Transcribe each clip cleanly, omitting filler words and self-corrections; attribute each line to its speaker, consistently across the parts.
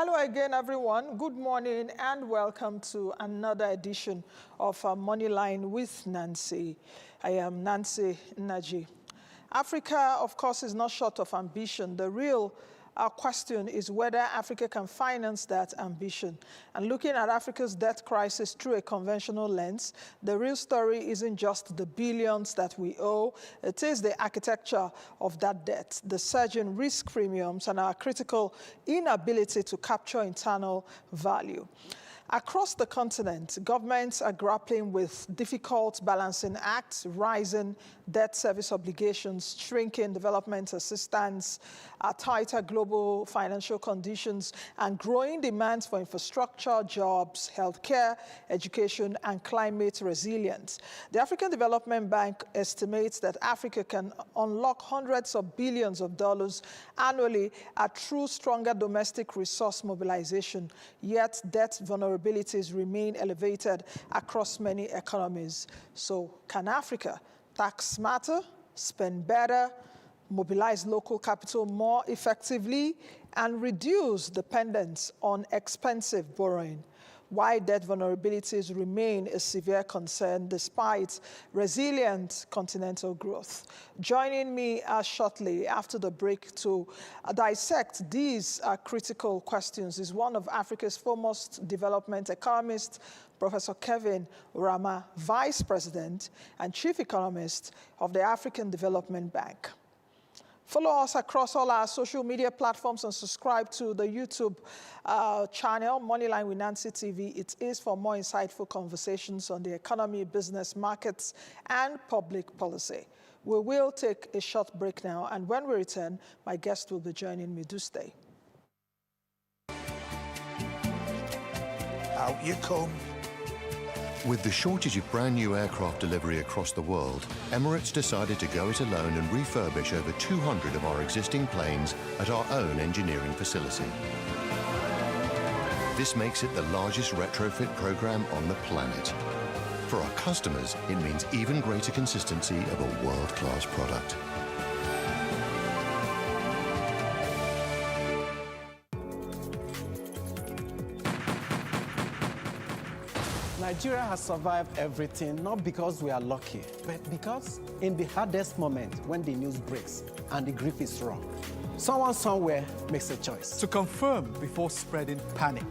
Speaker 1: Hello again, everyone. Good morning and welcome to another edition of Moneyline with Nancy. I am Nancy Naji. Africa, of course, is not short of ambition. The real question is whether Africa can finance that ambition. And looking at Africa's debt crisis through a conventional lens, the real story isn't just the billions that we owe, it is the architecture of that debt, the surging risk premiums, and our critical inability to capture internal value. Across the continent, governments are grappling with difficult balancing acts, rising debt service obligations, shrinking development assistance, tighter global financial conditions, and growing demands for infrastructure, jobs, healthcare, education, and climate resilience. The African Development Bank estimates that Africa can unlock hundreds of billions of dollars annually through stronger domestic resource mobilization, yet debt vulnerabilities remain elevated across many economies. So can Africa tax smarter, spend better, mobilize local capital more effectively, and reduce dependence on expensive borrowing? Why debt vulnerabilities remain a severe concern despite resilient continental growth. Joining me shortly after the break to dissect these critical questions is one of Africa's foremost development economists, Professor Kevin Oramah, Vice President and Chief Economist of the African Development Bank. Follow us across all our social media platforms and subscribe to the YouTube channel, Moneyline with Nancy TV. It is for more insightful conversations on the economy, business, markets, and public policy. We will take a short break now, and when we return, my guest will be joining me. Do stay.
Speaker 2: Out you come.
Speaker 3: With the shortage of brand new aircraft delivery across the world, Emirates decided to go it alone and refurbish over 200 of our existing planes at our own engineering facility. This makes it the largest retrofit program on the planet. For our customers, it means even greater consistency of a world-class product.
Speaker 4: Nigeria has survived everything, not because we are lucky, but because in the hardest moment, when the news breaks and the grief is raw, someone somewhere makes a choice.
Speaker 5: To confirm before spreading panic.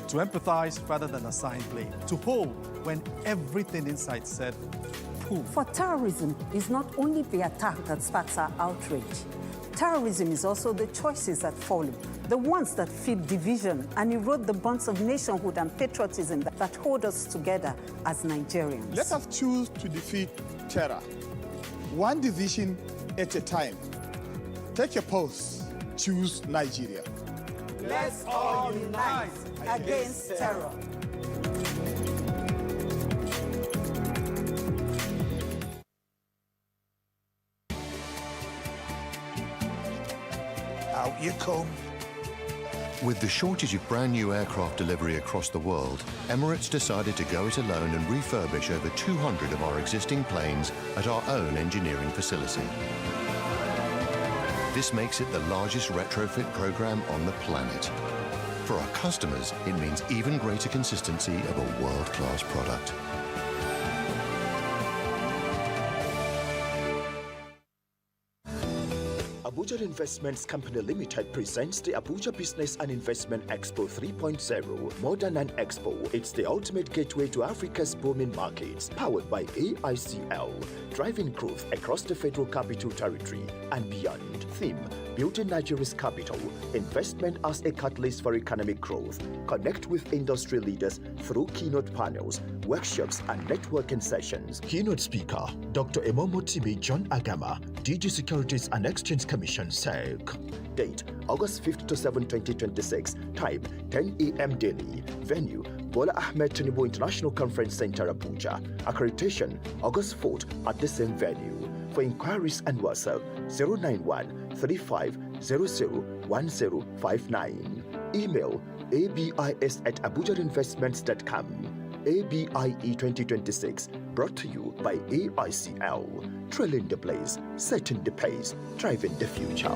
Speaker 5: To empathize rather than assign blame. To hold when everything inside said, poof.
Speaker 6: For terrorism is not only the attack that sparks our outrage. Terrorism is also the choices that follow, the ones that feed division and erode the bonds of nationhood and patriotism that hold us together as Nigerians.
Speaker 2: Let us choose to defeat terror, one division at a time. Take a pause. Choose Nigeria.
Speaker 6: Let's all unite against terror.
Speaker 2: Out you come.
Speaker 3: With the shortage of brand new aircraft delivery across the world, Emirates decided to go it alone and refurbish over 200 of our existing planes at our own engineering facility. This makes it the largest retrofit program on the planet. For our customers, it means even greater consistency of a world-class product.
Speaker 7: Abuja Investments Company Limited presents the Abuja Business and Investment Expo 3.0. More than an expo, it's the ultimate gateway to Africa's booming markets, powered by AICL, driving growth across the Federal Capital Territory and beyond. Theme: Building Nigeria's capital, investment as a catalyst for economic growth. Connect with industry leaders through keynote panels, workshops, and networking sessions. Keynote speaker, Dr. Emomo Tibi John Agama, DG Securities and Exchange Commission, SEC. Date: August 5th to 7, 2026. Time: 10 a.m. daily. Venue: Bola Ahmed Tinubu International Conference Center, Abuja. Accreditation: August 4th at the same venue. For inquiries and WhatsApp: 091-3500-1059. Email: abis@abujainvestments.com. ABIE 2026, brought to you by AICL. Trailing the blaze, setting the pace, driving the future.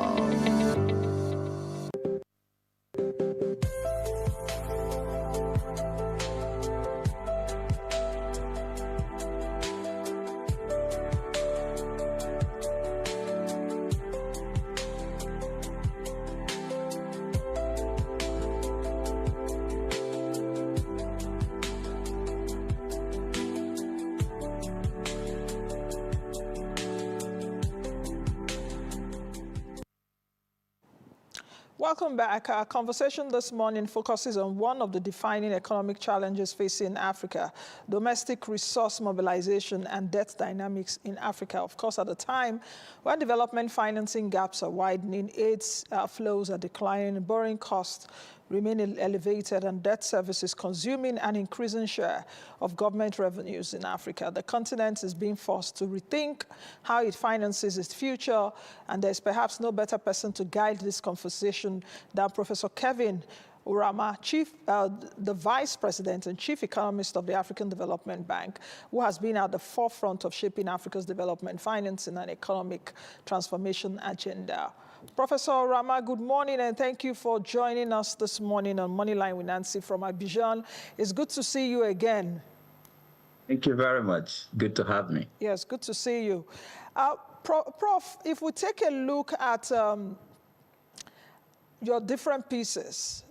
Speaker 1: Welcome back. Our conversation this morning focuses on one of the defining economic challenges facing Africa, domestic resource mobilization and debt dynamics in Africa. Of course, at a time when development financing gaps are widening, aid flows are declining, borrowing costs remain elevated, and debt services consuming an increasing share of government revenues in Africa. The continent is being forced to rethink how it finances its future, and there's perhaps no better person to guide this conversation than Professor Kevin Oramah, the Vice President and Chief Economist of the African Development Bank, who has been at the forefront of shaping Africa's development, financing, and economic transformation agenda. Professor Oramah, good morning, and thank you for joining us this morning on Moneyline with Nancy from Abidjan. It's good to see you again.
Speaker 8: Thank you very much. Good to have me.
Speaker 1: Yes, good to see you. Prof, if we take a look at your different pieces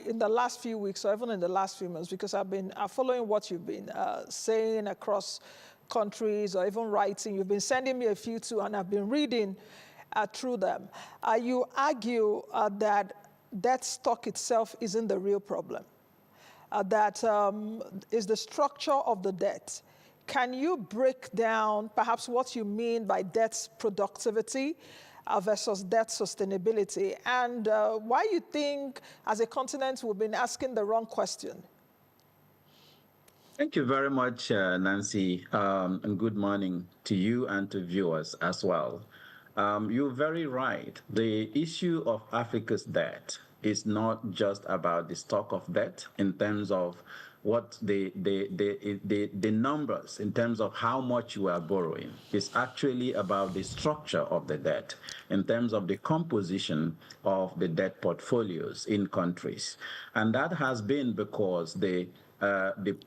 Speaker 1: in the last few weeks, or even in the last few months, because I've been following what you've been saying across countries, or even writing. You've been sending me a few too, and I've been reading through them. You argue that debt stock itself isn't the real problem. That is the structure of the debt. Can you break down perhaps what you mean by debt productivity versus debt sustainability, and why you think as a continent we've been asking the wrong question?
Speaker 8: Thank you very much, Nancy, and good morning to you and to viewers as well. You're very right. The issue of Africa's debt is not just about the stock of debt in terms of what the numbers, in terms of how much you are borrowing. It's actually about the structure of the debt in terms of the composition of the debt portfolios in countries. And that has been because the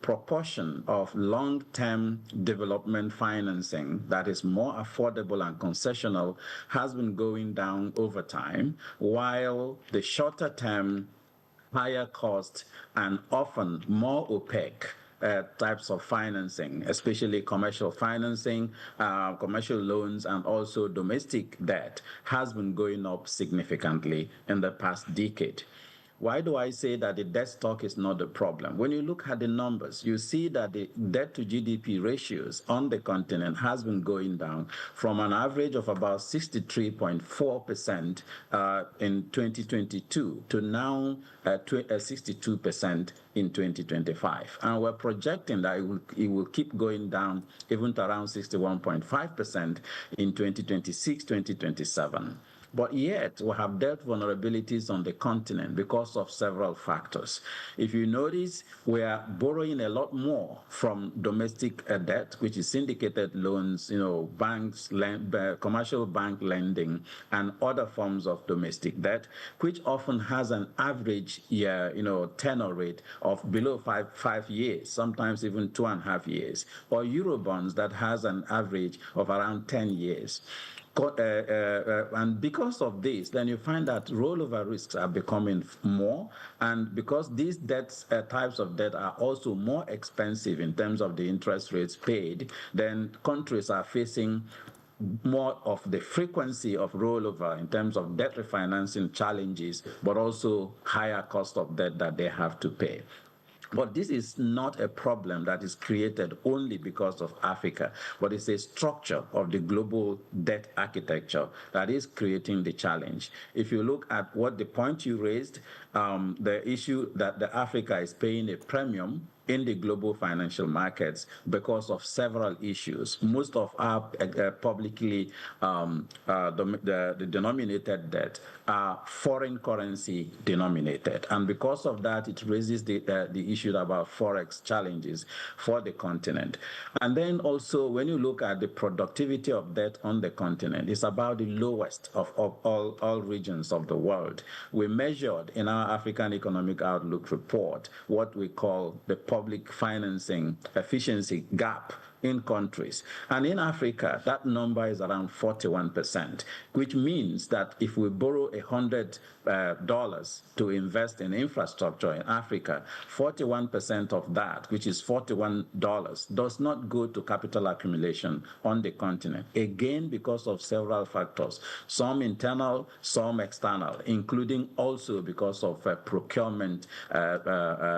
Speaker 8: proportion of long-term development financing that is more affordable and concessional has been going down over time, while the shorter-term, higher cost and often more opaque types of financing, especially commercial financing, commercial loans, and also domestic debt, has been going up significantly in the past decade. Why do I say that the debt stock is not the problem? When you look at the numbers, you see that the debt to GDP ratios on the continent has been going down from an average of about 63.4% in 2022 to now 62% in 2025. And we're projecting that it will keep going down even to around 61.5% in 2026, 2027. But yet, we have debt vulnerabilities on the continent because of several factors. If you notice, we are borrowing a lot more from domestic debt, which is syndicated loans, banks, commercial bank lending, and other forms of domestic debt, which often has an average tenor rate of below five years, sometimes even 2.5 years, or Eurobonds that has an average of around 10 years. And because of this, then you find that rollover risks are becoming more, and because these types of debt are also more expensive in terms of the interest rates paid, then countries are facing more of the frequency of rollover in terms of debt refinancing challenges, but also higher cost of debt that they have to pay. But this is not a problem that is created only because of Africa, but it's a structure of the global debt architecture that is creating the challenge. If you look at what the point you raised, the issue that Africa is paying a premium in the global financial markets because of several issues. Most of our publicly the denominated debt are foreign currency denominated, and because of that, it raises the issue about forex challenges for the continent. And then also, when you look at the productivity of debt on the continent, it's about the lowest of all regions of the world. We measured in our African Economic Outlook report what we call the public financing efficiency gap in countries. And in Africa, that number is around 41%, which means that if we borrow $100 to invest in infrastructure in Africa, 41% of that, which is $41, does not go to capital accumulation on the continent. Again, because of several factors, some internal, some external, including also because of procurement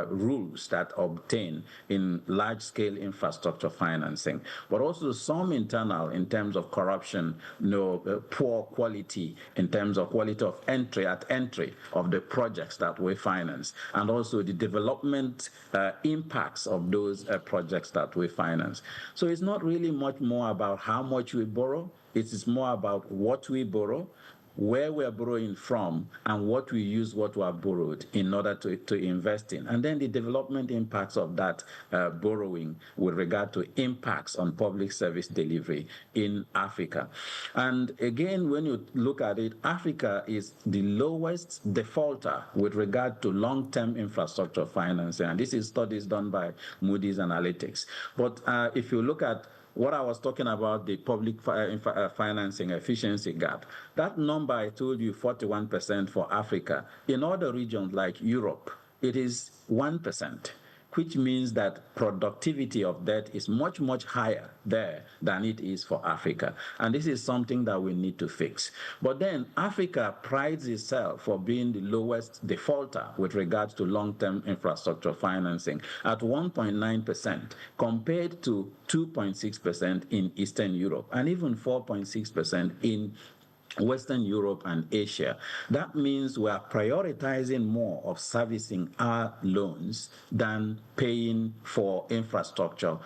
Speaker 8: rules that obtain in large-scale infrastructure financing, but also some internal in terms of corruption, poor quality in terms of quality of entry of the projects that we finance, and also the development impacts of those projects that we finance. So it's not really much more about how much we borrow. It is more about what we borrow, where we are borrowing from, and what we use what we have borrowed in order to invest in. And then the development impacts of that borrowing with regard to impacts on public service delivery in Africa. And again, when you look at it, Africa is the lowest defaulter with regard to long-term infrastructure financing. And this is studies done by Moody's Analytics. But if you look at what I was talking about, the public financing efficiency gap, that number I told you, 41% for Africa, in other regions like Europe, it is 1%, which means that productivity of debt is much, much higher there than it is for Africa. And this is something that we need to fix. But then Africa prides itself for being the lowest defaulter with regards to long-term infrastructure financing at 1.9% compared to 2.6% in Eastern Europe and even 4.6% in Western Europe and Asia. That means we are prioritizing more of servicing our loans than paying for infrastructure,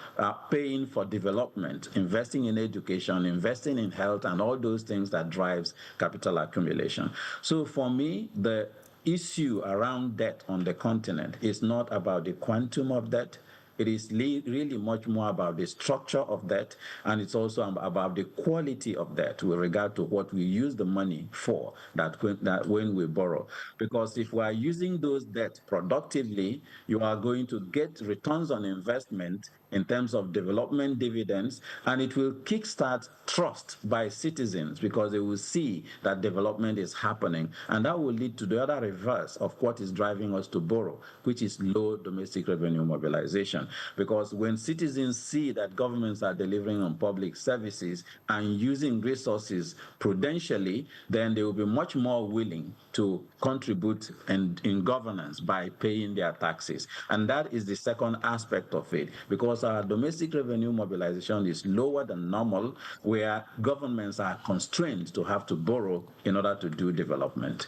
Speaker 8: paying for development, investing in education, investing in health, and all those things that drives capital accumulation. So for me, the issue around debt on the continent is not about the quantum of debt. It is really much more about the structure of debt, and it's also about the quality of debt with regard to what we use the money for, that when we borrow. Because if we are using those debts productively, you are going to get returns on investment in terms of development dividends, and it will kickstart trust by citizens because they will see that development is happening, and that will lead to the other reverse of what is driving us to borrow, which is low domestic revenue mobilization. Because when citizens see that governments are delivering on public services and using resources prudentially, then they will be much more willing to contribute in governance by paying their taxes. And that is the second aspect of it, because our domestic revenue mobilization is lower than normal, where governments are constrained to have to borrow in order to do development.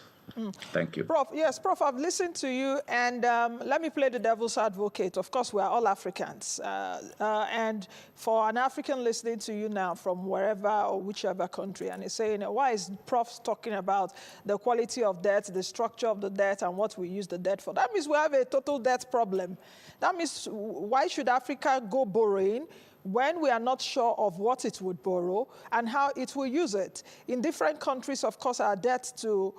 Speaker 8: Thank you.
Speaker 1: Prof, yes, Prof, I've listened to you, and let me play the devil's advocate. Of course, we are all Africans. And for an African listening to you now from wherever or whichever country, and he's saying, why is Prof talking about the quality of debt, the structure of the debt, and what we use the debt for? That means we have a total debt problem. That means why should Africa go borrowing when we are not sure of what it would borrow and how it will use it? In different countries, of course, our debt to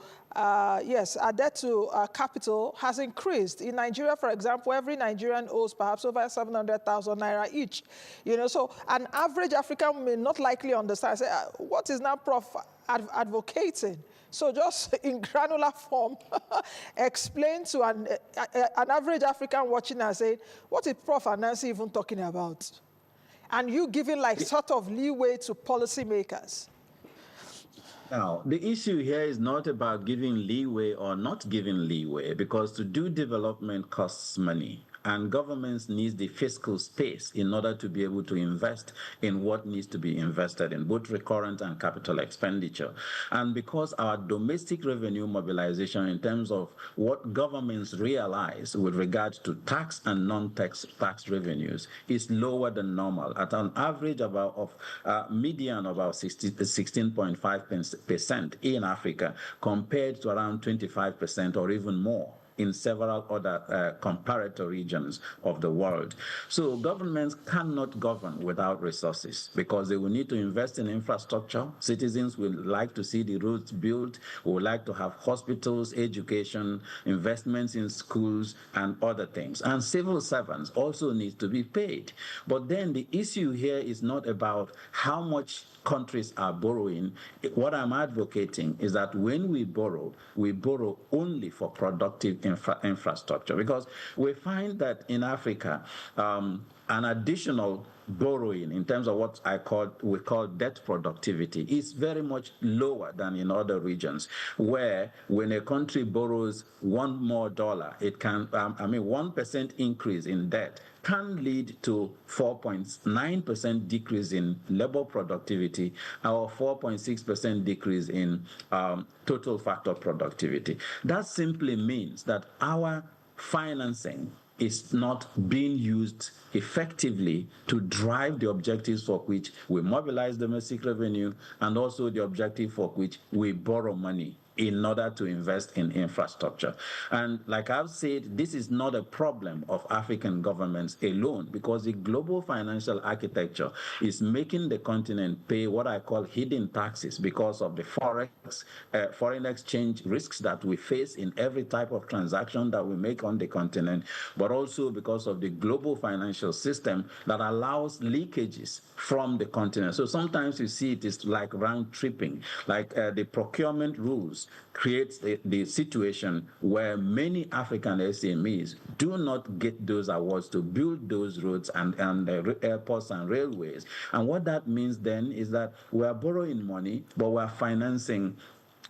Speaker 1: capital has increased. In Nigeria, for example, every Nigerian owes perhaps over 700,000 naira each. So an average African may not likely understand. Say, what is now Prof advocating? So just in granular form, explain to an average African watching and saying, what is Prof Anansi even talking about? And you giving like sort of leeway to policymakers.
Speaker 8: Now, the issue here is not about giving leeway or not giving leeway, because to do development costs money. And governments need the fiscal space in order to be able to invest in what needs to be invested in, both recurrent and capital expenditure. And because our domestic revenue mobilization in terms of what governments realize with regard to tax and non-tax revenues is lower than normal, at an average median about 16.5% in Africa, compared to around 25% or even more in several other comparator regions of the world. So governments cannot govern without resources because they will need to invest in infrastructure. Citizens will like to see the roads built, would like to have hospitals, education, investments in schools, and other things. And civil servants also need to be paid. But then the issue here is not about how much countries are borrowing. What I'm advocating is that when we borrow only for productive infrastructure, because we find that in Africa, an additional borrowing in terms of what we call debt productivity is very much lower than in other regions, where when a country borrows $1 more, it can 1% increase in debt can lead to 4.9% decrease in labor productivity or 4.6% decrease in total factor productivity. That simply means that our financing is not being used effectively to drive the objectives for which we mobilize domestic revenue and also the objective for which we borrow money in order to invest in infrastructure. And like I've said, this is not a problem of African governments alone, because the global financial architecture is making the continent pay what I call hidden taxes because of the foreign exchange risks that we face in every type of transaction that we make on the continent, but also because of the global financial system that allows leakages from the continent. So sometimes you see it is like round tripping, like the procurement rules creates the situation where many African SMEs do not get those awards to build those roads and airports and railways. And what that means then is that we are borrowing money, but we're financing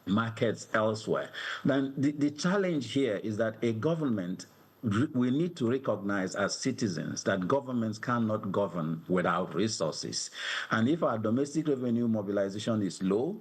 Speaker 8: markets elsewhere. Then the challenge here is that a government, we need to recognize as citizens that governments cannot govern without resources. And if our domestic revenue mobilization is low,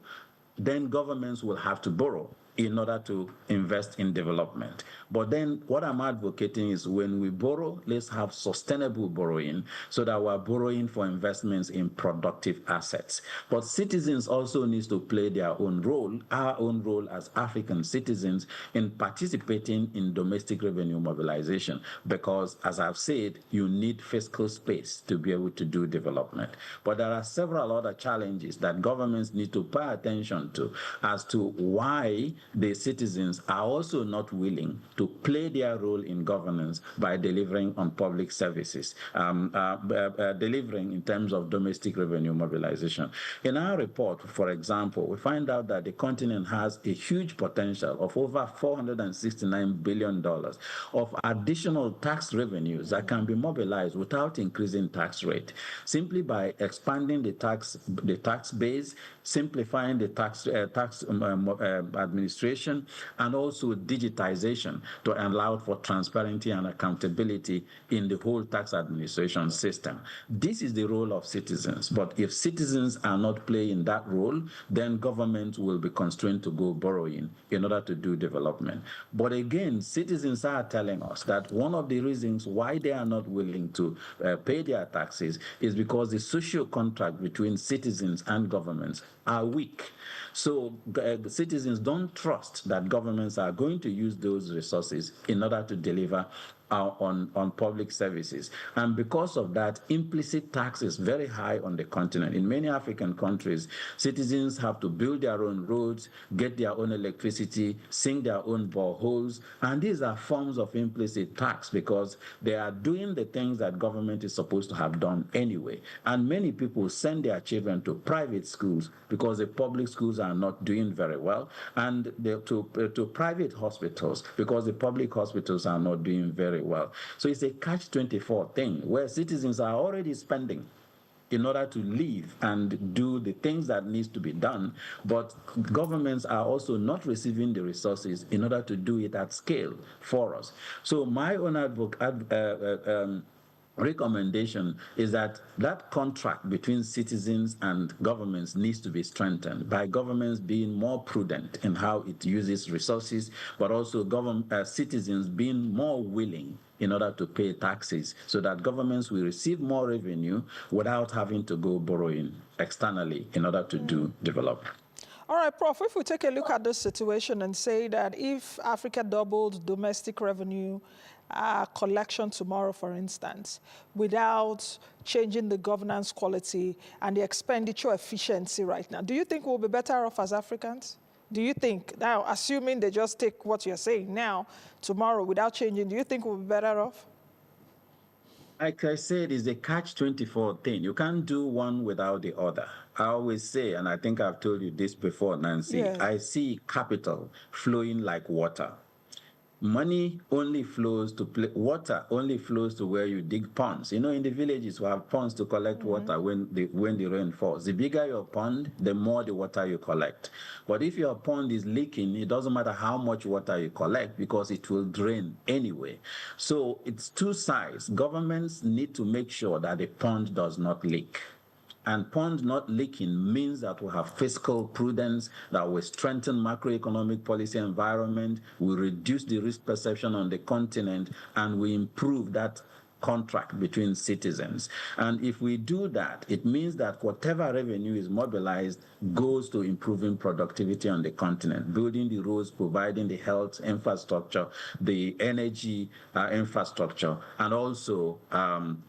Speaker 8: then governments will have to borrow in order to invest in development. But then what I'm advocating is when we borrow, let's have sustainable borrowing so that we're borrowing for investments in productive assets. But citizens also need to play their own role, our own role as African citizens in participating in domestic revenue mobilization, because as I've said, you need fiscal space to be able to do development. But there are several other challenges that governments need to pay attention to as to why the citizens are also not willing to play their role in governance by delivering on public services, delivering in terms of domestic revenue mobilization. In our report, for example, we find out that the continent has a huge potential of over $469 billion of additional tax revenues that can be mobilized without increasing tax rate, simply by expanding the tax base, simplifying the tax administration, and also digitization to allow for transparency and accountability in the whole tax administration system. This is the role of citizens. But if citizens are not playing that role, then government will be constrained to go borrowing in order to do development. But again, citizens are telling us that one of the reasons why they are not willing to pay their taxes is because the social contract between citizens and governments are weak. So citizens don't trust that governments are going to use those resources in order to deliver on public services. And because of that, implicit tax is very high on the continent. In many African countries, citizens have to build their own roads, get their own electricity, sink their own boreholes, and these are forms of implicit tax because they are doing the things that government is supposed to have done anyway. And many people send their children to private schools because the public schools are not doing very well, and to private hospitals because the public hospitals are not doing very well. So it's a catch-24 thing where citizens are already spending in order to live and do the things that needs to be done, but governments are also not receiving the resources in order to do it at scale for us. So my own recommendation is that contract between citizens and governments needs to be strengthened by governments being more prudent in how it uses resources, but also citizens being more willing in order to pay taxes so that governments will receive more revenue without having to go borrowing externally in order to do development.
Speaker 1: All right, Prof, if we take a look at this situation and say that if Africa doubled domestic revenue collection tomorrow, for instance, without changing the governance quality and the expenditure efficiency right now, do you think we'll be better off as Africans? Do you think, now, assuming they just take what you're saying now, tomorrow, without changing, do you think we'll be better off?
Speaker 8: Like I said, it's a catch-24 thing. You can't do one without the other. I always say, and I think I've told you this before, Nancy,
Speaker 1: Yes.
Speaker 8: I see capital flowing like water. Money only flows to water only flows to where you dig ponds. You know, in the villages, we have ponds to collect water when the rain falls. The bigger your pond, the more the water you collect. But if your pond is leaking, it doesn't matter how much water you collect because it will drain anyway. So it's two sides. Governments need to make sure that the pond does not leak. And pond not leaking means that we have fiscal prudence, that we strengthen macroeconomic policy environment, we reduce the risk perception on the continent, and we improve that contract between citizens. And if we do that, it means that whatever revenue is mobilized goes to improving productivity on the continent, building the roads, providing the health infrastructure, the energy infrastructure, and also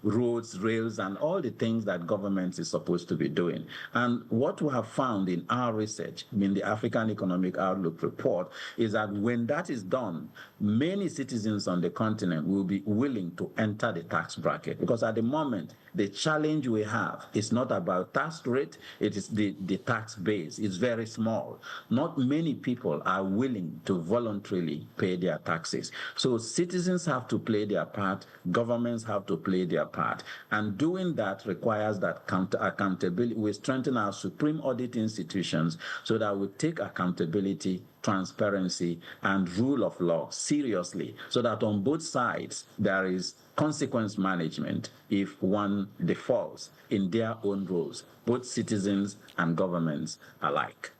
Speaker 8: roads, rails, and all the things that government is supposed to be doing. And what we have found in our research, in the African Economic Outlook report, is that when that is done, many citizens on the continent will be willing to enter the tax bracket, because at the moment, the challenge we have is not about tax rate, it is the tax base. It's very small. Not many people are willing to voluntarily pay their taxes. So citizens have to play their part, governments have to play their part. And doing that requires that accountability. We strengthen our supreme audit institutions so that we take accountability, transparency, and rule of law seriously, so that on both sides there is consequence management if one defaults in their own roles, both citizens and governments alike.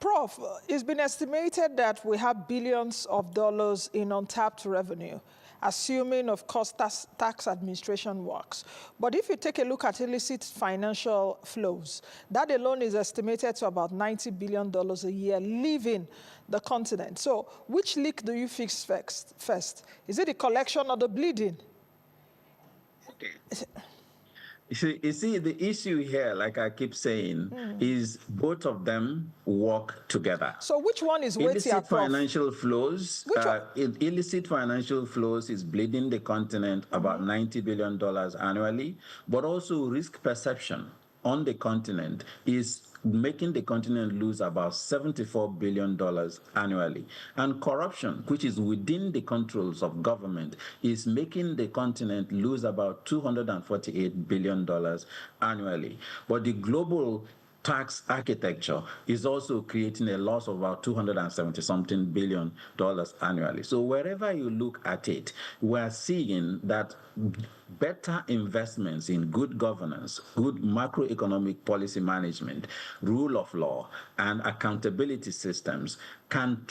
Speaker 1: Prof, it's been estimated that we have billions of dollars in untapped revenue, assuming, of course, tax administration works. But if you take a look at illicit financial flows, that alone is estimated to about $90 billion a year leaving the continent. So which leak do you fix first? Is it the collection or the bleeding?
Speaker 8: Okay. You see, the issue here, like I keep saying, is both of them work together.
Speaker 1: So which one is weightier,
Speaker 8: illicit
Speaker 1: Prof?
Speaker 8: financial flows? Illicit financial flows is bleeding the continent about $90 billion annually, but also risk perception on the continent is making the continent lose about $74 billion annually. And corruption, which is within the controls of government, is making the continent lose about $248 billion annually. But the global tax architecture is also creating a loss of about $270-something billion annually. So wherever you look at it, we're seeing that better investments in good governance, good macroeconomic policy management, rule of law, and accountability systems can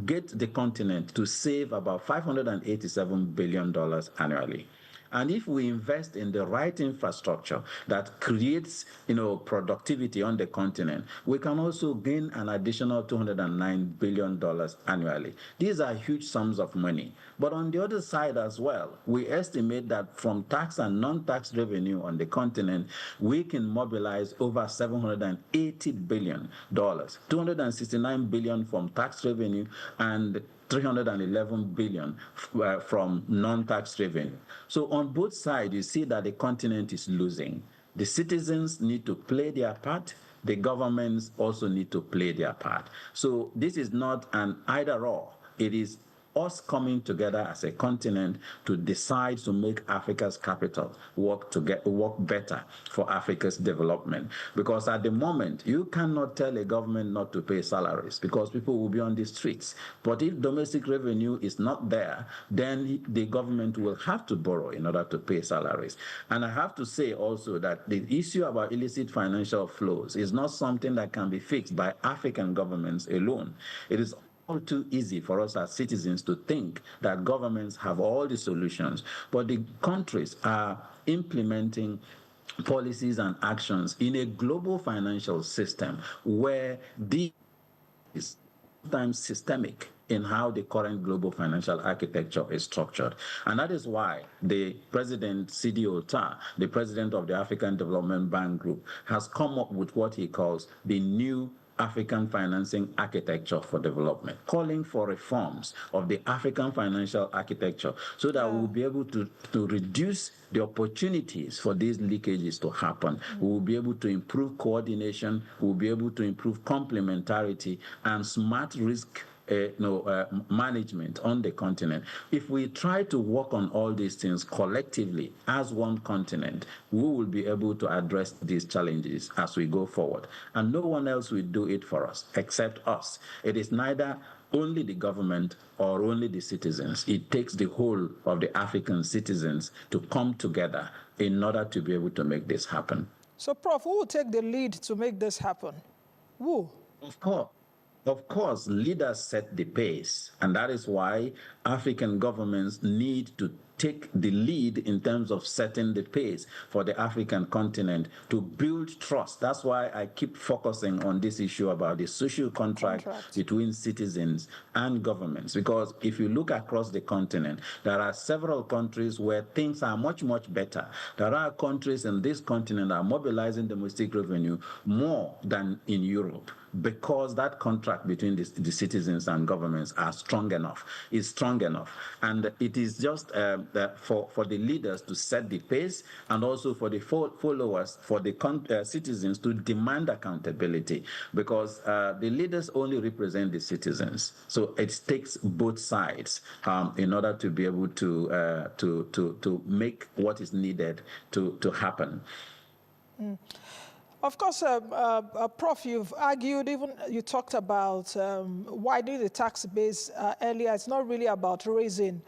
Speaker 8: get the continent to save about $587 billion annually. And if we invest in the right infrastructure that creates, productivity on the continent, we can also gain an additional $209 billion annually. These are huge sums of money. But on the other side as well, we estimate that from tax and non-tax revenue on the continent, we can mobilize over $780 billion, $269 billion from tax revenue and $311 billion from non-tax revenue. So on both sides, you see that the continent is losing. The citizens need to play their part. The governments also need to play their part. So this is not an either-or. It is us coming together as a continent to decide to make Africa's capital work better for Africa's development. Because at the moment, you cannot tell a government not to pay salaries because people will be on the streets. But if domestic revenue is not there, then the government will have to borrow in order to pay salaries. And I have to say also that the issue about illicit financial flows is not something that can be fixed by African governments alone. It is all too easy for us as citizens to think that governments have all the solutions, but the countries are implementing policies and actions in a global financial system where this is sometimes systemic in how the current global financial architecture is structured. And that is why the President Sidi Otta, the president of the African Development Bank Group, has come up with what he calls the new African financing architecture for development, calling for reforms of the African financial architecture so that we'll be able to reduce the opportunities for these leakages to happen. We will be able to improve coordination, we'll be able to improve complementarity and smart risk management on the continent. If we try to work on all these things collectively as one continent, we will be able to address these challenges as we go forward. And no one else will do it for us except us. It is neither only the government or only the citizens. It takes the whole of the African citizens to come together in order to be able to make this happen.
Speaker 1: So, Prof, who will take the lead to make this happen? Who?
Speaker 8: Of course, leaders set the pace, and that is why African governments need to take the lead in terms of setting the pace for the African continent to build trust. That's why I keep focusing on this issue about the social contract between citizens and governments, because if you look across the continent, there are several countries where things are much, much better. There are countries in this continent that are mobilizing domestic revenue more than in Europe, because that contract between the citizens and governments is strong enough. And it is just for the leaders to set the pace, and also for the followers, for the citizens to demand accountability, because the leaders only represent the citizens. So it takes both sides in order to be able to make what is needed to happen.
Speaker 1: Of course, Prof, you've argued, even you talked about widening the tax base earlier. It's not really about raising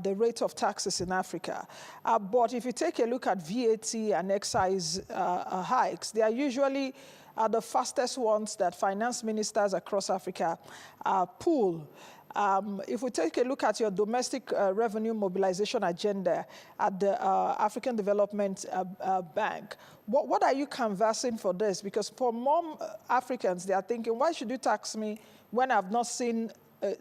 Speaker 1: the rate of taxes in Africa. But if you take a look at VAT and excise hikes, they are usually the fastest ones that finance ministers across Africa pull. If we take a look at your domestic revenue mobilization agenda at the African Development Bank, what are you canvassing for this? Because for more Africans, they are thinking, why should you tax me when I've not seen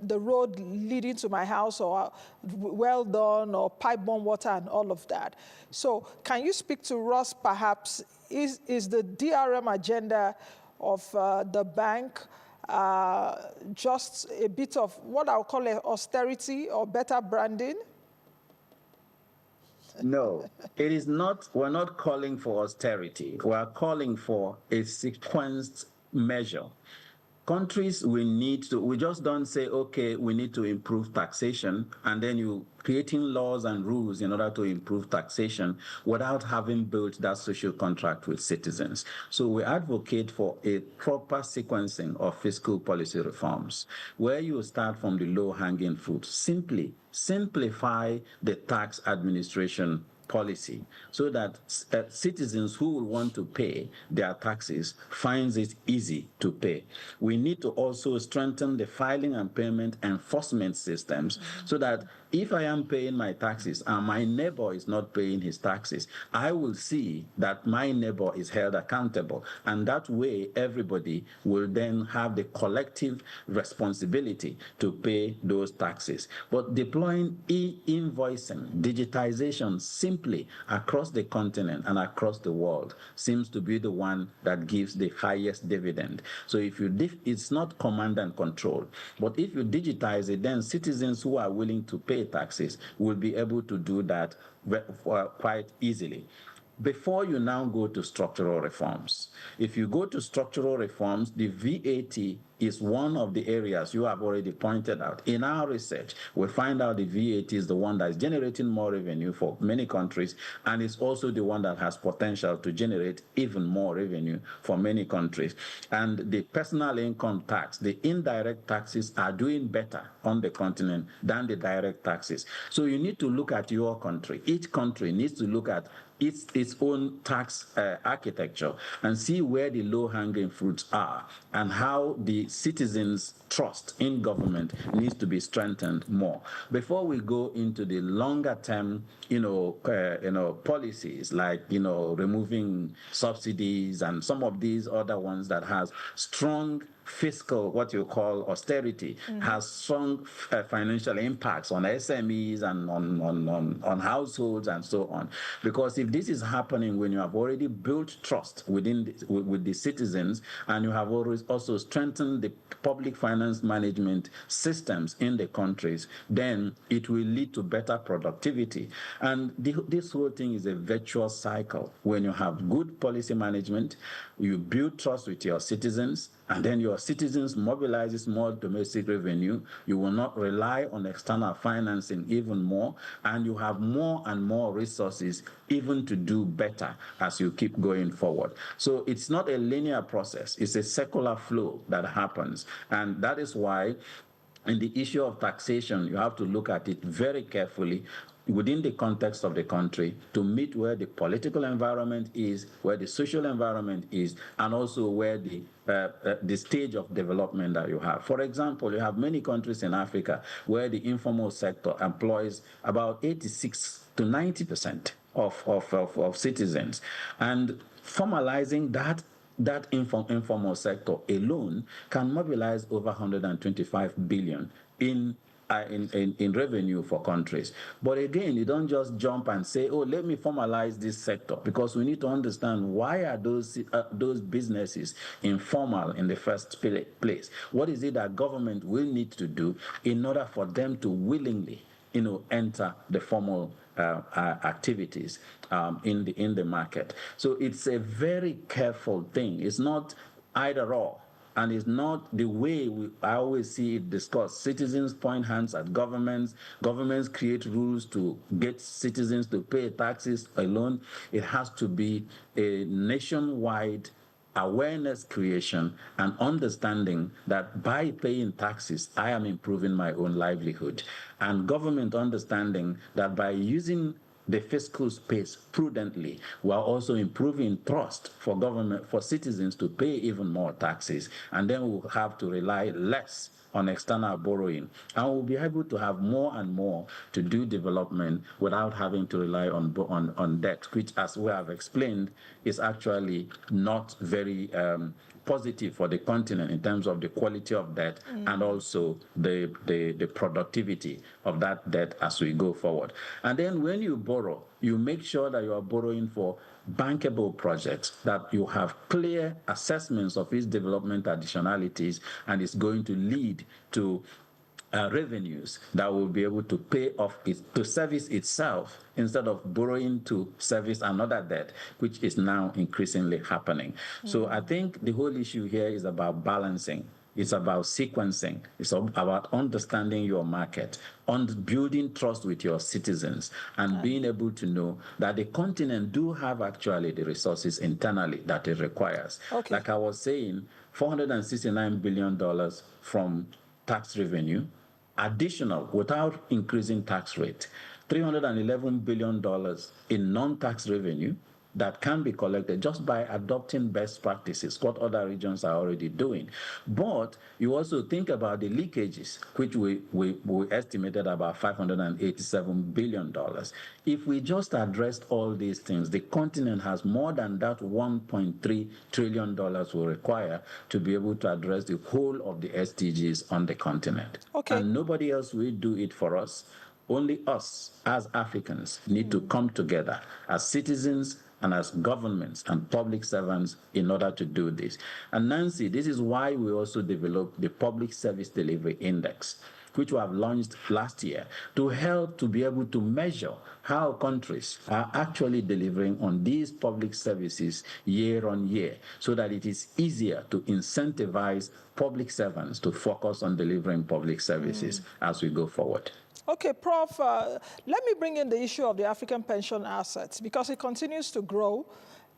Speaker 1: the road leading to my house, or well done, or pipe-borne water and all of that? So can you speak to us, perhaps, is the DRM agenda of the bank just a bit of what I'll call austerity or better branding?
Speaker 8: No, it is not. We're not calling for austerity. We're calling for a sequenced measure. Countries we just don't say, okay, we need to improve taxation, and then you creating laws and rules in order to improve taxation without having built that social contract with citizens. So we advocate for a proper sequencing of fiscal policy reforms, where you start from the low-hanging fruit. Simply simplify the tax administration policy so that citizens who will want to pay their taxes finds it easy to pay. We need to also strengthen the filing and payment enforcement systems so that if I am paying my taxes and my neighbor is not paying his taxes, I will see that my neighbor is held accountable. And that way, everybody will then have the collective responsibility to pay those taxes. But deploying e-invoicing, digitization simply across the continent and across the world seems to be the one that gives the highest dividend. So if it's not command and control, but if you digitize it, then citizens who are willing to pay taxes will be able to do that quite easily. Before you now go to structural reforms, if you go to structural reforms, the VAT is one of the areas you have already pointed out. In our research, we find out the VAT is the one that is generating more revenue for many countries, and it's also the one that has potential to generate even more revenue for many countries. And the personal income tax, the indirect taxes are doing better on the continent than the direct taxes. So you need to look at your country. Each country needs to look at its own tax architecture and see where the low-hanging fruits are and how the citizens' trust in government needs to be strengthened more before we go into the longer-term, policies like removing subsidies and some of these other ones that has strong fiscal, what you call austerity, has strong financial impacts on SMEs and on households and so on. Because if this is happening when you have already built trust with the citizens and you have always also strengthened the public finance management systems in the countries, then it will lead to better productivity. And this whole thing is a virtuous cycle. When you have good policy management, you build trust with your citizens, and then your citizens mobilizes more domestic revenue. You will not rely on external financing even more, and you have more and more resources even to do better as you keep going forward. So it's not a linear process. It's a circular flow that happens, and that is why in the issue of taxation, you have to look at it very carefully within the context of the country to meet where the political environment is, where the social environment is, and also where the stage of development that you have. For example, you have many countries in Africa where the informal sector employs about 86 to 90% of citizens, and formalizing that informal sector alone can mobilize over 125 billion in revenue for countries. But again, you don't just jump and say, oh, let me formalize this sector, because we need to understand why are those businesses informal in the first place. What is it that government will need to do in order for them to willingly enter the formal activities in the market? So it's a very careful thing. It's not either or. And it's not the way I always see it discussed. Citizens point hands at governments. Governments create rules to get citizens to pay taxes alone. It has to be a nationwide awareness creation and understanding that by paying taxes, I am improving my own livelihood. And government understanding that by using the fiscal space prudently, while also improving trust for government, for citizens to pay even more taxes, and then we'll have to rely less on external borrowing, and we'll be able to have more and more to do development without having to rely on debt, which, as we have explained, is actually not very positive for the continent in terms of the quality of debt and also the productivity of that debt as we go forward. And then when you borrow, you make sure that you are borrowing for bankable projects, that you have clear assessments of its development additionalities, and it's going to lead to revenues that will be able to pay off to service itself instead of borrowing to service another debt, which is now increasingly happening. So I think the whole issue here is about balancing. It's about sequencing. It's about understanding your market, on building trust with your citizens, and being able to know that the continent do have actually the resources internally that it requires. Okay. Like I was saying, $469 billion from tax revenue, additional without increasing tax rate, $311 billion in non-tax revenue that can be collected just by adopting best practices, what other regions are already doing. But you also think about the leakages, which we estimated about $587 billion. If we just addressed all these things, the continent has more than that $1.3 trillion will require to be able to address the whole of the SDGs on the continent. Okay. And nobody else will do it for us. Only us as Africans need to come together as citizens and as governments and public servants in order to do this. And Nancy, this is why we also developed the Public Service Delivery Index, which we have launched last year to help to be able to measure how countries are actually delivering on these public services year on year, so that it is easier to incentivize public servants to focus on delivering public services as we go forward.
Speaker 1: Okay, Prof, let me bring in the issue of the African pension assets, because it continues to grow.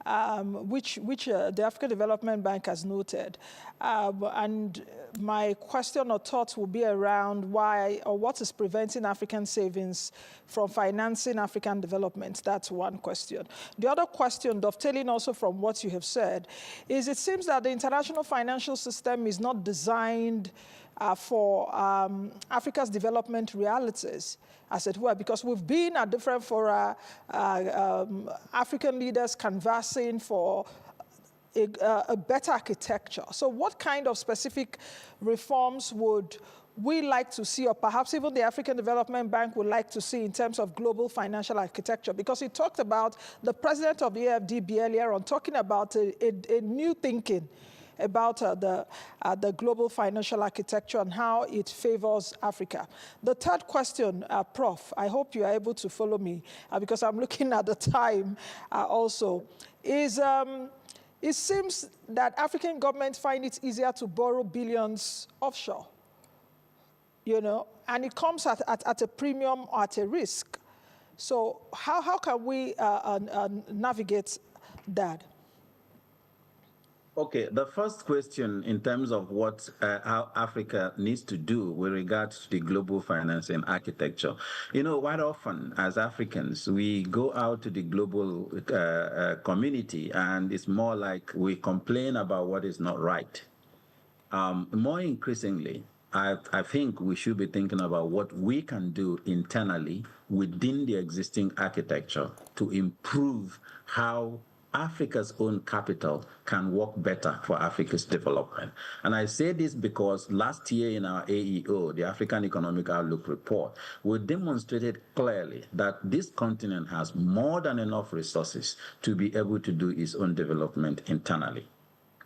Speaker 1: which the African Development Bank has noted. And my question or thoughts will be around why or what is preventing African savings from financing African development. That's one question. The other question, dovetailing also from what you have said, is it seems that the international financial system is not designed for Africa's development realities, as it were, because we've been at different fora, African leaders canvassing for a better architecture. So what kind of specific reforms would we like to see, or perhaps even the African Development Bank would like to see in terms of global financial architecture? Because he talked about, the president of the AFDB earlier on, talking about a new thinking about the global financial architecture and how it favors Africa. The third question, Prof, I hope you are able to follow me because I'm looking at the time also, is it seems that African governments find it easier to borrow billions offshore, you know, and it comes at a premium or at a risk. So how can we navigate that?
Speaker 8: Okay, the first question in terms of what how Africa needs to do with regards to the global financing architecture. You know, quite often as Africans, we go out to the global community and it's more like we complain about what is not right. More increasingly, I think we should be thinking about what we can do internally within the existing architecture to improve how Africa's own capital can work better for Africa's development. And I say this because last year in our AEO, the African Economic Outlook report, we demonstrated clearly that this continent has more than enough resources to be able to do its own development internally,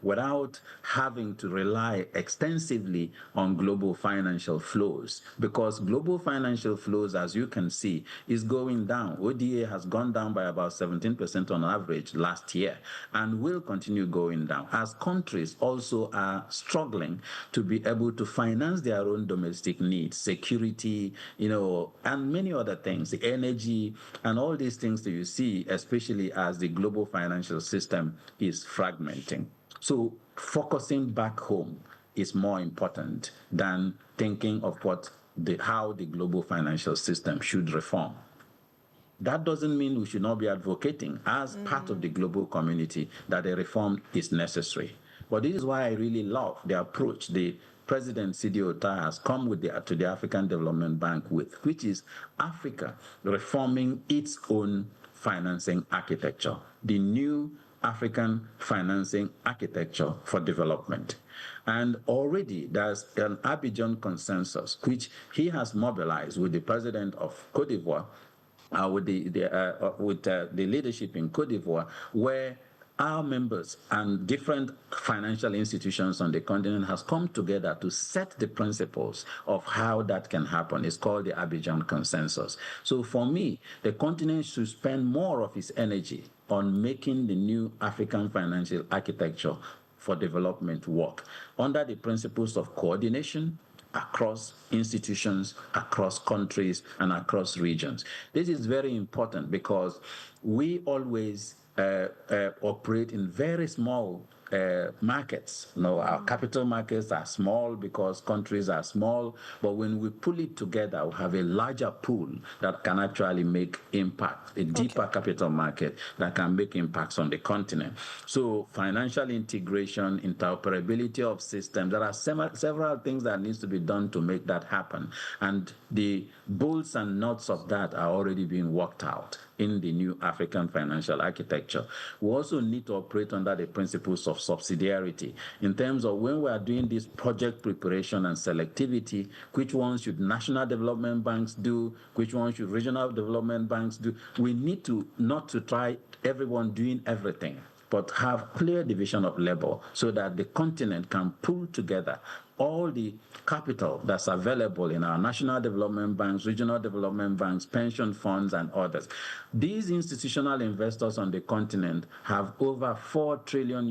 Speaker 8: without having to rely extensively on global financial flows, because global financial flows, as you can see, is going down. ODA has gone down by about 17% on average last year and will continue going down as countries also are struggling to be able to finance their own domestic needs, security, you know, and many other things, the energy and all these things that you see, especially as the global financial system is fragmenting. So focusing back home is more important than thinking of how the global financial system should reform. That doesn't mean we should not be advocating as part of the global community that a reform is necessary. But this is why I really love the approach the President Sidi Ota has come with to the African Development Bank with, which is Africa reforming its own financing architecture, the new African financing architecture for development. And already there's an Abidjan consensus, which he has mobilized with the president of Cote d'Ivoire, with the leadership in Cote d'Ivoire, where our members and different financial institutions on the continent has come together to set the principles of how that can happen. It's called the Abidjan Consensus. So for me, the continent should spend more of its energy on making the new African financial architecture for development work under the principles of coordination across institutions, across countries, and across regions. This is very important because we always operate in very small markets. You know, our capital markets are small because countries are small, but when we pull it together, we have a larger pool that can actually make impact, a deeper capital market that can make impacts on the continent. So financial integration, interoperability of systems, there are several things that needs to be done to make that happen. And the bolts and nuts of that are already being worked out in the new African financial architecture. We also need to operate under the principles of subsidiarity in terms of when we are doing this project preparation and selectivity, which ones should national development banks do, which ones should regional development banks do. We need to not to try everyone doing everything, but have clear division of labor so that the continent can pull together all the capital that's available in our national development banks, regional development banks, pension funds, and others. These institutional investors on the continent have over $4 trillion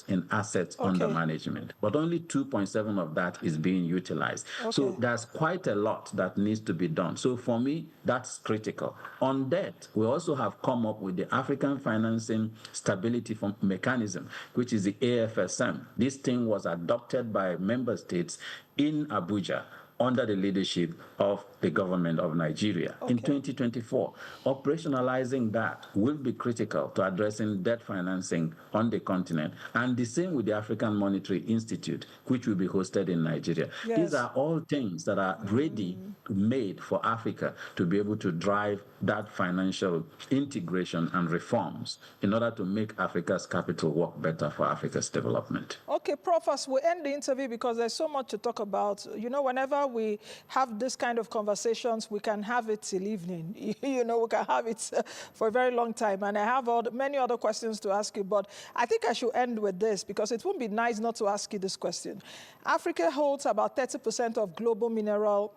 Speaker 8: in assets under management, but only 2.7 of that is being utilized. So there's quite a lot that needs to be done. So for me, that's critical. On debt, we also have come up with the African Financing Stability Mechanism, which is the AFSM. This thing was adopted by member states in Abuja under the leadership of the government of Nigeria in 2024. Operationalizing that will be critical to addressing debt financing on the continent, and the same with the African Monetary Institute, which will be hosted in Nigeria. These are all things that are ready, made for Africa to be able to drive that financial integration and reforms in order to make Africa's capital work better for Africa's development.
Speaker 1: Okay, Prof, as we end the interview, because there's so much to talk about, you know, whenever we have this kind of conversations, we can have it till evening. You know, we can have it for a very long time. And I have many other questions to ask you, but I think I should end with this because it wouldn't be nice not to ask you this question. Africa holds about 30% of global mineral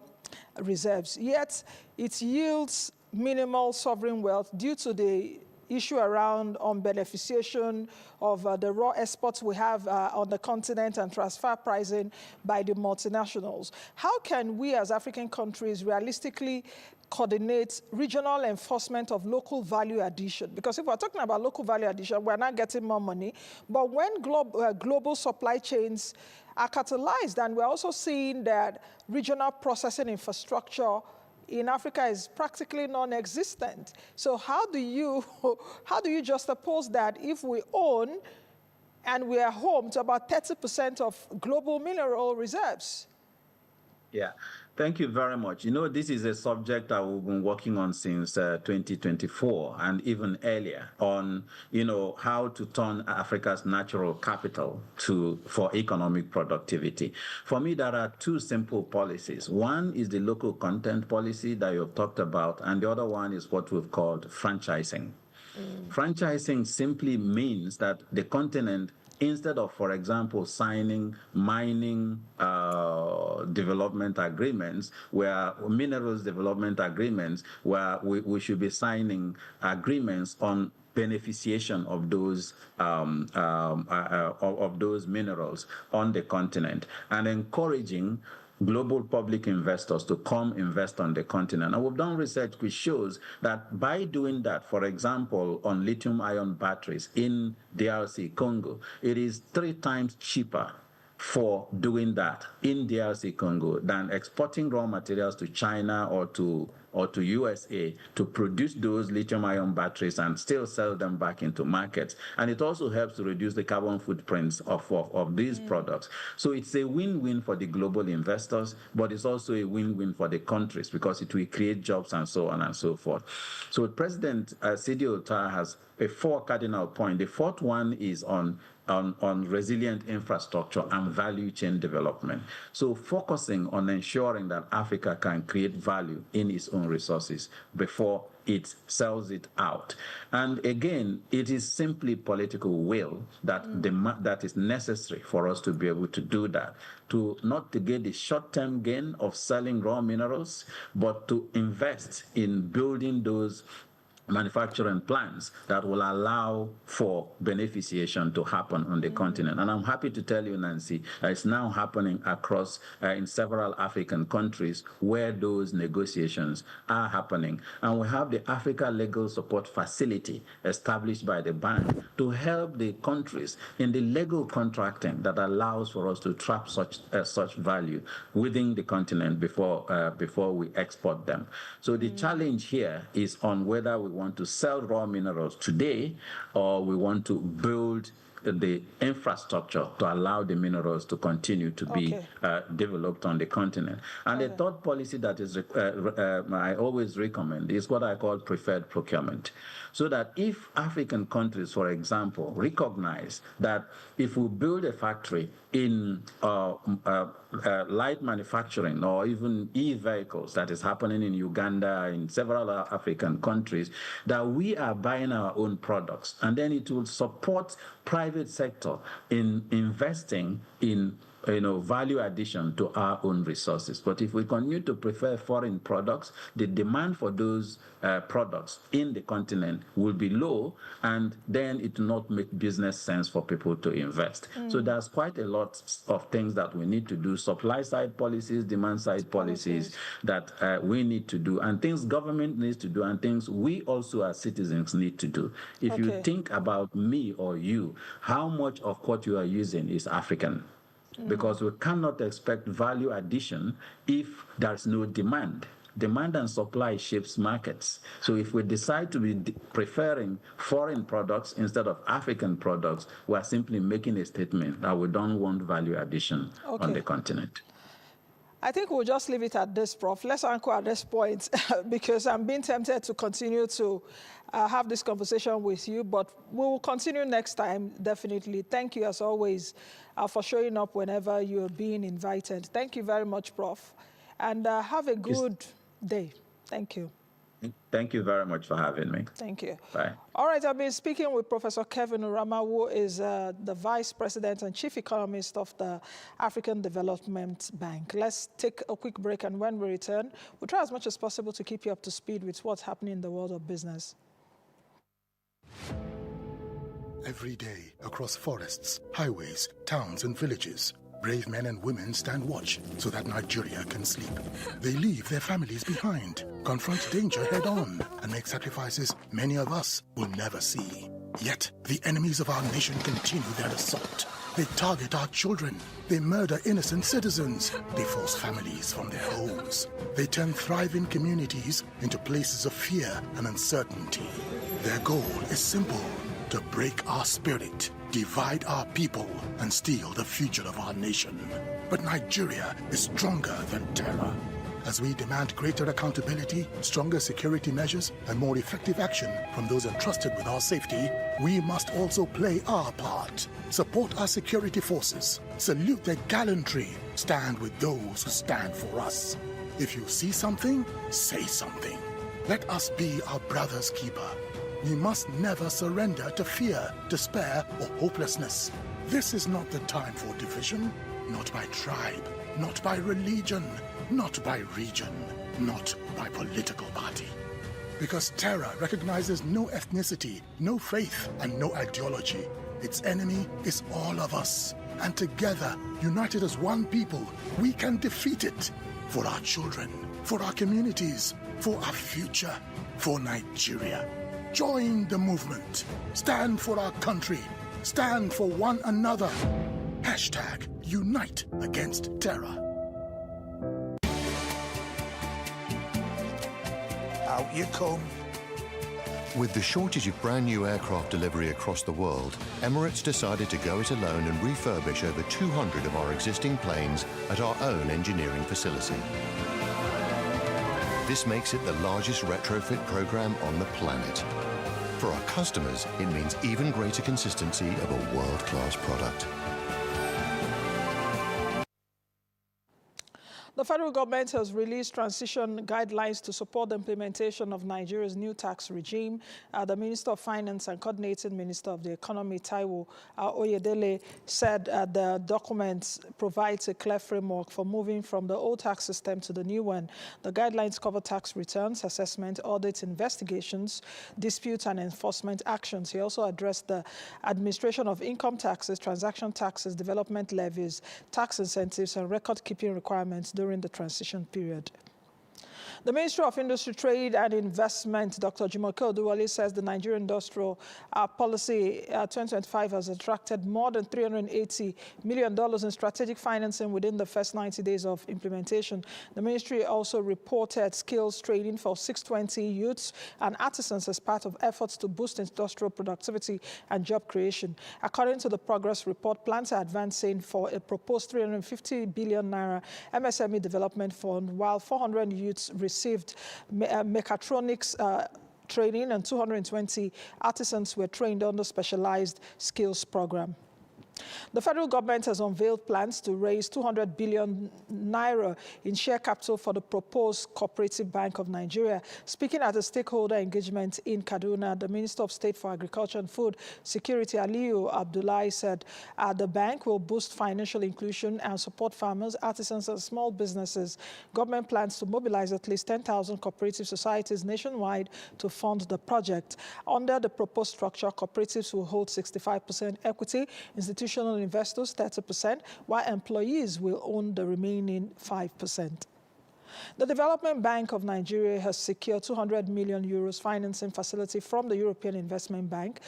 Speaker 1: reserves, yet it yields minimal sovereign wealth due to the issue around beneficiation of the raw exports we have on the continent and transfer pricing by the multinationals. How can we as African countries realistically coordinate regional enforcement of local value addition? Because if we're talking about local value addition, we're not getting more money. But when global supply chains are catalyzed, and we're also seeing that regional processing infrastructure in Africa is practically non-existent. So how do you just oppose that if we own and we are home to about 30% of global mineral reserves?
Speaker 8: Yeah, thank you very much. You know, this is a subject that we've been working on since 2024 and even earlier on, you know, how to turn Africa's natural capital for economic productivity. For me, there are two simple policies. One is the local content policy that you've talked about, and the other one is what we've called franchising. Franchising simply means that the continent, instead of, for example, signing mining development agreements, where minerals development agreements, where we should be signing agreements on beneficiation of those minerals on the continent, and encouraging global public investors to come invest on the continent. And we've done research which shows that by doing that, for example, on lithium-ion batteries in DRC Congo, it is 3 times cheaper for doing that in DRC Congo than exporting raw materials to China or to USA to produce those lithium-ion batteries and still sell them back into markets. And it also helps to reduce the carbon footprints of these products. So it's a win-win for the global investors, but it's also a win-win for the countries because it will create jobs and so on and so forth. So President Sidi Otar has 4 cardinal points. The 4th one is on resilient infrastructure and value chain development. So focusing on ensuring that Africa can create value in its own resources before it sells it out. And again, it is simply political will that is necessary for us to be able to do that, not to get the short-term gain of selling raw minerals, but to invest in building those manufacturing plants that will allow for beneficiation to happen on the continent. And I'm happy to tell you, Nancy, it's now happening across in several African countries where those negotiations are happening. And we have the Africa Legal Support Facility established by the bank to help the countries in the legal contracting that allows for us to trap such value within the continent before we export them. So the challenge here is on whether we want to sell raw minerals today or we want to build the infrastructure to allow the minerals to continue to be developed on the continent. And the third policy that is I always recommend is what I call preferred procurement. So that if African countries, for example, recognize that if we build a factory in light manufacturing or even e-vehicles that is happening in Uganda, in several African countries, that we are buying our own products, and then it will support private sector in investing in value addition to our own resources. But if we continue to prefer foreign products, the demand for those products in the continent will be low, and then it will not make business sense for people to invest. So there's quite a lot of things that we need to do, supply side policies, demand side policies that we need to do, and things government needs to do, and things we also as citizens need to do. If you think about me or you, how much of what you are using is African? Because we cannot expect value addition if there's no demand. Demand and supply shapes markets. So if we decide to be preferring foreign products instead of African products, we're simply making a statement that we don't want value addition on the continent.
Speaker 1: I think we'll just leave it at this, Prof. Let's anchor at this point because I'm being tempted to continue to have this conversation with you, but we will continue next time, definitely. Thank you, as always, for showing up whenever you're being invited. Thank you very much, Prof. And have a good day. Thank you.
Speaker 8: Thank you very much for having me.
Speaker 1: Thank you.
Speaker 8: Bye.
Speaker 1: All right, I've been speaking with Professor Kevin Oramah, who is the Vice President and Chief Economist of the African Development Bank. Let's take a quick break, and when we return, we'll try as much as possible to keep you up to speed with what's happening in the world of business.
Speaker 9: Every day, across forests, highways, towns, and villages, brave men and women stand watch so that Nigeria can sleep. They leave their families behind, confront danger head-on, and make sacrifices many of us will never see. Yet, the enemies of our nation continue their assault. They target our children. They murder innocent citizens. They force families from their homes. They turn thriving communities into places of fear and uncertainty. Their goal is simple: to break our spirit, divide our people, and steal the future of our nation. But Nigeria is stronger than terror. As we demand greater accountability, stronger security measures, and more effective action from those entrusted with our safety, we must also play our part. Support our security forces, salute their gallantry, stand with those who stand for us. If you see something, say something. Let us be our brother's keeper. We must never surrender to fear, despair, or hopelessness. This is not the time for division, not by tribe, not by religion, not by region, not by political party. Because terror recognizes no ethnicity, no faith, and no ideology. Its enemy is all of us. And together, united as one people, we can defeat it. For our children, for our communities, for our future, for Nigeria. Join the movement. Stand for our country. Stand for one another. Hashtag Unite Against Terror.
Speaker 10: Out you come.
Speaker 3: With the shortage of brand new aircraft delivery across the world, Emirates decided to go it alone and refurbish over 200 of our existing planes at our own engineering facility. This makes it the largest retrofit program on the planet. For our customers, it means even greater consistency of a world-class product.
Speaker 1: The federal government has released transition guidelines to support the implementation of Nigeria's new tax regime. The Minister of Finance and Coordinating Minister of the Economy, Taiwo Oyedele, said the document provides a clear framework for moving from the old tax system to the new one. The guidelines cover tax returns, assessment, audits, investigations, disputes, and enforcement actions. He also addressed the administration of income taxes, transaction taxes, development levies, tax incentives, and record-keeping requirements during the transition period. The Ministry of Industry, Trade and Investment, Dr. Jumoke Oduwole, says the Nigerian Industrial Policy 2025 has attracted more than $380 million in strategic financing within the first 90 days of implementation. The ministry also reported skills training for 620 youths and artisans as part of efforts to boost industrial productivity and job creation. According to the progress report, plans are advancing for a proposed 350 billion naira MSME development fund, while 400 youths received mechatronics training and 220 artisans were trained on the specialized skills program. The federal government has unveiled plans to raise 200 billion naira in share capital for the proposed Cooperative Bank of Nigeria. Speaking at a stakeholder engagement in Kaduna, the Minister of State for Agriculture and Food Security, Aliyu Abdullahi, said the bank will boost financial inclusion and support farmers, artisans, and small businesses. Government plans to mobilize at least 10,000 cooperative societies nationwide to fund the project. Under the proposed structure, cooperatives will hold 65% equity, institutional investors 30%, while employees will own the remaining 5%. The Development Bank of Nigeria has secured 200 million euros financing facility from the European Investment Bank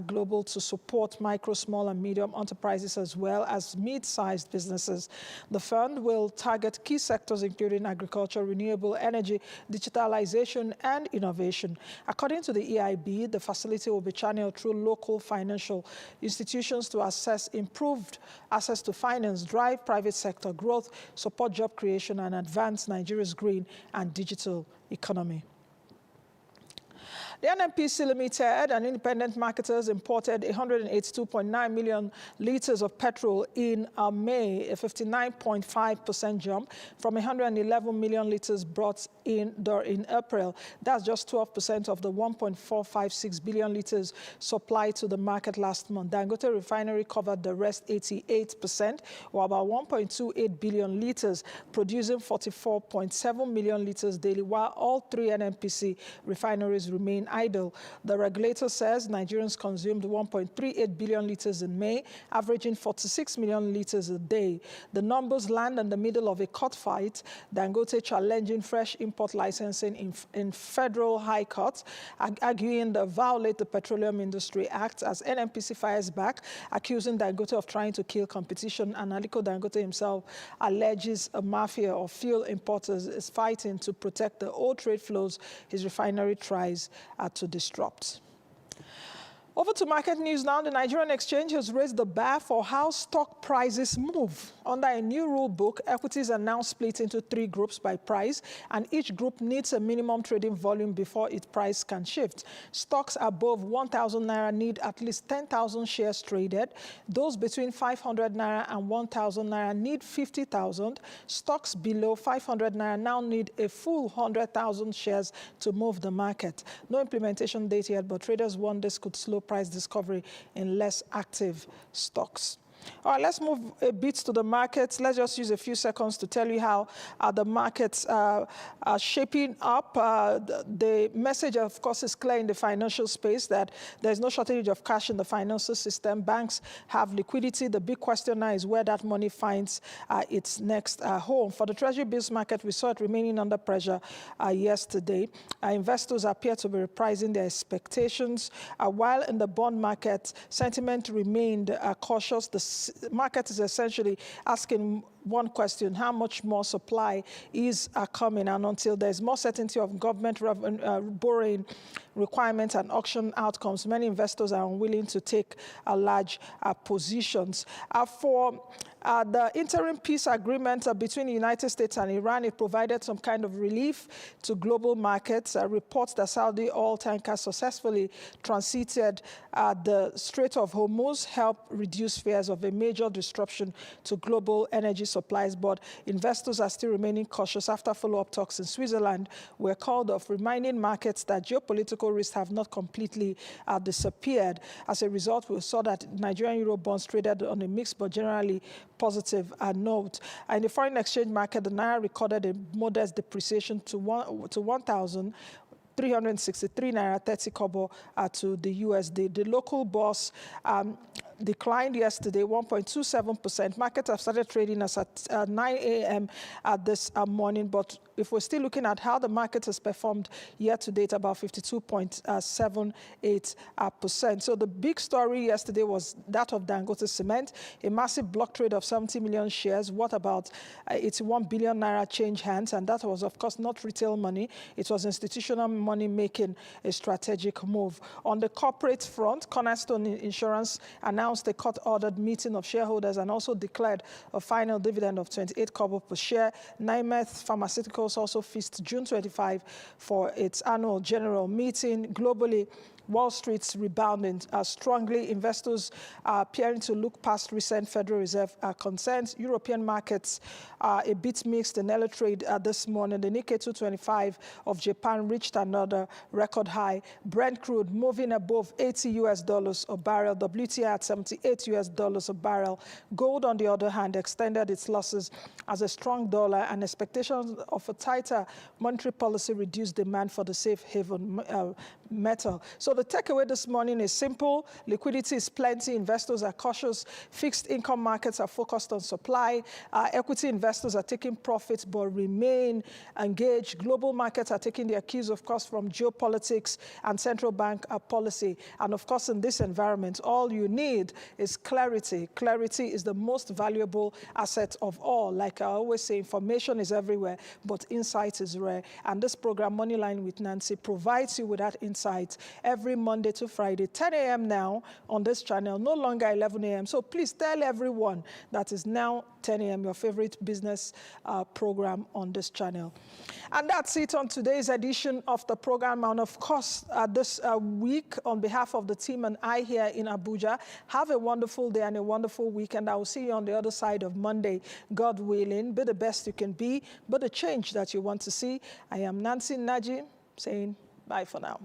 Speaker 1: Global to support micro, small and medium enterprises as well as mid-sized businesses. The fund will target key sectors including agriculture, renewable energy, digitalization and innovation. According to the EIB, the facility will be channeled through local financial institutions to assess improved access to finance, drive private sector growth, support job creation and advance Nigeria's green and digital economy. The NNPC Limited and independent marketers imported 182.9 million litres of petrol in May, a 59.5% jump from 111 million litres brought in April. That's just 12% of the 1.456 billion litres supplied to the market last month. Dangote Refinery covered the rest 88%, or about 1.28 billion litres, producing 44.7 million litres daily, while all three NNPC refineries remain idle. The regulator says Nigerians consumed 1.38 billion litres in May, averaging 46 million litres a day. The numbers land in the middle of a court fight, Dangote challenging fresh import licensing in federal high court, arguing they violate the Petroleum Industry Act as NNPC fires back, accusing Dangote of trying to kill competition, and Aliko Dangote himself alleges a mafia of fuel importers is fighting to protect the old trade flows his refinery tries to disrupt. Over to market news now. The Nigerian Exchange has raised the bar for how stock prices move. Under a new rule book, equities are now split into 3 groups by price, and each group needs a minimum trading volume before its price can shift. Stocks above 1,000 naira need at least 10,000 shares traded. Those between 500 naira and 1,000 naira need 50,000. Stocks below 500 naira now need a full 100,000 shares to move the market. No implementation date yet, but traders warn this could slow price discovery in less active stocks. All right, let's move a bit to the markets. Let's just use a few seconds to tell you how the markets are shaping up. The message, of course, is clear in the financial space that there's no shortage of cash in the financial system. Banks have liquidity. The big question now is where that money finds its next home. For the Treasury bills market, we saw it remaining under pressure yesterday. Investors appear to be repricing their expectations, while in the bond market, sentiment remained cautious. The market is essentially asking one question: how much more supply is coming? And until there's more certainty of government borrowing requirements and auction outcomes, many investors are unwilling to take large positions. For the interim peace agreement between the United States and Iran, it provided some kind of relief to global markets. Reports that Saudi oil tankers successfully transited the Strait of Hormuz helped reduce fears of a major disruption to global energy supplies, but investors are still remaining cautious after follow-up talks in Switzerland were called off, reminding markets that geopolitical risks have not completely disappeared. As a result, we saw that Nigerian euro bonds traded on a mixed but generally positive note. In the foreign exchange market, the naira recorded a modest depreciation to 1,363 naira 30 kobo to the USD. The local bourse declined yesterday 1.27%. Markets have started trading as at 9 a.m. This morning, but if we're still looking at how the market has performed year to date, about 52.78%. So the big story yesterday was that of Dangote Cement, a massive block trade of 70 million shares, worth about 81 billion naira change hands, and that was, of course, not retail money. It was institutional money making a strategic move. On the corporate front, Cornerstone Insurance announced announced a court-ordered meeting of shareholders and also declared a final dividend of 28 kobo per share. Nymeth Pharmaceuticals also fixed June 25 for its annual general meeting. Globally, Wall Street's rebounding strongly. Investors are appearing to look past recent Federal Reserve concerns. European markets are a bit mixed in early trade this morning. The Nikkei 225 of Japan reached another record high. Brent crude moving above $80 a barrel. WTI at $78 a barrel. Gold, on the other hand, extended its losses as a strong dollar and expectations of a tighter monetary policy reduced demand for the safe haven metal. So the takeaway this morning is simple. Liquidity is plenty. Investors are cautious. Fixed income markets are focused on supply. Equity investors are taking profits but remain engaged. Global markets are taking their cues, of course, from geopolitics and central bank policy. And of course, in this environment, all you need is clarity. Clarity is the most valuable asset of all. Like I always say, information is everywhere, but insight is rare. And this program, Moneyline with Nancy, provides you with that insight every Monday to Friday, 10 a.m. now on this channel, no longer 11 a.m. So please tell everyone that is now 10 a.m. your favorite business program on this channel. And that's it on today's edition of the program. And of course, this week, on behalf of the team and I here in Abuja, have a wonderful day and a wonderful weekend. I will see you on the other side of Monday, God willing. Be the best you can be, but the change that you want to see. I am Nancy Nnaji saying bye for now.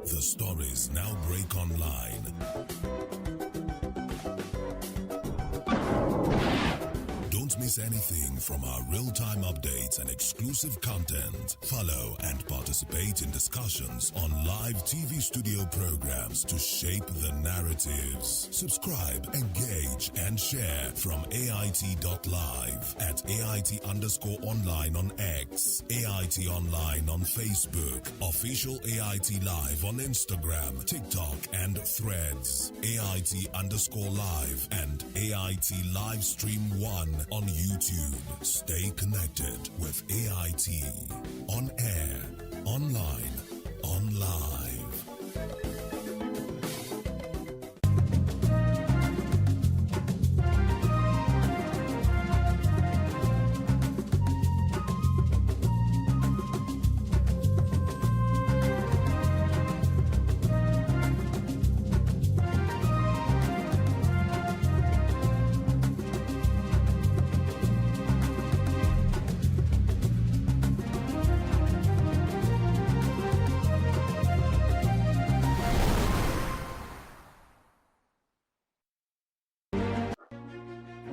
Speaker 10: The stories now break online. miss anything from our real-time updates and exclusive content, follow and participate in discussions on live TV studio programs to shape the narratives. Subscribe, engage, and share from AIT.live at AIT_online on X, AIT Online on Facebook, Official AIT Live on Instagram, TikTok, and Threads, AIT_live, and AIT Livestream 1 on YouTube. Stay connected with AIT. On air, online, on live.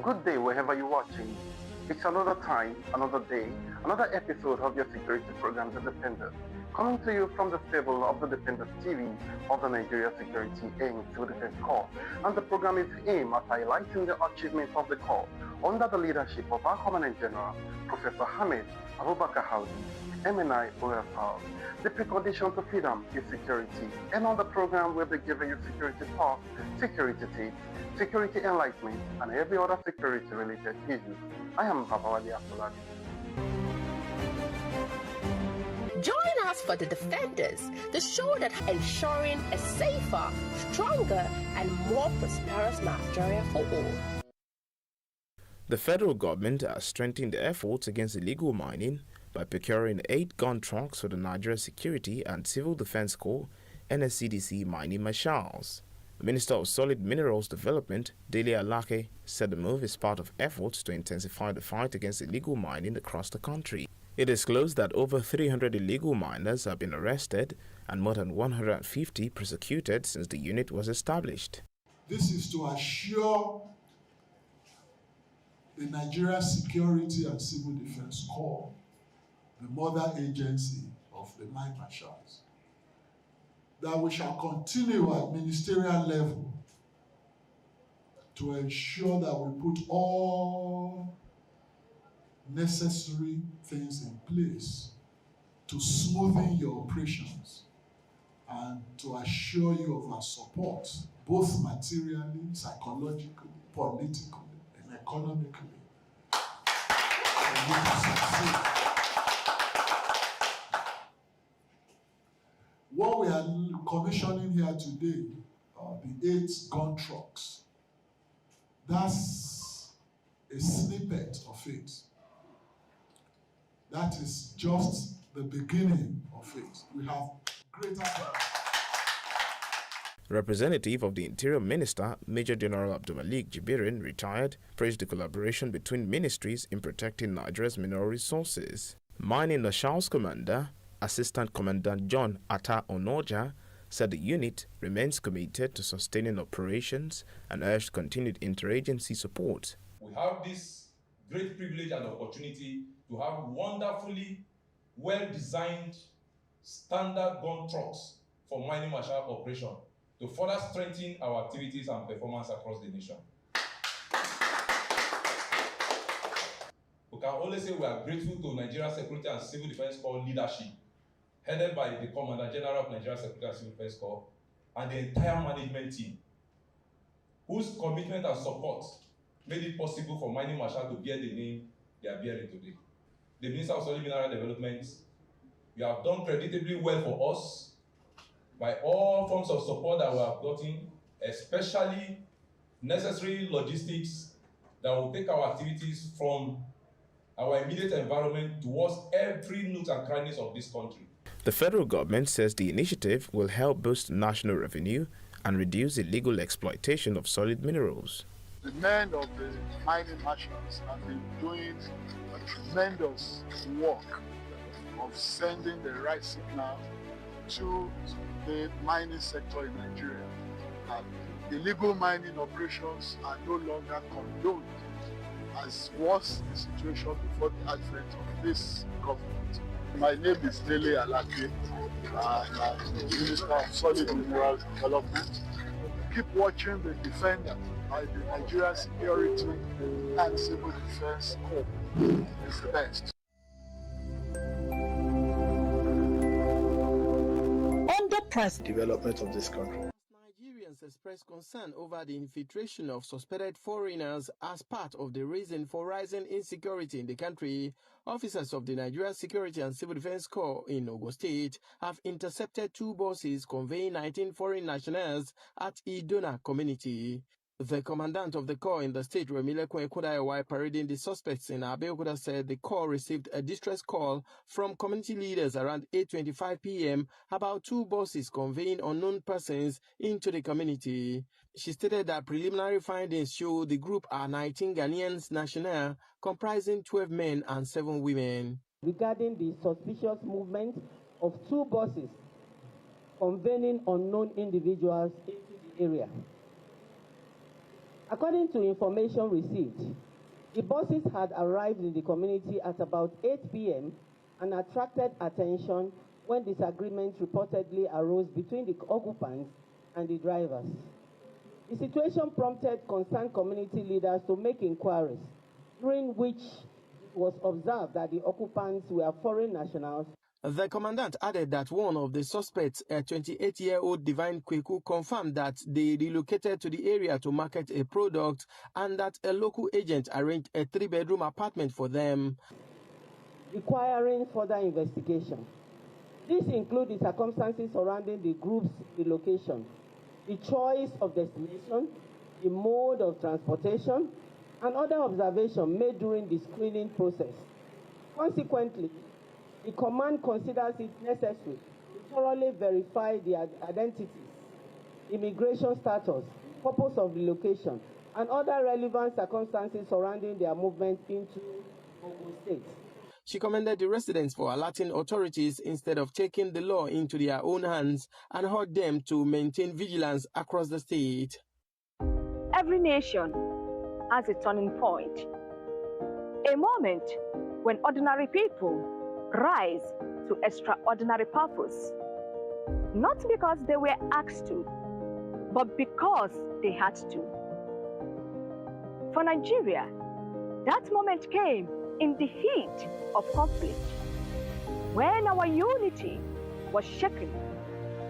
Speaker 11: Good day wherever you're watching. It's another time, another day, another episode of your security program, The Defender, coming to you from the stable of The Defender TV of the Nigeria Security and Civil Defense Corps. And the program is aimed at highlighting the achievements of the Corps under the leadership of our Commandant General, Professor Hamid Abubakar Howdy, MNI OFR. The precondition to freedom is security, and on the program we'll be giving you security talk, security tips, security enlightenment, and every other security-related issues. I am Babawali Abdullahi.
Speaker 12: Join us for The Defenders, the show that ensuring a safer, stronger, and more prosperous Nigeria for all.
Speaker 13: The federal government has strengthened the efforts against illegal mining by procuring 8 gun trucks for the Nigeria Security and Civil Defense Corps NSCDC mining marshals. The Minister of Solid Minerals Development, Dele Alake, said the move is part of efforts to intensify the fight against illegal mining across the country. It disclosed that over 300 illegal miners have been arrested and more than 150 prosecuted since the unit was established.
Speaker 14: This is to assure the Nigeria Security and Civil Defense Corps, the mother agency of the mine marshals, that we shall continue at ministerial level to ensure that we put all necessary things in place to smoothen your operations and to assure you of our support, both materially, psychologically, politically, and economically, for you to succeed. What we are commissioning here today are the 8 gun trucks. That's a snippet of it. That is just the beginning of it. We have greater plans.
Speaker 13: Representative of the Interior Minister, Major General Abdulmalik Jibirin, retired, praised the collaboration between ministries in protecting Nigeria's mineral resources. Mining Marshals Commander, Assistant Commandant John Atta Onoja, said the unit remains committed to sustaining operations and urged continued interagency support.
Speaker 15: We have this great privilege and opportunity to have wonderfully well-designed standard gun trucks for mining marshal operation to further strengthen our activities and performance across the nation. We can only say we are grateful to Nigeria Security and Civil Defense Corps leadership, headed by the Commander General of Nigeria Security and Civil Defense Corps and the entire management team, whose commitment and support made it possible for mining marshal to bear the name they are bearing today. The Minister of Solid Mineral Development, you have done creditably well for us by all forms of support that we have gotten, especially necessary logistics that will take our activities from our immediate environment towards every nook and crannies of this country.
Speaker 13: The federal government says the initiative will help boost national revenue and reduce illegal exploitation of solid minerals.
Speaker 14: The men of the mining marshals have been doing a tremendous work of sending the right signal to the mining sector in Nigeria. Illegal mining operations are no longer condoned as was the situation before the advent of this government. My name is Dele Alake, and I'm the Minister of Solid Minerals Development. Keep watching The Defender by the Nigerian Security and Civil Defense Corps. It's the best.
Speaker 16: Under press development of this country.
Speaker 4: Nigerians expressed concern over the infiltration of suspected foreigners as part of the reason for rising insecurity in the country. Officers of the Nigeria Security and Civil Defense Corps in Ogun State have intercepted 2 buses conveying 19 foreign nationals at Idona community. The commandant of the corps in the state, Remilekun Ekudayo, while parading the suspects in Abeokuta, said the corps received a distress call from community leaders around 8:25 p.m. about 2 buses conveying unknown persons into the community. She stated that preliminary findings show the group are 19 Ghanaians national, comprising 12 men and 7 women.
Speaker 17: Regarding the suspicious movement of 2 buses conveying unknown individuals into the area. According to information received, the buses had arrived in the community at about 8 p.m. and attracted attention when disagreements reportedly arose between the occupants and the drivers. The situation prompted concerned community leaders to make inquiries, during which it was observed that the occupants were foreign nationals.
Speaker 4: The commandant added that one of the suspects, a 28-year-old Divine Kweku, confirmed that they relocated to the area to market a product and that a local agent arranged a 3-bedroom apartment for them,
Speaker 17: requiring further investigation. This includes the circumstances surrounding the group's relocation, the choice of destination, the mode of transportation, and other observations made during the screening process. Consequently, the command considers it necessary to thoroughly verify the identities, immigration status, purpose of relocation, and other relevant circumstances surrounding their movement into Ogun State.
Speaker 4: She commended the residents for alerting authorities instead of taking the law into their own hands and urged them to maintain vigilance across the state.
Speaker 18: Every nation has a turning point, a moment when ordinary people rise to extraordinary purpose, not because they were asked to, but because they had to. For Nigeria, that moment came in the heat of conflict, when our unity was shaken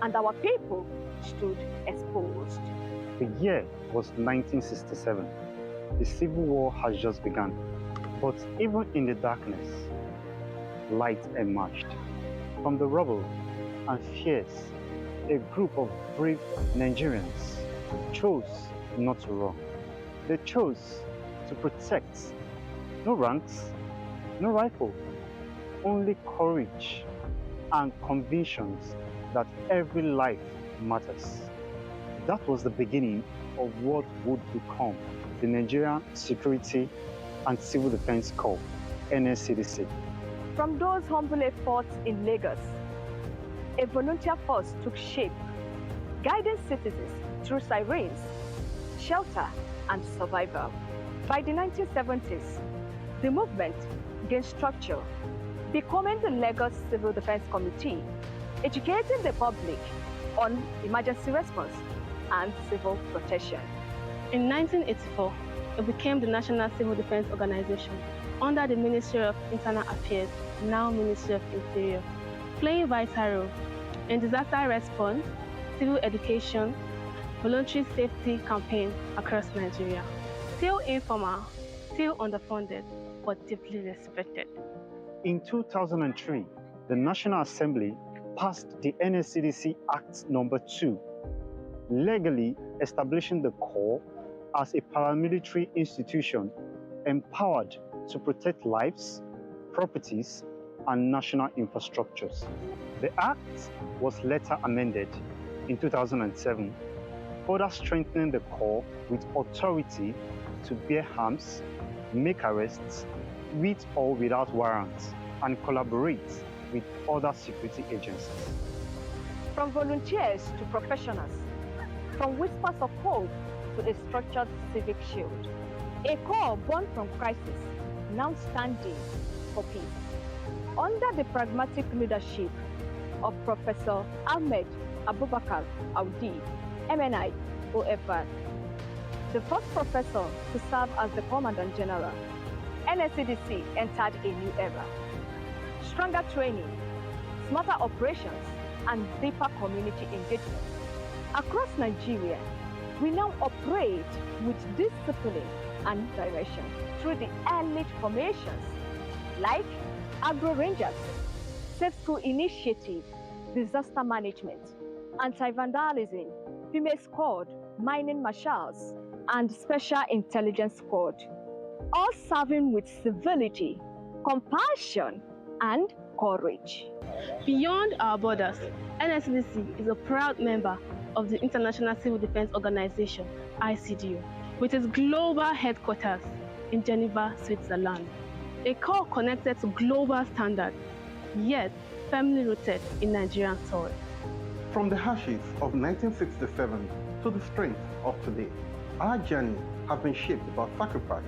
Speaker 18: and our people stood exposed.
Speaker 19: The year was 1967. The Civil War has just begun, but even in the darkness, light emerged. From the rubble and fears, a group of brave Nigerians chose not to run. They chose to protect. No ranks, no rifle, only courage and convictions that every life matters. That was the beginning of what would become the Nigerian Security and Civil Defense Corps, NSCDC.
Speaker 18: From those humble efforts in Lagos, a volunteer force took shape, guiding citizens through sirens, shelter, and survival. By the 1970s, the movement gained structure, becoming the Lagos Civil Defense Committee, educating the public on emergency response and civil protection.
Speaker 20: In 1984, it became the National Civil Defense Organization under the Ministry of Internal Affairs, now Ministry of Interior, playing vital role in disaster response, civil education, voluntary safety campaign across Nigeria. Still informal, still underfunded, but deeply respected.
Speaker 19: In 2003, the National Assembly passed the NSCDC Act No. 2, legally establishing the Corps as a paramilitary institution empowered to protect lives, properties, and national infrastructures. The Act was later amended in 2007, further strengthening the Corps with authority to bear arms, make arrests, with or without warrants, and collaborate with other security agencies.
Speaker 18: From volunteers to professionals, from whispers of hope to a structured civic shield, A corps born from crisis, now standing for peace. Under the pragmatic leadership of Professor Ahmed Abubakar Audi, MNI, OFR, the first professor to serve as the Commandant General, NSCDC entered a new era. Stronger training, smarter operations, and deeper community engagement. Across Nigeria, we now operate with discipline and direction through the elite formations like Agro Rangers, Safe School Initiative, Disaster Management, Anti-Vandalism, Female Squad, Mining Marshals, and Special Intelligence Squad, all serving with civility, compassion, and courage.
Speaker 20: Beyond our borders, NSCDC is a proud member of the International Civil Defense Organization, ICDO, with its global headquarters in Geneva, Switzerland. A corps connected to global standards, yet firmly rooted in Nigerian soil.
Speaker 21: From the ashes of 1967 to the strength of today, our journey has been shaped by sacrifice,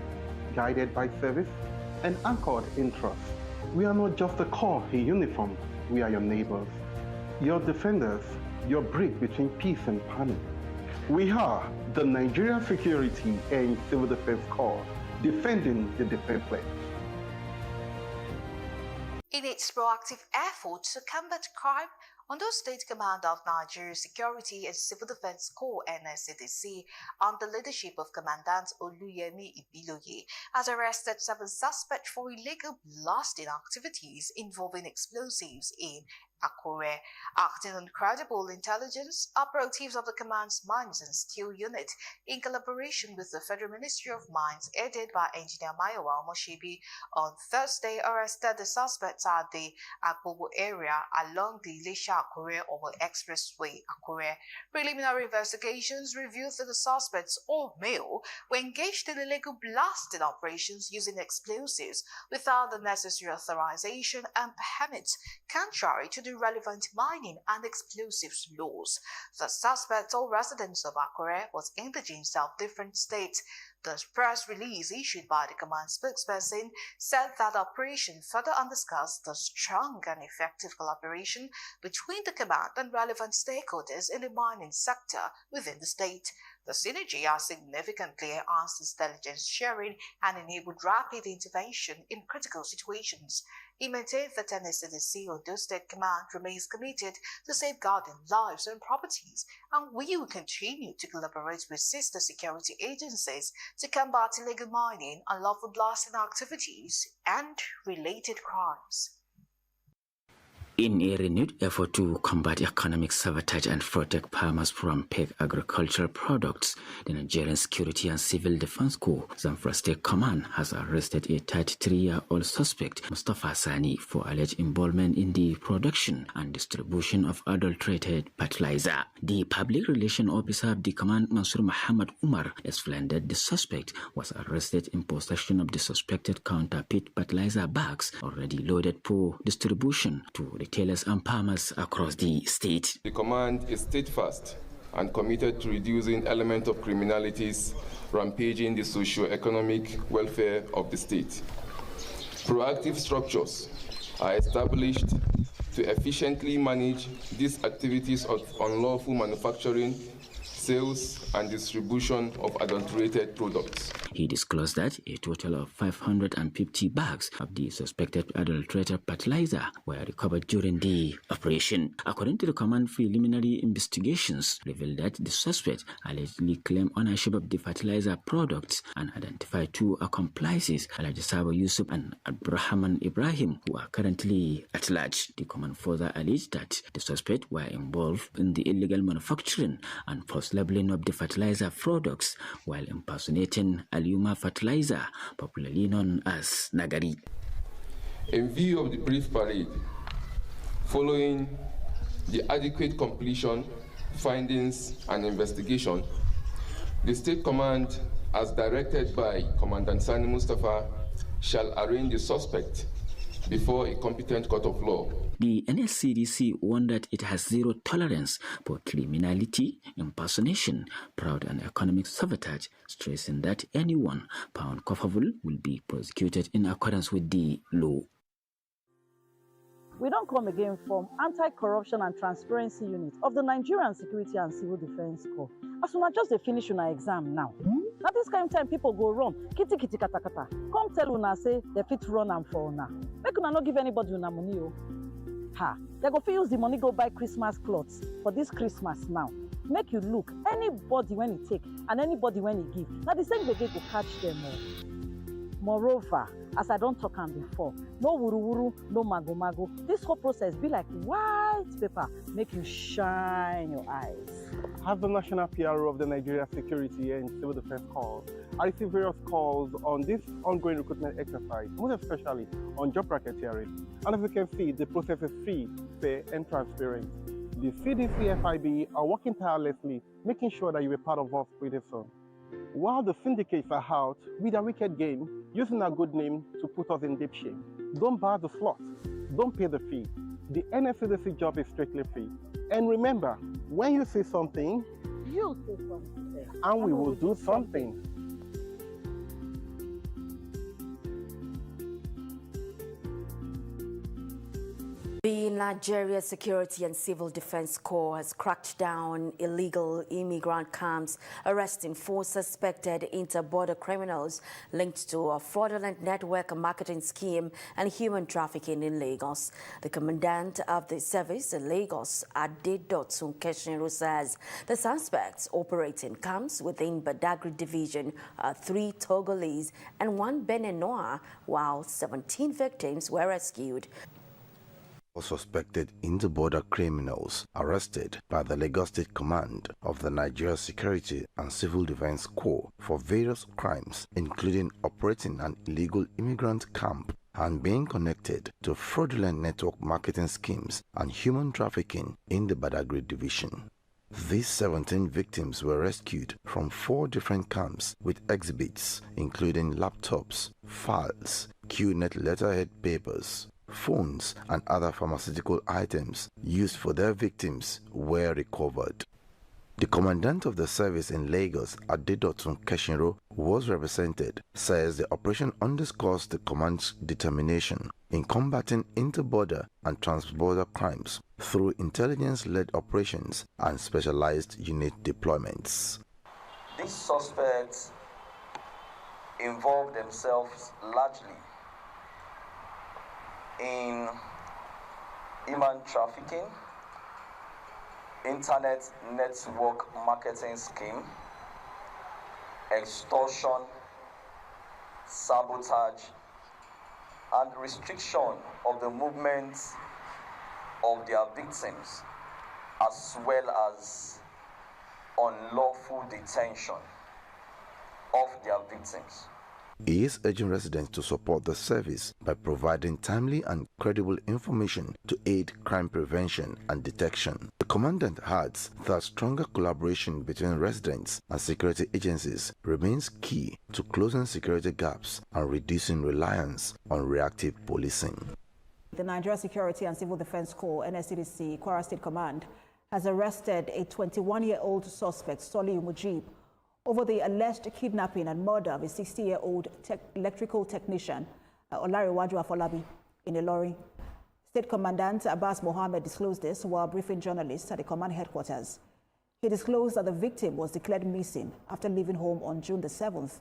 Speaker 21: guided by service, and anchored in trust. We are not just a corps in uniform, we are your neighbors, your defenders, your bridge between peace and panic. We are the Nigeria Security and Civil Defense Corps, defending the defenseless.
Speaker 22: In its proactive efforts to combat crime, Ondo State Command of Nigeria Security and Civil Defense Corps (NSCDC), under the leadership of Commandant Oluyemi Ibiloye, has arrested 7 suspects for illegal blasting activities involving explosives in Akure. Acting on credible intelligence, operatives of the command's Mines and Steel Unit, in collaboration with the Federal Ministry of Mines, aided by Engineer Mayowa Omoshibi, on Thursday arrested the suspects at the Agbobo area along the Ilesha-Akure Owo Expressway, Akure. Preliminary investigations revealed that the suspects, all male, were engaged in illegal blasting operations using explosives without the necessary authorization and permits, contrary to the relevant mining and explosives laws. The suspects, all residents of Akure, was indigenous of different states. The press release issued by the command spokesperson said that the operation further underscores the strong and effective collaboration between the command and relevant stakeholders in the mining sector within the state. The synergy has significantly enhanced intelligence sharing and enabled rapid intervention in critical situations. He maintained that NSCDC Ondo State Command remains committed to safeguarding lives and properties, and we will continue to collaborate with sister security agencies to combat illegal mining, unlawful blasting activities, and related crimes.
Speaker 23: In a renewed effort to combat economic sabotage and protect farmers from peg agricultural products, the Nigerian Security and Civil Defense Corps, Zamfara State Command, has arrested a 33-year-old suspect, Mustafa Sani, for alleged involvement in the production and distribution of adulterated fertilizer. The public relations officer of the command, Mansur Muhammad Umar, explained that the suspect was arrested in possession of the suspected counterfeit fertilizer bags already loaded for distribution to retailers and farmers across the state.
Speaker 24: The command is steadfast and committed to reducing elements of criminalities rampaging the socio-economic welfare of the state. Proactive structures are established to efficiently manage these activities of unlawful manufacturing, sales, and distribution of adulterated products.
Speaker 23: He disclosed that a total of 550 bags of the suspected adulterated fertilizer were recovered during the operation. According to the command, preliminary investigations revealed that the suspect allegedly claimed ownership of the fertilizer products and identified 2 accomplices, Alhaji Sabo Yusuf and Abdurrahman Ibrahim, who are currently at large. The command further alleged that the suspects were involved in the illegal manufacturing and forced labeling of the fertilizer products while impersonating Aliuma fertilizer, popularly known as Nagari.
Speaker 24: In view of the brief parade, following the adequate completion, findings, and investigation, the State Command, as directed by Commandant Sani Mustafa, shall arraign the suspect before a competent court of law.
Speaker 23: The NSCDC warned that it has zero tolerance for criminality, impersonation, fraud, and economic sabotage, stressing that anyone found culpable will be prosecuted in accordance with the law.
Speaker 2: We don't come again from Anti-Corruption and Transparency Unit of the Nigerian Security and Civil Defense Corps. As soon as just they finish your exam now. Now this kind of time people go run, kitty kitty kata kata. Come tell una say they fit run am for una. Make una not give anybody una money oh. Ha, they go fit use the money go buy Christmas clothes for this Christmas now. Make you look, anybody when he take and anybody when he give. Now the same they go catch them all. Moreover, as I don't talk on before, no wuru-wuru, no mago-mago. This whole process be like white paper, make you shine your eyes.
Speaker 21: As the National PRO of the Nigeria Security and Civil Defense Corps, I receive various calls on this ongoing recruitment exercise, most especially on job racketeering. And as you can see, the process is free, fair, and transparent. The CDC FIB are working tirelessly, making sure that you are part of us pretty soon. While the syndicates are out with a wicked game, using a good name to put us in deep shame. Don't buy the slot. Don't pay the fee. The NSCDC job is strictly free. And remember, when you see something,
Speaker 2: you say something.
Speaker 21: And we will do something.
Speaker 5: The Nigeria Security and Civil Defense Corps has cracked down illegal immigrant camps, arresting 4 suspected inter-border criminals linked to a fraudulent network marketing scheme and human trafficking in Lagos. The commandant of the service in Lagos, Adedotun Keshinru, says the suspects operating camps within Badagry Division are 3 Togolese and 1 Beninois, while 17 victims were rescued.
Speaker 6: Suspected inter-border criminals arrested by the Lagos State Command of the Nigeria Security and Civil Defense Corps for various crimes, including operating an illegal immigrant camp and being connected to fraudulent network marketing schemes and human trafficking in the Badagry Division. These 17 victims were rescued from 4 different camps with exhibits, including laptops, files, QNet letterhead papers, phones and other pharmaceutical items used for their victims were recovered. The commandant of the service in Lagos, Adedotun Keshinru, was represented, says the operation underscores the command's determination in combating inter-border and trans-border crimes through intelligence-led operations and specialized unit deployments.
Speaker 7: These suspects involve themselves largely in human trafficking, internet network marketing scheme, extortion, sabotage, and restriction of the movement of their victims, as well as unlawful detention of their victims.
Speaker 6: He is urging residents to support the service by providing timely and credible information to aid crime prevention and detection. The commandant adds that stronger collaboration between residents and security agencies remains key to closing security gaps and reducing reliance on reactive policing.
Speaker 25: The Nigeria Security and Civil Defense Corps, NSCDC, Kwara State Command, has arrested a 21-year-old suspect, Soli Mujib, over the alleged kidnapping and murder of a 60-year-old electrical technician, Olariwaju Afolabi, in Ilorin. State Commandant Abbas Mohammed disclosed this while briefing journalists at the command headquarters. He disclosed that the victim was declared missing after leaving home on June the 7th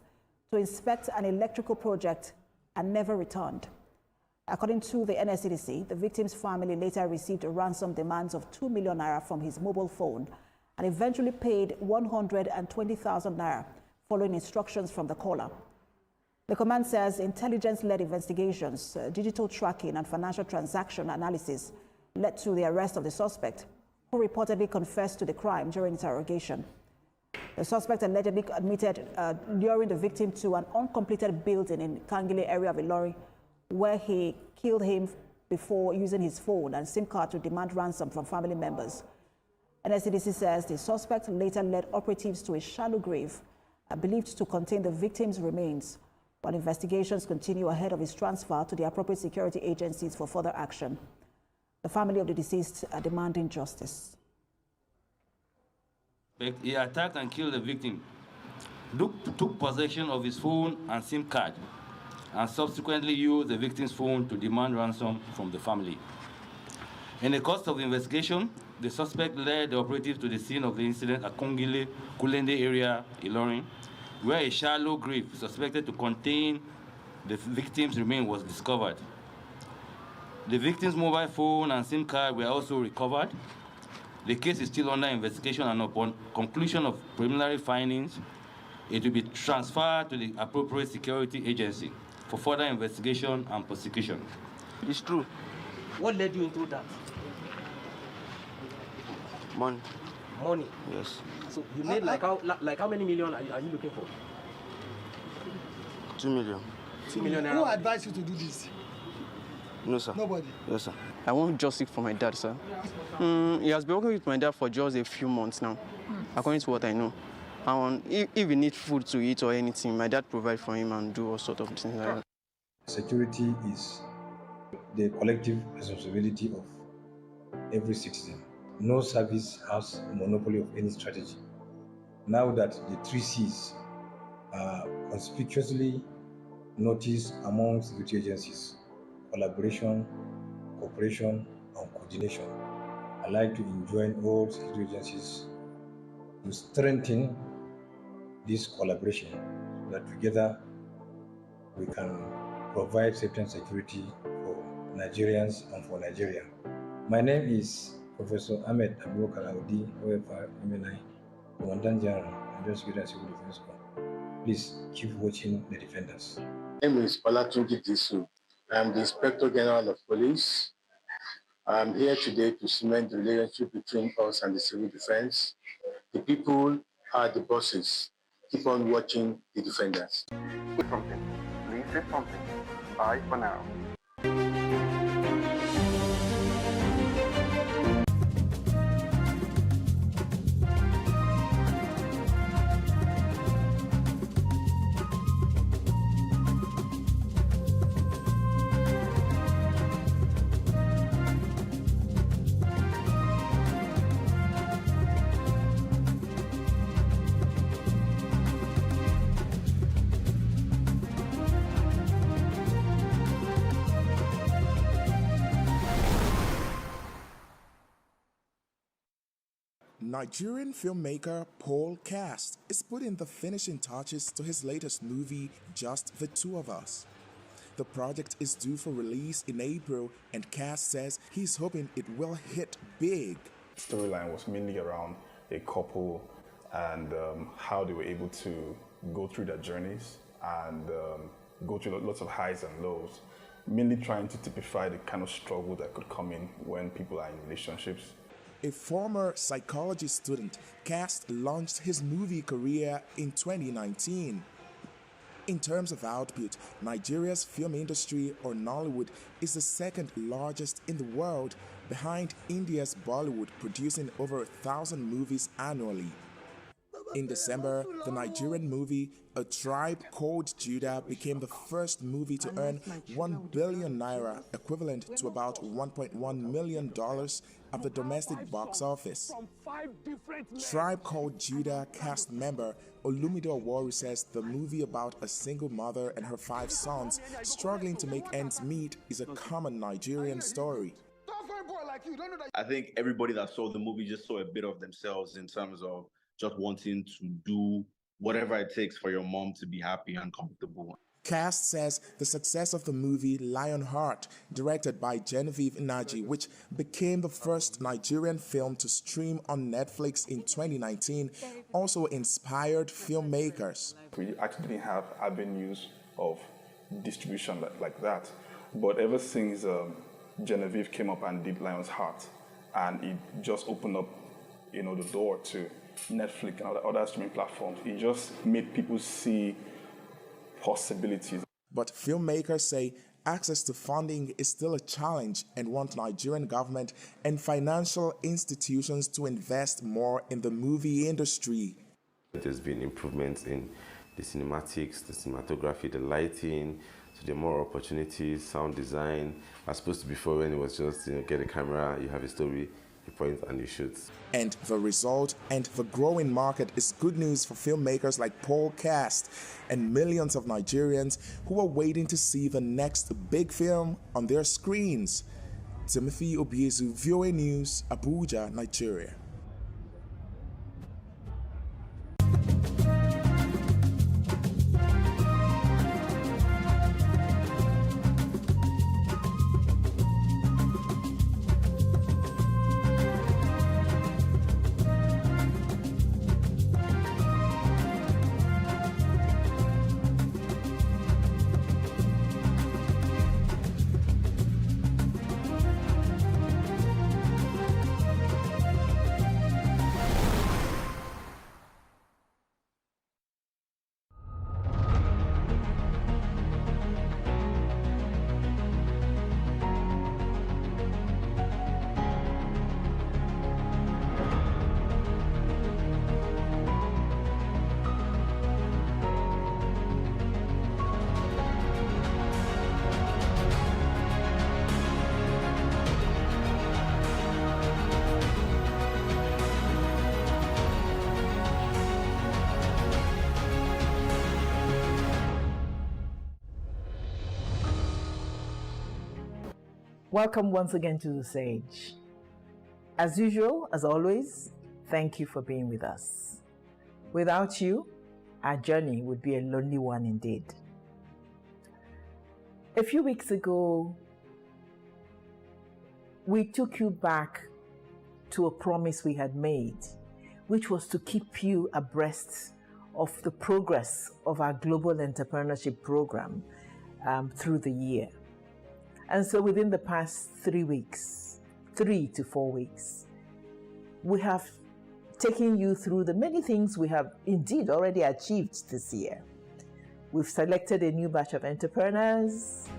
Speaker 25: to inspect an electrical project and never returned. According to the NSCDC, the victim's family later received a ransom demands of 2 million naira from his mobile phone and eventually paid 120,000 naira following instructions from the caller. The command says intelligence-led investigations, digital tracking and financial transaction analysis led to the arrest of the suspect, who reportedly confessed to the crime during interrogation. The suspect allegedly admitted luring the victim to an uncompleted building in Kangile area of Ilorin, where he killed him before using his phone and SIM card to demand ransom from family members. NSCDC says the suspect later led operatives to a shallow grave believed to contain the victim's remains, while investigations continue ahead of his transfer to the appropriate security agencies for further action. The family of the deceased are demanding justice.
Speaker 1: He attacked and killed the victim, took possession of his phone and SIM card, and subsequently used the victim's phone to demand ransom from the family. In the course of the investigation, the suspect led the operatives to the scene of the incident at Kongile, Kulende area, Ilorin, where a shallow grave suspected to contain the victim's remains was discovered. The victim's mobile phone and SIM card were also recovered. The case is still under investigation, and upon conclusion of preliminary findings, it will be transferred to the appropriate security agency for further investigation and prosecution.
Speaker 3: It's true.
Speaker 8: What led you into that?
Speaker 3: Money.
Speaker 8: Money?
Speaker 3: Yes.
Speaker 8: So you made like how many million are you looking for?
Speaker 3: 2 million.
Speaker 8: 2 million.
Speaker 9: Who advised you to do this?
Speaker 3: No, sir.
Speaker 9: Nobody?
Speaker 3: Yes, sir.
Speaker 10: I want justice for my dad, sir. He has been working with my dad for just a few months now, according to what I know. And if he needs food to eat or anything, my dad provides for him and do all sorts of things like that.
Speaker 26: Security is the collective responsibility of every citizen. No service has a monopoly of any strategy. Now that the 3 C's are conspicuously noticed among security agencies: collaboration, cooperation, and coordination, I'd like to enjoin all security agencies to strengthen this collaboration so that together we can provide safety and security for Nigerians and for Nigeria. My name is Professor Ahmed Abubakar Audi, OFR MNI, Commandant General, Nigerian Security and Civil Defense Corps. Please keep watching The Defenders.
Speaker 27: My name is Olatunji Disu. I am the Inspector General of Police. I am here today to cement the relationship between us and the civil defense. The people are the bosses. Keep on watching The Defenders.
Speaker 21: Say something. Please say something. Bye for now.
Speaker 28: Nigerian filmmaker Paul Cast is putting the finishing touches to his latest movie, Just the Two of Us. The project is due for release in April, and Cast says he's hoping it will hit big.
Speaker 29: The storyline was mainly around a couple and how they were able to go through their journeys and go through lots of highs and lows, mainly trying to typify the kind of struggle that could come in when people are in relationships.
Speaker 28: A former psychology student, Cast launched his movie career in 2019. In terms of output, Nigeria's film industry, or Nollywood, is the second largest in the world, behind India's Bollywood, producing over 1,000 movies annually. In December, the Nigerian movie A Tribe Called Judah became the first movie to earn 1 billion naira, equivalent to about $1.1 million at the domestic box office. Tribe Called Judah cast member Olumide Owori says the movie about a single mother and her 5 sons struggling to make ends meet is a common Nigerian story.
Speaker 30: I think everybody that saw the movie just saw a bit of themselves in terms of just wanting to do whatever it takes for your mom to be happy and comfortable.
Speaker 28: Cast says the success of the movie Lionheart, directed by Genevieve Inaji, which became the first Nigerian film to stream on Netflix in 2019, also inspired filmmakers.
Speaker 29: We actually didn't have avenues of distribution like that, but ever since Genevieve came up and did Lionheart, and it just opened up, the door to Netflix and other streaming platforms. It just made people see possibilities.
Speaker 28: But filmmakers say access to funding is still a challenge and want Nigerian government and financial institutions to invest more in the movie industry.
Speaker 31: There's been improvements in
Speaker 4: the cinematics, the cinematography, the lighting. So there are more opportunities, sound design, as opposed to before when it was just, get a camera, you have a story, you point and you shoot.
Speaker 28: And the result and the growing market is good news for filmmakers like Paul Cast and millions of Nigerians who are waiting to see the next big film on their screens. Timothy Obiezu, VOA News, Abuja, Nigeria.
Speaker 9: Welcome once again to The Sage. As usual, as always, thank you for being with us. Without you, our journey would be a lonely one indeed. A few weeks ago, we took you back to a promise we had made, which was to keep you abreast of the progress of our Global Entrepreneurship Program through the year. And so within the past 3 to 4 weeks, we have taken you through the many things we have indeed already achieved this year. We've selected a new batch of entrepreneurs.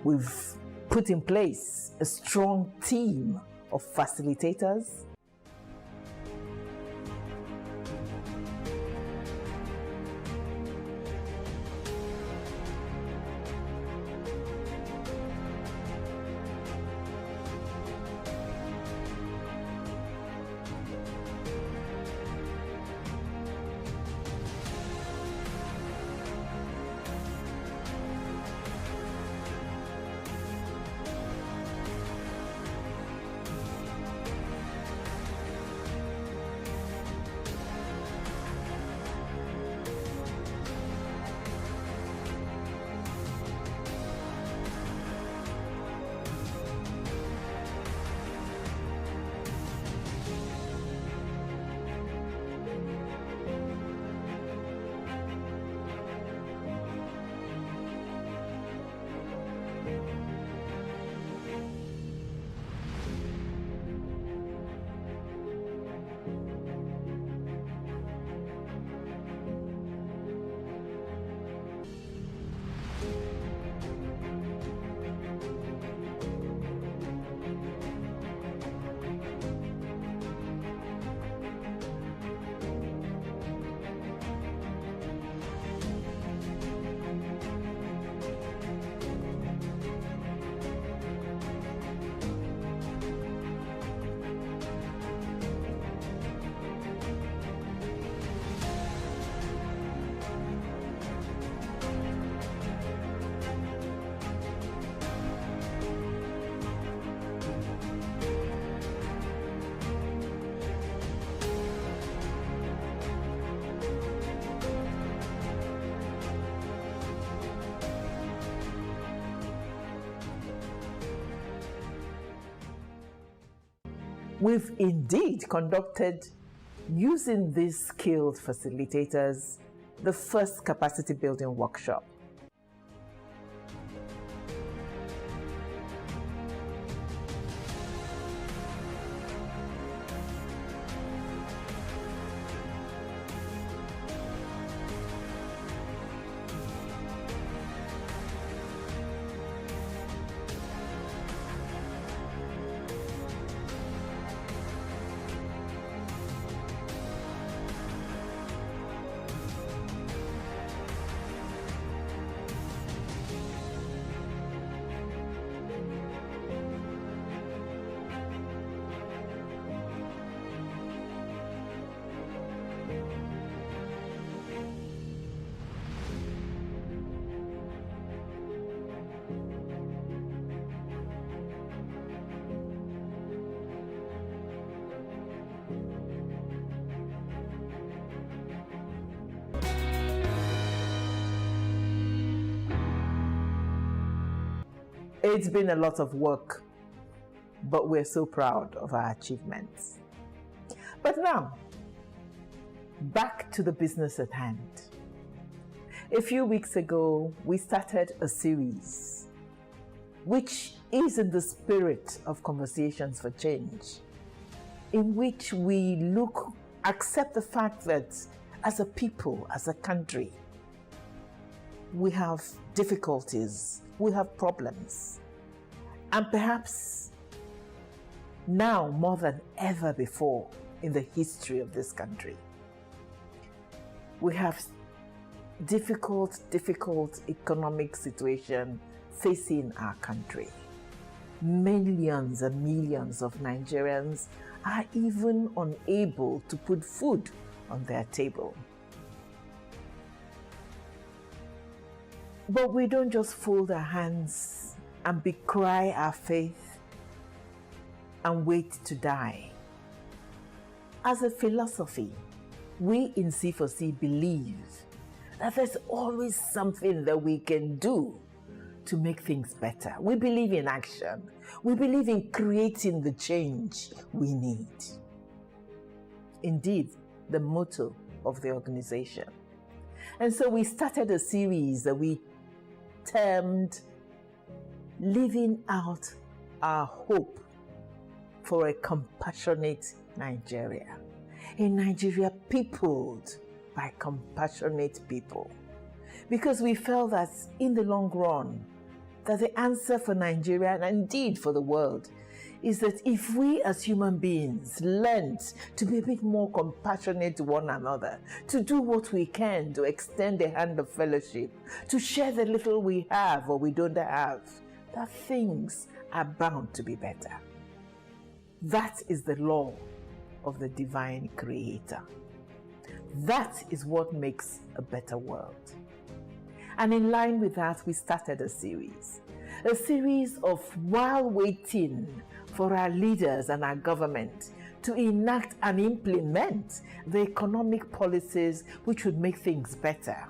Speaker 9: We've put in place a strong team of facilitators, We've indeed conducted, using these skilled facilitators, the first capacity building workshop. It's been a lot of work, but we're so proud of our achievements. But now, back to the business at hand. A few weeks ago, we started a series, which is in the spirit of Conversations for Change, in which we accept the fact that as a people, as a country, we have difficulties, we have problems. And perhaps now more than ever before in the history of this country, we have difficult economic situation facing our country. Millions and millions of Nigerians are even unable to put food on their table. But we don't just fold our hands and decry our faith and wait to die. As a philosophy, we in C4C believe that there's always something that we can do to make things better. We believe in action. We believe in creating the change we need. Indeed, the motto of the organization. And so we started a series that we termed Living Out Our Hope for a Compassionate Nigeria. A Nigeria peopled by compassionate people. Because we felt that in the long run, that the answer for Nigeria and indeed for the world is that if we as human beings learned to be a bit more compassionate to one another, to do what we can to extend a hand of fellowship, to share the little we have or we don't have, that things are bound to be better. That is the law of the divine creator. That is what makes a better world. And in line with that, we started a series of while waiting for our leaders and our government to enact and implement the economic policies which would make things better,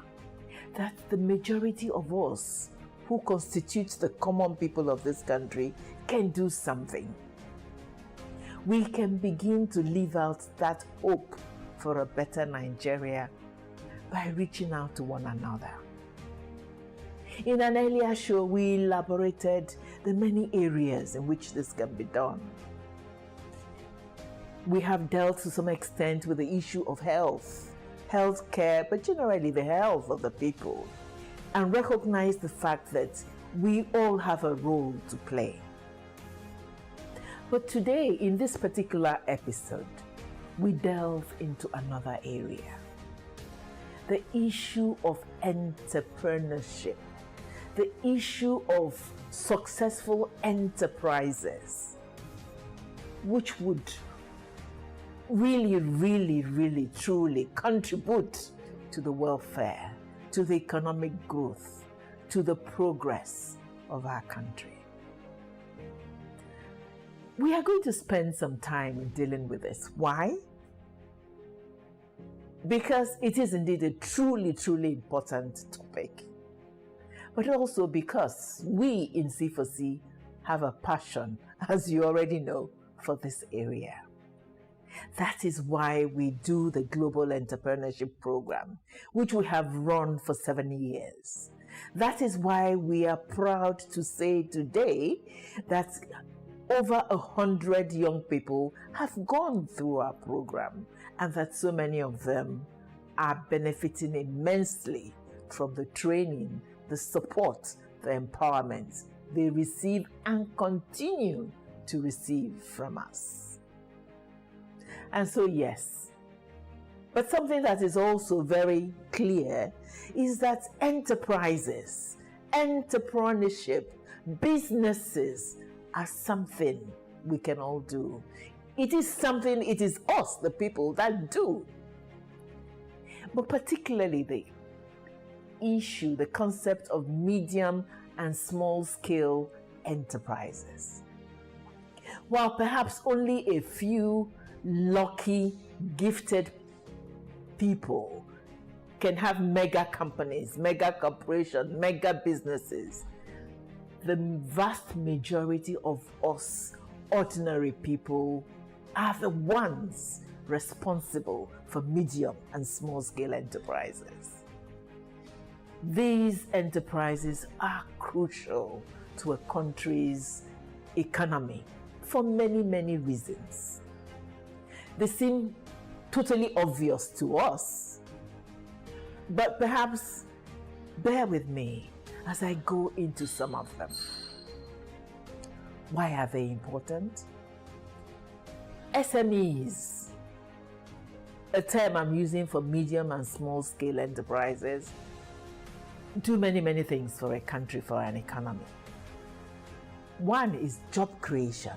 Speaker 9: that the majority of us who constitute the common people of this country can do something. We can begin to live out that hope for a better Nigeria by reaching out to one another. In an earlier show, we elaborated the many areas in which this can be done. We have dealt to some extent with the issue of health care, but generally the health of the people, and recognize the fact that we all have a role to play. But today, in this particular episode, we delve into another area. The issue of entrepreneurship. The issue of successful enterprises, which would really, truly contribute to the welfare, to the economic growth, to the progress of our country. We are going to spend some time dealing with this. Why? Because it is indeed a truly important topic. But also because we in C4C have a passion, as you already know, for this area. That is why we do the Global Entrepreneurship Program, which we have run for 7 years. That is why we are proud to say today that over 100 young people have gone through our program, and that so many of them are benefiting immensely from the training, the support, the empowerment they receive and continue to receive from us. And so, yes, but something that is also very clear is that enterprises, entrepreneurship, businesses are something we can all do. It is something, it is us, the people, that do. But particularly the issue, the concept of medium and small scale enterprises. While perhaps only a few lucky, gifted people can have mega companies, mega corporations, mega businesses, the vast majority of us ordinary people are the ones responsible for medium and small scale enterprises. These enterprises are crucial to a country's economy for many, many reasons. They seem totally obvious to us, but perhaps bear with me as I go into some of them. Why are they important? SMEs, a term I'm using for medium and small scale enterprises, do many, many things for a country, for an economy. One is job creation.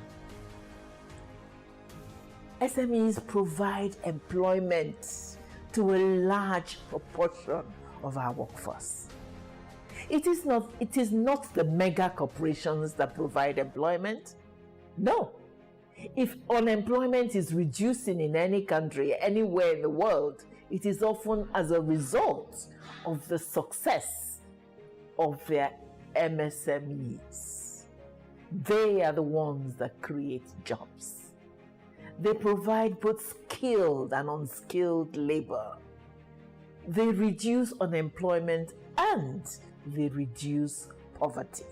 Speaker 9: SMEs provide employment to a large proportion of our workforce. It is not the mega corporations that provide employment. No. If unemployment is reducing in any country, anywhere in the world, it is often as a result of the success of their MSMEs. They are the ones that create jobs. They provide both skilled and unskilled labor. They reduce unemployment and they reduce poverty.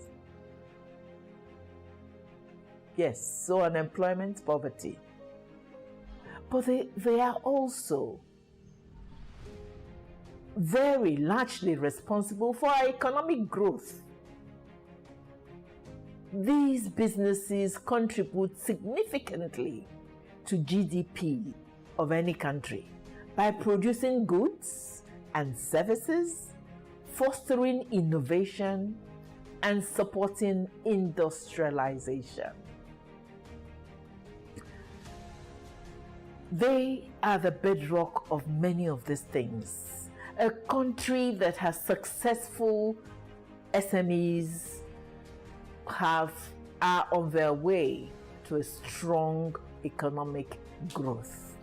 Speaker 9: Yes, so unemployment, poverty. But they are also very largely responsible for our economic growth. These businesses contribute significantly to GDP of any country by producing goods and services, fostering innovation, and supporting industrialization. They are the bedrock of many of these things. A country that has successful SMEs are on their way to a strong economic growth.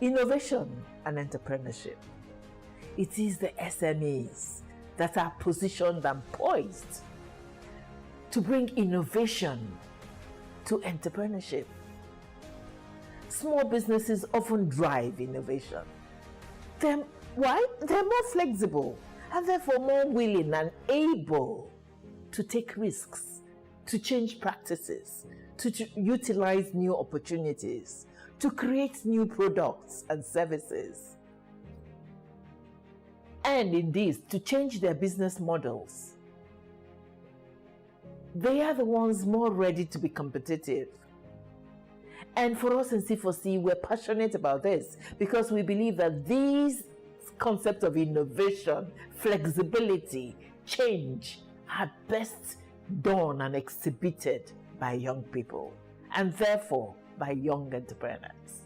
Speaker 9: Innovation and entrepreneurship. It is the SMEs that are positioned and poised to bring innovation to entrepreneurship. Small businesses often drive innovation. Why? They're more flexible and therefore more willing and able to take risks, to change practices, to utilize new opportunities, to create new products and services, and indeed to change their business models. They are the ones more ready to be competitive. And for us in C4C, we're passionate about this because we believe that these concepts of innovation, flexibility, change are best done and exhibited by young people, and therefore by young entrepreneurs.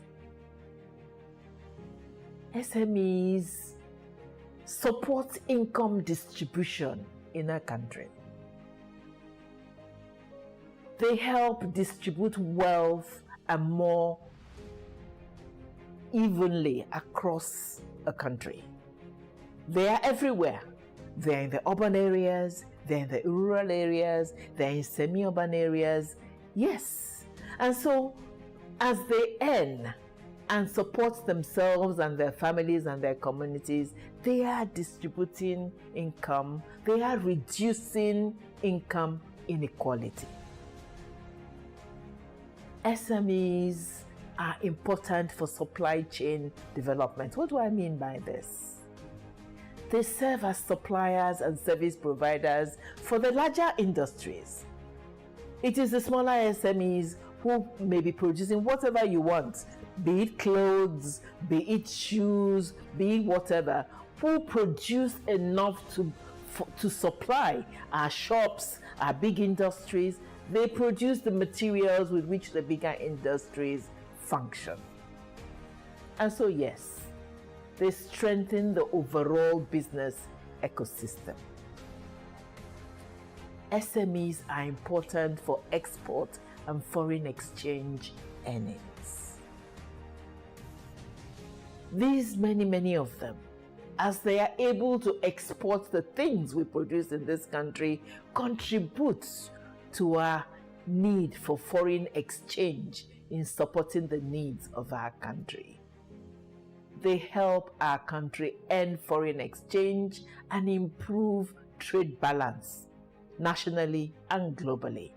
Speaker 9: SMEs support income distribution in a country. They help distribute wealth and more evenly across a country. They are everywhere. They're in the urban areas, they're in the rural areas, they're in semi-urban areas. Yes, And so, as they earn and support themselves and their families and their communities, they are distributing income, they are reducing income inequality. SMEs are important for supply chain development. What do I mean by this? They serve as suppliers and service providers for the larger industries. It is the smaller SMEs who may be producing whatever you want, be it clothes, be it shoes, be it whatever, who produce enough to supply our shops, our big industries. They produce the materials with which the bigger industries function. And so, yes, they strengthen the overall business ecosystem. SMEs are important for export and foreign exchange earnings. These many of them, as they are able to export the things we produce in this country, contribute to our need for foreign exchange in supporting the needs of our country. They help our country earn foreign exchange and improve trade balance nationally and globally.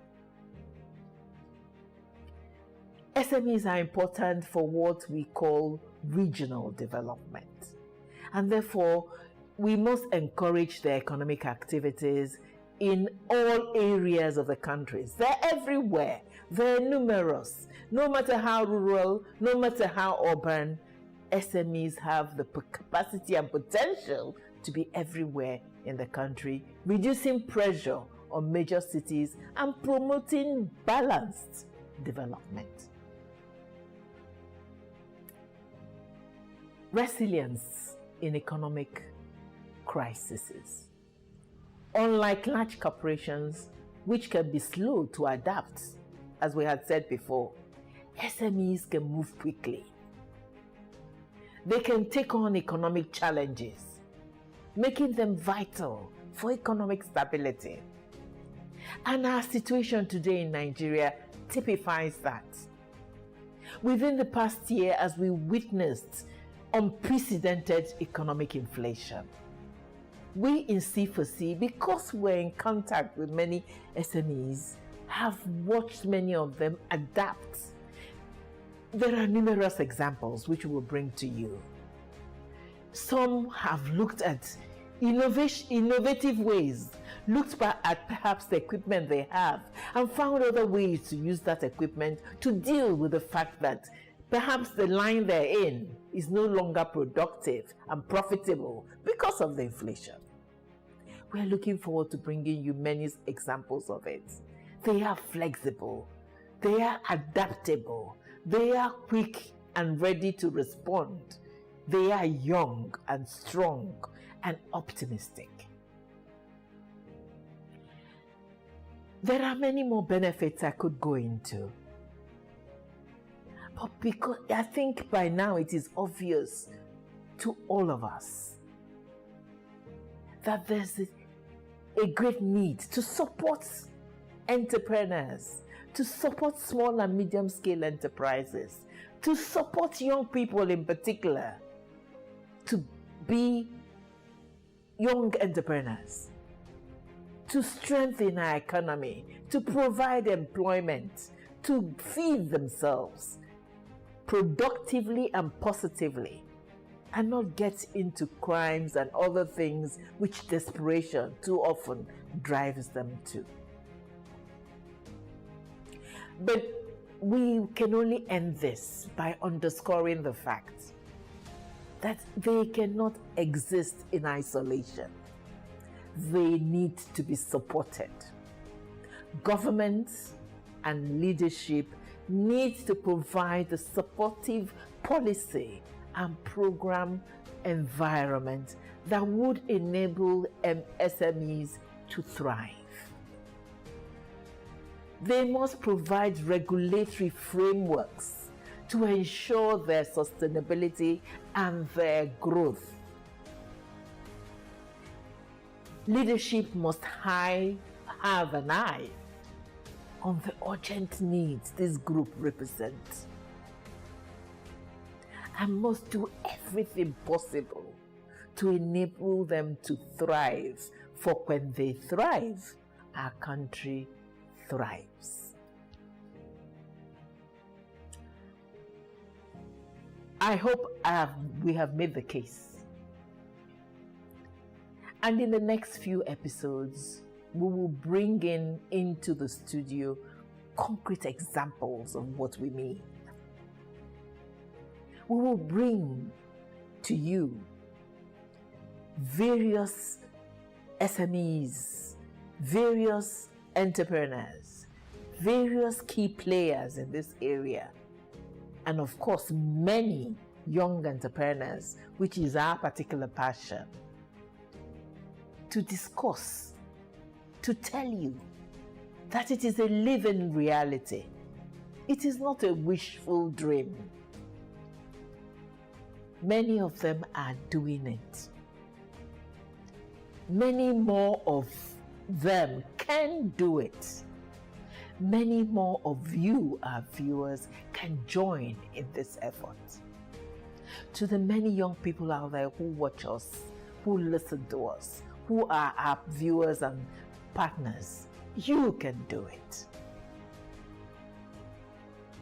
Speaker 9: SMEs are important for what we call regional development, and therefore we must encourage their economic activities in all areas of the countries. They're everywhere. They're numerous. No matter how rural, no matter how urban, SMEs have the capacity and potential to be everywhere in the country, reducing pressure on major cities and promoting balanced development. Resilience in economic crises. Unlike large corporations, which can be slow to adapt, as we had said before, SMEs can move quickly. They can take on economic challenges, making them vital for economic stability. And our situation today in Nigeria typifies that. Within the past year, as we witnessed unprecedented economic inflation, we in C4C, because we're in contact with many SMEs, have watched many of them adapt. There are numerous examples which we will bring to you. Some have looked at innovative ways, looked at perhaps the equipment they have, and found other ways to use that equipment to deal with the fact that perhaps the line they're in is no longer productive and profitable because of the inflation. We're looking forward to bringing you many examples of it. They are flexible, they are adaptable, they are quick and ready to respond. They are young and strong and optimistic. There are many more benefits I could go into. But because I think by now it is obvious to all of us that there's a great need to support entrepreneurs, to support small and medium scale enterprises, to support young people in particular, to be young entrepreneurs, to strengthen our economy, to provide employment, to feed themselves productively and positively, and not get into crimes and other things which desperation too often drives them to. But we can only end this by underscoring the fact that they cannot exist in isolation. They need to be supported. Governments and leadership need to provide the supportive policy and program environment that would enable SMEs to thrive. They must provide regulatory frameworks to ensure their sustainability and their growth. Leadership must have an eye on the urgent needs this group represents. I must do everything possible to enable them to thrive, for when they thrive, our country thrives. I hope we have made the case. And in the next few episodes, we will bring into the studio concrete examples of what we mean. We will bring to you various SMEs, various entrepreneurs, various key players in this area, and of course, many young entrepreneurs, which is our particular passion, to discuss, to tell you that it is a living reality. It is not a wishful dream. Many of them are doing it. Many more of them can do it. Many more of you, our viewers, can join in this effort. To the many young people out there who watch us, who listen to us, who are our viewers and partners, you can do it.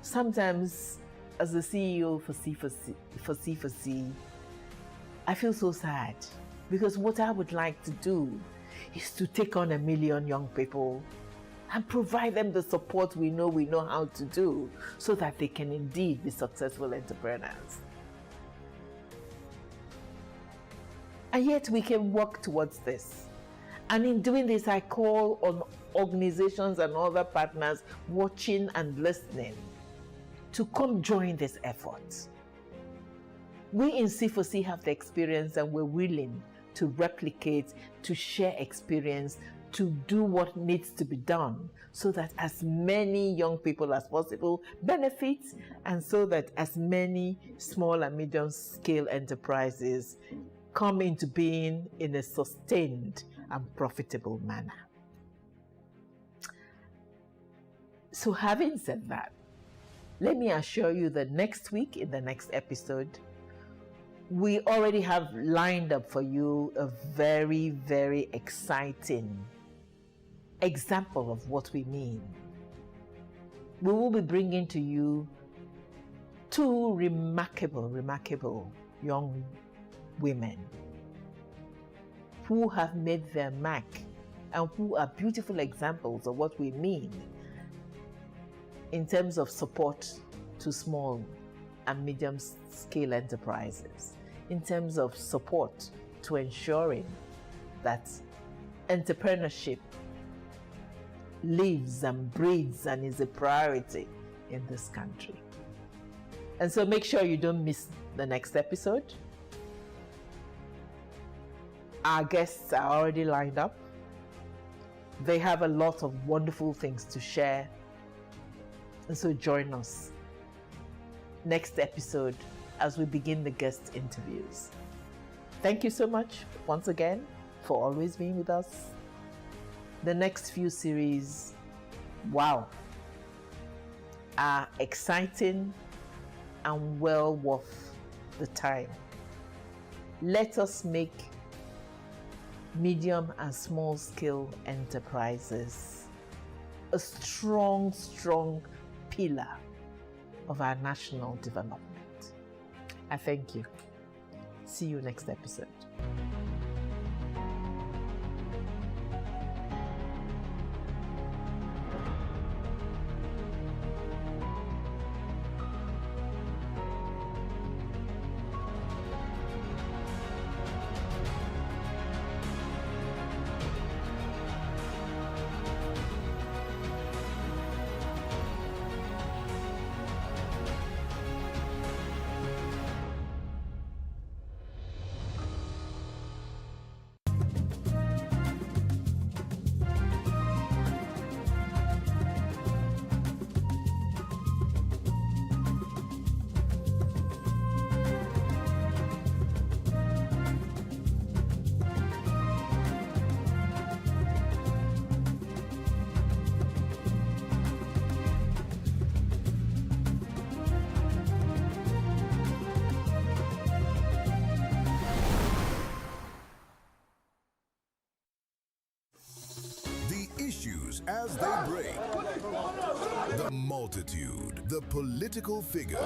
Speaker 9: Sometimes, as the CEO for C4C, I feel so sad, because what I would like to do is to take on 1 million young people and provide them the support we know how to do, so that they can indeed be successful entrepreneurs. And yet we can work towards this. And in doing this, I call on organizations and other partners watching and listening to come join this effort. We in C4C have the experience, and we're willing to replicate, to share experience, to do what needs to be done, so that as many young people as possible benefit, and so that as many small and medium scale enterprises come into being in a sustained and profitable manner. So having said that, let me assure you that next week, in the next episode, we already have lined up for you a very, very exciting example of what we mean. We will be bringing to you 2 remarkable young women who have made their mark and who are beautiful examples of what we mean in terms of support to small and medium scale enterprises, in terms of support to ensuring that entrepreneurship lives and breathes and is a priority in this country. And so make sure you don't miss the next episode. Our guests are already lined up. They have a lot of wonderful things to share. And so join us next episode as we begin the guest interviews. Thank you so much once again for always being with us. The next few series, wow, are exciting and well worth the time. Let us make medium and small scale enterprises a strong pillar of our national development. I thank you. See you next episode.
Speaker 11: news as they break. The multitude, the political figures,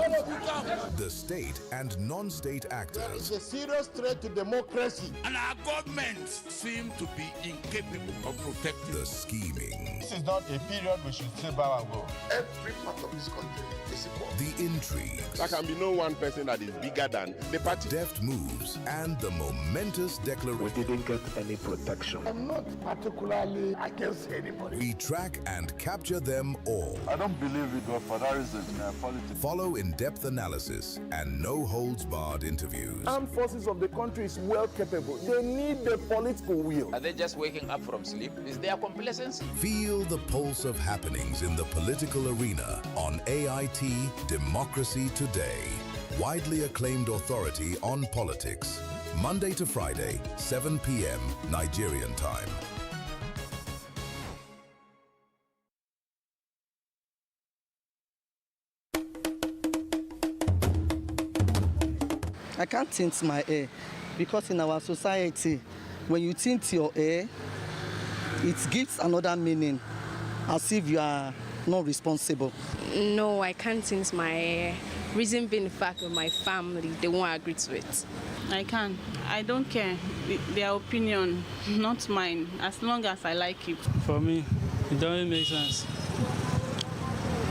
Speaker 11: the state and non-state actors.
Speaker 12: It's a serious threat to democracy.
Speaker 11: And our governments seem to be incapable of protecting the scheming.
Speaker 12: This is not a period we should say bow and go. Every part of this country is equal.
Speaker 11: The intrigues.
Speaker 12: There can be no one person that is bigger than the party.
Speaker 11: Deft moves and the momentous declaration.
Speaker 12: We didn't get any protection. I'm not particularly against anybody.
Speaker 11: We track and capture them all.
Speaker 12: I don't believe it was for that reason in politics.
Speaker 11: Follow in-depth analysis and no-holds-barred interviews.
Speaker 12: Armed forces of the country is well capable. They need the political will.
Speaker 13: Are they just waking up from sleep? Is there complacency?
Speaker 11: Feel the pulse of happenings in the political arena on AIT Democracy Today. Widely acclaimed authority on politics. Monday to Friday, 7 p.m. Nigerian time.
Speaker 14: I can't tint my hair because in our society, when you tint your hair, it gives another meaning, as if you are not responsible.
Speaker 15: No, I can't tint my hair. Reason being the fact with my family, they won't agree to it.
Speaker 16: I can. I don't care. Their opinion, not mine, as long as I like it.
Speaker 17: For me, it doesn't make sense.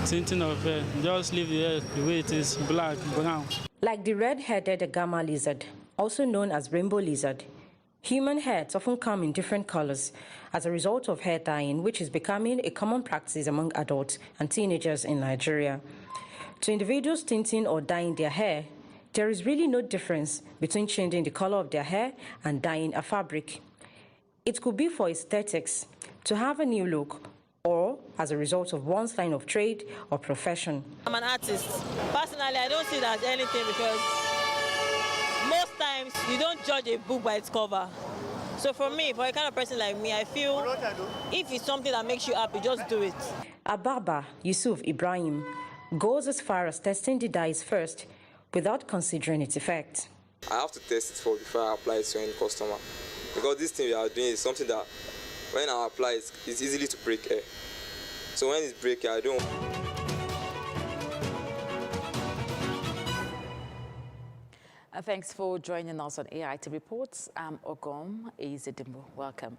Speaker 17: Tinting of hair, just leave the hair the way it is, black, brown.
Speaker 18: Like the red-headed gamma lizard, also known as rainbow lizard, human heads often come in different colors as a result of hair dyeing, which is becoming a common practice among adults and teenagers in Nigeria. To individuals tinting or dyeing their hair, there is really no difference between changing the color of their hair and dyeing a fabric. It could be for aesthetics, to have a new look, or as a result of one's line of trade or profession.
Speaker 19: I'm an artist. Personally, I don't see it as anything because most times you don't judge a book by its cover. So for me, for a kind of person like me, I feel if it's something that makes you happy, just do it.
Speaker 18: Ababa Yusuf Ibrahim goes as far as testing the dyes first without considering its effect.
Speaker 20: I have to test it before I apply it to any customer, because this thing we are doing is something that when I apply it, it's easily to break hair. So when it's breaking, I don't.
Speaker 1: Thanks for joining us on AIT Reports. I'm Ogom Ezedimbo. Welcome.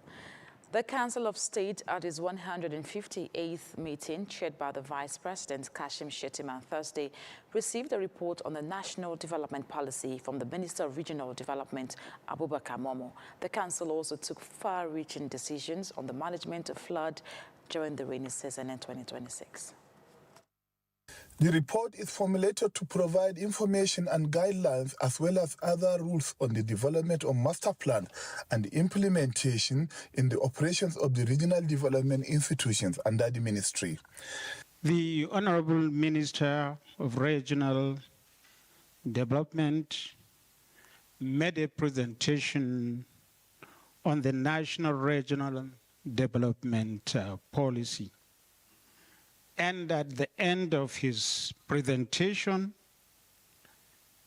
Speaker 1: The Council of State at its 158th meeting, chaired by the Vice President Kashim Shettima on Thursday, received a report on the National Development Policy from the Minister of Regional Development, Abubakar Momo. The Council also took far-reaching decisions on the management of flood during the rainy season in 2026.
Speaker 31: The report is formulated to provide information and guidelines as well as other rules on the development of master plan and implementation in the operations of the regional development institutions under the ministry.
Speaker 17: The Honorable Minister of Regional Development made a presentation on the National Regional Development Policy. And at the end of his presentation,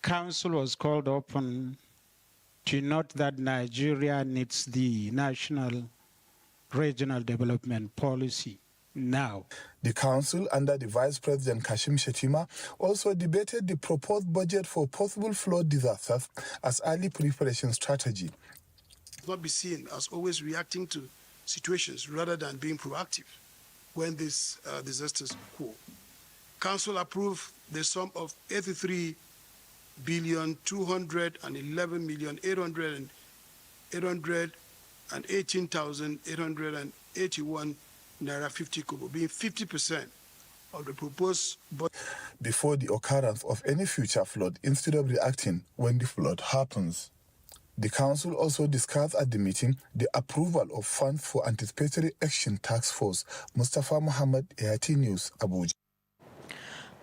Speaker 17: Council was called upon to note that Nigeria needs the National Regional Development Policy now.
Speaker 31: The Council, under the Vice President Kashim Shettima, also debated the proposed budget for possible flood disasters as early preparation strategy.
Speaker 32: Not be seen as always reacting to situations rather than being proactive when these disasters occur. Council approved the sum of 83,211,818,881 naira 50 kobo, being 50% of the proposed budget.
Speaker 31: Before the occurrence of any future flood, instead of reacting when the flood happens. The Council also discussed at the meeting the approval of funds for Anticipatory Action Task Force. Mustafa Muhammad, AIT News, Abuja.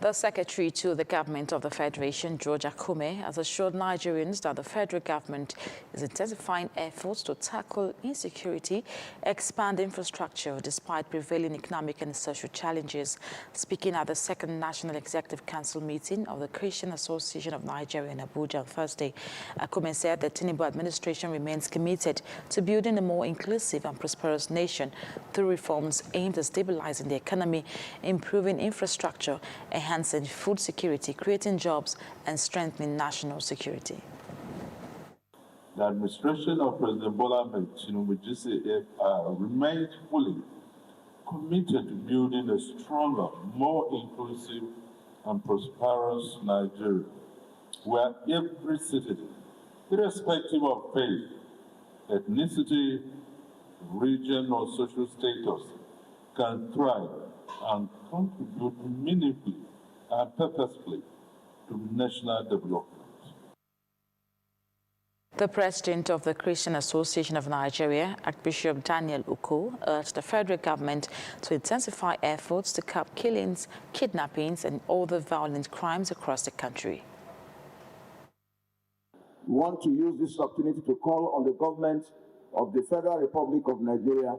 Speaker 2: The Secretary to the Government of the Federation, George Akume, has assured Nigerians that the federal government is intensifying efforts to tackle insecurity, expand infrastructure despite prevailing economic and social challenges. Speaking at the second National Executive Council meeting of the Christian Association of Nigeria in Abuja on Thursday, Akume said the Tinubu administration remains committed to building a more inclusive and prosperous nation through reforms aimed at stabilizing the economy, improving infrastructure, enhancing food security, creating jobs, and strengthening national security.
Speaker 3: The administration of President Bola Ahmed Tinubu remains fully committed to building a stronger, more inclusive and prosperous Nigeria, where every citizen, irrespective of faith, ethnicity, region, or social status, can thrive and contribute meaningfully and purposefully to national development.
Speaker 2: The president of the Christian Association of Nigeria, Archbishop Daniel Uko, urged the federal government to intensify efforts to curb killings, kidnappings, and other violent crimes across the country.
Speaker 5: We want to use this opportunity to call on the government of the Federal Republic of Nigeria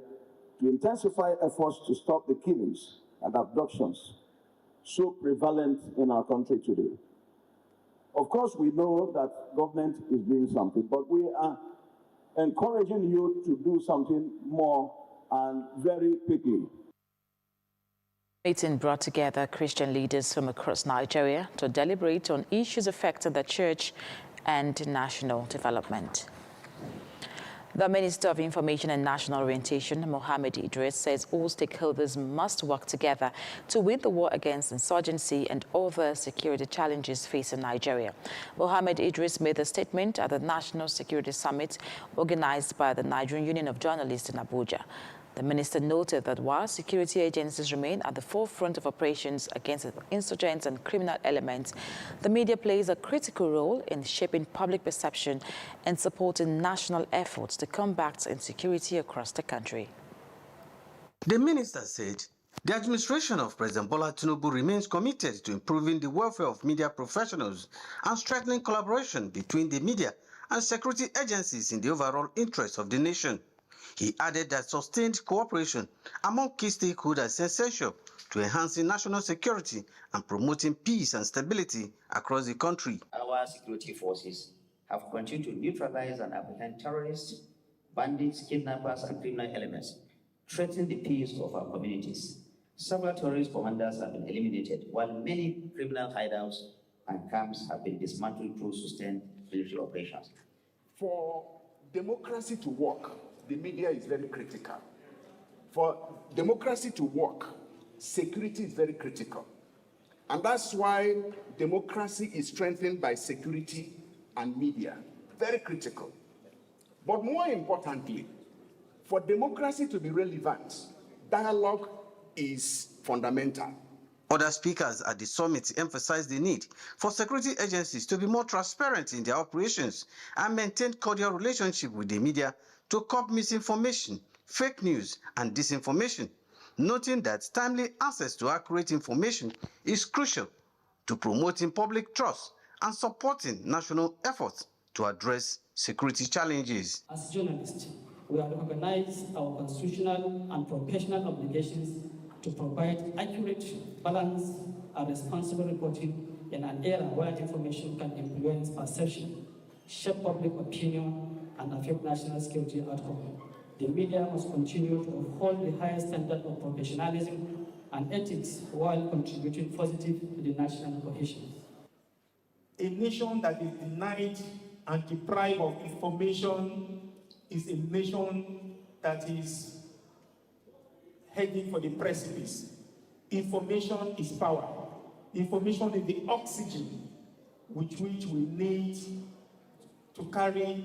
Speaker 5: to intensify efforts to stop the killings and abductions so prevalent in our country today. Of course, we know that government is doing something, but we are encouraging you to do something more and very quickly.
Speaker 2: The meeting brought together Christian leaders from across Nigeria to deliberate on issues affecting the church and national development. The Minister of Information and National Orientation, Mohammed Idris, says all stakeholders must work together to win the war against insurgency and other security challenges facing Nigeria. Mohammed Idris made the statement at the National Security Summit organized by the Nigerian Union of Journalists in Abuja. The minister noted that while security agencies remain at the forefront of operations against insurgents and criminal elements, the media plays a critical role in shaping public perception and supporting national efforts to combat insecurity across the country.
Speaker 6: The minister said the administration of President Bola Tinubu remains committed to improving the welfare of media professionals and strengthening collaboration between the media and security agencies in the overall interest of the nation. He added that sustained cooperation among key stakeholders is essential to enhancing national security and promoting peace and stability across the country.
Speaker 7: Our security forces have continued to neutralize and apprehend terrorists, bandits, kidnappers, and criminal elements, threatening the peace of our communities. Several terrorist commanders have been eliminated, while many criminal hideouts and camps have been dismantled through sustained military operations.
Speaker 8: For democracy to work, the media is very critical. For democracy to work, security is very critical. And that's why democracy is strengthened by security and media. Very critical. But more importantly, for democracy to be relevant, dialogue is fundamental.
Speaker 6: Other speakers at the summit emphasized the need for security agencies to be more transparent in their operations and maintain cordial relationship with the media to curb misinformation, fake news, and disinformation, noting that timely access to accurate information is crucial to promoting public trust and supporting national efforts to address security challenges.
Speaker 10: As journalists, we have recognized our constitutional and professional obligations to provide accurate, balanced, and responsible reporting in an era where information can influence perception, shape public opinion, and affect national security outcomes. The media must continue to uphold the highest standard of professionalism and ethics while contributing positively to the national cohesion.
Speaker 22: A nation that is denied and deprived of information is a nation that is heading for the precipice. Information is power. Information is the oxygen with which we need to carry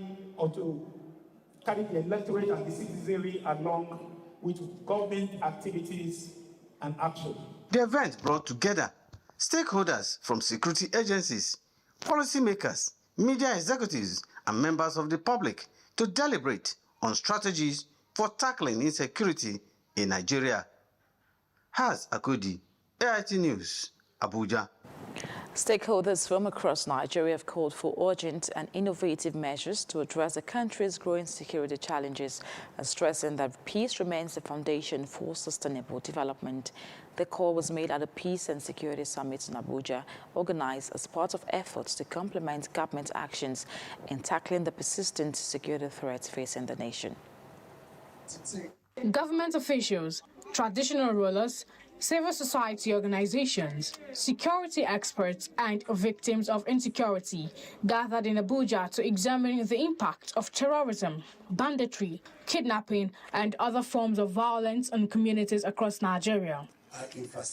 Speaker 22: the electorate and the citizenry along with government activities and action.
Speaker 6: The event brought together stakeholders from security agencies, policymakers, media executives, and members of the public to deliberate on strategies for tackling insecurity in Nigeria. Haz Akodi, AIT News, Abuja.
Speaker 2: Stakeholders from across Nigeria have called for urgent and innovative measures to address the country's growing security challenges, stressing that peace remains the foundation for sustainable development. The call was made at a Peace and Security Summit in Abuja, organized as part of efforts to complement government actions in tackling the persistent security threats facing the nation.
Speaker 4: Government officials, traditional rulers, civil society organizations, security experts, and victims of insecurity gathered in Abuja to examine the impact of terrorism, banditry, kidnapping, and other forms of violence on communities across Nigeria.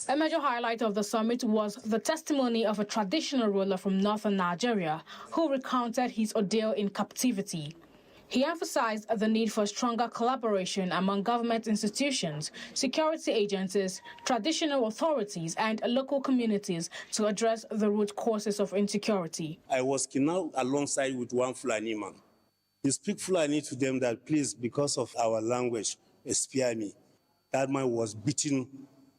Speaker 4: A major highlight of the summit was the testimony of a traditional ruler from northern Nigeria who recounted his ordeal in captivity. He emphasized the need for stronger collaboration among government institutions, security agencies, traditional authorities, and local communities to address the root causes of insecurity.
Speaker 9: I was kidnapped alongside with one Fulani man. He speak Fulani to them that, please, because of our language, spare me. That man was beaten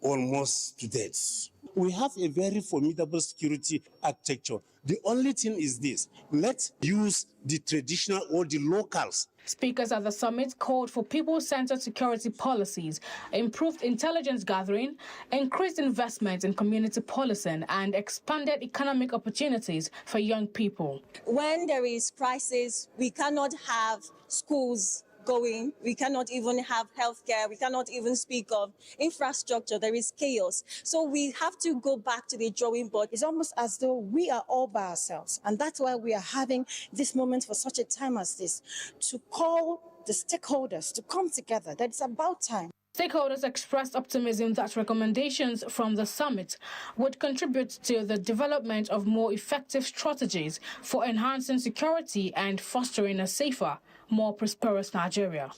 Speaker 9: almost to death. We have a very formidable security architecture. The only thing is this: let's use the traditional or the locals.
Speaker 4: Speakers at the summit called for people-centered security policies, improved intelligence gathering, increased investment in community policing, and expanded economic opportunities for young people.
Speaker 12: When there is crisis, we cannot have schools going. We cannot even have healthcare. We cannot even speak of infrastructure. There is chaos. So we have to go back to the drawing board.
Speaker 21: It's almost as though we are all by ourselves. And that's why we are having this moment for such a time as this, to call the stakeholders to come together. That it's about time.
Speaker 4: Stakeholders expressed optimism that recommendations from the summit would contribute to the development of more effective strategies for enhancing security and fostering a safer, more prosperous Nigeria.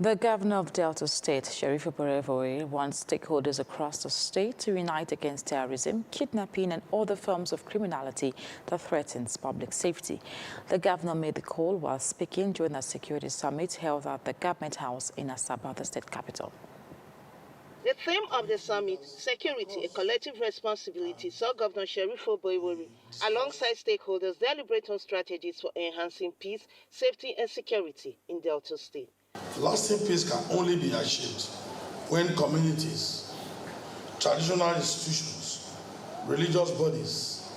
Speaker 2: The governor of Delta State, Sheriff Oborevwori, wants stakeholders across the state to unite against terrorism, kidnapping, and other forms of criminality that threatens public safety. The governor made the call while speaking during a security summit held at the Government House in Asaba, the state capital.
Speaker 23: The theme of the summit, Security, a Collective Responsibility, saw Governor Sheriff Oborevwori alongside stakeholders deliberate on strategies for enhancing peace, safety, and security in Delta State.
Speaker 32: Lasting peace can only be achieved when communities, traditional institutions, religious bodies,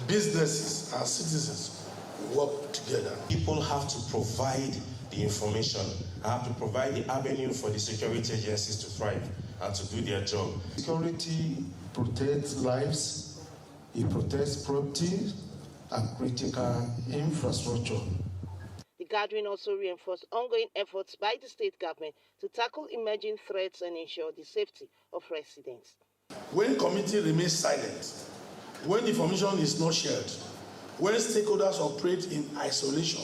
Speaker 32: businesses, and citizens work together.
Speaker 24: People have to provide the information, have to provide the avenue for the security agencies to thrive and to do their job.
Speaker 25: Security protects lives, it protects property and critical infrastructure.
Speaker 23: The gathering also reinforced ongoing efforts by the state government to tackle emerging threats and ensure the safety of residents.
Speaker 32: When community remains silent, when information is not shared, when stakeholders operate in isolation,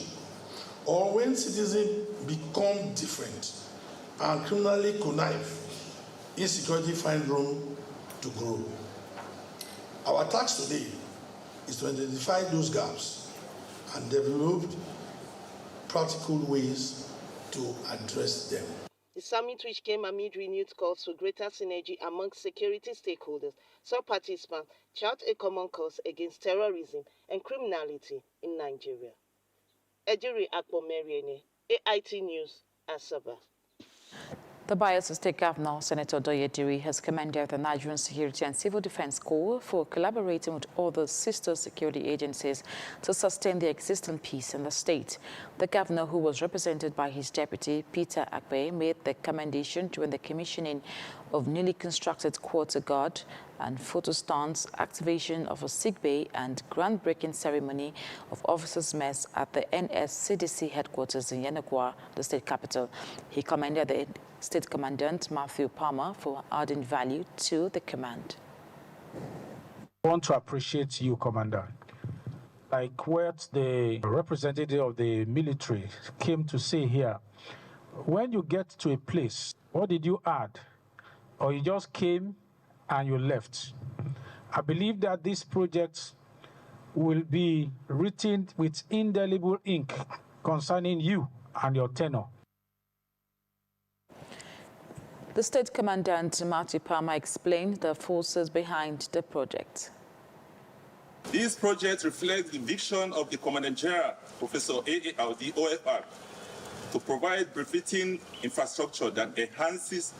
Speaker 32: or when citizens become different and criminally connive, insecurity finds room to grow. Our task today is to identify those gaps and develop practical ways to address them.
Speaker 23: The summit, which came amid renewed calls for greater synergy among security stakeholders, saw participants chart a common cause against terrorism and criminality in Nigeria. Ejiri Akpomeriene, AIT News, Asaba.
Speaker 2: The Bayelsa State Governor, Senator Doye Diri, has commended the Nigerian Security and Civil Defense Corps for collaborating with other sister security agencies to sustain the existing peace in the state. The governor, who was represented by his deputy, Peter Akpe, made the commendation during the commissioning of newly constructed quarter guard and photo stands, activation of a sick bay, and groundbreaking ceremony of officers' mess at the NSCDC headquarters in Yenagoa, the state capital. He commended the State Commandant Matthew Palmer for adding value to the command.
Speaker 26: I want to appreciate you, Commander. Like what the representative of the military came to say here, when you get to a place, what did you add? Or you just came and you left? I believe that this project will be written with indelible ink concerning you and your tenure.
Speaker 2: The State Commandant, Matthew Palmer, explained the forces behind the project.
Speaker 11: These projects reflect the vision of the Commandant General, Professor A.A. Audi, OFR, to provide befitting infrastructure that enhances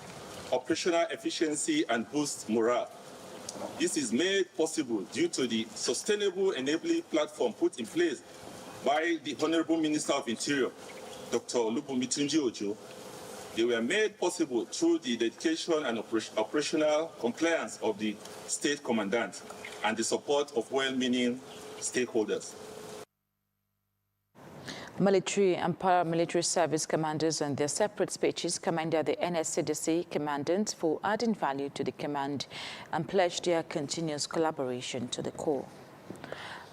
Speaker 11: operational efficiency and boosts morale. This is made possible due to the sustainable enabling platform put in place by the Honorable Minister of Interior, Dr. Olubunmi Tunji Ojo. They were made possible through the dedication and operational compliance of the State Commandant and the support of well-meaning stakeholders.
Speaker 2: Military and paramilitary service commanders in their separate speeches commended the NSCDC commandant for adding value to the command and pledged their continuous collaboration to the core.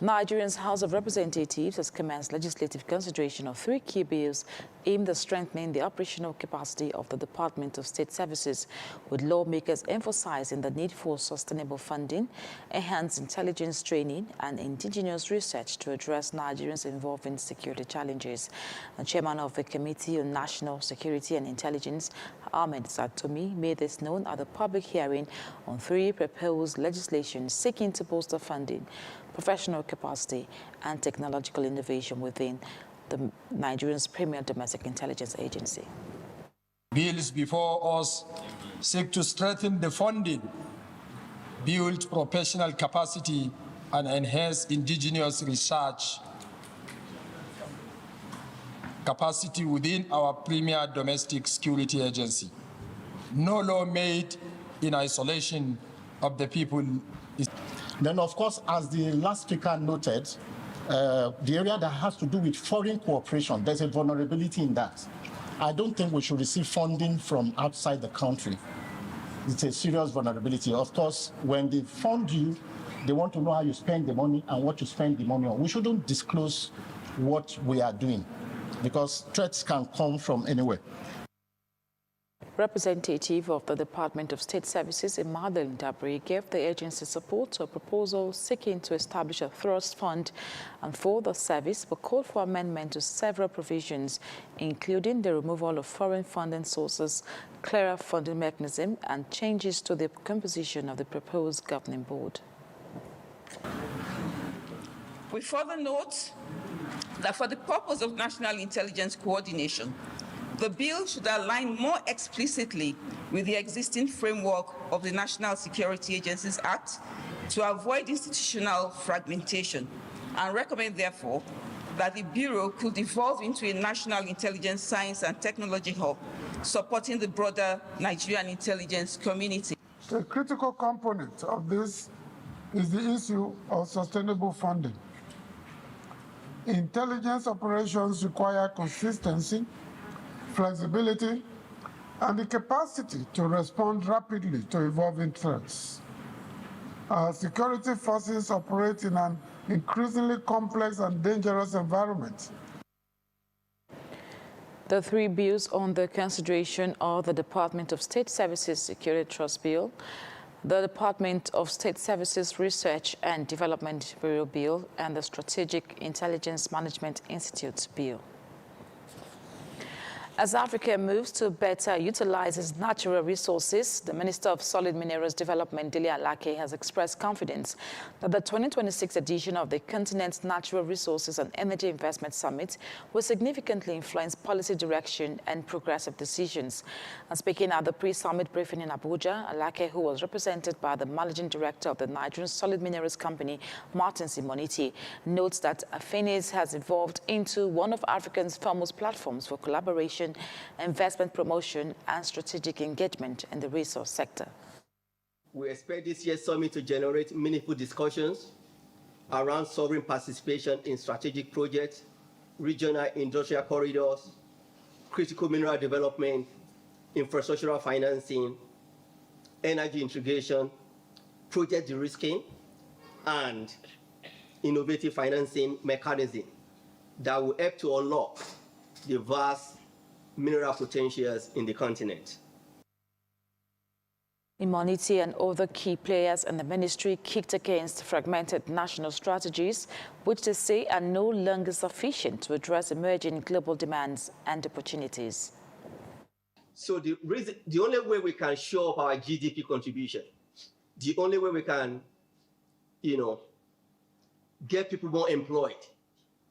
Speaker 2: Nigeria's House of Representatives has commenced legislative consideration of 3 key bills aimed at strengthening the operational capacity of the Department of State Services, with lawmakers emphasizing the need for sustainable funding, enhanced intelligence training, and indigenous research to address Nigerians involving security challenges. The chairman of the Committee on National Security and Intelligence, Ahmed Satomi, made this known at the public hearing on 3 proposed legislation seeking to bolster funding, professional capacity, and technological innovation within the Nigerian's premier domestic intelligence agency.
Speaker 13: Bills before us seek to strengthen the funding, build professional capacity, and enhance indigenous research capacity within our premier domestic security agency. No law made in isolation of the people is.
Speaker 14: Then, of course, as the last speaker noted, the area that has to do with foreign cooperation, there's a vulnerability in that. I don't think we should receive funding from outside the country. It's a serious vulnerability. Of course, when they fund you, they want to know how you spend the money and what you spend the money on. We shouldn't disclose what we are doing because threats can come from anywhere.
Speaker 2: Representative of the Department of State Services, Imadel Dabri, gave the agency support to a proposal seeking to establish a trust fund and for the service, but called for amendment to several provisions, including the removal of foreign funding sources, clearer funding mechanism, and changes to the composition of the proposed governing board.
Speaker 15: We further note that for the purpose of national intelligence coordination, the bill should align more explicitly with the existing framework of the National Security Agencies Act to avoid institutional fragmentation, and recommend, therefore, that the Bureau could evolve into a national intelligence science and technology hub, supporting the broader Nigerian intelligence community.
Speaker 16: A critical component of this is the issue of sustainable funding. Intelligence operations require consistency, flexibility, and the capacity to respond rapidly to evolving threats. Our security forces operate in an increasingly complex and dangerous environment.
Speaker 2: The 3 bills on the consideration are the Department of State Services Security Trust Bill, the Department of State Services Research and Development Bureau Bill, and the Strategic Intelligence Management Institute Bill. As Africa moves to better utilize its natural resources, the Minister of Solid Minerals Development, Dele Alake, has expressed confidence that the 2026 edition of the continent's Natural Resources and Energy Investment Summit will significantly influence policy direction and progressive decisions. And speaking at the pre-summit briefing in Abuja, Alake, who was represented by the Managing Director of the Nigerian Solid Minerals Company, Martin Simoniti, notes that Afenes has evolved into one of Africa's foremost platforms for collaboration, investment promotion, and strategic engagement in the resource sector.
Speaker 18: We expect this year's summit to generate meaningful discussions around sovereign participation in strategic projects, regional industrial corridors, critical mineral development, infrastructural financing, energy integration, project de-risking, and innovative financing mechanism that will help to unlock the vast mineral potentials in the continent.
Speaker 2: Imoniti and other key players in the ministry kicked against fragmented national strategies, which they say are no longer sufficient to address emerging global demands and opportunities.
Speaker 18: So the only way we can show up our GDP contribution, the only way we can, get people more employed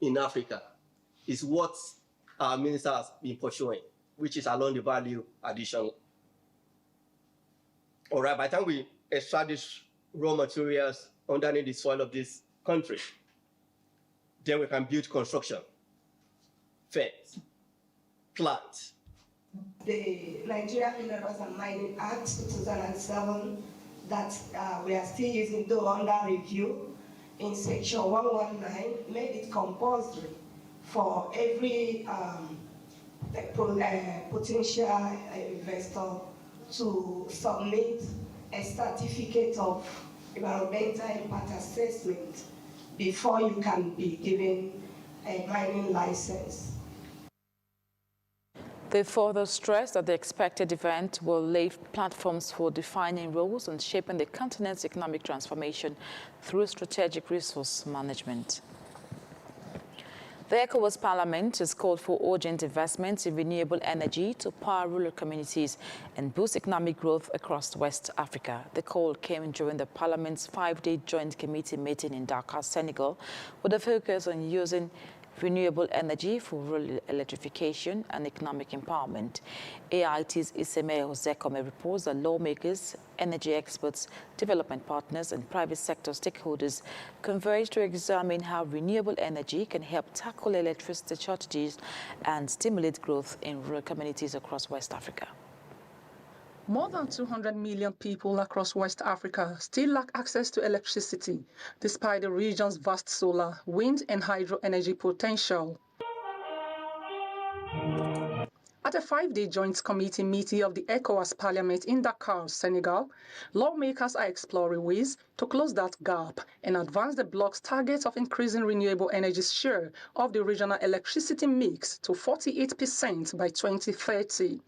Speaker 18: in Africa is what our minister has been pursuing, which is along the value addition. All right, by the time we establish raw materials underneath the soil of this country, then we can build construction, fence, plant.
Speaker 1: The Nigeria Minerals and Mining Act 2007 that we are still using, though under review, in section 119 made it compulsory for every potential investor to submit a certificate of environmental impact assessment before you can be given a mining license.
Speaker 2: They further stressed that the expected event will lay platforms for defining roles and shaping the continent's economic transformation through strategic resource management. The ECOWAS Parliament has called for urgent investments in renewable energy to power rural communities and boost economic growth across West Africa. The call came during the Parliament's 5-day joint committee meeting in Dakar, Senegal, with a focus on using renewable energy for rural electrification and economic empowerment. AIT's Iseme Ozekome reports that lawmakers, energy experts, development partners, and private sector stakeholders converge to examine how renewable energy can help tackle electricity shortages and stimulate growth in rural communities across West Africa.
Speaker 3: More than 200 million people across West Africa still lack access to electricity, despite the region's vast solar, wind, and hydro energy potential. At a 5-day joint committee meeting of the ECOWAS Parliament in Dakar, Senegal, lawmakers are exploring ways to close that gap and advance the bloc's target of increasing renewable energy's share of the regional electricity mix to 48% by 2030.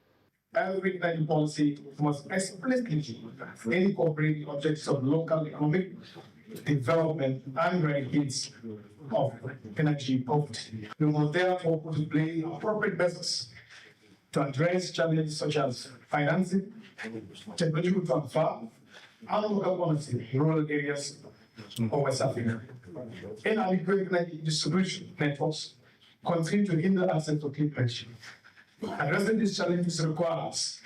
Speaker 5: Every energy policy must explicitly incorporate the objectives of local economic development and benefits of energy poverty. We must therefore put in place appropriate measures to address challenges such as financing, technological transfer, and local policy in rural areas of West Africa. Inadequate energy distribution networks continue to hinder access to clean energy. Addressing these challenges requires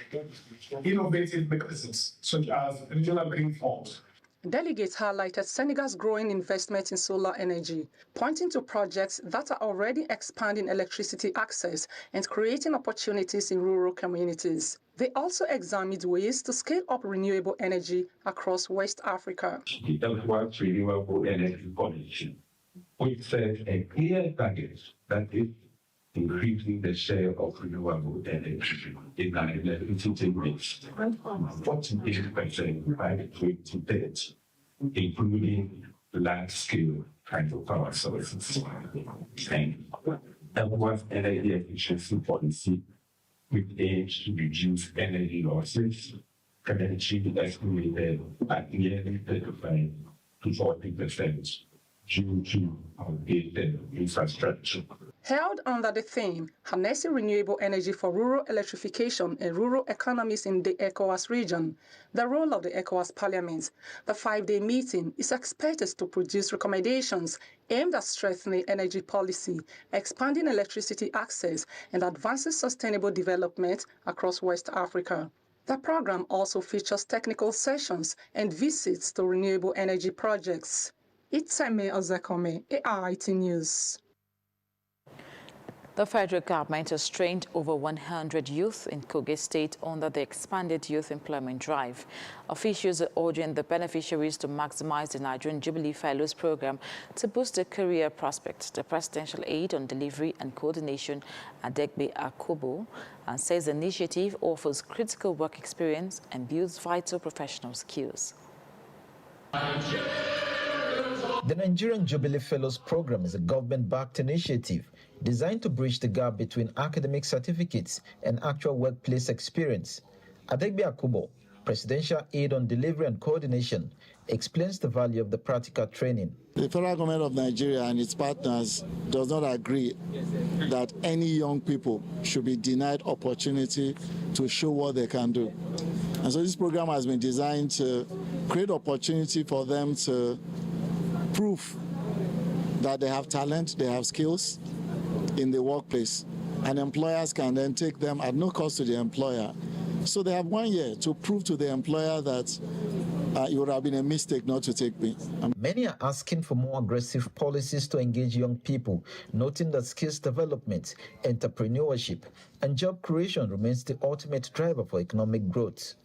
Speaker 5: innovative mechanisms such as regional green funds.
Speaker 3: Delegates highlighted Senegal's growing investment in solar energy, pointing to projects that are already expanding electricity access and creating opportunities in rural communities. They also examined ways to scale up renewable energy across West Africa.
Speaker 7: The ECOWAS Renewable Energy Coalition, which set a clear target that is increasing the share of renewable energy in our electricity mix 48% by 2030, including large-scale hydropower sources. And ECOWAS energy efficiency policy, which aims to reduce energy losses, can achieve estimated at nearly 35 to 40% due to outdated infrastructure.
Speaker 3: Held under the theme, Harnessing Renewable Energy for Rural Electrification and Rural Economies in the ECOWAS region, the role of the ECOWAS Parliament, the 5-day meeting is expected to produce recommendations aimed at strengthening energy policy, expanding electricity access, and advancing sustainable development across West Africa. The program also features technical sessions and visits to renewable energy projects. Iseme Ozekome, AIT News.
Speaker 2: The federal government has trained over 100 youth in Kogi State under the expanded youth employment drive. Officials are urging the beneficiaries to maximize the Nigerian Jubilee Fellows program to boost their career prospects. The Presidential Aide on Delivery and Coordination, Adegbe Akubo, says the initiative offers critical work experience and builds vital professional skills.
Speaker 17: The Nigerian Jubilee Fellows program is a government-backed initiative designed to bridge the gap between academic certificates and actual workplace experience. Adegbe Akubo, Presidential Aide on Delivery and Coordination, explains the value of the practical training.
Speaker 6: The federal government of Nigeria and its partners does not agree that any young people should be denied opportunity to show what they can do. And so this program has been designed to create opportunity for them to prove that they have talent, they have skills in the workplace. And employers can then take them at no cost to the employer. So they have 1 year to prove to the employer that it would have been a mistake not to take me.
Speaker 17: Many are asking for more aggressive policies to engage young people, noting that skills development, entrepreneurship, and job creation remains the ultimate driver for economic growth.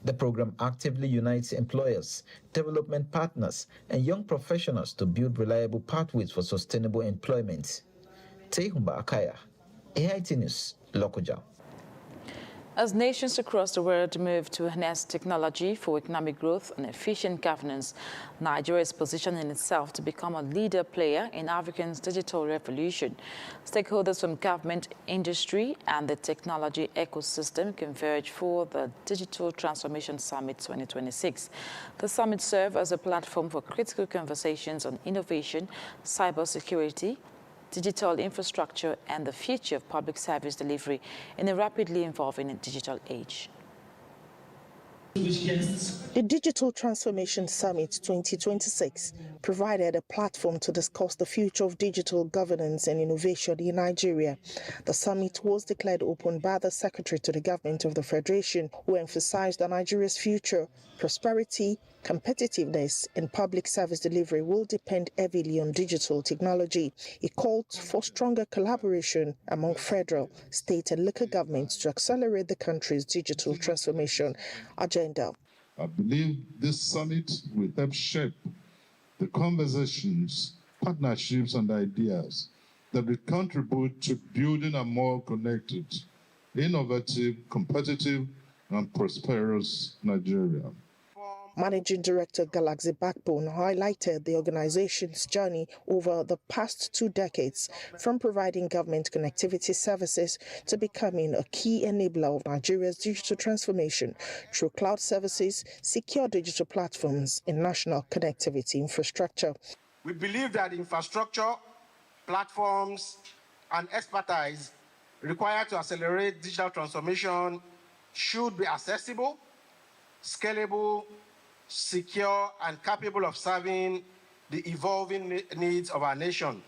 Speaker 17: The program actively unites employers, development partners, and young professionals to build reliable pathways for sustainable employment. Tehumba Akaya, AIT News, Lokoja.
Speaker 2: As nations across the world move to harness technology for economic growth and efficient governance, Nigeria is positioning itself to become a leader player in Africa's digital revolution. Stakeholders from government, industry, and the technology ecosystem converge for the Digital Transformation Summit 2026. The summit serves as a platform for critical conversations on innovation, cybersecurity, digital infrastructure, and the future of public service delivery in a rapidly evolving digital age.
Speaker 21: The Digital Transformation Summit 2026 provided a platform to discuss the future of digital governance and innovation in Nigeria. The summit was declared open by the Secretary to the Government of the Federation, who emphasized that Nigeria's future, prosperity, competitiveness, and public service delivery will depend heavily on digital technology. He called for stronger collaboration among federal, state, and local governments to accelerate the country's digital transformation agenda.
Speaker 25: I believe this summit will help shape the conversations, partnerships, and ideas that will contribute to building a more connected, innovative, competitive, and prosperous Nigeria.
Speaker 21: Managing Director Galaxy Backbone highlighted the organization's journey over the past 2 decades, from providing government connectivity services to becoming a key enabler of Nigeria's digital transformation through cloud services, secure digital platforms, and national connectivity infrastructure.
Speaker 8: We believe that infrastructure, platforms, and expertise required to accelerate digital transformation should be accessible, scalable, secure, and capable of serving the evolving needs of our nation.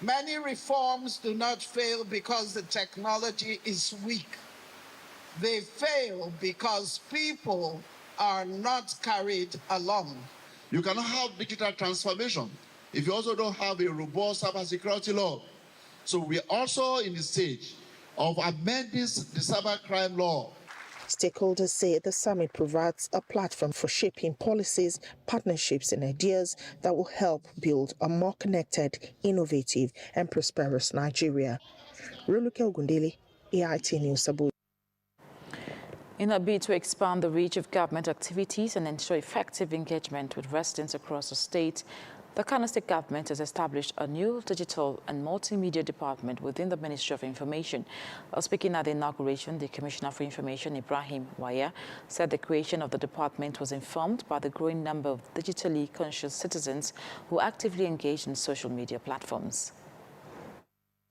Speaker 9: Many reforms do not fail because the technology is weak. They fail because people are not carried along.
Speaker 10: You cannot have digital transformation if you also don't have a robust cybersecurity law. So we are also in the stage of amending the cybercrime law.
Speaker 21: Stakeholders say the summit provides a platform for shaping policies, partnerships, and ideas that will help build a more connected, innovative, and prosperous Nigeria. Ruluke Ogundele, AIT News, Abuja.
Speaker 2: In a bid to expand the reach of government activities and ensure effective engagement with residents across the state, the Kano State government has established a new digital and multimedia department within the Ministry of Information. Speaking at the inauguration, the Commissioner for Information, Ibrahim Waya, said the creation of the department was informed by the growing number of digitally conscious citizens who actively engage in social media platforms.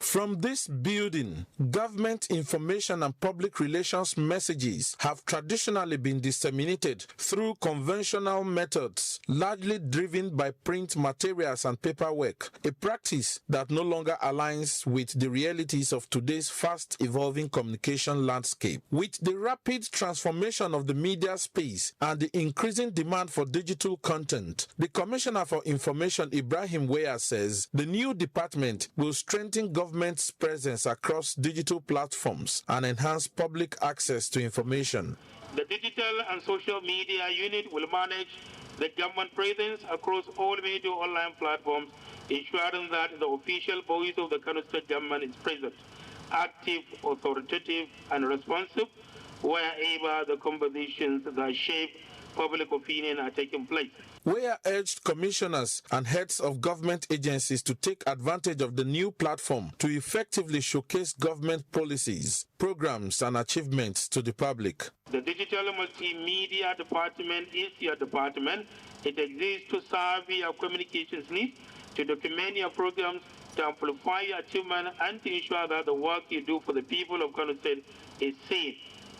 Speaker 19: From this building, government information and public relations messages have traditionally been disseminated through conventional methods, largely driven by print materials and paperwork, a practice that no longer aligns with the realities of today's fast-evolving communication landscape. With the rapid transformation of the media space and the increasing demand for digital content, the Commissioner for Information, Ibrahim Waya, says the new department will strengthen government's presence across digital platforms and enhance public access to information.
Speaker 20: The Digital and Social Media Unit will manage the government presence across all major online platforms, ensuring that the official voice of the Kano State government is present, active, authoritative, and responsive wherever the conversations that shape public opinion are taking place.
Speaker 19: Weah urged commissioners and heads of government agencies to take advantage of the new platform to effectively showcase government policies, programs, and achievements to the public.
Speaker 20: The Digital Multimedia Department is your department. It exists to serve your communications needs, to document your programs, to amplify your achievement, and to ensure that the work you do for the people of Kano State is seen,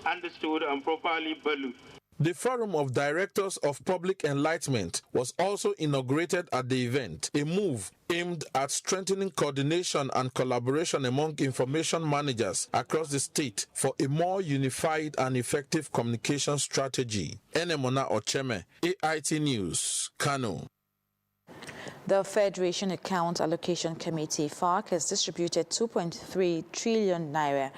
Speaker 20: understood, and properly valued.
Speaker 19: The Forum of Directors of Public Enlightenment was also inaugurated at the event, a move aimed at strengthening coordination and collaboration among information managers across the state for a more unified and effective communication strategy. Enemona Ocheme, AIT News, Kano.
Speaker 2: The Federation Account Allocation Committee, FARC, has distributed 2.3 trillion naira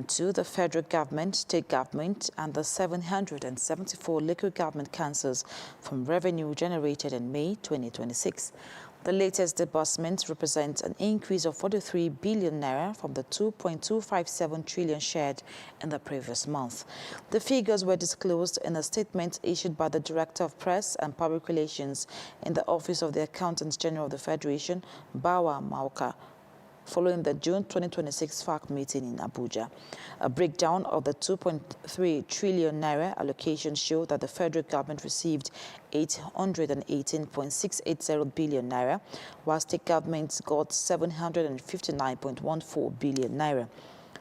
Speaker 2: to the federal government, state government, and the 774 local government councils from revenue generated in May 2026. The latest disbursement represents an increase of 43 billion naira from the 2.257 trillion shared in the previous month. The figures were disclosed in a statement issued by the Director of Press and Public Relations in the Office of the Accountant General of the Federation, Bawa Mauka, following the June 2026 FARC meeting in Abuja. A breakdown of the 2.3 trillion naira allocation showed that the federal government received 818.680 billion naira, while state governments got 759.14 billion naira.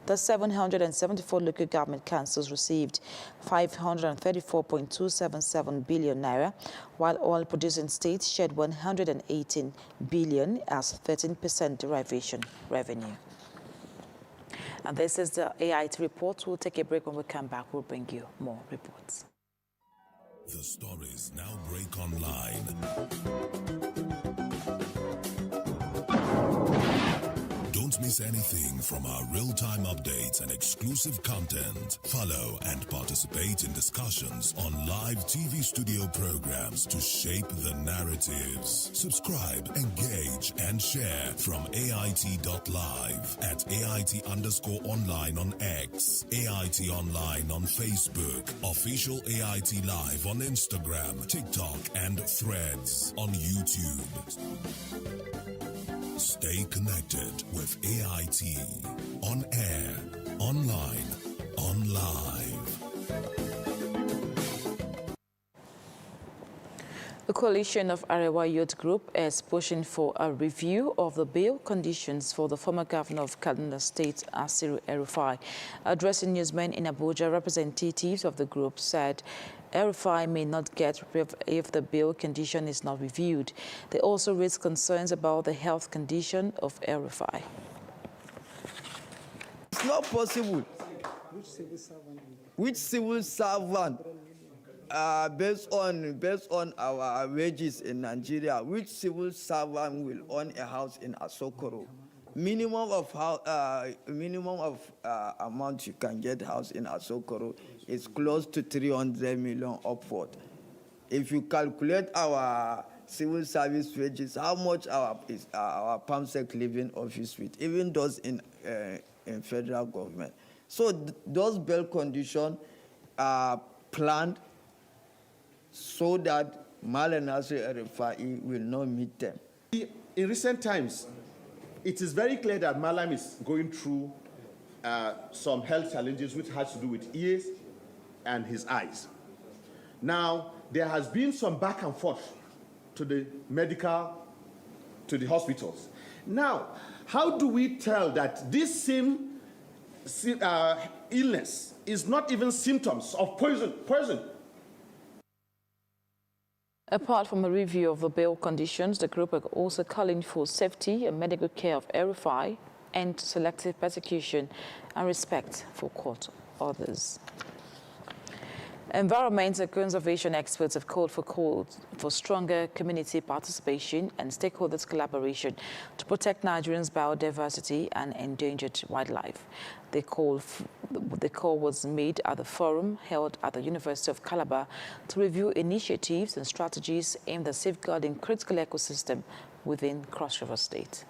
Speaker 2: The 774 local government councils received 534.277 billion naira, while oil-producing states shared 118 billion as 13% derivation revenue. And this is the AIT report. We'll take a break. When we come back, we'll bring you more reports.
Speaker 4: The stories now break online. Don't miss anything from our real-time updates and exclusive content. Follow and participate in discussions on live TV studio programs to shape the narratives. Subscribe, engage, and share from AIT.live at AIT_online on X, AIT Online on Facebook, Official AIT Live on Instagram, TikTok, and Threads on YouTube. Stay connected with AIT. On air, online, on live.
Speaker 2: The coalition of Arewa Youth Group is pushing for a review of the bail conditions for the former governor of Kaduna State, Asiru El-Rufai. Addressing newsmen in Abuja, representatives of the group said El-Rufai may not get if the bail condition is not reviewed. They also raised concerns about the health condition of El-Rufai.
Speaker 12: It's not possible. Which civil servant, based on our wages in Nigeria, which civil servant will own a house in Asokoro? Minimum of amount you can get house in Asokoro is close to 300 million upward. If you calculate our civil service wages, how much our PAMSEC living office with, even those in federal government. So those bail conditions are planned so that Malam Nasir El-Rufai will not meet them.
Speaker 22: In recent times, it is very clear that Malam is going through some health challenges which has to do with ears and his eyes. Now, there has been some back and forth to the hospitals. Now, how do we tell that this same illness is not even symptoms of poison?
Speaker 2: Apart from a review of the bail conditions, the group are also calling for safety and medical care of El-Rufai and selective persecution and respect for court orders. Environment and conservation experts have called for stronger community participation and stakeholders' collaboration to protect Nigerians' biodiversity and endangered wildlife. The call was made at the forum held at the University of Calabar to review initiatives and strategies aimed at safeguarding critical ecosystem within Cross River State.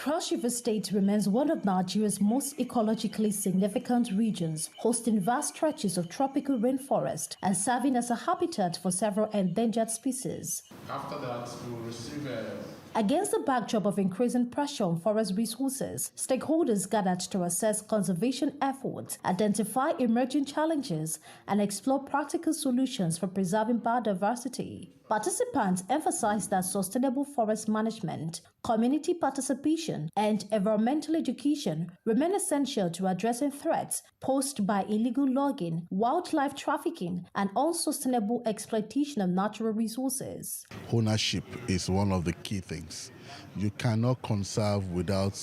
Speaker 11: Cross River State remains one of Nigeria's most ecologically significant regions, hosting vast stretches of tropical rainforest and serving as a habitat for several endangered species.
Speaker 13: After that, we will receive
Speaker 11: Against the backdrop of increasing pressure on forest resources, stakeholders gathered to assess conservation efforts, identify emerging challenges, and explore practical solutions for preserving biodiversity. Participants emphasized that sustainable forest management, community participation, and environmental education remain essential to addressing threats posed by illegal logging, wildlife trafficking, and unsustainable exploitation of natural resources.
Speaker 14: Ownership is one of the key things. You cannot conserve without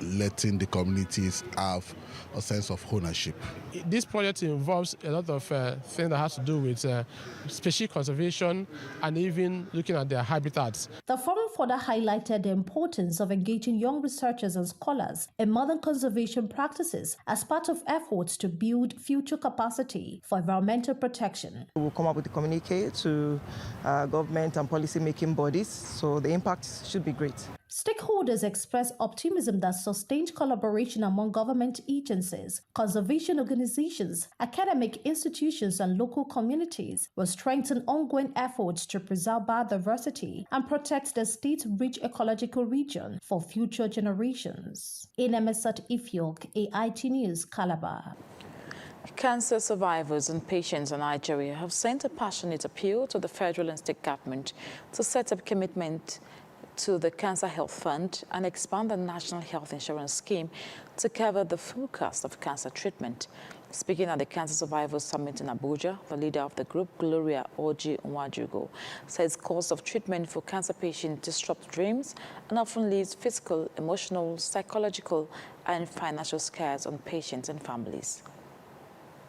Speaker 14: letting the communities have a sense of ownership.
Speaker 13: This project involves a lot of things that has to do with species conservation and even looking at their habitats.
Speaker 11: The forum further highlighted the importance of engaging young researchers and scholars in modern conservation practices as part of efforts to build future capacity for environmental protection.
Speaker 23: We'll come up with a communique to government and policy-making bodies, so the impact should be great.
Speaker 11: Stakeholders expressed optimism that sustained collaboration among government agencies, conservation organizations, academic institutions, and local communities will strengthen ongoing efforts to preserve biodiversity and protect the state's rich ecological region for future generations. In Emesat Ifiok, AIT News, Calabar.
Speaker 2: Cancer survivors and patients in Nigeria have sent a passionate appeal to the federal and state government to set up commitment to the Cancer Health Fund and expand the National Health Insurance Scheme to cover the full cost of cancer treatment. Speaking at the Cancer Survivors Summit in Abuja, the leader of the group, Gloria Oji Nwajugo, says cost of treatment for cancer patients disrupts dreams and often leaves physical, emotional, psychological, and financial scars on patients and families.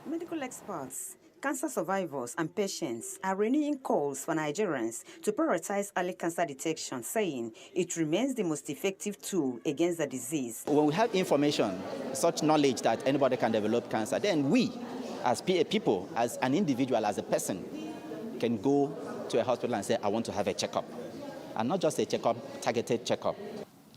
Speaker 24: Medical experts, cancer survivors and patients are renewing calls for Nigerians to prioritize early cancer detection, saying it remains the most effective tool against the disease.
Speaker 26: When we have information, such knowledge that anybody can develop cancer, then we, as people, as an individual, as a person, can go to a hospital and say, I want to have a checkup. And not just a checkup, targeted checkup.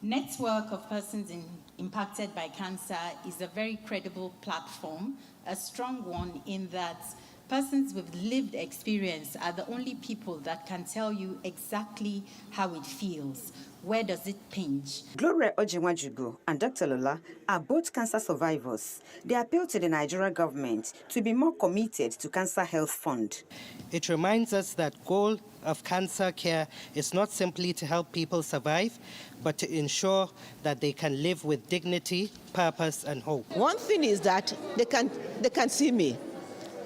Speaker 27: Network of persons impacted by cancer is a very credible platform, a strong one in that persons with lived experience are the only people that can tell you exactly how it feels. Where does it pinch?
Speaker 24: Gloria Oji and Dr. Lola are both cancer survivors. They appeal to the Nigerian government to be more committed to Cancer Health Fund.
Speaker 28: It reminds us that goal of cancer care is not simply to help people survive, but to ensure that they can live with dignity, purpose, and hope.
Speaker 29: One thing is that they can see me.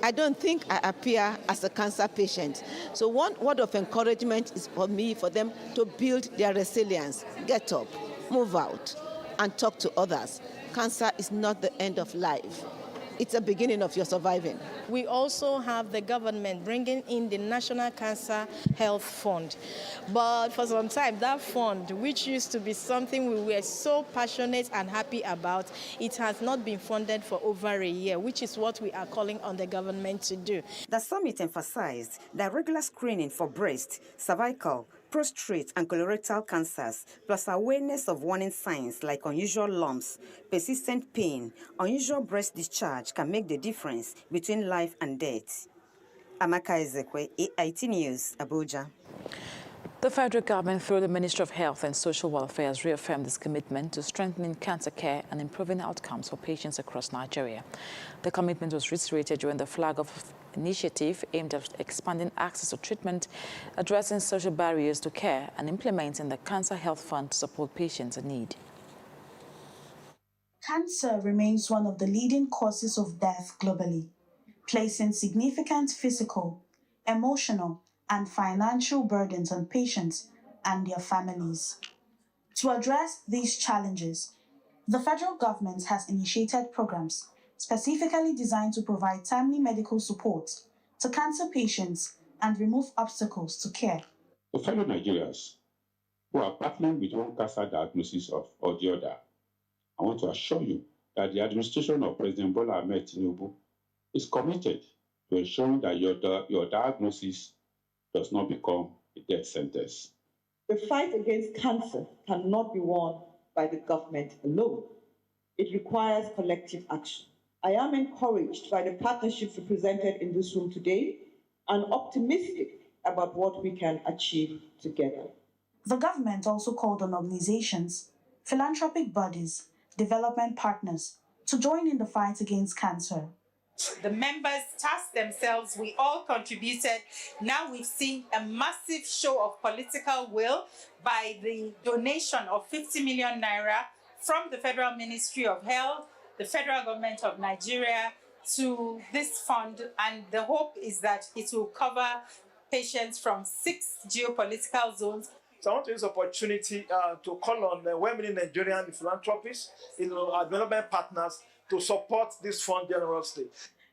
Speaker 29: I don't think I appear as a cancer patient. So one word of encouragement is for me, for them to build their resilience, get up, move out, and talk to others. Cancer is not the end of life. It's a beginning of your surviving.
Speaker 30: We also have the government bringing in the National Cancer Health Fund. But for some time, that fund, which used to be something we were so passionate and happy about, it has not been funded for over a year, which is what we are calling on the government to do.
Speaker 24: The summit emphasized that regular screening for breast, cervical, prostate and colorectal cancers, plus awareness of warning signs like unusual lumps, persistent pain, unusual breast discharge can make the difference between life and death. Amaka Ezekwe, AIT News, Abuja.
Speaker 2: The federal government, through the Ministry of Health and Social Welfare, has reaffirmed its commitment to strengthening cancer care and improving outcomes for patients across Nigeria. The commitment was reiterated during the flag-off initiative aimed at expanding access to treatment, addressing social barriers to care, and implementing the Cancer Health Fund to support patients in need.
Speaker 31: Cancer remains one of the leading causes of death globally, placing significant physical, emotional, and financial burdens on patients and their families. To address these challenges, the federal government has initiated programs specifically designed to provide timely medical support to cancer patients and remove obstacles to care.
Speaker 32: For fellow Nigerians who are battling with one cancer diagnosis or the other, I want to assure you that the administration of President Bola Ahmed Tinubu is committed to ensuring that your diagnosis does not become a death sentence.
Speaker 33: The fight against cancer cannot be won
Speaker 1: by the government alone. It requires collective action. I am encouraged by the partnerships represented in this room today and optimistic about what we can achieve together.
Speaker 31: The government also called on organizations, philanthropic bodies, development partners to join in the fight against cancer.
Speaker 3: The members tasked themselves, we all contributed. Now we've seen a massive show of political will by the donation of 50 million naira from the Federal Ministry of Health, the Federal Government of Nigeria to this fund, and the hope is that it will cover patients from 6 geopolitical zones.
Speaker 5: So I want to use this opportunity to call on well-meaning Nigerian philanthropists, our development partners, to support this fund generously.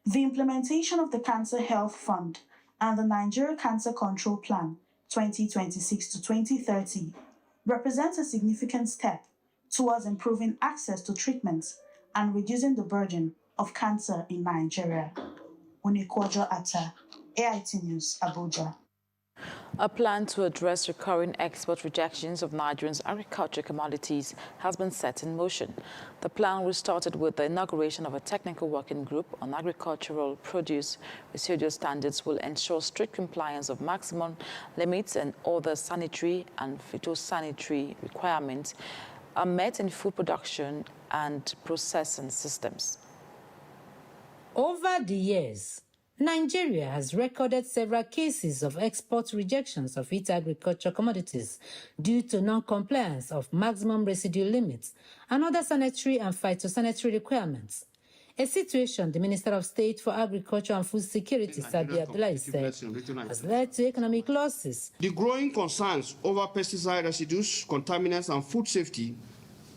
Speaker 31: The implementation of the Cancer Health Fund and the Nigeria Cancer Control Plan 2026 to 2030 represents a significant step towards improving access to treatments and reducing the burden of cancer in Nigeria. Unikwojo Atta, AIT News, Abuja.
Speaker 2: A plan to address recurring export rejections of Nigerians' agricultural commodities has been set in motion. The plan, which started with the inauguration of a technical working group on agricultural produce residual standards, will ensure strict compliance of maximum limits and other sanitary and phytosanitary requirements are met in food production and processing systems.
Speaker 6: Over the years, Nigeria has recorded several cases of export rejections of its agricultural commodities due to non-compliance of maximum residual limits and other sanitary and phytosanitary requirements. A situation the Minister of State for Agriculture and Food Security, Sabi Abdullahi, said has led to economic losses.
Speaker 7: The growing concerns over pesticide residues, contaminants, and food safety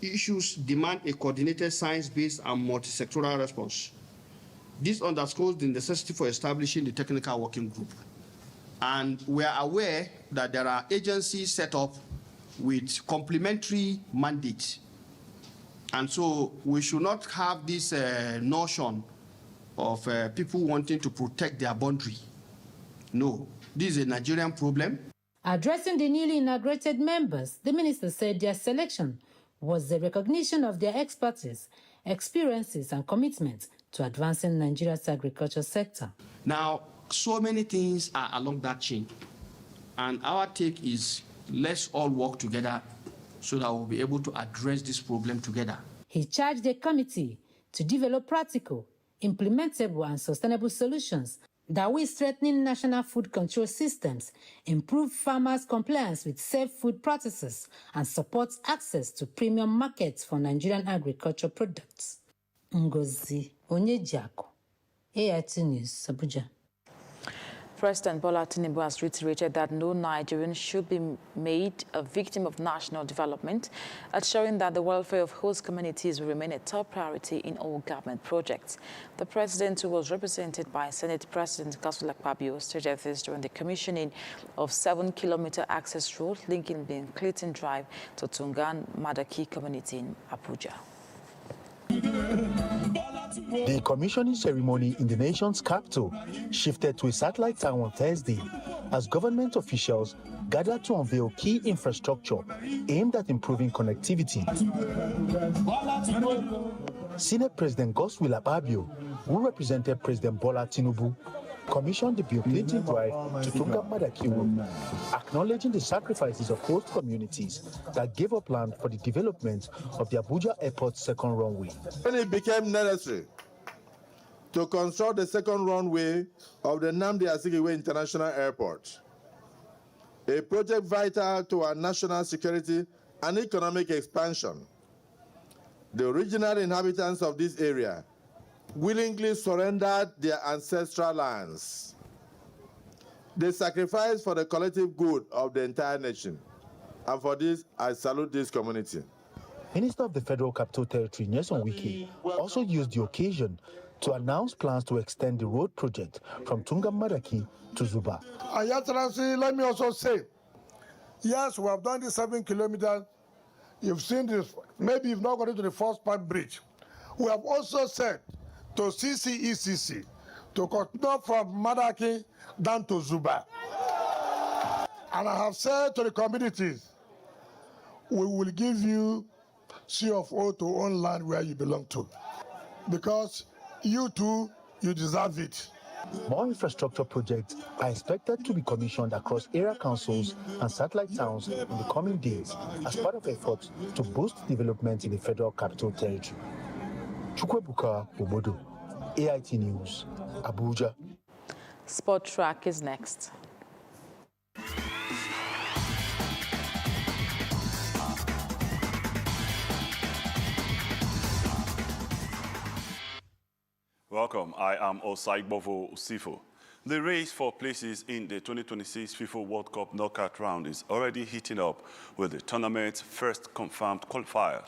Speaker 7: issues demand a coordinated science-based and multi-sectoral response. This underscores the necessity for establishing the technical working group. And we are aware that there are agencies set up with complementary mandates. And so we should not have this notion of people wanting to protect their boundary. No, this is a Nigerian problem.
Speaker 6: Addressing the newly inaugurated members, the minister said their selection was the recognition of their expertise, experiences, and commitment to advancing Nigeria's agriculture sector.
Speaker 7: Now, so many things are along that chain. And our take is, let's all work together so that we'll be able to address this problem together.
Speaker 6: He charged the committee to develop practical, implementable, and sustainable solutions that will strengthen national food control systems, improve farmers' compliance with safe food practices, and support access to premium markets for Nigerian agricultural products. Ngozi Onyejiako, AIT News, Abuja.
Speaker 2: President Bola Tinubu has reiterated that no Nigerian should be made a victim of national development, assuring that the welfare of host communities will remain a top priority in all government projects. The president, who was represented by Senate President Godswill Akpabio, stated this during the commissioning of 7-kilometer access road linking Bin Clayton Drive to Tungan Madaki community in Abuja.
Speaker 8: The commissioning ceremony in the nation's capital shifted to a satellite town on Thursday as government officials gathered to unveil key infrastructure aimed at improving connectivity. Senate President Godswill Akpabio, who represented President Bola Tinubu, commissioned the Bill Clayton Drive to Tungan Madaki Road, acknowledging the sacrifices of host communities that gave up land for the development of the Abuja Airport's second runway.
Speaker 9: When it became necessary to construct the second runway of the Nnamdi Azikiwe International Airport, a project vital to our national security and economic expansion, the original inhabitants of this area willingly surrendered their ancestral lands. They sacrificed for the collective good of the entire nation. And for this, I salute this community.
Speaker 8: Minister of the Federal Capital Territory, Nyesom Wike, also used the occasion to announce plans to extend the road project from Tungan Madaki to Zuba.
Speaker 15: And Excellency, let me also say, yes, we have done the 7 kilometers. You've seen this. Maybe you've not got to the first pipe bridge. We have also said to CCECC to continue from Madaki down to Zuba. And I have said to the communities, we will give you CFO to own land where you belong to. Because you too, you deserve it.
Speaker 8: More infrastructure projects are expected to be commissioned across area councils and satellite towns in the coming days as part of efforts to boost development in the Federal Capital Territory. Chukwebuka Obodo, AIT News, Abuja.
Speaker 2: Sport Track is next.
Speaker 4: Welcome, I am Osaigbovo Usifo. The race for places in the 2026 FIFA World Cup knockout round is already heating up with the tournament's first confirmed qualifier.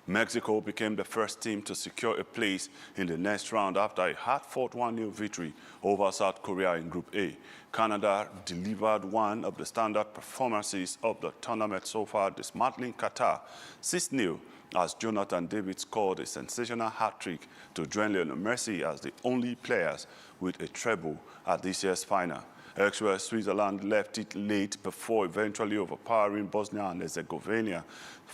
Speaker 4: Mexico became the first team to secure a place in the next round after a hard-fought 1-0 victory over South Korea in Group A. Canada delivered one of the standard performances of the tournament so far, dismantling Qatar 6-0 as Jonathan David scored a sensational hat-trick to join Lionel Messi as the only players with a treble at this year's final. Elsewhere, Switzerland left it late before eventually overpowering Bosnia and Herzegovina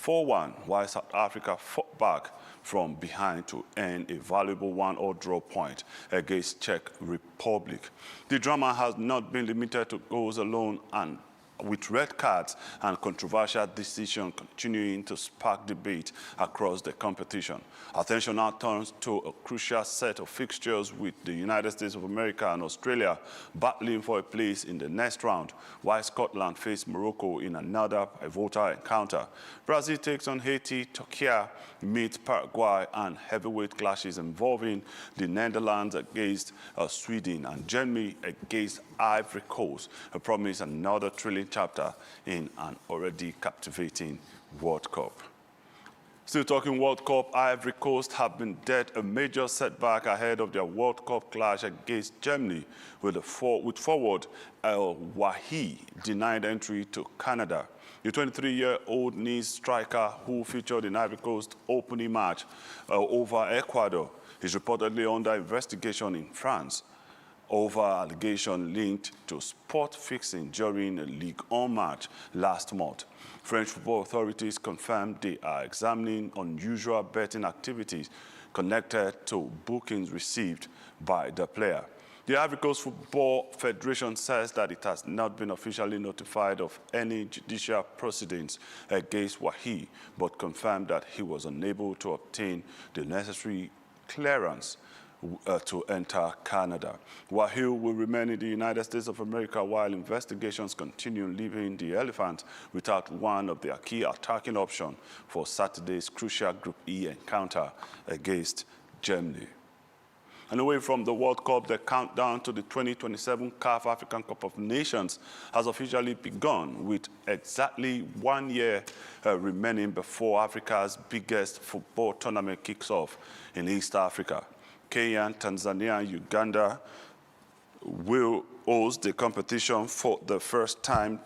Speaker 4: 4-1, while South Africa fought back from behind to earn a valuable 1-1 draw point against Czech Republic. The drama has not been limited to goals alone, and with red cards and controversial decisions continuing to spark debate across the competition. Attention now turns to a crucial set of fixtures with the United States of America and Australia battling for a place in the next round, while Scotland face Morocco in another pivotal encounter. Brazil takes on Haiti, Turkey meets Paraguay, and heavyweight clashes involving the Netherlands against Sweden and Germany against Ivory Coast promise another thrilling chapter in an already captivating World Cup. Still talking World Cup, Ivory Coast have been dealt a major setback ahead of their World Cup clash against Germany, with forward El Wahi denied entry to Canada. The 23-year-old Nice striker, who featured in Ivory Coast opening match over Ecuador, is reportedly under investigation in France over allegation linked to spot fixing during a Ligue 1 match last month. French football authorities confirmed they are examining unusual betting activities connected to bookings received by the player. The Ivory Coast Football Federation says that it has not been officially notified of any judicial proceedings against Wahi, but confirmed that he was unable to obtain the necessary clearance to enter Canada. Wahi will remain in the United States of America while investigations continue, leaving the Elephants without one of their key attacking options for Saturday's crucial Group E encounter against Germany. And away from the World Cup, the countdown to the 2027 CAF African Cup of Nations has officially begun, with exactly 1 year remaining before Africa's biggest football tournament kicks off in East Africa. Kenya, Tanzania, and Uganda will host the competition for the first time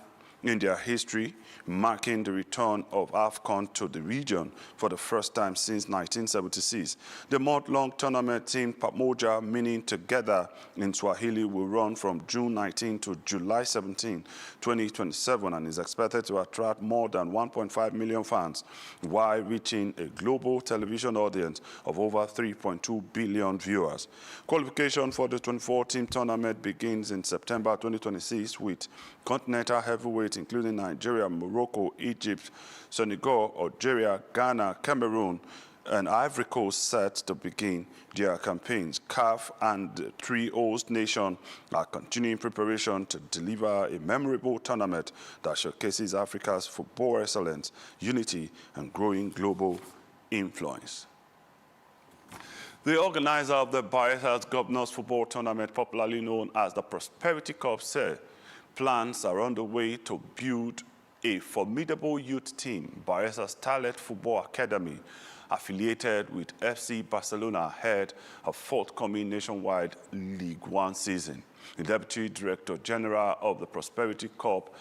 Speaker 4: in their history, marking the return of AFCON to the region for the first time since 1976. The month-long tournament themed Pamoja, meaning together in Swahili, will run from June 19 to July 17, 2027, and is expected to attract more than 1.5 million fans, while reaching a global television audience of over 3.2 billion viewers. Qualification for the 24-team tournament begins in September 2026 with continental heavyweights including Nigeria, Morocco, Egypt, Senegal, Algeria, Ghana, Cameroon, and Ivory Coast set to begin their campaigns. CAF and the three host nations are continuing preparation to deliver a memorable tournament that showcases Africa's football excellence, unity, and growing global influence. The organizer of the Bayelsa Governors Football Tournament, popularly known as the Prosperity Cup, said plans are underway to build a formidable youth team, Bayelsa Starlet Football Academy, affiliated with FC Barcelona ahead of forthcoming nationwide League One season. The Deputy Director General of the Prosperity Cup,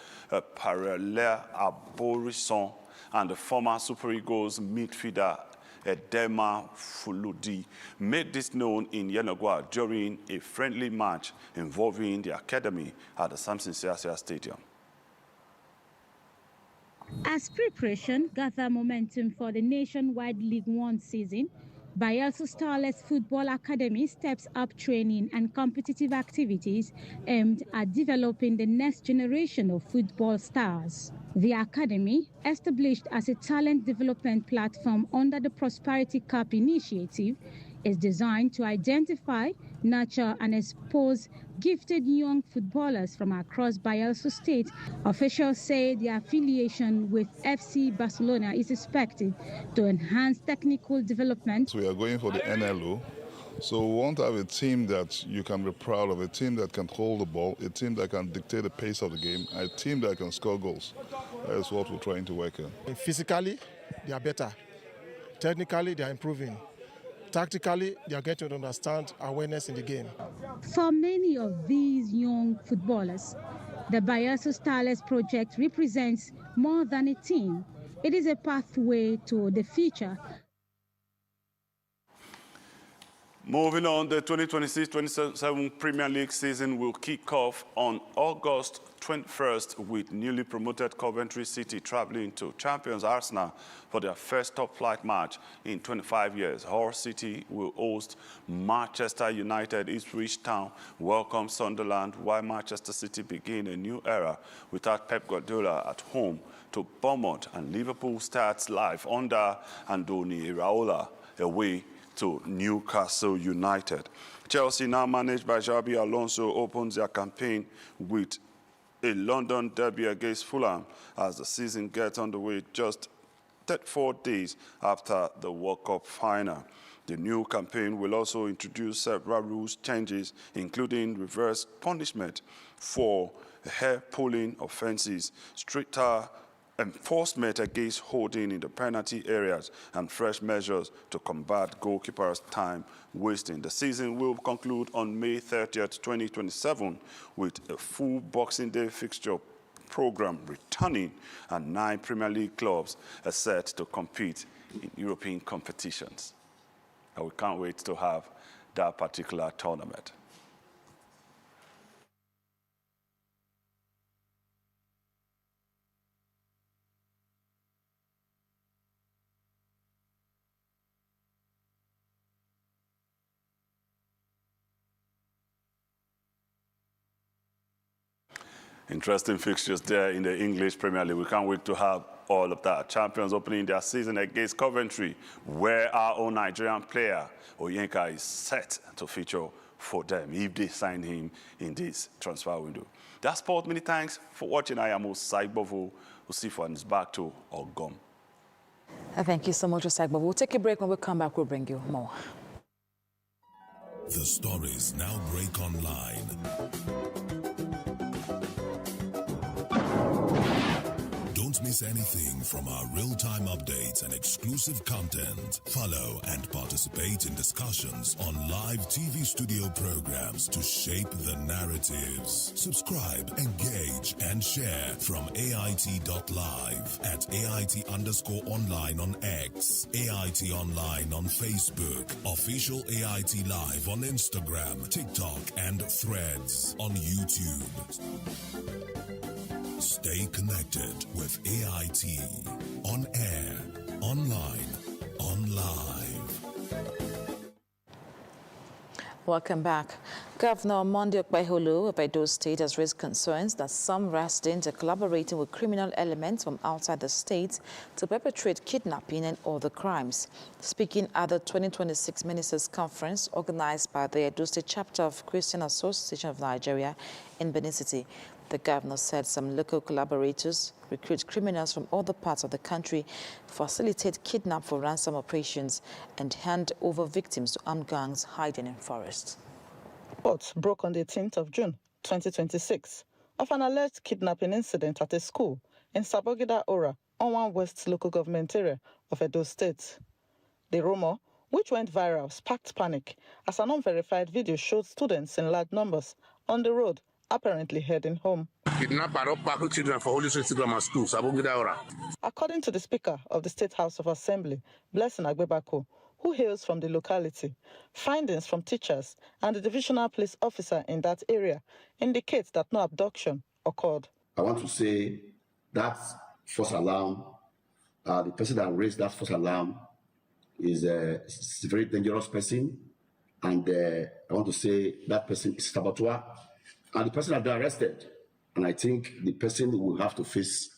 Speaker 4: Parallel Aborisson, and the former Super Eagles midfielder Edema Fuludi made this known in Yenagoa during a friendly match involving the academy at the Samson Siasia Stadium.
Speaker 10: As As preparation gather momentum for the nationwide League One season, Bayelsa Starlets Football Academy steps up training and competitive activities aimed at developing the next generation of football stars. The academy, established as a talent development platform under the Prosperity Cup initiative, is designed to identify, nurture, and expose gifted young footballers from across Bayelsa State. Officials say the affiliation with FC Barcelona is expected to enhance technical development.
Speaker 12: We are going for the NLO, so we want to have a team that you can be proud of, a team that can hold the ball, a team that can dictate the pace of the game, a team that can score goals. That is what we're trying to work on.
Speaker 13: Physically, they are better. Technically, they are improving. Tactically, they are getting to understand awareness in the game.
Speaker 10: For many of these young footballers, the Bayelsa Starlets project represents more than a team. It is a pathway to the future.
Speaker 4: Moving on, the 2026-27 Premier League season will kick off on August 21st with newly promoted Coventry City traveling to champions Arsenal for their first top-flight match in 25 years. Hull City will host Manchester United. Ipswich Town welcome Sunderland, while Manchester City begin a new era without Pep Guardiola at home to Bournemouth, and Liverpool starts life under Andoni Iraola away to Newcastle United. Chelsea, now managed by Xabi Alonso, opens their campaign with a London derby against Fulham as the season gets underway just 34 days after the World Cup final. The new campaign will also introduce several rules changes, including reverse punishment for hair-pulling offences, stricter enforcement against holding in the penalty areas, and fresh measures to combat goalkeepers' time wasting. The season will conclude on May 30th, 2027, with a full Boxing Day fixture program returning, and 9 Premier League clubs are set to compete in European competitions. And we can't wait to have that particular tournament. Interesting fixtures there in the English Premier League. We can't wait to have all of that. Champions opening their season against Coventry, where our own Nigerian player, Oyenka, is set to feature for them if they sign him in this transfer window. That's sport. Many thanks for watching. I am Osaibovo Usifo, and it's back to Ogom.
Speaker 2: Thank you so much, Osaibovo. We'll take a break. When we come back, we'll bring you more.
Speaker 14: The stories now break online. Don't miss anything from our real-time updates and exclusive content. Follow and participate in discussions on live TV studio programs to shape the narratives. Subscribe, engage, and share from AIT.live at AIT_online on X, AIT Online on Facebook, Official AIT Live on Instagram, TikTok, and Threads on YouTube. Stay connected with AIT. On air, online, on live.
Speaker 2: Welcome back. Governor Monday Okpeholo of Edo State has raised concerns that some residents are collaborating with criminal elements from outside the state to perpetrate kidnapping and other crimes. Speaking at the 2026 Ministers' Conference organized by the Edo State chapter of Christian Association of Nigeria in Benin City, the governor said some local collaborators recruit criminals from other parts of the country, facilitate kidnap for ransom operations, and hand over victims to armed gangs hiding in forests.
Speaker 16: Reports broke on the 18th of June, 2026, of an alleged kidnapping incident at a school in Sabogida Ora, Onwan West local government area of Edo State. The rumor, which went viral, sparked panic as an unverified video showed students in large numbers on the road, apparently heading home.
Speaker 17: Children for Holy Spirit School, Sabogida Ora.
Speaker 16: According to the Speaker of the State House of Assembly, Blessing Agbebako, who hails from the locality, findings from teachers and the divisional police officer in that area indicate that no abduction occurred.
Speaker 17: I want to say that
Speaker 11: false alarm. The person that raised that false alarm is a very dangerous person, and I want to say that person is saboteur, and the person has been arrested, and I think the person will have to face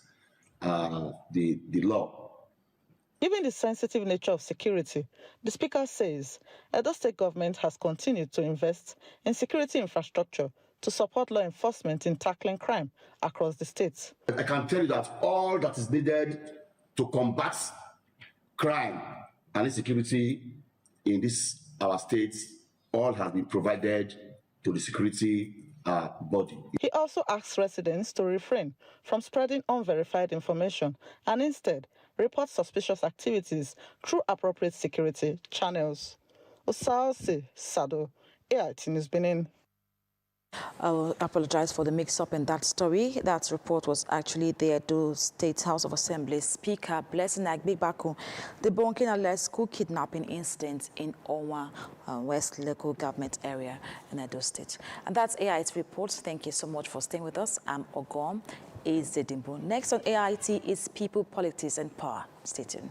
Speaker 11: the law.
Speaker 16: Given the sensitive nature of security, the Speaker says Edo State government has continued to invest in security infrastructure to support law enforcement in tackling crime across the state.
Speaker 11: I can tell you that all that is needed to combat crime and insecurity in our states, all has been provided to the security body.
Speaker 16: He also asks residents to refrain from spreading unverified information and instead report suspicious activities through appropriate security channels. Osaosi Sado, AIT News Benin.
Speaker 2: I apologize for the mix-up in that story. That report was actually the Edo State House of Assembly Speaker Blessing Agbibaku debunking alleged school kidnapping incident in Owa West local government area in Edo State. And that's AIT report. Thank you so much for staying with us. I'm Ogom Ezedimbo. Next on AIT is People, Politics and Power. Stay tuned.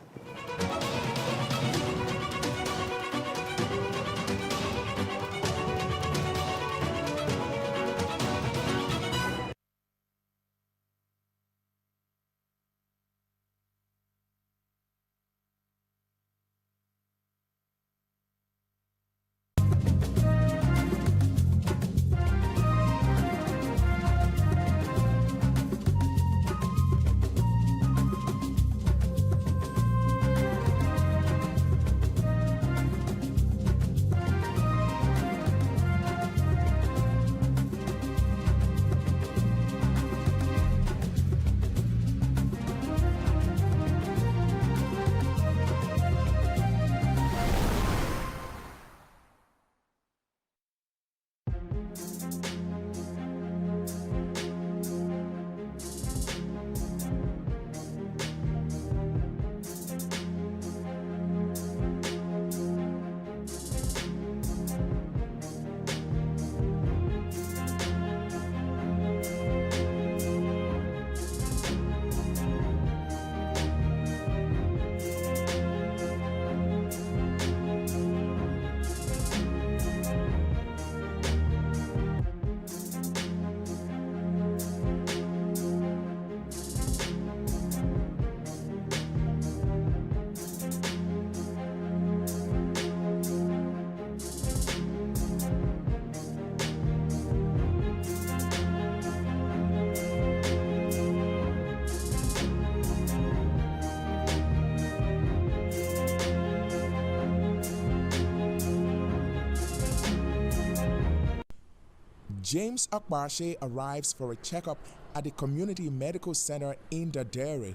Speaker 18: James Akbarshe arrives for a checkup at the community medical center in Dadere,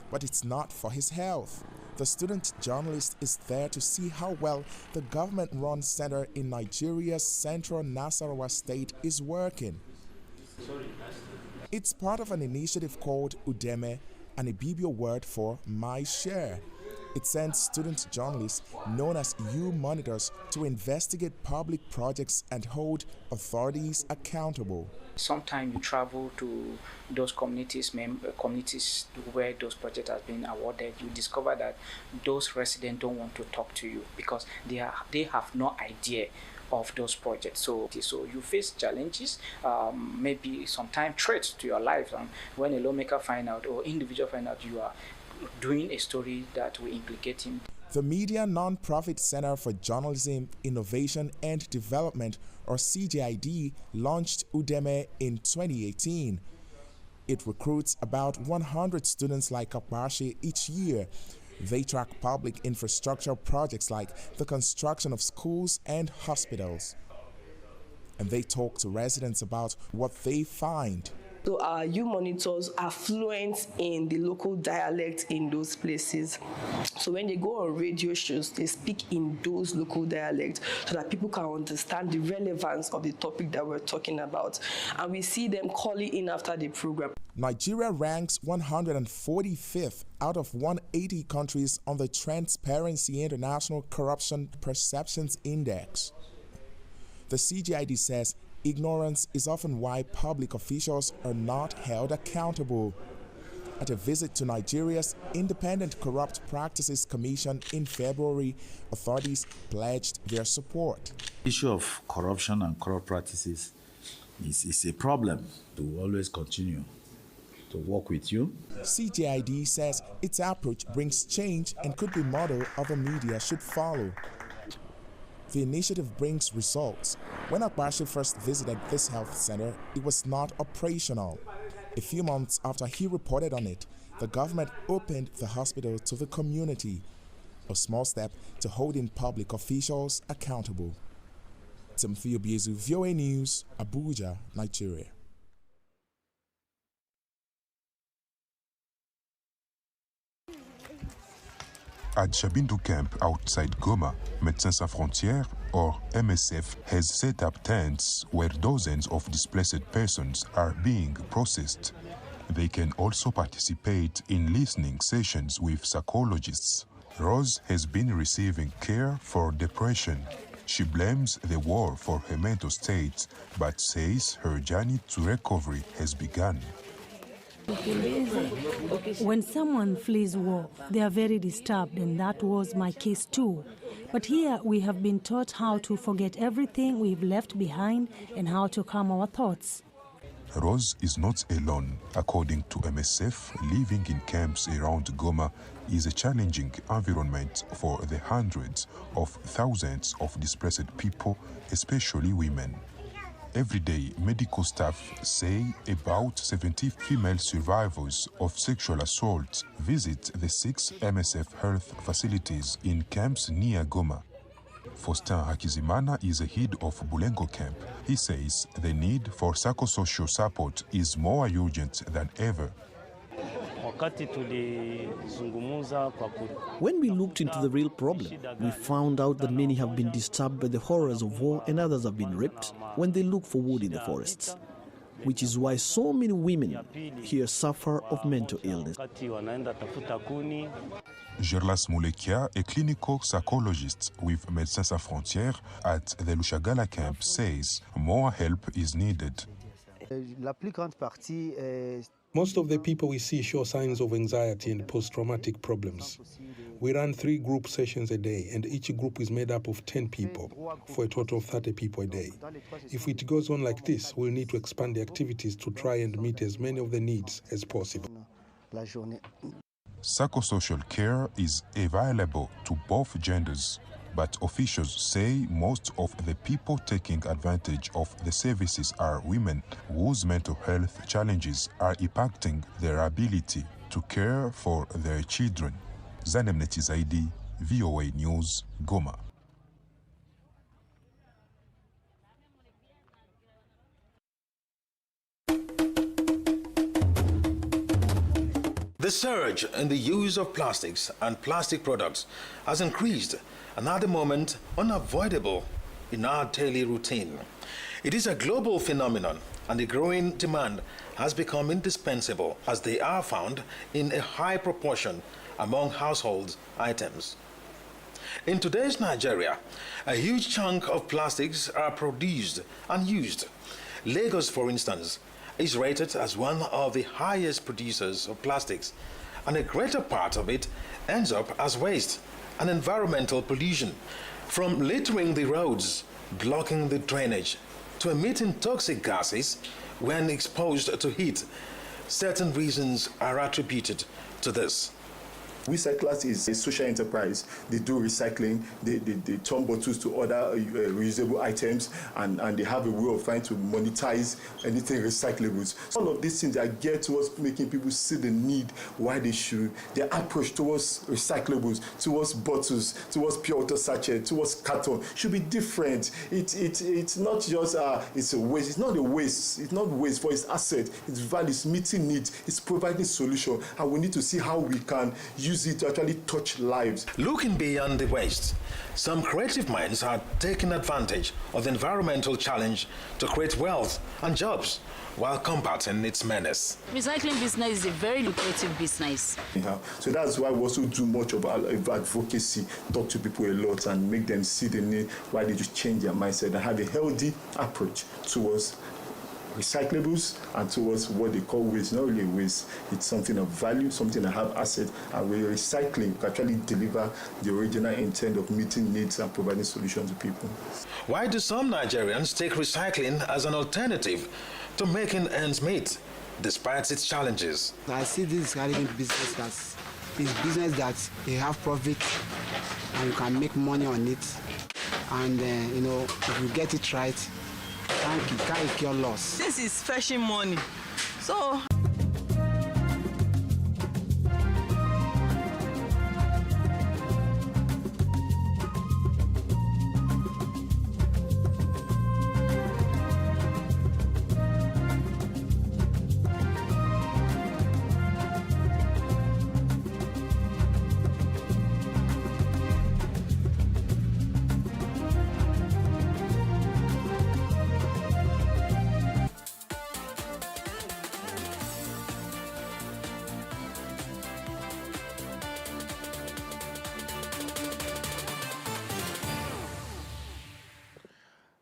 Speaker 18: but it's not for his health. The student journalist is there to see how well the government-run center in Nigeria's central Nasarawa state is working. It's part of an initiative called Udeme, an Ibibio word for My Share. It sends student journalists, known as U-monitors, to investigate public projects and hold authorities accountable.
Speaker 19: Sometimes you travel to those communities where those projects have been awarded, you discover that those residents don't want to talk to you because they have no idea of those projects. So you face challenges, maybe sometimes threats to your life. When a lawmaker find out or individual find out you are doing a story that will implicate him.
Speaker 18: The Media Non-Profit Center for Journalism, Innovation and Development, or CJID, launched Udeme in 2018. It recruits about 100 students like Akbarshe each year. They track public infrastructure projects like the construction of schools and hospitals. And they talk to residents about what they find.
Speaker 20: So our youth monitors are fluent in the local dialect in those places. So when they go on radio shows, they speak in those local dialects so that people can understand the relevance of the topic that we're talking about. And we see them calling in after the program.
Speaker 18: Nigeria ranks 145th out of 180 countries on the Transparency International Corruption Perceptions Index. The CJID says ignorance is often why public officials are not held accountable. At a visit to Nigeria's Independent Corrupt Practices Commission in February, authorities pledged their support.
Speaker 1: The issue of corruption and corrupt practices is a problem. We will always continue to work with you.
Speaker 18: CJID says its approach brings change and could be a model other media should follow. The initiative brings results. When Akbashi first visited this health center, it was not operational. A few months after he reported on it, the government opened the hospital to the community, a small step to holding public officials accountable. Timothy Obiezu, VOA News, Abuja, Nigeria.
Speaker 21: At Chabindu camp outside Goma, Médecins Sans Frontières, or MSF, has set up tents where dozens of displaced persons are being processed. They can also participate in listening sessions with psychologists. Rose has been receiving care for depression. She blames the war for her mental state, but says her journey to recovery has begun.
Speaker 22: When someone flees war, they are very disturbed, and that was my case too. But here we have been taught how to forget everything we've left behind and how to calm our thoughts.
Speaker 21: Rose is not alone. According to MSF, living in camps around Goma is a challenging environment for the hundreds of thousands of displaced people, especially women. Every day, medical staff say about 70 female survivors of sexual assault visit the 6 MSF health facilities in camps near Goma. Faustin Hakizimana is the head of Bulengo camp. He says the need for psychosocial support is more urgent than ever.
Speaker 23: When we looked into the real problem, we found out that many have been disturbed by the horrors of war and others have been raped when they look for wood in the forests, which is why so many women here suffer of mental illness.
Speaker 21: Gerlas Mulekia, a clinical psychologist with Médecins Sans Frontières at the Lushagala camp, says more help is needed.
Speaker 24: Most of the people we see show signs of anxiety and post-traumatic problems. We run 3 group sessions a day, and each group is made up of 10 people, for a total of 30 people a day. If it goes on like this, we'll need to expand the activities to try and meet as many of the needs as possible.
Speaker 21: Psychosocial care is available to both genders, but officials say most of the people taking advantage of the services are women whose mental health challenges are impacting their ability to care for their children. Zanem Netizaidi, VOA News, Goma.
Speaker 25: The surge in the use of plastics and plastic products has increased and at the moment unavoidable in our daily routine. It is a global phenomenon and the growing demand has become indispensable as they are found in a high proportion among household items. In today's Nigeria, a huge chunk of plastics are produced and used. Lagos, for instance, is rated as one of the highest producers of plastics, and a greater part of it ends up as waste and environmental pollution, from littering the roads, blocking the drainage, to emitting toxic gases when exposed to heat. Certain reasons are attributed to this.
Speaker 26: Recyclers is a social enterprise. They do recycling, they turn bottles to other reusable items, and they have a way of trying to monetize anything recyclables. All of these things are geared towards making people see the need why they should. Their approach towards recyclables, towards bottles, towards pure water sachet, towards carton should be different. It's not just it's a waste. It's not a waste. It's not waste for its asset. It's value. It's meeting needs. It's providing solution, and we need to see how we can use it to actually touch lives.
Speaker 25: Looking beyond the waste, some creative minds are taking advantage of the environmental challenge to create wealth and jobs while combating its menace.
Speaker 27: Recycling business is a very lucrative business.
Speaker 26: Yeah. So that's why we also do much of advocacy, talk to people a lot and make them see the need, why they just change their mindset and have a healthy approach towards recyclables and towards what they call waste. Not really waste, it's something of value, something that have asset, and we're recycling to actually deliver the original intent of meeting needs and providing solutions to people.
Speaker 25: Why do some Nigerians take recycling as an alternative to making ends meet, despite its challenges?
Speaker 3: I see this recycling business as it's business that they have profit and you can make money on it. And you know, if you get it right, you can't cure loss.
Speaker 5: This is fetching money, so.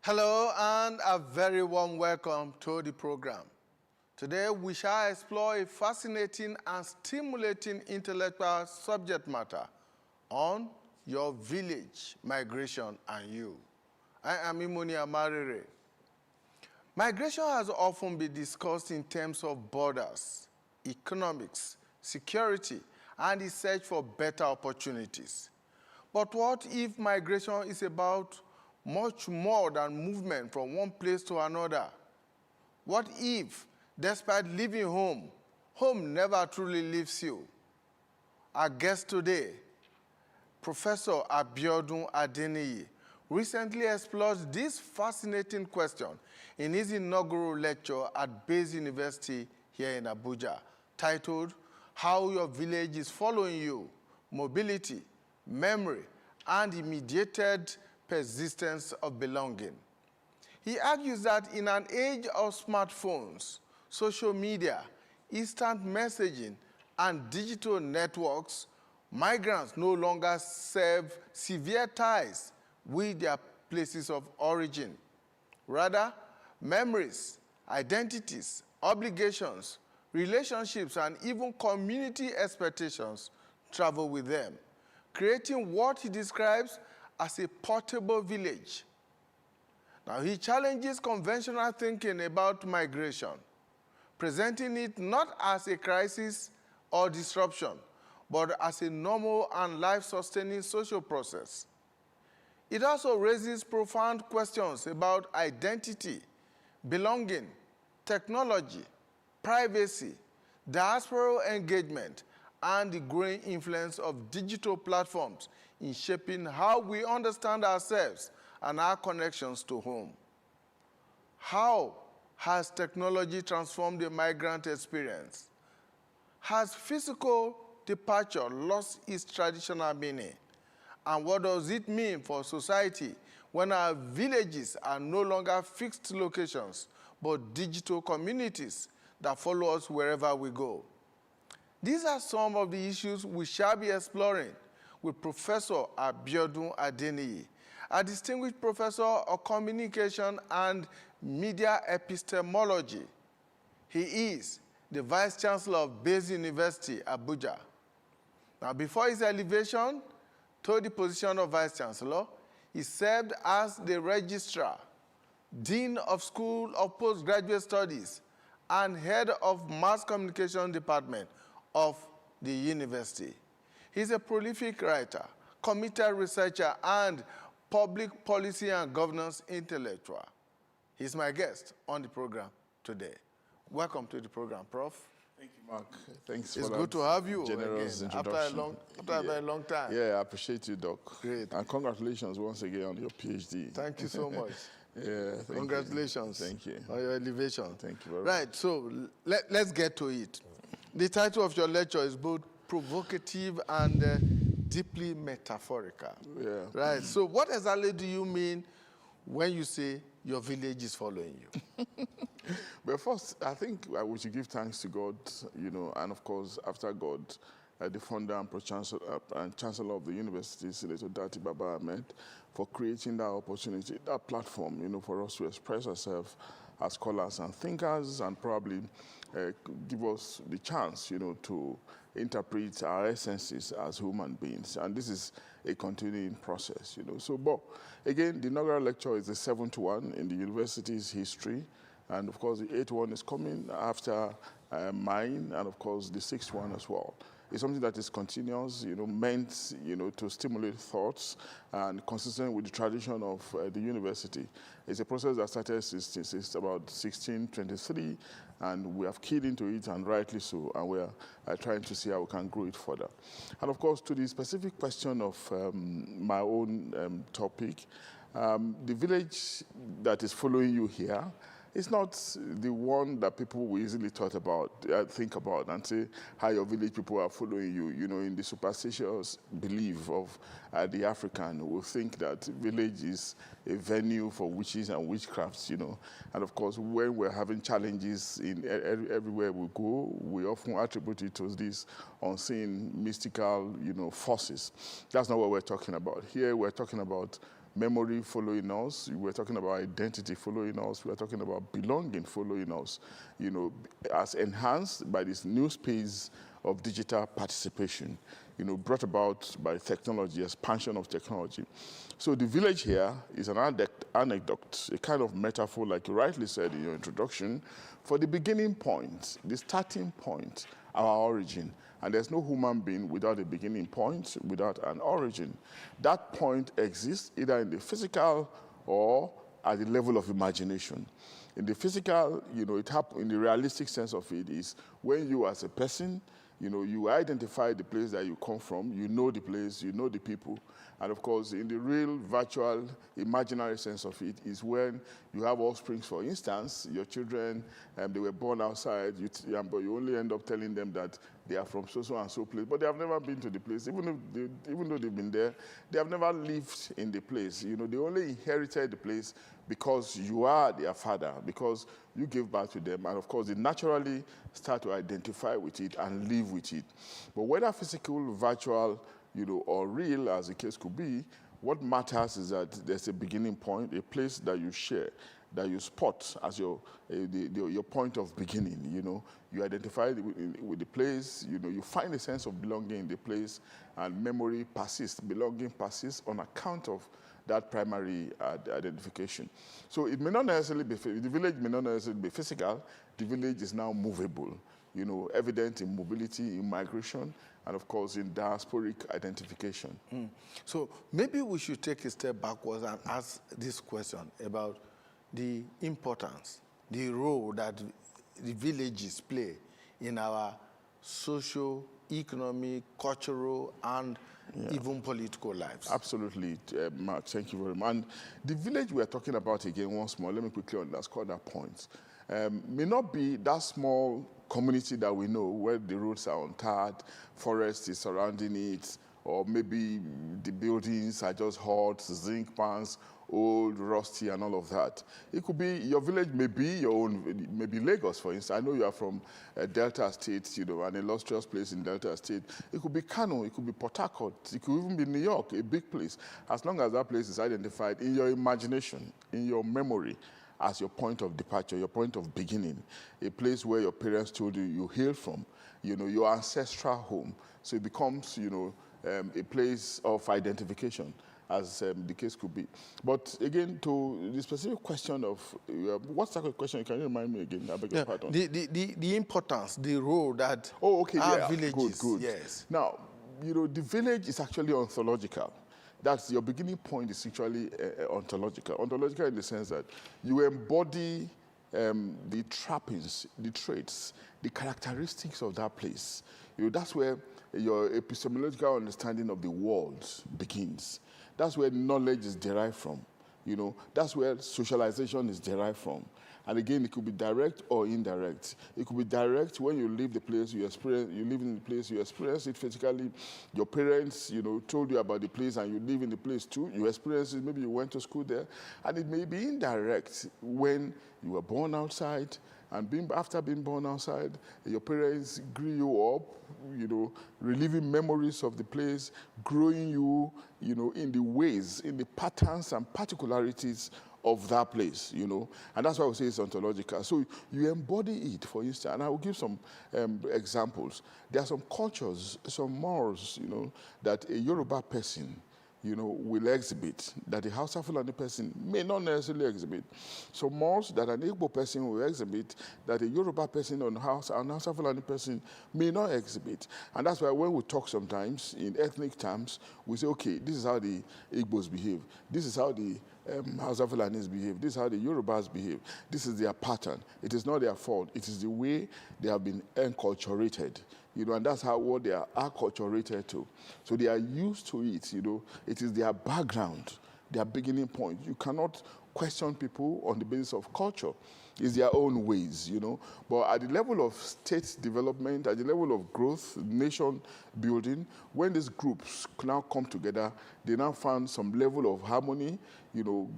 Speaker 6: Hello and a very warm welcome to the program. Today we shall explore a fascinating and stimulating intellectual subject matter on your village, migration and you. I am Imoni Amarere. Migration has often been discussed in terms of borders, economics, security, and the search for better opportunities. But what if migration is about much more than movement from one place to another? What if, despite leaving home, home never truly leaves you? Our guest today, Professor Abiodun Adeniyi, recently explored this fascinating question in his inaugural lecture at Bayes University here in Abuja, titled, How Your Village is Following You, Mobility, Memory, and the Mediated Persistence of Belonging. He argues that in an age of smartphones, social media, instant messaging, and digital networks, migrants no longer serve severe ties with their places of origin. Rather, memories, identities, obligations, relationships, and even community expectations travel with them, creating what he describes as a portable village. Now, he challenges conventional thinking about migration, presenting it not as a crisis or disruption, but as a normal and life-sustaining social process. It also raises profound questions about identity, belonging, technology, privacy, diasporal engagement, and the growing influence of digital platforms in shaping how we understand ourselves and our connections to home. How has technology transformed the migrant experience? Has physical departure lost its traditional meaning? And what does it mean for society when our villages are no longer fixed locations, but digital communities that follow us wherever we go? These are some of the issues we shall be exploring with Professor Abiodun Adeniyi, a distinguished professor of communication and media epistemology. He is the Vice Chancellor of Bayes University, Abuja. Now, before his elevation to the position of Vice Chancellor, he served as the Registrar, Dean of School of Postgraduate Studies, and Head of Mass Communication Department of the university. He's a prolific writer, committed researcher, and public policy and governance intellectual. He's my guest on the program today. Welcome to the program, Prof.
Speaker 7: Thank you, Mark. Thanks
Speaker 6: it's
Speaker 7: for
Speaker 6: good to have you
Speaker 7: generous
Speaker 6: again
Speaker 7: introduction.
Speaker 6: after a very long time.
Speaker 7: Yeah, I appreciate you, Doc.
Speaker 6: Great.
Speaker 7: And congratulations once again on your PhD.
Speaker 6: Thank you so much.
Speaker 7: Yeah,
Speaker 6: congratulations.
Speaker 7: Thank you.
Speaker 6: On your elevation.
Speaker 7: Thank you very much.
Speaker 6: Right, so let's get to it. The title of your lecture is both provocative and deeply metaphorical.
Speaker 7: Yeah.
Speaker 6: Right, so what exactly do you mean when you say your village is following you?
Speaker 7: But first, I think we should give thanks to God, and of course, after God, the founder and chancellor of the university, Senator Dati Baba Ahmed, for creating that opportunity, that platform, for us to express ourselves as scholars and thinkers, and probably give us the chance, to interpret our essences as human beings. And this is a continuing process, So, but again, the inaugural lecture is the 7th one in the university's history. And of course, the 8th one is coming after mine, and of course, the 6th one as well. It's something that is continuous, meant, to stimulate thoughts and consistent with the tradition of the university. It's a process that started since about 1623, and we have keyed into it, and rightly so, and we're trying to see how we can grow it further. And of course, to the specific question of my own topic, the village that is following you here, it's not the one that people will easily think about and say how your village people are following you. In the superstitious belief of the African, who think that village is a venue for witches and witchcrafts, And of course, when we're having challenges in everywhere we go, we often attribute it to these unseen mystical, forces. That's not what we're talking about. Here, we're talking about memory following us. We're talking about identity following us. We're talking about belonging following us, as enhanced by this new space of digital participation, brought about by technology, expansion of technology. So the village here is an anecdote, a kind of metaphor, like you rightly said in your introduction, for the beginning point, the starting point, our origin. And there's no human being without a beginning point, without an origin. That point exists either in the physical or at the level of imagination. In the physical, it happens in the realistic sense of it is when you as a person, you identify the place that you come from, you know the place, you know the people. And of course, in the real, virtual, imaginary sense of it is when you have offsprings, for instance, your children, they were born outside, but you only end up telling them that they are from so and so place, but they have never been to the place. Even though they've been there, they have never lived in the place. They only inherited the place because you are their father, because you gave birth to them, and of course, they naturally start to identify with it and live with it. But whether physical, virtual, or real, as the case could be, what matters is that there's a beginning point, a place that you share, that you spot as your point of beginning. You identify with the place, you find a sense of belonging in the place, and memory persists, belonging persists on account of that primary identification. So it may not necessarily be, the village may not necessarily be physical, the village is now movable, evident in mobility, in migration, and of course in diasporic identification.
Speaker 6: So maybe we should take a step backwards and ask this question about the importance, the role that the villages play in our social, economic, cultural, and even political lives.
Speaker 7: Absolutely, Mark, thank you very much. And the village we are talking about again, once more, let me quickly underscore that point. May not be that small community that we know where the roads are untarred, forest is surrounding it, or maybe the buildings are just hot, zinc pans, old, rusty, and all of that. It could be, your village may be your own, maybe Lagos, for instance. I know you are from Delta State, an illustrious place in Delta State. It could be Kano, it could be Port Harcourt, it could even be New York, a big place. As long as that place is identified in your imagination, in your memory, as your point of departure, your point of beginning, a place where your parents told you you hail from, your ancestral home. So it becomes, a place of identification, as the case could be. But again, to the specific question of, what's that question? Can you remind me again? I beg your pardon.
Speaker 6: The importance, the role that our villages.
Speaker 7: Good.
Speaker 6: Yes.
Speaker 7: Now, the village is actually ontological. That's your beginning point is actually ontological. Ontological in the sense that you embody the trappings, the traits, the characteristics of that place. That's where your epistemological understanding of the world begins. That's where knowledge is derived from. That's where socialization is derived from. And again, it could be direct or indirect. It could be direct when you leave the place you experience, you live in the place, you experience it physically. Your parents, told you about the place and you live in the place too. You experience it, maybe you went to school there. And it may be indirect when you were born outside, and after being born outside, your parents grew you up, reliving memories of the place, growing you, in the ways, in the patterns and particularities of that place, you know. And that's why we say it's ontological. So you embody it, for instance. And I will give some examples. There are some cultures, some morals, you know, that a Yoruba person, you know, will exhibit, that a Hausa Fulani person may not necessarily exhibit. So morals that an Igbo person will exhibit, that a Yoruba person or an Hausa Fulani person may not exhibit. And that's why when we talk sometimes in ethnic terms, we say, okay, this is how the Igbos behave. This is how the Hausa Fulanis behave. This is how the Yorubas behave. This is their pattern. It is not their fault. It is the way they have been enculturated. You know, and that's how what they are acculturated to. So they are used to it, you know. It is their background, their beginning point. You cannot question people on the basis of culture. It's their own ways, you know. But at the level of state development, at the level of growth, nation building, when these groups now come together, they now find some level of harmony, you know,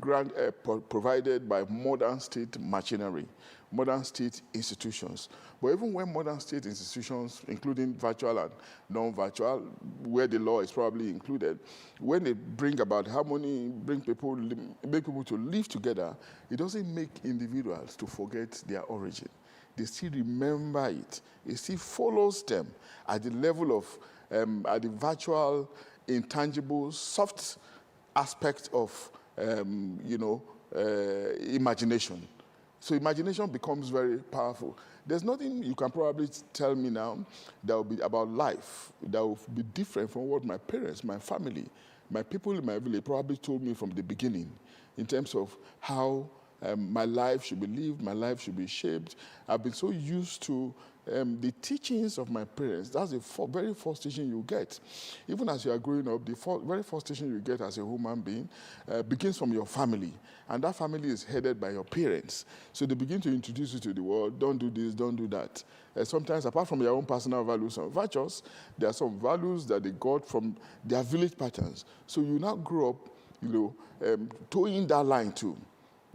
Speaker 7: provided by modern state machinery, modern state institutions. But even when modern state institutions, including virtual and non-virtual, where the law is probably included, when they bring about harmony, make people to live together, it doesn't make individuals to forget their origin. They still remember it. It still follows them at the level of, at the virtual, intangible, soft aspect of, you know, imagination. So imagination becomes very powerful. There's nothing you can probably tell me now that will be about life, that will be different from what my parents, my family, my people in my village probably told me from the beginning in terms of how my life should be lived, my life should be shaped. I've been so used to the teachings of my parents. That's the very first teaching you get. Even as you are growing up, the very first teaching you get as a human being begins from your family. And that family is headed by your parents. So they begin to introduce you to the world. Don't do this, don't do that. Sometimes, apart from their own personal values and virtues, there are some values that they got from their village patterns. So you now grow up, you know, towing that line too.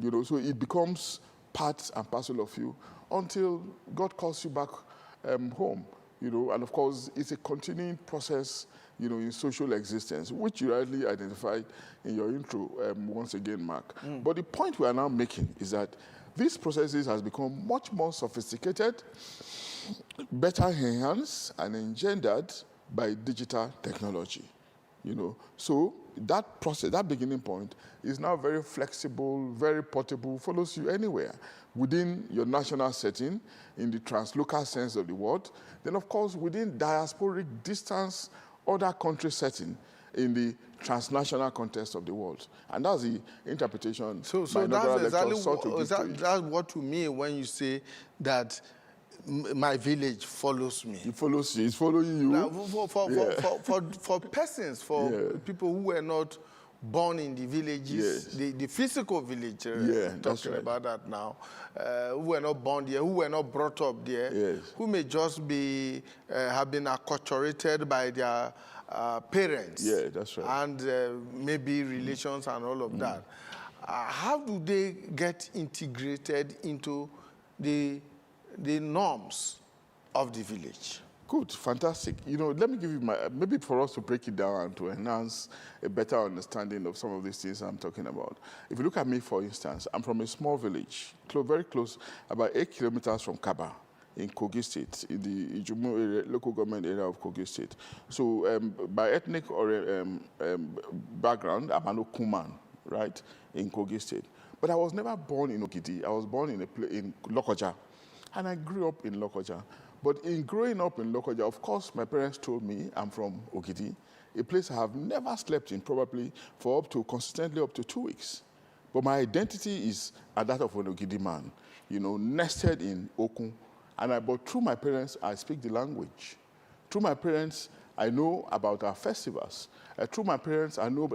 Speaker 7: You know, so it becomes part and parcel of you until God calls you back home, you know, and of course, it's a continuing process, you know, in social existence, which you rightly identified in your intro, once again, Mark. But the point we are now making is that these processes has become much more sophisticated, better enhanced, and engendered by digital technology, you know. So that process, that beginning point, is now very flexible, very portable, follows you anywhere within your national setting, in the translocal sense of the word. Then, of course, within diasporic distance, other country setting, in the transnational context of the world. And that's the interpretation.
Speaker 6: So that's exactly that's what you mean when you say that my village follows me.
Speaker 7: It follows you. It's following you.
Speaker 6: Now, for persons, for people who were not born in the villages, the physical village, talking about that now, who were not born there, who were not brought up there, who may just be have been acculturated by their parents,
Speaker 7: that's right,
Speaker 6: and maybe relations and all of that. How do they get integrated into the norms of the village?
Speaker 7: Good, fantastic. You know, let me give you maybe for us to break it down and to enhance a better understanding of some of these things I'm talking about. If you look at me, for instance, I'm from a small village, very close, about 8 kilometers from Kaba in Kogi State, in the Ijumo area, local government area of Kogi State. So by ethnic or background, I'm an Okuman, right, in Kogi State. But I was never born in Ogidi. I was born in Lokoja, and I grew up in Lokoja. But in growing up in Lokoja, of course, my parents told me I'm from Ogidi, a place I have never slept in, probably for consistently up to 2 weeks. But my identity is that of an Ogidi man, you know, nested in Okun. But through my parents, I speak the language. Through my parents, I know about our festivals. Through my parents, I know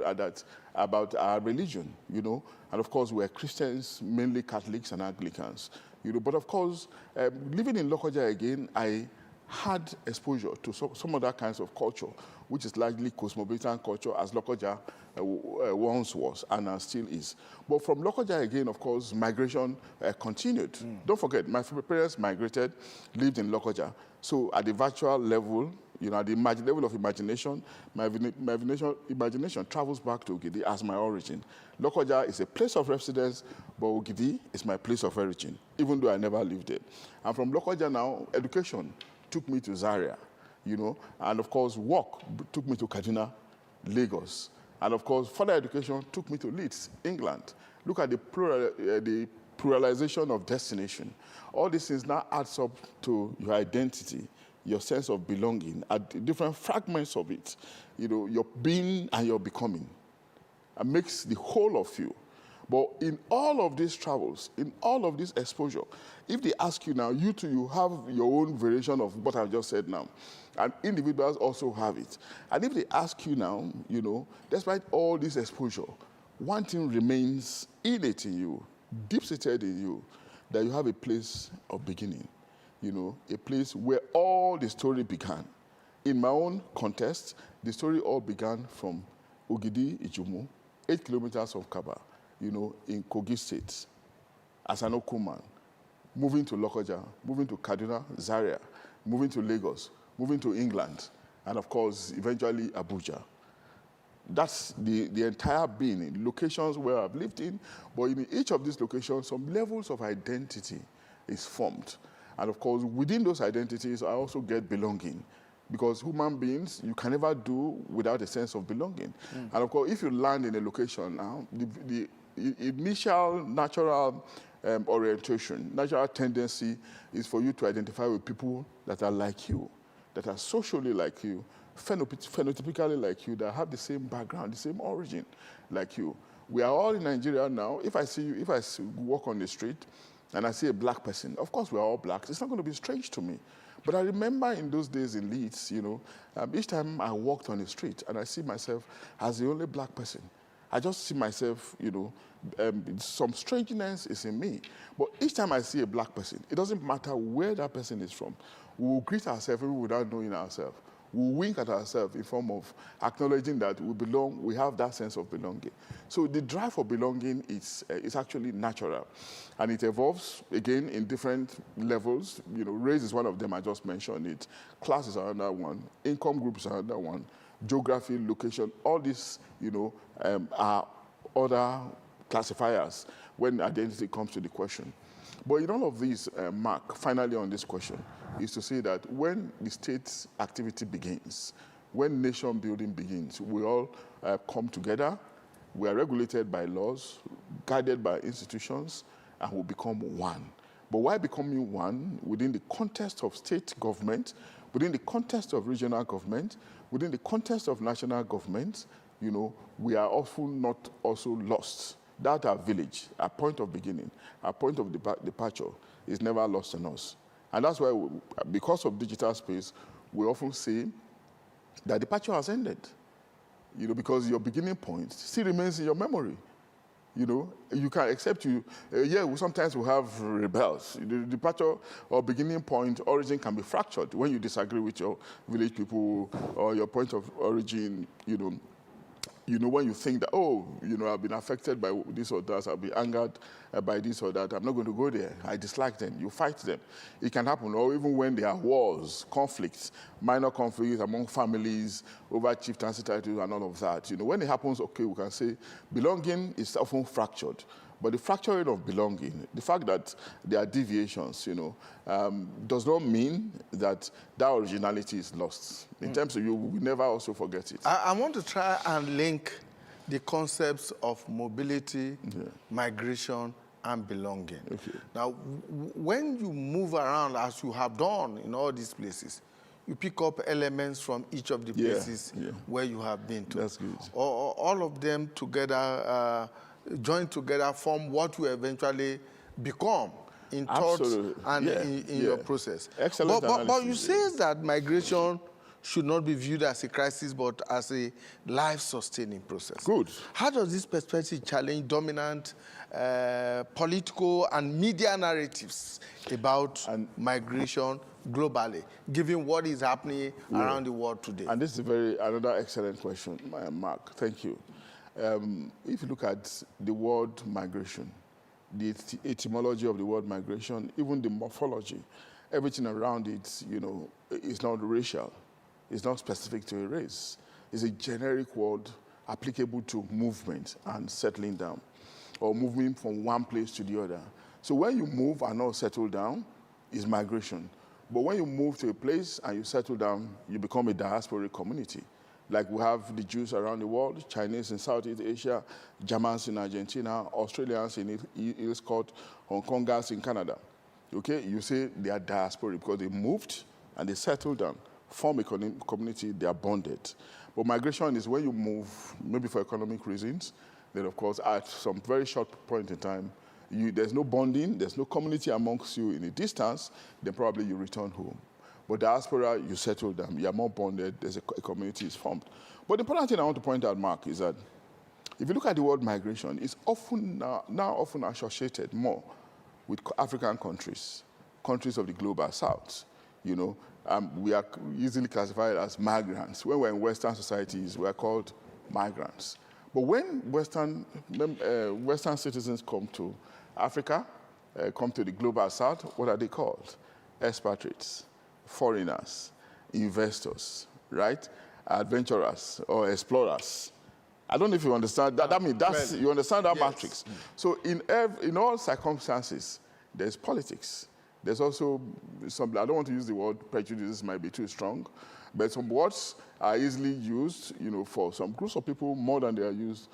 Speaker 7: about our religion, you know. And of course, we're Christians, mainly Catholics and Anglicans. You know, but of course, living in Lokoja again, I had exposure to some other kinds of culture, which is largely cosmopolitan culture, as Lokoja once was and still is. But from Lokoja again, of course, migration continued. Don't forget, my parents migrated, lived in Lokoja. So at the virtual level, You know, at the level of imagination, my imagination travels back to Ogidi as my origin. Lokoja is a place of residence, but Ogidi is my place of origin, even though I never lived there. And from Lokoja now, education took me to Zaria, you know, and of course, work took me to Kaduna, Lagos. And of course, further education took me to Leeds, England. Look at the pluralization of destination. All these things now adds up to your identity, your sense of belonging, at different fragments of it. You know, your being and your becoming. And makes the whole of you. But in all of these travels, in all of this exposure, if they ask you now, you too, you have your own variation of what I've just said now. And individuals also have it. And if they ask you now, you know, despite all this exposure, one thing remains innate in you, deep-seated in you, that you have a place of beginning, you know, a place where all the story began. In my own context, the story all began from Ogidi, Ijumu, 8 kilometers from Kaba, you know, in Kogi State, as an Okuman, moving to Lokoja, moving to Kaduna, Zaria, moving to Lagos, moving to England, and of course, eventually Abuja. That's the entire being, locations where I've lived in, but in each of these locations, some levels of identity is formed. And of course, within those identities, I also get belonging. Because human beings, you can never do without a sense of belonging. And of course, if you land in a location now, the initial natural orientation, natural tendency is for you to identify with people that are like you, that are socially like you, phenotypically like you, that have the same background, the same origin like you. We are all in Nigeria now. If I walk on the street and I see a black person, of course we're all black. It's not going to be strange to me. But I remember in those days in Leeds, you know, each time I walked on the street and I see myself as the only black person, I just see myself, you know, some strangeness is in me. But each time I see a black person, it doesn't matter where that person is from, we will greet ourselves even without knowing ourselves. We wink at ourselves in form of acknowledging that we belong, we have that sense of belonging. So the drive for belonging is actually natural. And it evolves, again, in different levels. You know, race is one of them, I just mentioned it. Class is another one. Income group is another one. Geography, location, all these, you know, are other classifiers when identity comes to the question. But in all of these, Mark, finally on this question, is to say that when the state's activity begins, when nation building begins, we all come together, we are regulated by laws, guided by institutions, and we become one. But why becoming one within the context of state government, within the context of regional government, within the context of national government, you know, we are often not also lost. That our village, our point of beginning, our point of departure is never lost on us. And that's why, because of digital space, we often say that departure has ended. You know, because your beginning point still remains in your memory. You know, you can accept sometimes we have rebels. The departure or beginning point, origin can be fractured when you disagree with your village people or your point of origin, you know, when you think that, oh, you know, I've been affected by this or that, I've been angered by this or that, I'm not going to go there. I dislike them. You fight them. It can happen. Or even when there are wars, conflicts, minor conflicts among families over chieftaincy titles and all of that. You know, when it happens, okay, we can say belonging is often fractured. But the fracturing of belonging, the fact that there are deviations, you know, does not mean that that originality is lost. In terms of you, we never also forget it.
Speaker 6: I want to try and link the concepts of mobility, migration, and belonging. Okay. Now, when you move around, as you have done in all these places, you pick up elements from each of the places where you have been to. That's good. All of them together, joined together, form what you eventually become in thoughts and in your process.
Speaker 7: Excellent
Speaker 6: but you say that migration should not be viewed as a crisis, but as a life-sustaining process.
Speaker 7: Good.
Speaker 6: How does this perspective challenge dominant political and media narratives about migration globally, given what is happening around the world today?
Speaker 7: And this is another excellent question, Mark. Thank you. If you look at the word migration, the etymology of the word migration, even the morphology, everything around it, you know, is not racial. is not specific to a race. It's a generic word applicable to movement and settling down, or moving from one place to the other. So when you move and not settle down, it's migration. But when you move to a place and you settle down, you become a diasporic community. Like we have the Jews around the world, Chinese in Southeast Asia, Germans in Argentina, Australians in East Coast, Hong Kongers in Canada. Okay, you say they are diasporic because they moved and they settled down, form a community, they are bonded. But migration is when you move, maybe for economic reasons, then of course at some very short point in time, there's no bonding, there's no community amongst you in a distance, then probably you return home. But diaspora, you settle down, you are more bonded, there's a community is formed. But the important thing I want to point out, Mark, is that if you look at the word migration, it's often now often associated more with African countries, countries of the global south. You know, we are easily classified as migrants. When we're in Western societies, we're called migrants. But when Western citizens come to Africa, come to the global south, what are they called? Expatriates, foreigners, investors, right? Adventurers or explorers. I don't know if you understand that. I mean, you understand that matrix. So in all circumstances, there's politics. There's also some, I don't want to use the word prejudice, this might be too strong, but some words are easily used, you know, for some groups of people more than they are used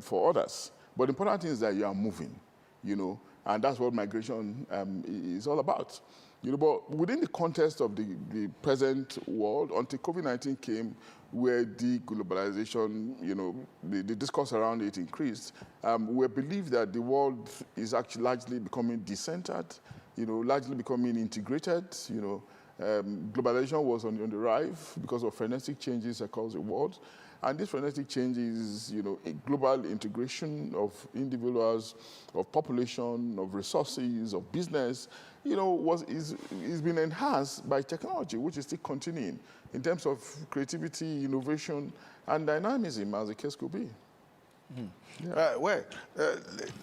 Speaker 7: for others. But the important thing is that you are moving, you know, and that's what migration is all about. You know, but within the context of the present world, until COVID-19 came, where deglobalization, you know, the discourse around it increased, we believe that the world is actually largely becoming decentered, you know, largely becoming integrated, you know. Globalization was on the rise because of frenetic changes across the world. And this frenetic changes, you know, a global integration of individuals, of population, of resources, of business, you know, is been enhanced by technology, which is still continuing in terms of creativity, innovation, and dynamism, as the case could be.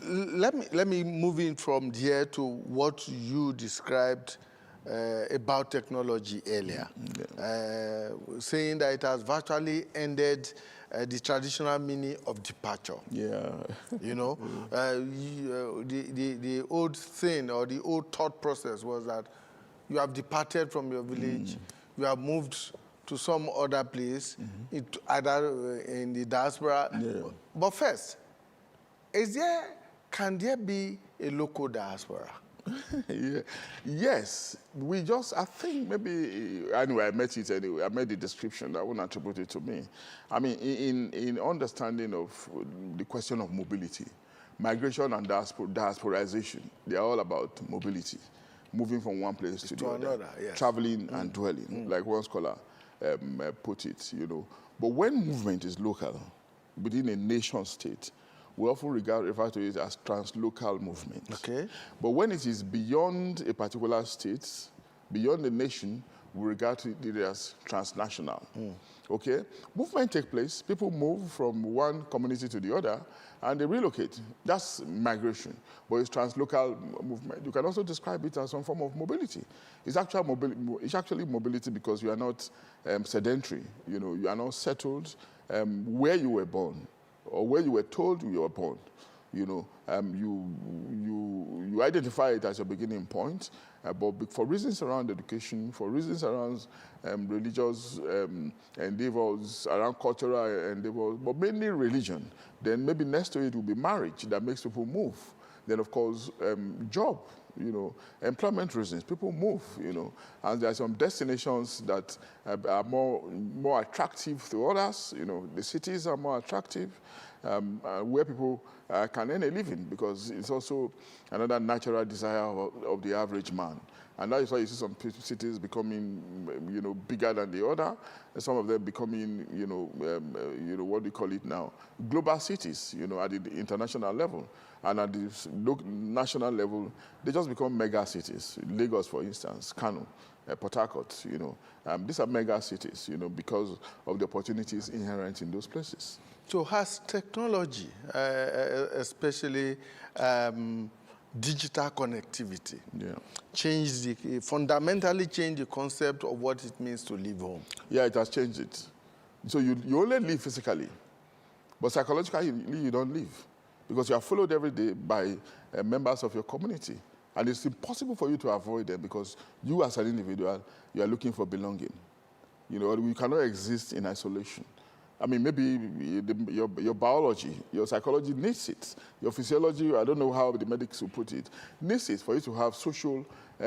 Speaker 6: Let me move in from here to what you described about technology earlier, saying that it has virtually ended the traditional meaning of departure.
Speaker 7: Yeah.
Speaker 6: You know, the old thing or the old thought process was that you have departed from your village, you have moved to some other place, either in the diaspora. But first, can there be a local diaspora?
Speaker 7: Yes, I think maybe, anyway, I met it anyway. I made the description. I won't attribute it to me. I mean, in understanding of the question of mobility, migration and diasporization, they are all about mobility, moving from one place to the other, yes. Traveling and dwelling, like one scholar put it, you know. But when movement is local, within a nation state, we often refer to it as translocal movement.
Speaker 6: Okay.
Speaker 7: But when it is beyond a particular state, beyond the nation, we regard it as transnational. Okay? Movement takes place. People move from one community to the other, and they relocate. That's migration. But it's translocal movement. You can also describe it as some form of mobility. It's actually mobility because you are not sedentary. You know, you are not settled where you were born, or where you were told you were born. You know, you identify it as your beginning point, but for reasons around education, for reasons around religious endeavors, around cultural endeavors, but mainly religion, then maybe next to it will be marriage that makes people move. Then, of course, job, you know, employment reasons, people move, you know, and there are some destinations that are more attractive to others, you know, the cities are more attractive, where people can earn a living, because it's also another natural desire of the average man. And that is why you see some cities becoming, you know, bigger than the other, and some of them becoming, you know, what do you call it now? Global cities, you know, at the international level. And at the national level, they just become mega cities. Lagos, for instance, Kano, Port Harcourt, you know. These are mega cities, you know, because of the opportunities inherent in those places.
Speaker 6: So has technology, especially digital connectivity fundamentally changed the concept of what it means to live home.
Speaker 7: Yeah, it has changed it. So you only live physically, but psychologically you don't live because you are followed every day by members of your community. And it's impossible for you to avoid them because you as an individual, you are looking for belonging. You know, we cannot exist in isolation. I mean, maybe your biology, your psychology needs it. Your physiology, I don't know how the medics will put it, needs it for you to have social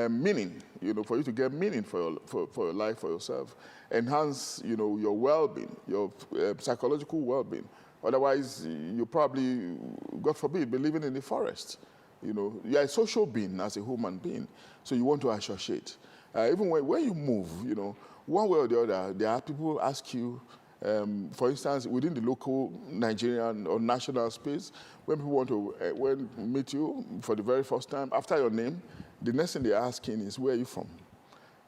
Speaker 7: meaning, you know, for you to get meaning for your life, for yourself. Enhance, you know, your well-being, your psychological well-being. Otherwise, you probably, God forbid, be living in the forest. You know, you're a social being as a human being, so you want to associate. Even when you move, you know, one way or the other, there are people who ask you, for instance, within the local Nigerian or national space, when people want to meet you for the very first time, after your name, the next thing they're asking is, where are you from?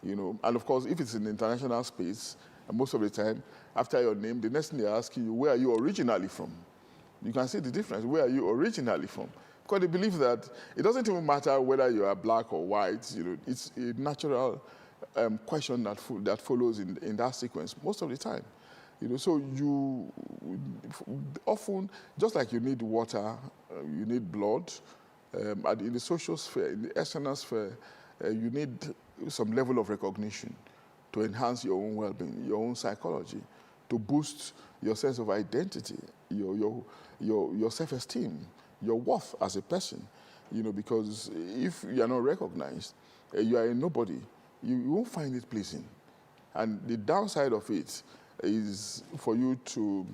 Speaker 7: You know, and of course, if it's in the international space, most of the time, after your name, the next thing they're asking you, where are you originally from? You can see the difference. Where are you originally from? Because they believe that it doesn't even matter whether you are black or white. You know, it's a natural question that follows in that sequence most of the time. You know, so you often, just like you need water, you need blood, in the social sphere, in the external sphere, you need some level of recognition to enhance your own well-being, your own psychology, to boost your sense of identity, your self-esteem, your worth as a person. You know, because if you are not recognized, you are a nobody, you won't find it pleasing. And the downside of it is for you to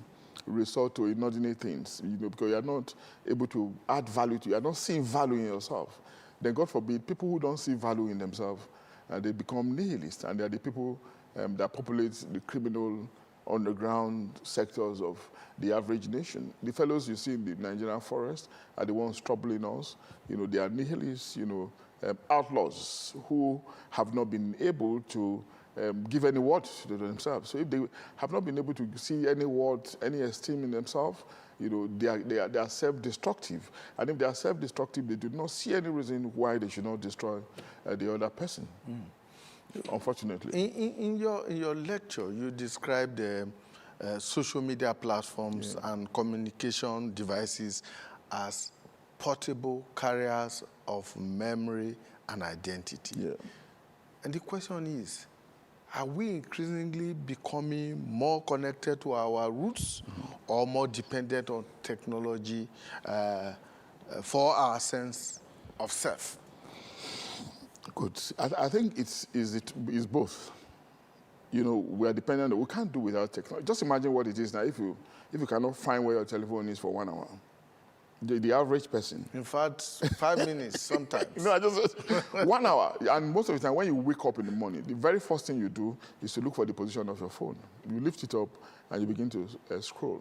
Speaker 7: resort to inordinate things, you know, because you are not able to add value to you, are not seeing value in yourself. Then, God forbid, people who don't see value in themselves, they become nihilists, and they are the people that populate the criminal underground sectors of the average nation. The fellows you see in the Nigerian forest are the ones troubling us. You know, they are nihilists, you know, outlaws who have not been able to give any worth to themselves. So if they have not been able to see any worth, any esteem in themselves, you know, they are self-destructive. And if they are self-destructive, they do not see any reason why they should not destroy the other person. Unfortunately.
Speaker 6: In your lecture, you described social media platforms and communication devices as portable carriers of memory and identity. And the question is, are we increasingly becoming more connected to our roots or more dependent on technology for our sense of self?
Speaker 7: Good. I think it's both. You know, we are dependent. We can't do without technology. Just imagine what it is now if you cannot find where your telephone is for 1 hour. The average person.
Speaker 6: In fact, 5 minutes sometimes.
Speaker 7: No, I just 1 hour. And most of the time, when you wake up in the morning, the very first thing you do is to look for the position of your phone. You lift it up and you begin to scroll.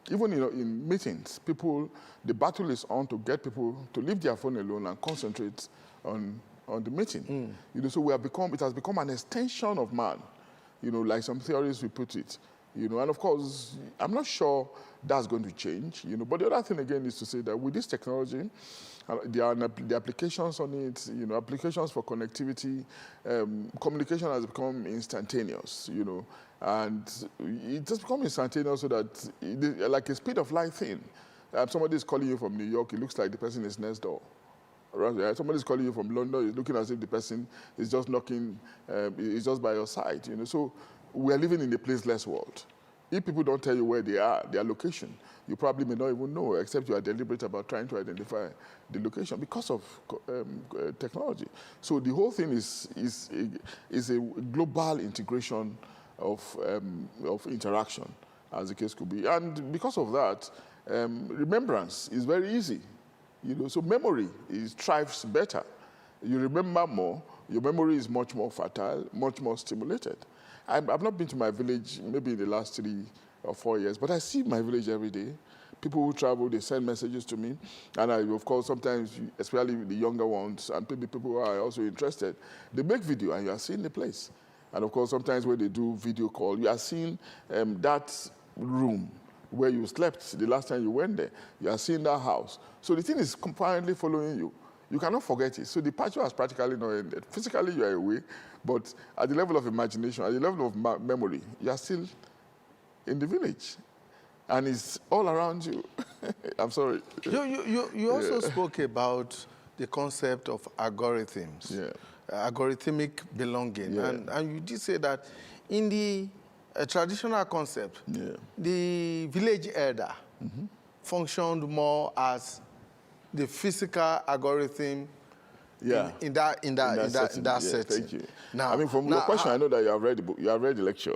Speaker 7: Even in meetings, the battle is on to get people to leave their phone alone and concentrate on the meeting. You know, so it has become an extension of man. You know, like some theories we put it. You know, and of course, I'm not sure that's going to change, you know. But the other thing again is to say that with this technology, there are the applications on it, you know, applications for connectivity. Communication has become instantaneous, you know, and it has become instantaneous so that, like a speed of light thing. Somebody is calling you from New York, it looks like the person is next door. Right? Somebody's calling you from London, it's looking as if the person is just knocking, is just by your side, you know. So we are living in a placeless world. If people don't tell you where they are, their location, you probably may not even know, except you are deliberate about trying to identify the location because of technology. So the whole thing is a global integration of interaction, as the case could be. And because of that, remembrance is very easy. You know, so memory thrives better. You remember more. Your memory is much more fertile, much more stimulated. I've not been to my village maybe in the last 3 or 4 years, but I see my village every day. People who travel, they send messages to me. And I, of course, sometimes, especially the younger ones, and maybe people who are also interested, they make video and you are seeing the place. And of course, sometimes when they do video call, you are seeing that room where you slept the last time you went there. You are seeing that house. So the thing is constantly following you. you cannot forget it. So the patchwork has practically not ended. Physically, you are away, but at the level of imagination, at the level of memory, you are still in the village. And it's all around you. I'm sorry.
Speaker 6: You also spoke about the concept of algorithms, algorithmic belonging. And you did say that in the traditional concept, the village elder functioned more as the physical algorithm in that setting.
Speaker 7: Thank you. Now, I mean, from your question, I know that you have read the book, you have read the lecture.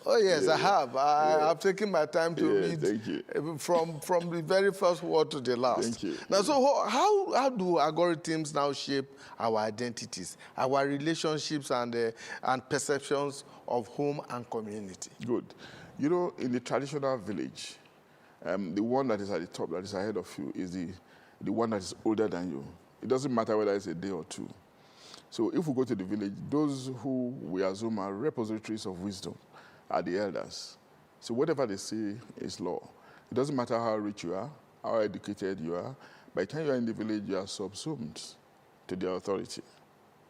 Speaker 6: Oh yes, I have. I've taken my time to read from the very first word to the last.
Speaker 7: Thank you.
Speaker 6: Now, so how do algorithms now shape our identities, our relationships, and perceptions of home and community?
Speaker 7: Good. You know, in the traditional village, the one that is at the top, that is ahead of you, is the one that is older than you. It doesn't matter whether it's a day or two. So if we go to the village, those who we assume are repositories of wisdom are the elders. So whatever they say is law. It doesn't matter how rich you are, how educated you are. By the time you are in the village, you are subsumed to the authority,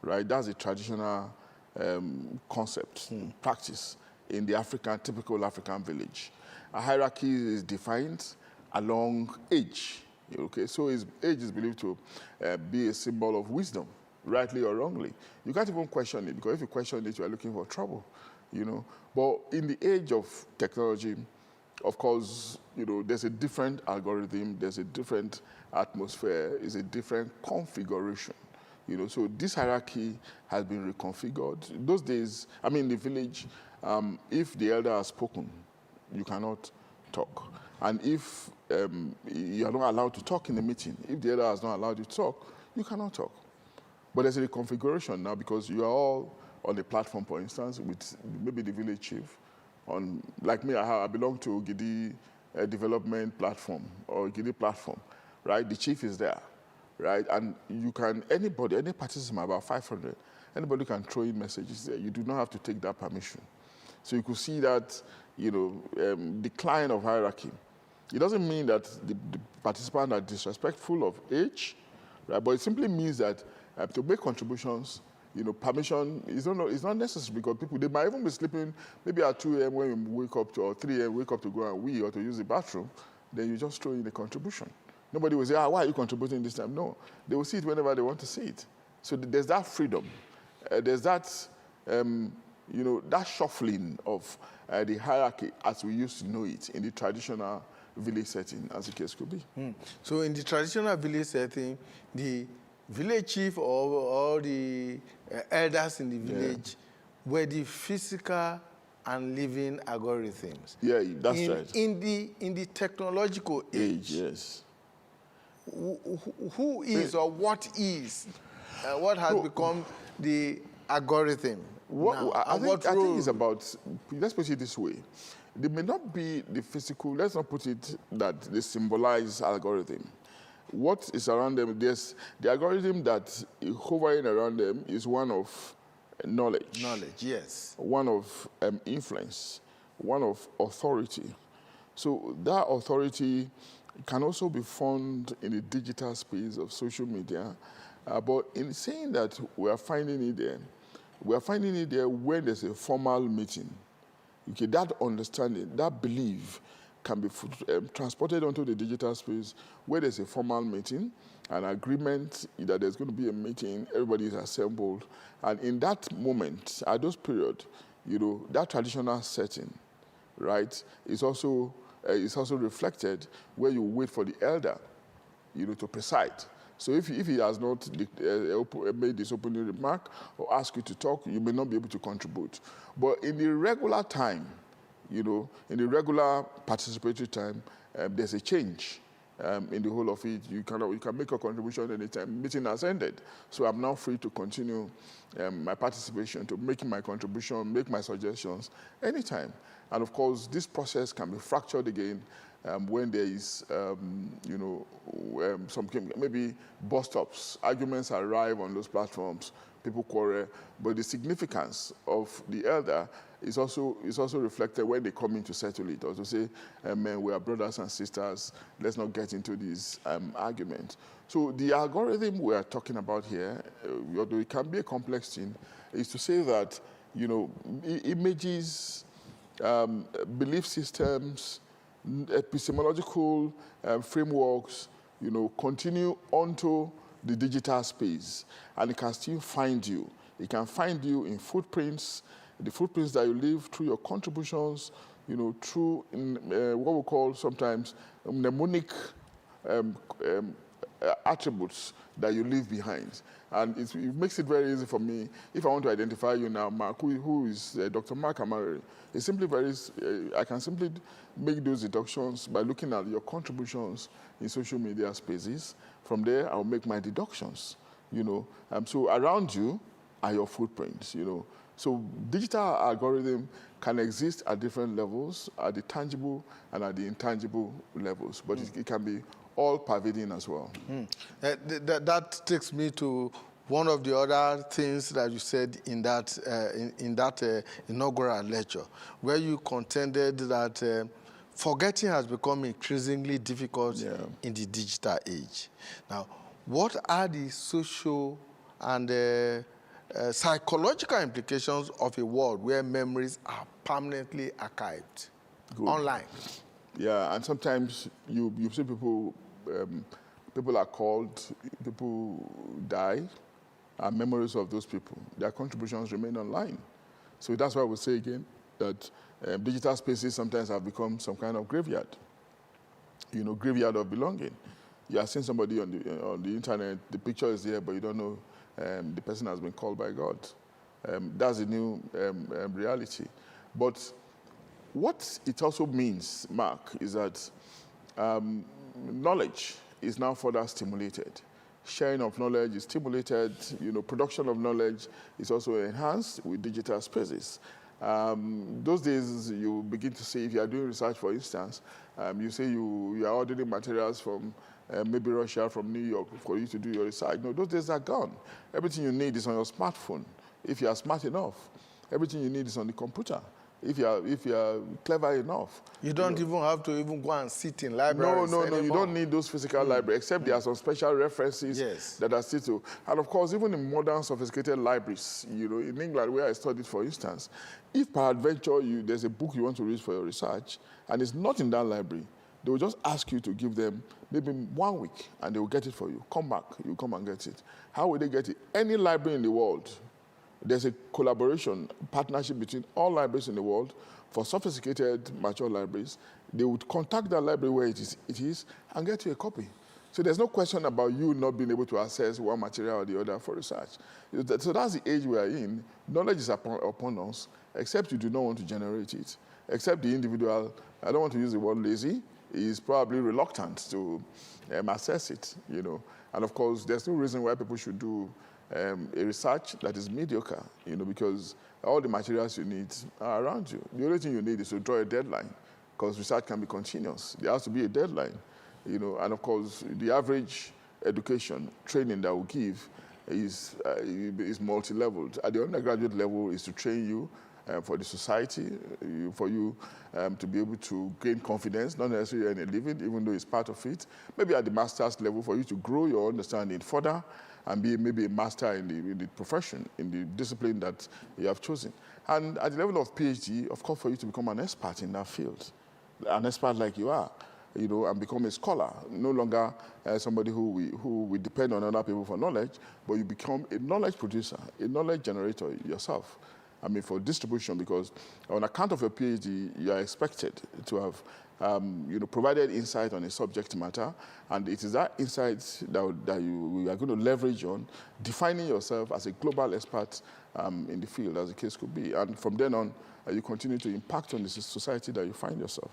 Speaker 7: right? That's a traditional concept, practice in the typical African village. A hierarchy is defined along age. Okay, so age is believed to be a symbol of wisdom, rightly or wrongly. You can't even question it, because if you question it, you are looking for trouble, you know. But in the age of technology, of course, you know, there's a different algorithm, there's a different atmosphere, it's a different configuration, you know. So this hierarchy has been reconfigured. Those days, I mean, in the village, if the elder has spoken, you cannot talk. And if you are not allowed to talk in the meeting, if the elder has not allowed you to talk, you cannot talk. But there's a reconfiguration now, because you are all on a platform, for instance, with maybe the village chief. Like me, I belong to Gidi Development Platform, or Gidi Platform, right? The chief is there, right? And you can, anybody, any participant, about 500, anybody can throw in messages there. You do not have to take that permission. So you could see that, you know, decline of hierarchy. It doesn't mean that the participants are disrespectful of age, right? But it simply means that to make contributions, you know, permission is not necessary, because people, they might even be sleeping maybe at 2 a.m. when you wake up to, or 3 a.m. wake up to go and wee or to use the bathroom, then you just throw in a contribution. Nobody will say, why are you contributing this time? No, they will see it whenever they want to see it. So there's that freedom. There's that, you know, that shuffling of the hierarchy as we used to know it in the traditional village setting, as the case could be.
Speaker 6: So in the traditional village setting, the village chief or the elders in the village were the physical and living algorithms.
Speaker 7: Yeah, that's right.
Speaker 6: In the technological age,
Speaker 7: yes.
Speaker 6: Who is or what is, what has become the algorithm?
Speaker 7: I think it's about, let's put it this way. They may not be the physical, let's not put it that they symbolize algorithm. What is around them, the algorithm that is hovering around them is one of knowledge.
Speaker 6: Knowledge, yes.
Speaker 7: One of influence, one of authority. So that authority can also be found in the digital space of social media. But in saying that we are finding it there, we are finding it there when there's a formal meeting. Okay, that understanding, that belief can be transported onto the digital space where there's a formal meeting, an agreement that there's going to be a meeting, everybody is assembled. And in that moment, at those periods, you know, that traditional setting, right, is also reflected where you wait for the elder, you know, to preside. So if he has not made this opening remark or asked you to talk, you may not be able to contribute. But in the regular time, you know, in the regular participatory time, there's a change in the whole of it. You can make a contribution anytime. Meeting has ended. So I'm now free to continue my participation, to making my contribution, make my suggestions anytime. And of course, this process can be fractured again when there is, maybe bus stops, arguments arrive on those platforms, people quarrel, but the significance of the elder is also reflected when they come in to settle it, or to say, man, we are brothers and sisters, let's not get into these arguments. So the algorithm we are talking about here, although it can be a complex thing, is to say that, images, belief systems, epistemological frameworks, continue onto the digital space, and it can still find you. It can find you in footprints, the footprints that you leave through your contributions, through what we call sometimes mnemonic attributes that you leave behind. And it makes it very easy for me, if I want to identify you now, Mark, who is Dr. Mark Amare, it's simply I can simply make those deductions by looking at your contributions in social media spaces. From there, I'll make my deductions, So around you are your footprints, So digital algorithm can exist at different levels, at the tangible and at the intangible levels, but it can be all pervading as well.
Speaker 6: That takes me to one of the other things that you said in that inaugural lecture, where you contended that forgetting has become increasingly difficult in the digital age. Now, what are the social and psychological implications of a world where memories are permanently archived online?
Speaker 7: Yeah, and sometimes you see people, people are called, people die, and memories of those people, their contributions remain online. So that's why we say again that digital spaces sometimes have become some kind of graveyard, graveyard of belonging. You are seeing somebody on the internet, the picture is there, but you don't know the person has been called by God. That's a new reality. But what it also means, Mark, is that knowledge is now further stimulated. Sharing of knowledge is stimulated, production of knowledge is also enhanced with digital spaces. Those days, you begin to see, if you are doing research, for instance, you say you are ordering materials from maybe Russia, from New York, for you to do your research. No, those days are gone. Everything you need is on your smartphone, if you are smart enough. Everything you need is on the computer, if you are clever enough.
Speaker 6: You don't even have to even go and sit in libraries
Speaker 7: No,
Speaker 6: anymore.
Speaker 7: you don't need those physical libraries, except there are some special references that are still to. And of course, even in modern sophisticated libraries, in England, where I studied, for instance, if peradventure there's a book you want to read for your research, and it's not in that library, they will just ask you to give them maybe 1 week, and they will get it for you. Come back, you come and get it. How will they get it? Any library in the world, there's a collaboration, partnership between all libraries in the world. For sophisticated, mature libraries, they would contact that library where it is and get you a copy. So there's no question about you not being able to access one material or the other for research. So that's the age we are in. Knowledge is upon us, except you do not want to generate it. Except the individual, I don't want to use the word lazy, is probably reluctant to access it, And of course, there's no reason why people should do a research that is mediocre, because all the materials you need are around you. The only thing you need is to draw a deadline, because research can be continuous. There has to be a deadline, and of course, the average education training that we give is multi-leveled. At the undergraduate level is to train you for the society, for you to be able to gain confidence, not necessarily in a living, even though it's part of it. Maybe at the master's level, for you to grow your understanding further, and be maybe a master in the profession, in the discipline that you have chosen. And at the level of PhD, of course, for you to become an expert in that field, an expert like you are, and become a scholar, no longer somebody who will depend on other people for knowledge, but you become a knowledge producer, a knowledge generator yourself. For distribution, because on account of your PhD, you are expected to have provided insight on a subject matter, and it is that insight that you are going to leverage on, defining yourself as a global expert in the field, as the case could be. And from then on, you continue to impact on the society that you find yourself.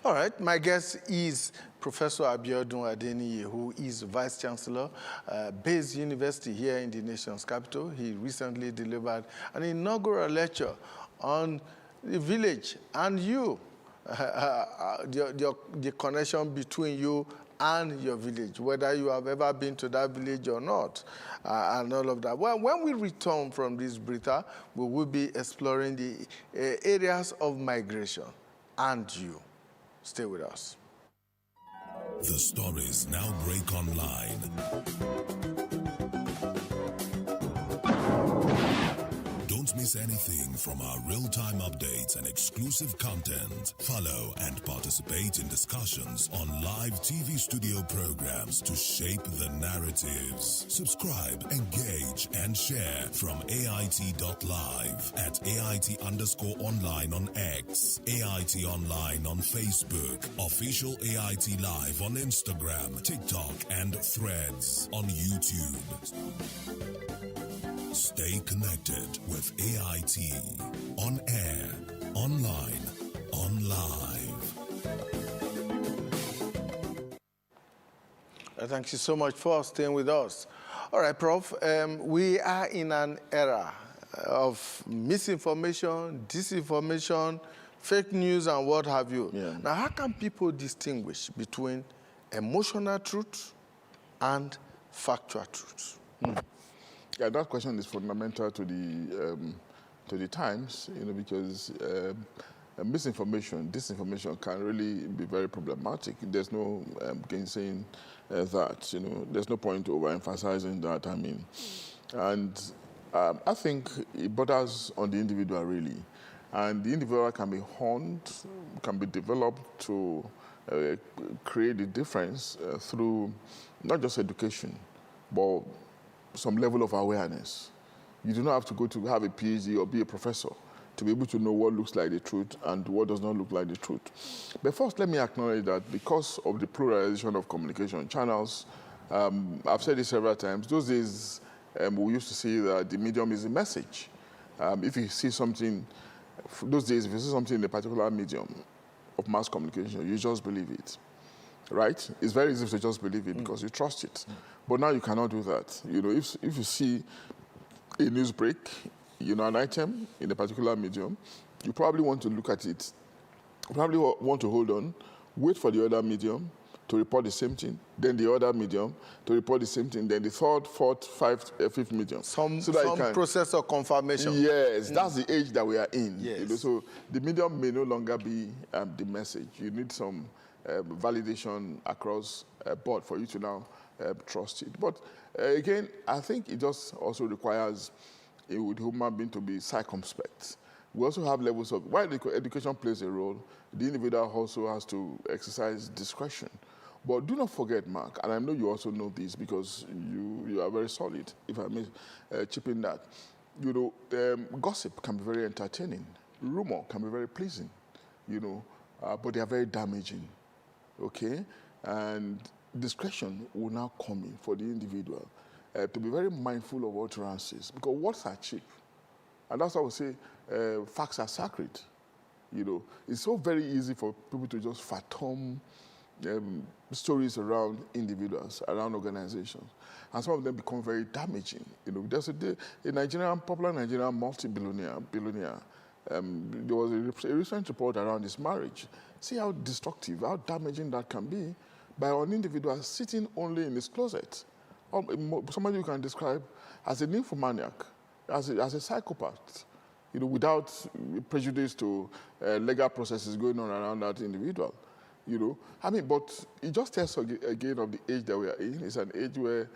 Speaker 6: All right, my guest is Professor Abiodun Adeniyi, who is Vice Chancellor, Bayes University here in the nation's capital. He recently delivered an inaugural lecture on the village and you. the connection between you and your village, whether you have ever been to that village or not, and all of that. Well, when we return from this breather, we will be exploring the areas of migration. And you, stay with us.
Speaker 14: The stories now break online. Don't miss anything from our real-time updates and exclusive content. Follow and participate in discussions on live TV studio programs to shape the narratives. Subscribe, engage, and share from AIT.live at AIT_online on X, AIT Online on Facebook, Official AIT Live on Instagram, TikTok, and Threads on YouTube. Stay connected with AIT. On air, online, on live.
Speaker 6: Thank you so much for staying with us. All right, Prof, we are in an era of misinformation, disinformation, fake news, and what have you.
Speaker 7: Yeah.
Speaker 6: Now, how can people distinguish between emotional truth and factual truth?
Speaker 7: Yeah, that question is fundamental to the times, because misinformation, disinformation can really be very problematic. There's no gainsaying that. There's no point overemphasizing that. And I think it borders on the individual really, and the individual can be honed, can be developed to create the difference through not just education, but some level of awareness. You do not have to go to have a PhD or be a professor to be able to know what looks like the truth and what does not look like the truth. But first, let me acknowledge that because of the pluralization of communication channels, I've said this several times, those days we used to say that the medium is a message. If you see something, those days, if you see something in a particular medium of mass communication, you just believe it. Right? It's very easy to just believe it because you trust it. But now you cannot do that. If you see a news break, an item in a particular medium, you probably want to look at it. You probably want to hold on, wait for the other medium to report the same thing, then the other medium to report the same thing, then the third, fourth, fifth medium.
Speaker 6: Some process of confirmation.
Speaker 7: Yes, that's the age that we are in.
Speaker 6: Yes.
Speaker 7: So the medium may no longer be the message. You need some validation across board for you to now trust it. But again, I think it just also requires a human being to be circumspect. We also have levels of, while education plays a role, the individual also has to exercise discretion. But do not forget, Mark, and I know you also know this because you are very solid, if I may chip in that. Gossip can be very entertaining. Rumor can be very pleasing, but they are very damaging. Okay? And discretion will now come in for the individual to be very mindful of utterances, because words are cheap. And that's why we say facts are sacred. It's so very easy for people to just fathom stories around individuals, around organizations. And some of them become very damaging. There's a popular Nigerian multi-billionaire, there was a recent report around his marriage. See how destructive, how damaging that can be by an individual sitting only in his closet. Somebody you can describe as a nymphomaniac, as a psychopath, without prejudice to legal processes going on around that individual. But it just tells again of the age that we are in. It's an age where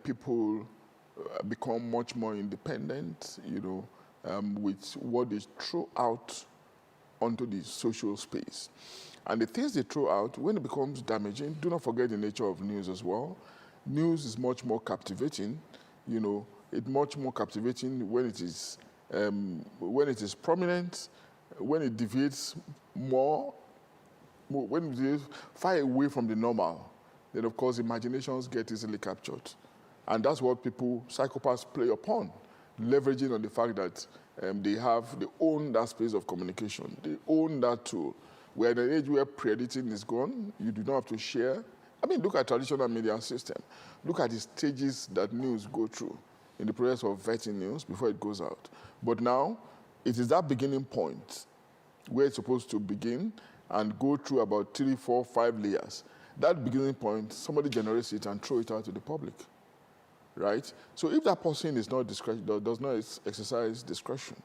Speaker 7: people become much more independent, with what they throw out onto the social space. And the things they throw out, when it becomes damaging, do not forget the nature of news as well. News is much more captivating, it's much more captivating when it is prominent, when it deviates more, when it is far away from the normal, then of course imaginations get easily captured. And that's what psychopaths play upon, leveraging on the fact that they own that space of communication. They own that tool. We're in an age where pre-editing is gone. You do not have to share. Look at traditional media system. Look at the stages that news go through in the process of vetting news before it goes out. But now, it is that beginning point where it's supposed to begin, and go through about 3, 4, 5 layers. That beginning point, somebody generates it and throw it out to the public, right? So if that person is not does not exercise discretion,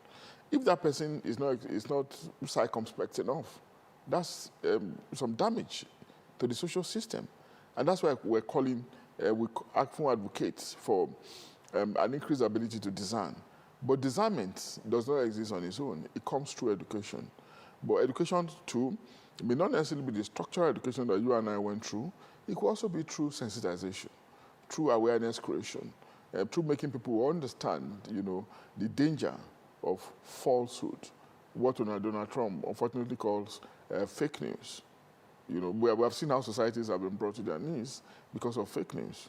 Speaker 7: if that person is not circumspect enough, that's some damage to the social system. And that's why we're calling, we advocates for an increased ability to discern. But discernment does not exist on its own. It comes through education. But education, too, may not necessarily be the structural education that you and I went through. It could also be through sensitization, through awareness creation, through making people understand, the danger of falsehood, what Donald Trump unfortunately calls fake news. We have seen how societies have been brought to their knees because of fake news.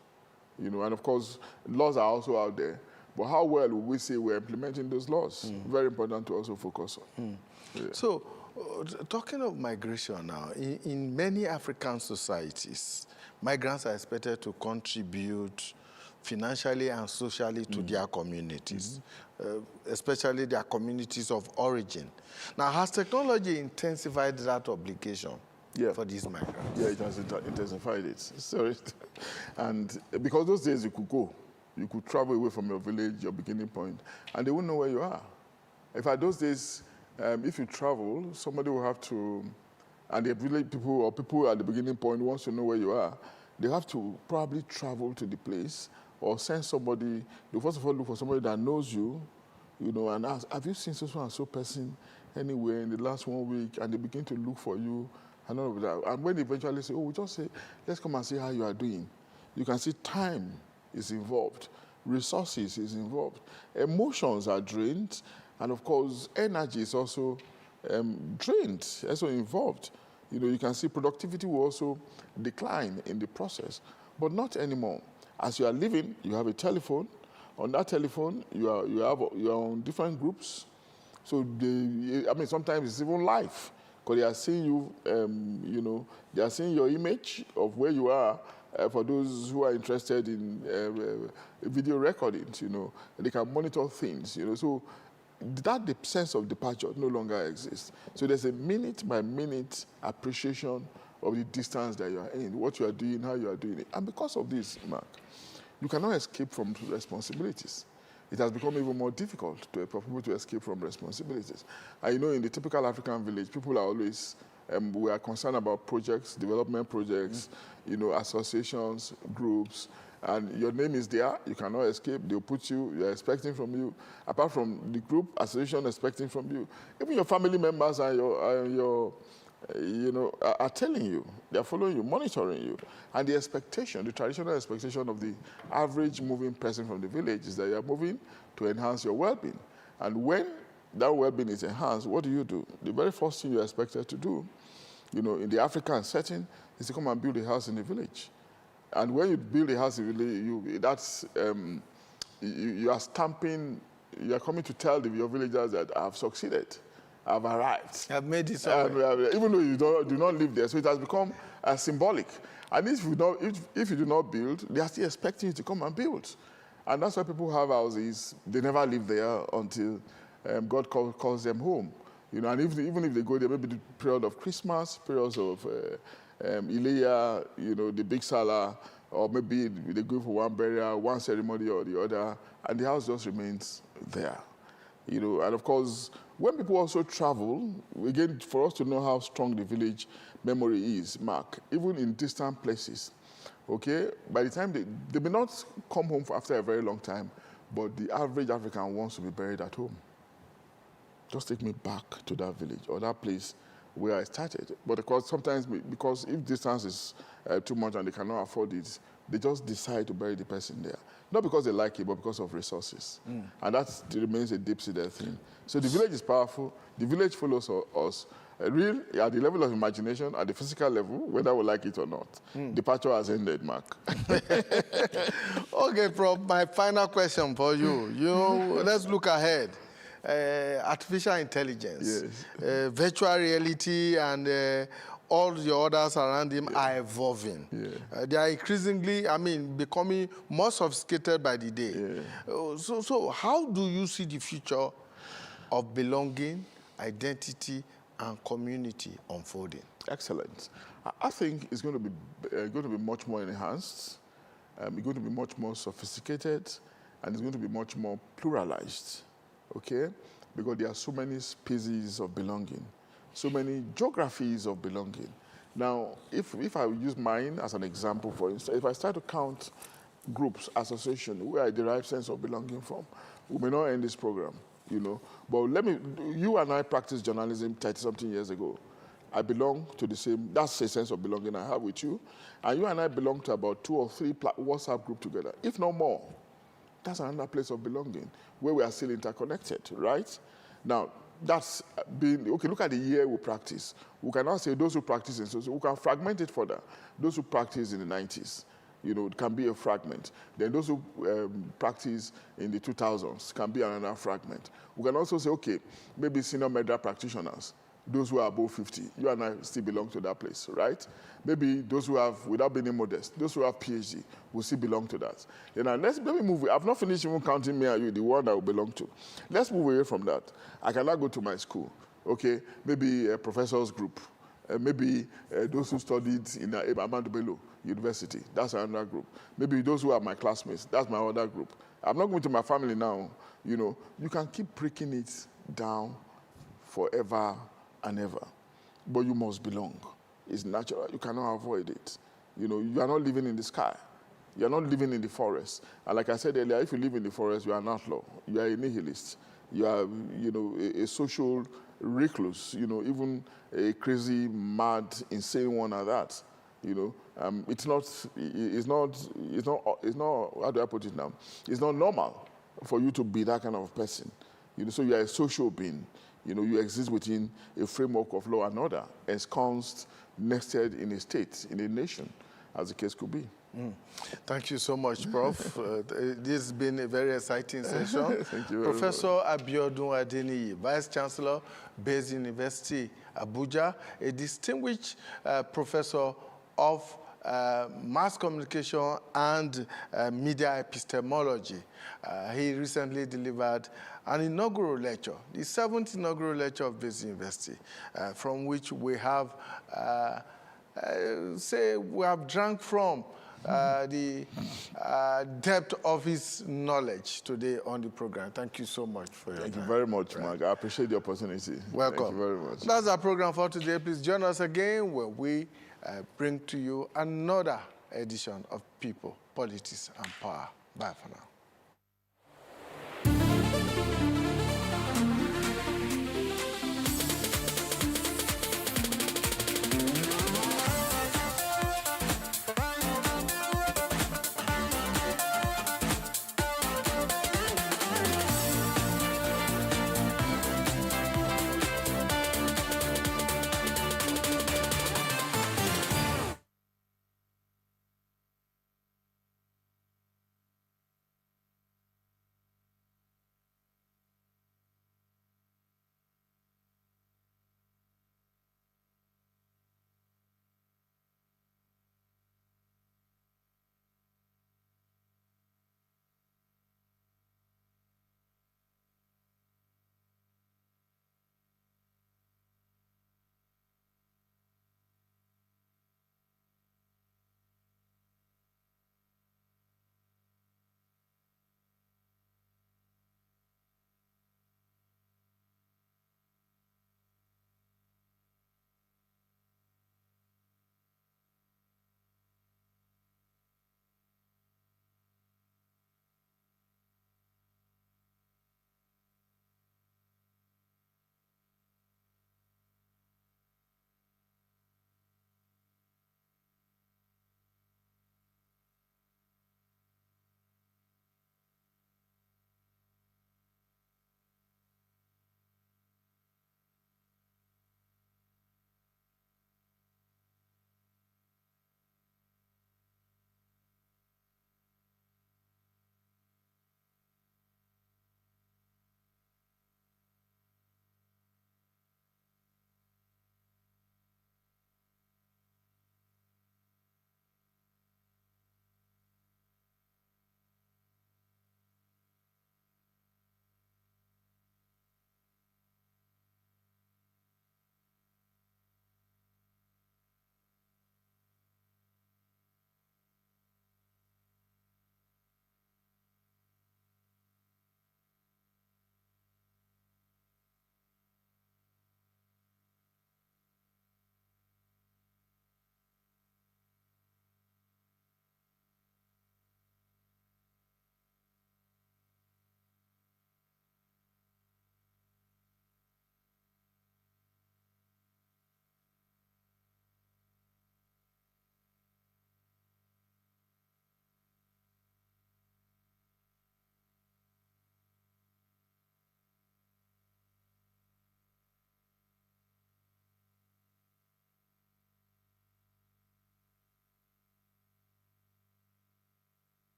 Speaker 7: And of course, laws are also out there. But how well will we say we're implementing those laws? Very important to also focus on. Yeah.
Speaker 6: So, talking of migration now, in many African societies, migrants are expected to contribute financially and socially to their communities, especially their communities of origin. Now, has technology intensified that obligation for these migrants?
Speaker 7: Yeah, it has intensified it. Sorry. And because those days you could go. You could travel away from your village, your beginning point, and they wouldn't know where you are. In fact, those days, if you travel, somebody will have to, and the village people or people at the beginning point wants to know where you are, they have to probably travel to the place or send somebody. They first of all look for somebody that knows you, and ask, have you seen so and so person anywhere in the last 1 week? And they begin to look for you and all of that. And when they eventually say, we just say, let's come and see how you are doing, you can see time is involved, resources is involved, emotions are drained, and of course, energy is also drained, also involved. You can see productivity will also decline in the process, but not anymore. As you are living, you have a telephone. On that telephone, you are on different groups. So sometimes it's even live, because they are seeing you, they are seeing your image of where you are. For those who are interested in video recordings, they can monitor things, So that the sense of departure no longer exists. So there's a minute-by-minute appreciation of the distance that you are in, what you are doing, how you are doing it. And because of this, Mark, you cannot escape from responsibilities. It has become even more difficult for people to escape from responsibilities. And in the typical African village, people are always we are concerned about projects, development projects, associations, groups, and your name is there. You cannot escape. They'll put you. They're expecting from you. Apart from the group, association expecting from you. Even your family members are are telling you. They're following you, monitoring you, and the expectation, the traditional expectation of the average moving person from the village is that you're moving to enhance your well-being, and when that well-being is enhanced, what do? The very first thing you're expected to do, in the African setting, is to come and build a house in the village. And when you build a house in the village, you are stamping, you are coming to tell your villagers that I've succeeded, I've arrived.
Speaker 6: I've made it
Speaker 7: even though you do not live there, so it has become symbolic. And if you do not build, they are still expecting you to come and build. And that's why people have houses, they never live there until God calls them home. And even if they go there, maybe the period of Christmas, periods of Ileya, the big Salah, or maybe they go for one burial, one ceremony or the other, and the house just remains there. And of course, when people also travel, again, for us to know how strong the village memory is, Mark, even in distant places, okay, by the time they may not come home after a very long time, but the average African wants to be buried at home. Just take me back to that village or that place where I started. But of course, sometimes, because if distance is too much and they cannot afford it, they just decide to bury the person there. Not because they like it, but because of resources. And that remains a deep-seated thing. So the village is powerful. The village follows us. Real, at the level of imagination, at the physical level, whether we like it or not. Departure has ended, Mark.
Speaker 6: Okay, Prof, my final question for you. Let's look ahead. Artificial intelligence, virtual reality, and all the others around him are evolving. They are increasingly, becoming more sophisticated by the day. So how do you see the future of belonging, identity, and community unfolding?
Speaker 7: Excellent. I think it's going to be much more enhanced. It's going to be much more sophisticated, and it's going to be much more pluralized. Okay, because there are so many species of belonging, so many geographies of belonging. Now, if I use mine as an example, for instance, if I start to count groups, associations, where I derive sense of belonging from, we may not end this program, you know. But you and I practiced journalism 30-something years ago. I belong to the same, that's a sense of belonging I have with you. And you and I belong to about 2 or 3 WhatsApp groups together, if not more. That's another place of belonging, where we are still interconnected, right? Now, that's been, okay, look at the year we practice. We cannot say those who practice in social, we can fragment it further. Those who practice in the 90s, you know, it can be a fragment. Then those who practice in the 2000s can be another fragment. We can also say, okay, maybe senior medical practitioners, those who are above 50, you and I still belong to that place, right? Maybe those who have, without being modest, those who have PhD will still belong to that. Then let me move. I've not finished even counting me and you, the one that will belong to. Let's move away from that. I cannot go to my school, okay? Maybe a professor's group. Maybe those who studied in Ahmadu Bello University, that's another group. Maybe those who are my classmates, that's my other group. I'm not going to my family now, you know. You can keep breaking it down forever and ever, but you must belong. It's natural. You cannot avoid it. You know, you are not living in the sky. You are not living in the forest. And like I said earlier, if you live in the forest, you are an outlaw. You are a nihilist. You are, you know, a social recluse. You know, even a crazy, mad, insane one at that. You know, it's not. How do I put it now? It's not normal for you to be that kind of person. You know, so you are a social being. You know, you exist within a framework of law and order, ensconced, nested in a state, in a nation, as the case could be.
Speaker 6: Thank you so much, Prof. This has been a very exciting session.
Speaker 7: Thank you
Speaker 6: Professor Abiodun Adeniyi, Vice Chancellor, Bayes University, Abuja, a distinguished professor of mass communication and media epistemology. He recently delivered an inaugural lecture, the 7th inaugural lecture of Bayes University, from which we have, we have drank from the depth of his knowledge today on the program. Thank you so much for your time.
Speaker 7: Thank you very much, Mark. I appreciate the opportunity.
Speaker 6: Welcome.
Speaker 7: Thank you very much.
Speaker 6: That's our program for today. Please join us again when we bring to you another edition of People, Politics, and Power. Bye for now.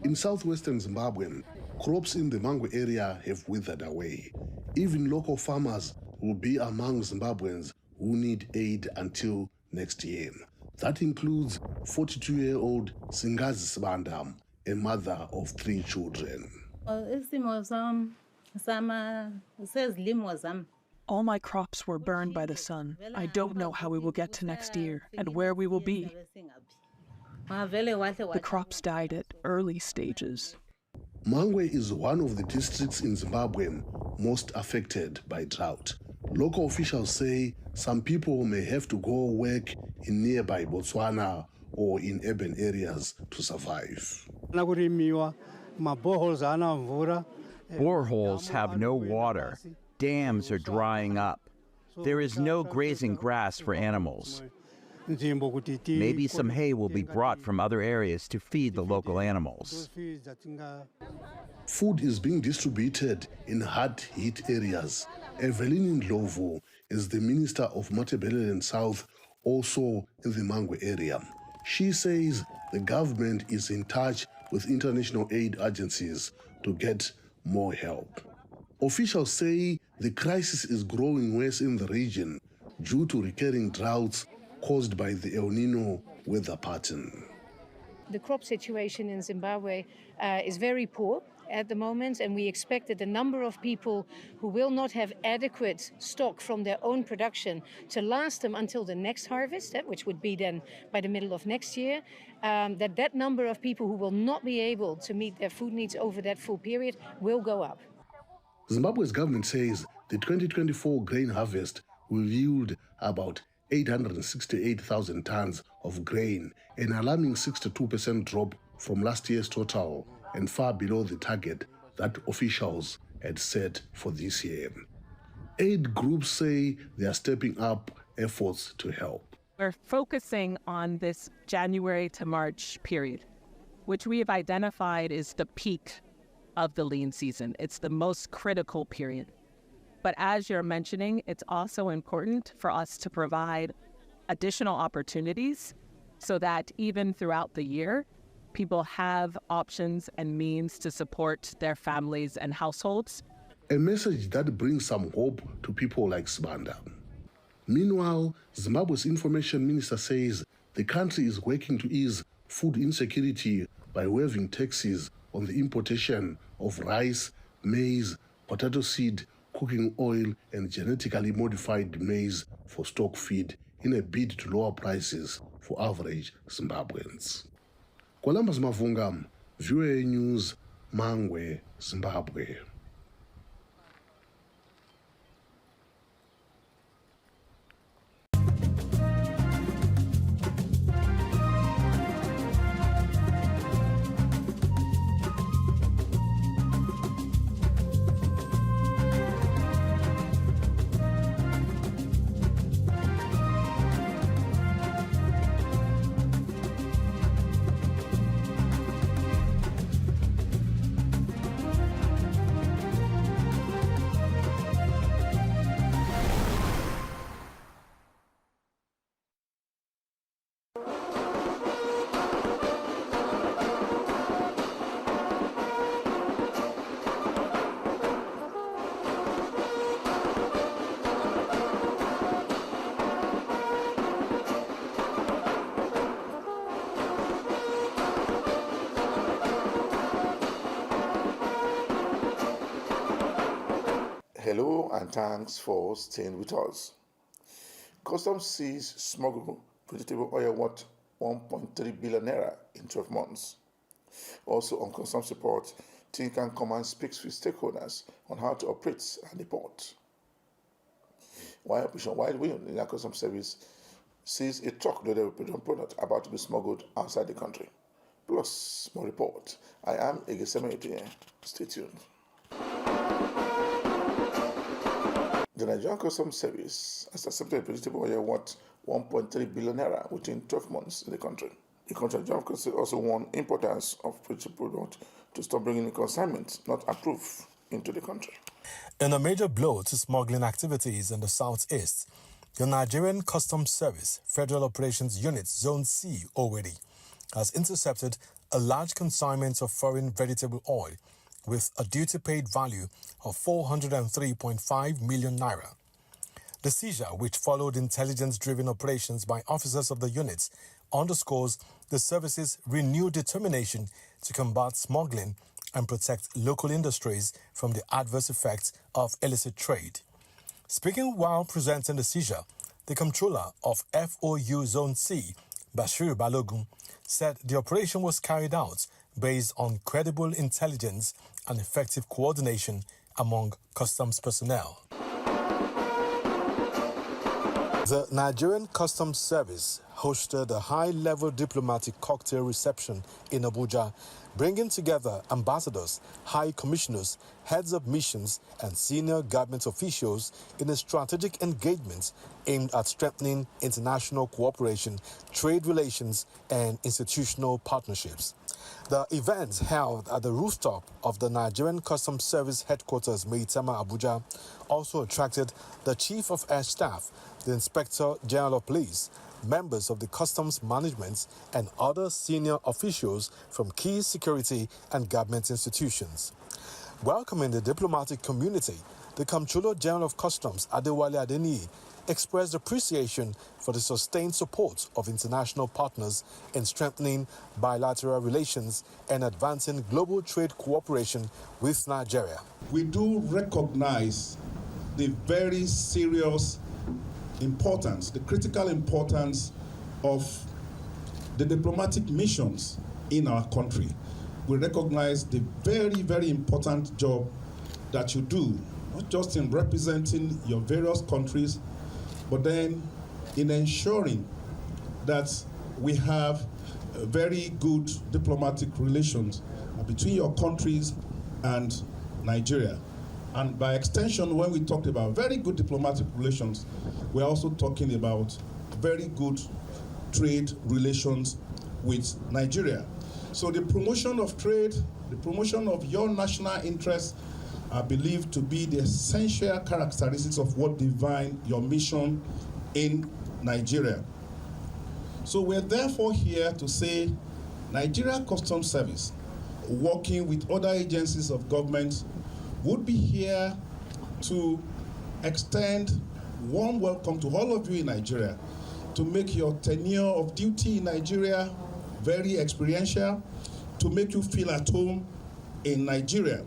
Speaker 4: In southwestern Zimbabwe, crops in the mango area have withered away. Even local farmers will be among Zimbabweans who need aid until next year. That includes 42-year-old Singazi Sibanda, a mother of 3 children.
Speaker 8: All my crops were burned by the sun. I don't know how we will get to next year and where we will be. The crops died at early stages.
Speaker 4: Mangwe is one of the districts in Zimbabwe most affected by drought. Local officials say some people may have to go work in nearby Botswana or in urban areas to survive.
Speaker 9: Boreholes have no water. Dams are drying up. There is no grazing grass for animals. Maybe some hay will be brought from other areas to feed the local animals.
Speaker 4: Food is being distributed in hard-hit areas. Evelyn Ndlovu is the Minister of Matabeleland South, also in the Mangwe area. She says the government is in touch with international aid agencies to get more help. Officials say the crisis is growing worse in the region due to recurring droughts caused by the El Nino weather pattern.
Speaker 10: The crop situation in Zimbabwe is very poor at the moment, and we expect that the number of people who will not have adequate stock from their own production to last them until the next harvest, which would be then by the middle of next year, that number of people who will not be able to meet their food needs over that full period will go up.
Speaker 4: Zimbabwe's government says the 2024 grain harvest will yield about 868,000 tons of grain, an alarming 62% drop from last year's total and far below the target that officials had set for this year. Aid groups say they are stepping up efforts to help.
Speaker 8: We're focusing on this January to March period, which we have identified is the peak of the lean season. It's the most critical period. But as you're mentioning, it's also important for us to provide additional opportunities so that even throughout the year, people have options and means to support their families and households.
Speaker 4: A message that brings some hope to people like Sibanda. Meanwhile, Zimbabwe's information minister says the country is working to ease food insecurity by waiving taxes on the importation of rice, maize, potato seed, cooking oil, and genetically modified maize for stock feed in a bid to lower prices for average Zimbabweans. Columbus Mavunga, VOA News, Mangwe, Zimbabwe.
Speaker 17: Hello and thanks for staying with us. Customs sees smuggled vegetable oil worth 1.3 billion naira in 12 months. Also on Customs report, Tinkan Command speaks with stakeholders on how to operate at the port. While Operation Wild Wind in the Customs Service sees a truck loaded with petroleum product about to be smuggled outside the country. Plus, more report. I am Egeseme Epie. Stay tuned. The Nigerian Customs Service has accepted vegetable oil worth 1.3 billion naira within 12 months in the country. The country Nigerian Customs also warned importers of vegetable product to stop bringing in consignments not approved into the country.
Speaker 12: In a major blow to smuggling activities in the southeast, the Nigerian Customs Service Federal Operations Unit Zone C Owerri has intercepted a large consignment of foreign vegetable oil with a duty-paid value of 403.5 million naira. The seizure, which followed intelligence-driven operations by officers of the units, underscores the service's renewed determination to combat smuggling and protect local industries from the adverse effects of illicit trade. Speaking while presenting the seizure, the Comptroller of FOU Zone C, Bashir Balogun, said the operation was carried out based on credible intelligence and effective coordination among customs personnel. The Nigerian Customs Service hosted a high-level diplomatic cocktail reception in Abuja, bringing together ambassadors, high commissioners, heads of missions, and senior government officials in a strategic engagement aimed at strengthening international cooperation, trade relations, and institutional partnerships. The event, held at the rooftop of the Nigerian Customs Service headquarters, Maitama, Abuja, also attracted the Chief of Air Staff, the Inspector General of Police, members of the customs management, and other senior officials from key security and government institutions. Welcoming the diplomatic community, the Comptroller General of Customs, Adewale Adeniyi, expressed appreciation for the sustained support of international partners in strengthening bilateral relations and advancing global trade cooperation with Nigeria.
Speaker 2: We do recognize the very serious importance, the critical importance of the diplomatic missions in our country. We recognize the very, very important job that you do, not just in representing your various countries, but then in ensuring that we have very good diplomatic relations between your countries and Nigeria. And by extension, when we talked about very good diplomatic relations, we're also talking about very good trade relations with Nigeria. So the promotion of trade, the promotion of your national interests are believed to be the essential characteristics of what define your mission in Nigeria. So we're therefore here to say Nigeria Customs Service, working with other agencies of government, would be here to extend warm welcome to all of you in Nigeria, to make your tenure of duty in Nigeria very experiential, to make you feel at home in Nigeria.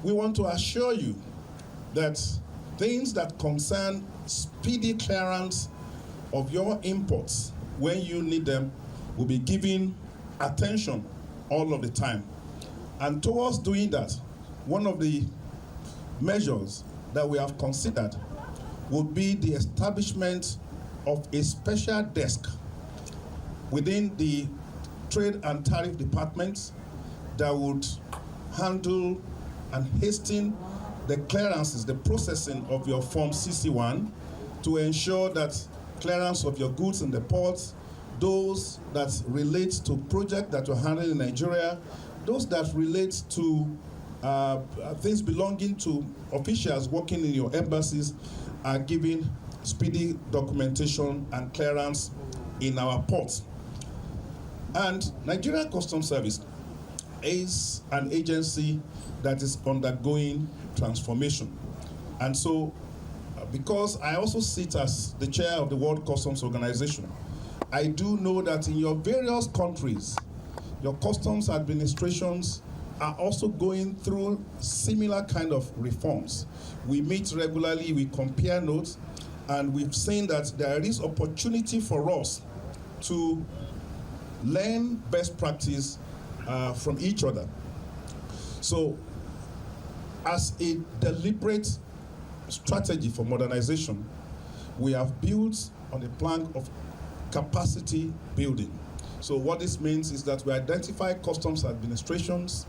Speaker 2: We want to assure you that things that concern speedy clearance of your imports when you need them will be given attention all of the time. And towards doing that, one of the measures that we have considered would be the establishment of a special desk within the Trade and Tariff Department that would handle and hasten the clearances, the processing of your Form CC1 to ensure that clearance of your goods in the ports, those that relate to projects that you're handling in Nigeria, those that relate to things belonging to officials working in your embassies are given speedy documentation and clearance in our ports. And Nigeria Customs Service is an agency that is undergoing transformation. And so, because I also sit as the chair of the World Customs Organization, I do know that in your various countries, your customs administrations are also going through similar kind of reforms. We meet regularly, we compare notes, and we've seen that there is opportunity for us to learn best practice from each other. So, as a deliberate strategy for modernization, we have built on a plank of capacity building. So what this means is that we identify customs administrations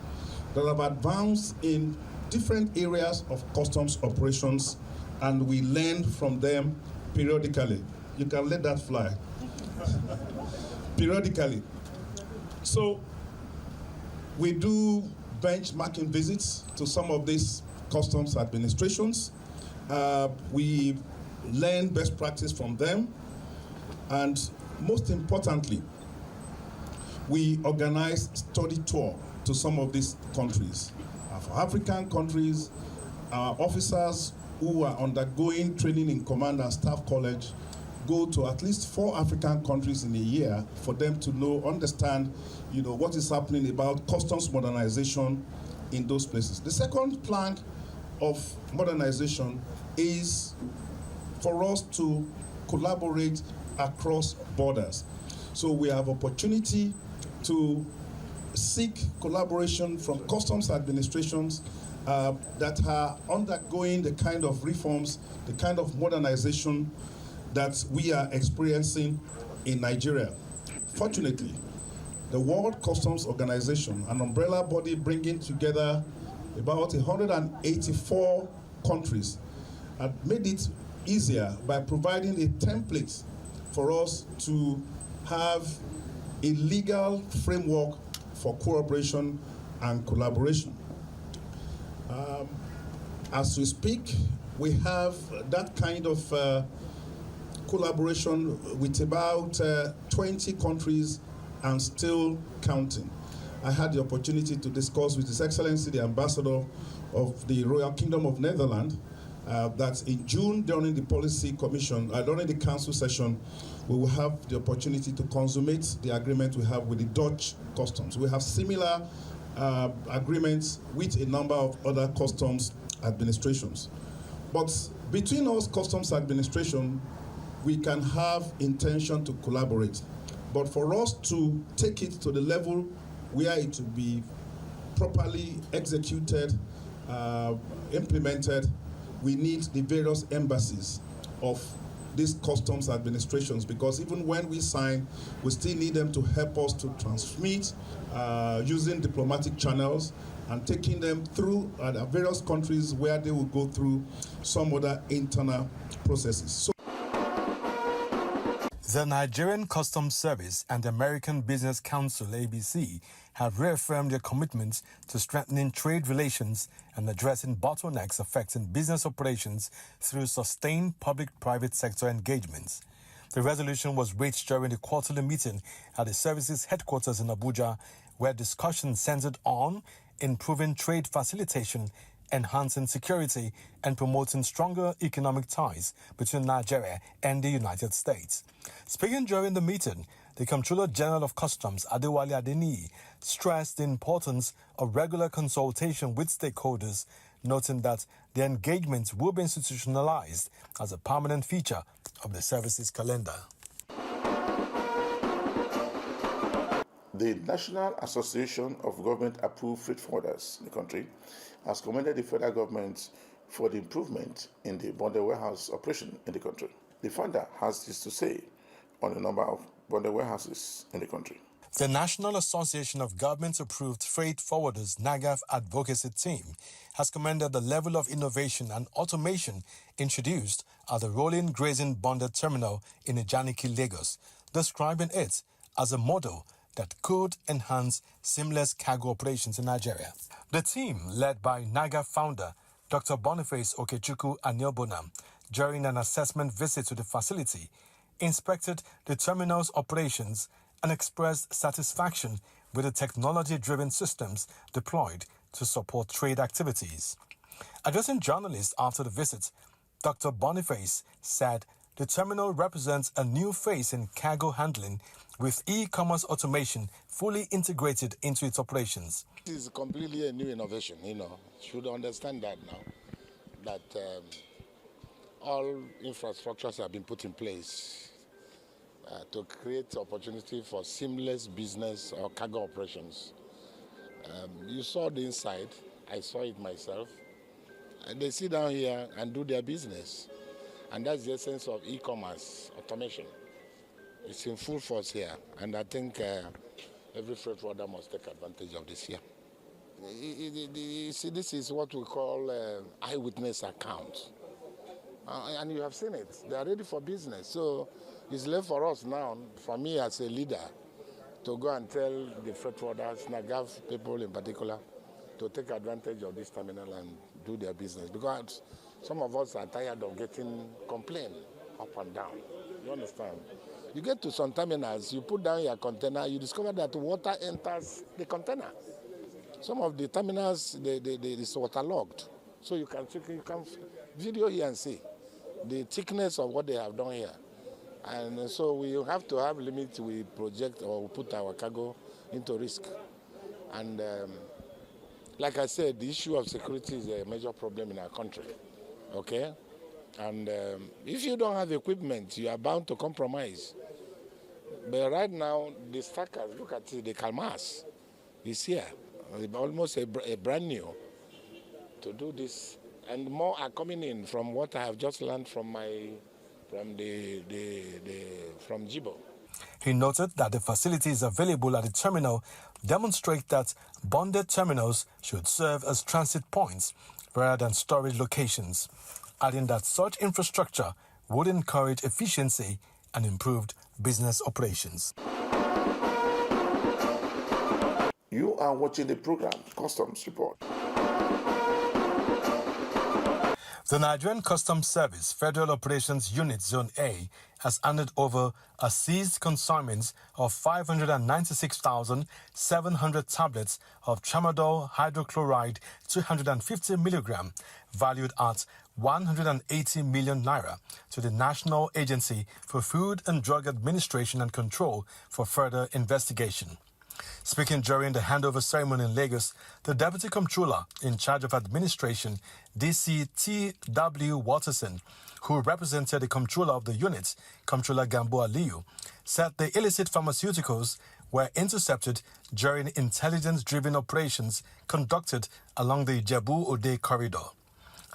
Speaker 2: that have advanced in different areas of customs operations, and we learn from them periodically. You can let that fly. Periodically. So we do benchmarking visits to some of these customs administrations. We learn best practice from them, and most importantly, we organized study tour to some of these countries. For African countries, our officers who are undergoing training in Command and Staff College go to at least 4 African countries in a year for them to understand, what is happening about customs modernization in those places. The second plank of modernization is for us to collaborate across borders. So we have opportunity to seek collaboration from customs administrations that are undergoing the kind of reforms, the kind of modernization that we are experiencing in Nigeria. Fortunately, the World Customs Organization, an umbrella body bringing together about 184 countries, had made it easier by providing a template for us to have a legal framework for cooperation and collaboration. As we speak, we have that kind of collaboration with about 20 countries and still counting. I had the opportunity to discuss with His Excellency the Ambassador of the Royal Kingdom of Netherlands that in June during the Policy Commission, during the Council session, we will have the opportunity to consummate the agreement we have with the Dutch Customs. We have similar agreements with a number of other customs administrations. But between us customs administration, we can have intention to collaborate. But for us to take it to the level where it will be properly executed, implemented, we need the various embassies of these customs administrations, because even when we sign, we still need them to help us to transmit using diplomatic channels and taking them through various countries where they will go through some other internal processes. So
Speaker 12: the Nigerian Customs Service and the American Business Council, ABC, have reaffirmed their commitment to strengthening trade relations and addressing bottlenecks affecting business operations through sustained public-private sector engagements. The resolution was reached during the quarterly meeting at the service's headquarters in Abuja, where discussions centered on improving trade facilitation, enhancing security, and promoting stronger economic ties between Nigeria and the United States. Speaking during the meeting, the Comptroller General of Customs, Adewale Adeniyi, stressed the importance of regular consultation with stakeholders, noting that the engagement will be institutionalized as a permanent feature of the service's calendar.
Speaker 17: The National Association of Government-Approved Freight Forwarders in the country has commended the federal government for the improvement in the bonded warehouse operation in the country. The founder has this to say on the number of bonded warehouses in the country.
Speaker 12: The National Association of Government-Approved Freight Forwarders NAGAF advocacy team has commended the level of innovation and automation introduced at the rolling grazing bonded terminal in Ijaniki, Lagos, describing it as a model that could enhance seamless cargo operations in Nigeria. The team, led by NAGAF founder Dr. Boniface Okechukwu Aniobona, during an assessment visit to the facility, inspected the terminal's operations and expressed satisfaction with the technology-driven systems deployed to support trade activities. Addressing journalists after the visit, Dr. Boniface said the terminal represents a new phase in cargo handling with e-commerce automation fully integrated into its operations.
Speaker 1: This is completely a new innovation, should understand that now, that all infrastructures have been put in place to create opportunity for seamless business or cargo operations. You saw the inside, I saw it myself, and they sit down here and do their business. And that's the essence of e-commerce automation. It's in full force here, and I think every freight forwarder must take advantage of this here. You see, this is what we call eyewitness accounts. And you have seen it. They are ready for business. So it's left for us now, for me as a leader, to go and tell the freight forwarders, NAGAF people in particular, to take advantage of this terminal and do their business. Because some of us are tired of getting complaints. up and down. You understand? You get to some terminals, you put down your container, you discover that water enters the container. Some of the terminals, it's waterlogged. So you can video here and see the thickness of what they have done here. And so we have to have limits. We project or put our cargo into risk. And like I said, the issue of security is a major problem in our country. Okay? And if you don't have equipment, you are bound to compromise. But right now, the stackers, look at it, the Kalmas is here. Almost a brand new to do this. And more are coming in from what I have just learned from Jibo.
Speaker 12: He noted that the facilities available at the terminal demonstrate that bonded terminals should serve as transit points rather than storage locations, adding that such infrastructure would encourage efficiency and improved business operations.
Speaker 17: You are watching the program Customs Report.
Speaker 12: The Nigerian Customs Service Federal Operations Unit Zone A has handed over a seized consignment of 596,700 tablets of tramadol hydrochloride 250 milligram, valued at 180 million naira, to the National Agency for Food and Drug Administration and Control for further investigation. Speaking during the handover ceremony in Lagos, the Deputy Comptroller in charge of administration, DC T.W. Watterson, who represented the Comptroller of the unit, Comptroller Gambo Aliyu, said the illicit pharmaceuticals were intercepted during intelligence-driven operations conducted along the Ijebu-Ode corridor.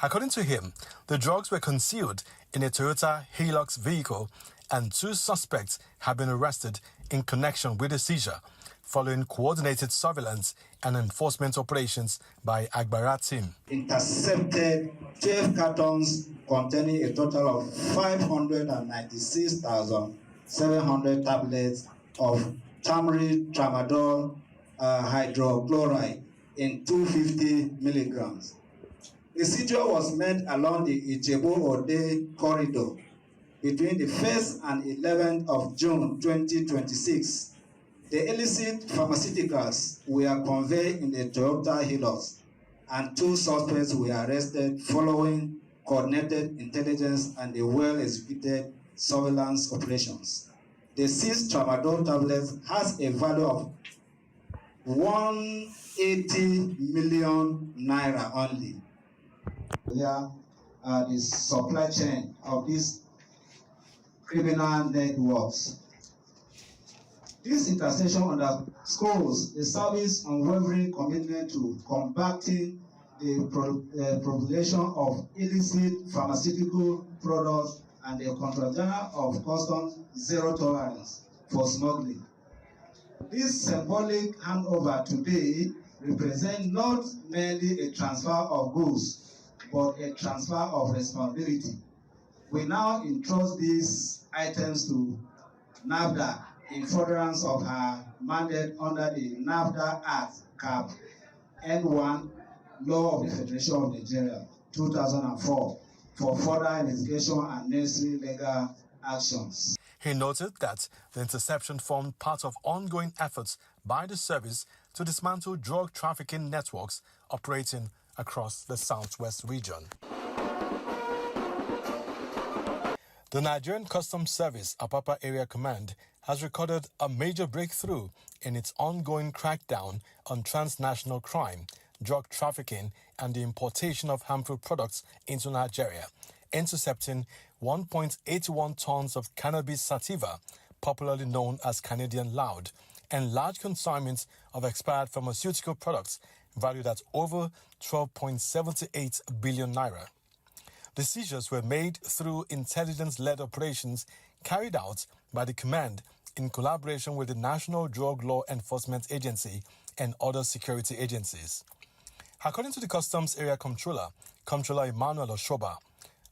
Speaker 12: According to him, the drugs were concealed in a Toyota Hilux vehicle and 2 suspects have been arrested in connection with the seizure, following coordinated surveillance and enforcement operations by Agbara team.
Speaker 11: Intercepted 12 cartons containing a total of 596,700 tablets of tramadol hydrochloride in 250 milligrams. The seizure was made along the Ijebu-Ode corridor between the 1st and 11th of June 2026. The illicit pharmaceuticals were conveyed in the Toyota Hilux, and 2 suspects were arrested following coordinated intelligence and the well-executed surveillance operations. The seized tramadol tablets has a value of 180 million naira only. Here are the supply chain of these criminal networks. This intersection underscores the service's unwavering commitment to combating the proliferation of illicit pharmaceutical products and the contravention of customs zero tolerance for smuggling. This symbolic handover today represents not merely a transfer of goods, but a transfer of responsibility. We now entrust these items to NAFDA in furtherance of her mandate under the NAFDA Act Cap N1 Law of the Federation of Nigeria 2004 for further investigation and necessary legal actions.
Speaker 12: He noted that the interception formed part of ongoing efforts by the service to dismantle drug trafficking networks operating across the southwest region. The Nigerian Customs Service Apapa Area Command has recorded a major breakthrough in its ongoing crackdown on transnational crime, drug trafficking, and the importation of harmful products into Nigeria, intercepting 1.81 tons of cannabis sativa, popularly known as Canadian Loud, and large consignments of expired pharmaceutical products valued at over 12.78 billion naira. The seizures were made through intelligence-led operations carried out by the command in collaboration with the National Drug Law Enforcement Agency and other security agencies. According to the Customs Area Comptroller, Comptroller Emmanuel Oshoba,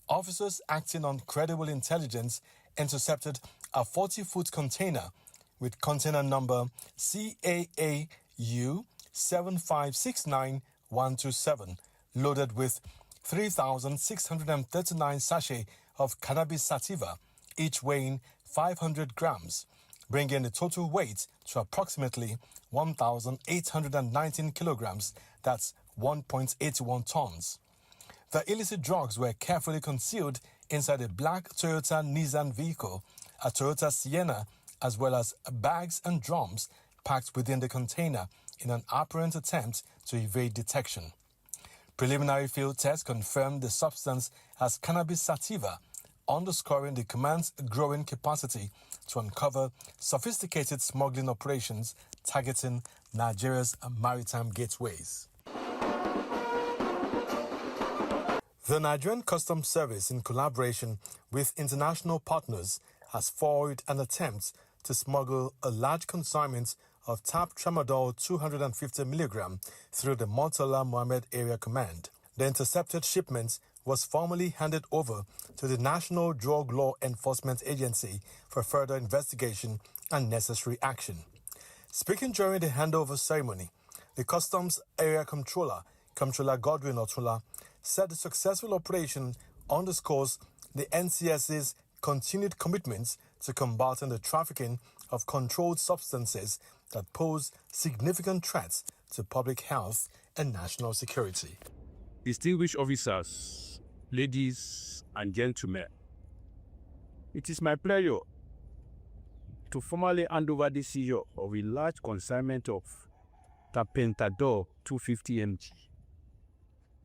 Speaker 12: officers acting on credible intelligence intercepted a 40-foot container with container number CAAU 7569127, loaded with 3,639 sachets of cannabis sativa, each weighing 500 grams, bringing the total weight to approximately 1,819 kilograms, that's 1.81 tons. The illicit drugs were carefully concealed inside a black Toyota Nissan vehicle, a Toyota Sienna, as well as bags and drums packed within the container in an apparent attempt to evade detection. Preliminary field tests confirmed the substance as cannabis sativa, underscoring the command's growing capacity to uncover sophisticated smuggling operations targeting Nigeria's maritime gateways. The Nigerian Customs Service, in collaboration with international partners, has foiled an attempt to smuggle a large consignment of TAP Tramadol 250 milligram through the Murtala Muhammed Area Command. The intercepted shipment was formally handed over to the National Drug Law Enforcement Agency for further investigation and necessary action. Speaking during the handover ceremony, the Customs Area Comptroller, Comptroller Godwin Otula, said the successful operation underscores the NCS's continued commitment to combating the trafficking of controlled substances that pose significant threats to public health and national security.
Speaker 13: Distinguished officers, ladies and gentlemen, it is my pleasure to formally hand over the seizure of a large consignment of Tapentadol 250 mg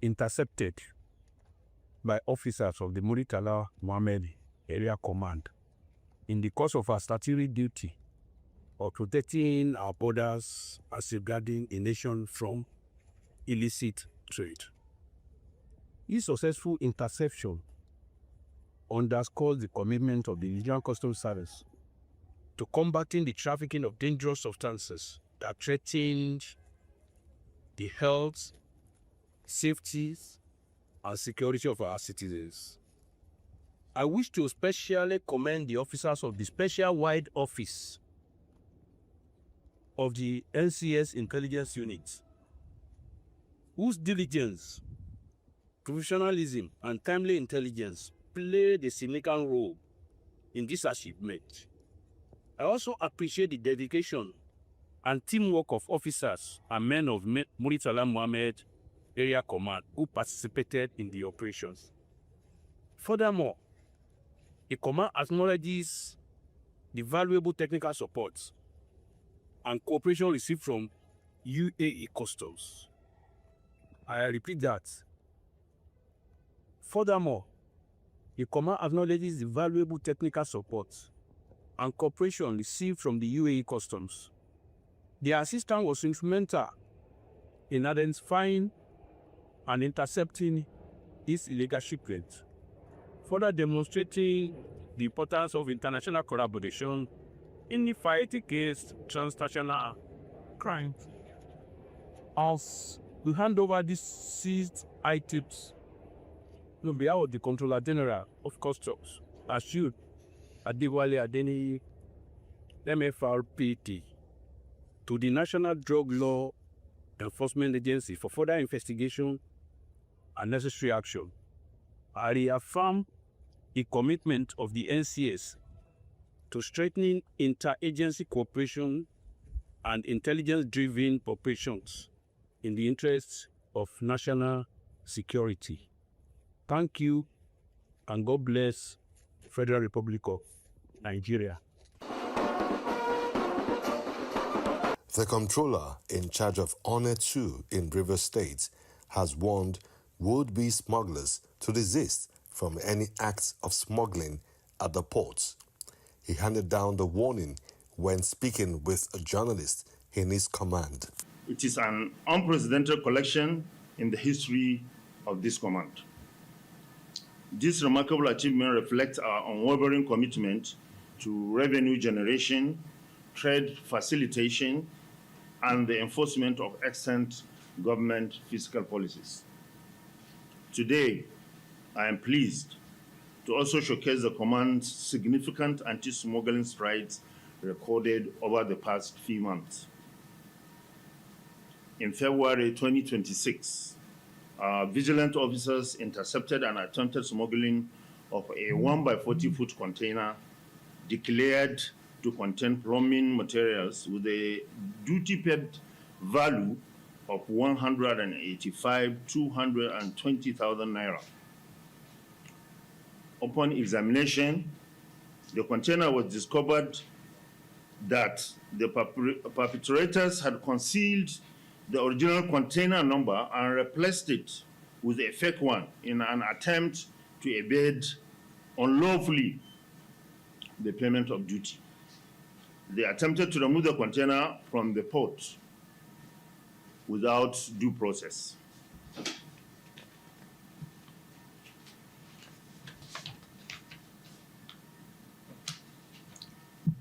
Speaker 13: intercepted by officers of the Murtala Muhammed Area Command in the course of our statutory duty of protecting our borders and safeguarding the nation from illicit trade. This successful interception underscores the commitment of the Nigerian Customs Service to combating the trafficking of dangerous substances that threaten the health, safety, and security of our citizens. I wish to especially commend the officers of the Special Wide Office of the NCS Intelligence Unit, whose diligence, professionalism, and timely intelligence played a significant role in this achievement. I also appreciate the dedication and teamwork of officers and men of Murtala Muhammed Area Command who participated in the operations. Furthermore, the command acknowledges the valuable technical support and cooperation received from UAE Customs. I repeat that. Furthermore, the command acknowledges the valuable technical support and cooperation received from the UAE Customs. The assistance was instrumental in identifying and intercepting this illegal shipment, further demonstrating the importance of international collaboration in the fight against transnational crime. As we hand over these seized items on behalf of the Comptroller General of Customs, Ashiru Adewale Adeniyi, MFRPT, to the National Drug Law Enforcement Agency for further investigation and necessary action, I reaffirm the commitment of the NCS to strengthening interagency cooperation and intelligence-driven operations in the interests of national security. Thank you, and God bless Federal Republic of Nigeria.
Speaker 15: The comptroller in charge of Honor 2 in Rivers State has warned would-be smugglers to desist from any acts of smuggling at the ports. He handed down the warning when speaking with a journalist in his command.
Speaker 16: It is an unprecedented collection in the history of this command. This remarkable achievement reflects our unwavering commitment to revenue generation, trade facilitation, and the enforcement of excellent government fiscal policies. Today, I am pleased to also showcase the command's significant anti-smuggling strides recorded over the past few months. In February 2026, our vigilant officers intercepted an attempted smuggling of a 1 by 40 foot container declared to contain plumbing materials with a duty paid value of 220,000 naira. Upon examination, the container was discovered that the perpetrators had concealed the original container number and replaced it with a fake one in an attempt to evade unlawfully the payment of duty. They attempted to remove the container from the port without due process.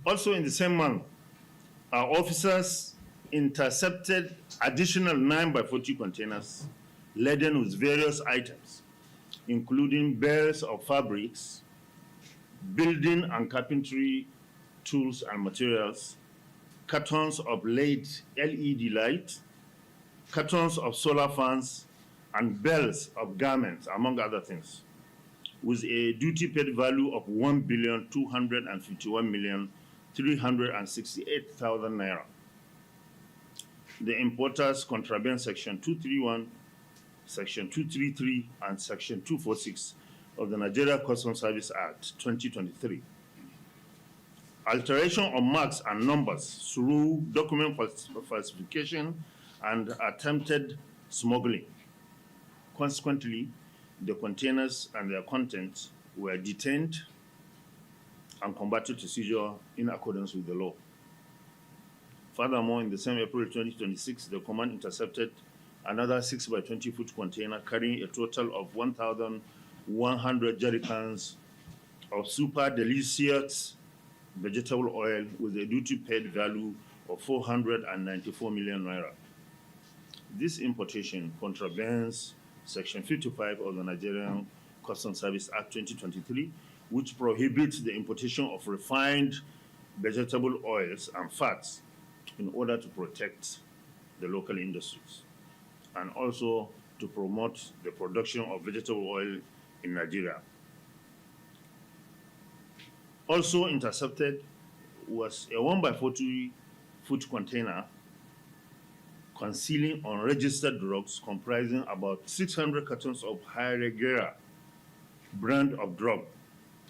Speaker 16: Also in the same month, our officers intercepted additional 9 by 40 containers laden with various items, including bales of fabrics, building and carpentry tools and materials, cartons of LED light, cartons of solar fans, and bales of garments, among other things, with a duty paid value of 1,251,368,000 naira. The importers contravened Section 231, Section 233, and Section 246 of the Nigeria Customs Service Act 2023. Alteration of marks and numbers through document falsification and attempted smuggling. Consequently, the containers and their contents were detained and converted to seizure in accordance with the law. Furthermore, in the same April 2026, the command intercepted another 6 by 20 foot container carrying a total of 1,100 jerrycans of super delicious vegetable oil with a duty paid value of 494 million naira. This importation contravenes Section 55 of the Nigerian Customs Service Act 2023, which prohibits the importation of refined vegetable oils and fats in order to protect the local industries and also to promote the production of vegetable oil in Nigeria. Also intercepted was a 1 by 40 foot container concealing unregistered drugs comprising about 600 cartons of High Regera brand of drug,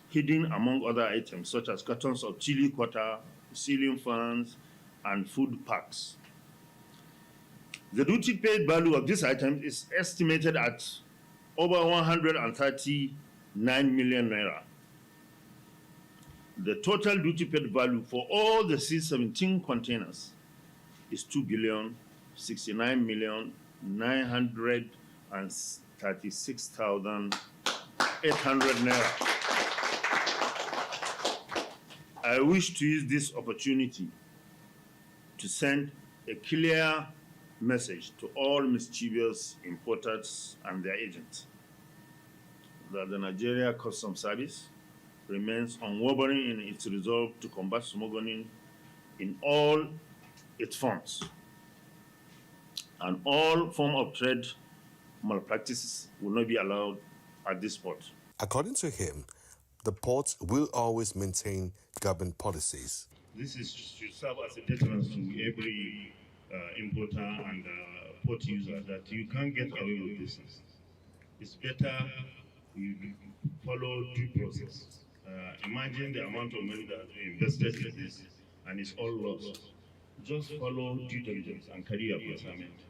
Speaker 16: hidden among other items such as cartons of chili quarter, ceiling fans, and food packs. The duty paid value of these items is estimated at over 139 million naira. The total duty paid value for all the C-17 containers is 2,069,936,800 naira. I wish to use this opportunity to send a clear message to all mischievous importers and their agents that the Nigeria Customs Service remains unwavering in its resolve to combat smuggling in all its forms, and all form of trade malpractices will not be allowed at this port.
Speaker 15: According to him, the port will always maintain government policies.
Speaker 16: This should serve as a deterrent to every importer and port user that you can't get away with this. It's better you follow due process. Imagine the amount of money that has been invested in this and it's all lost. Just follow due diligence and carry your consignment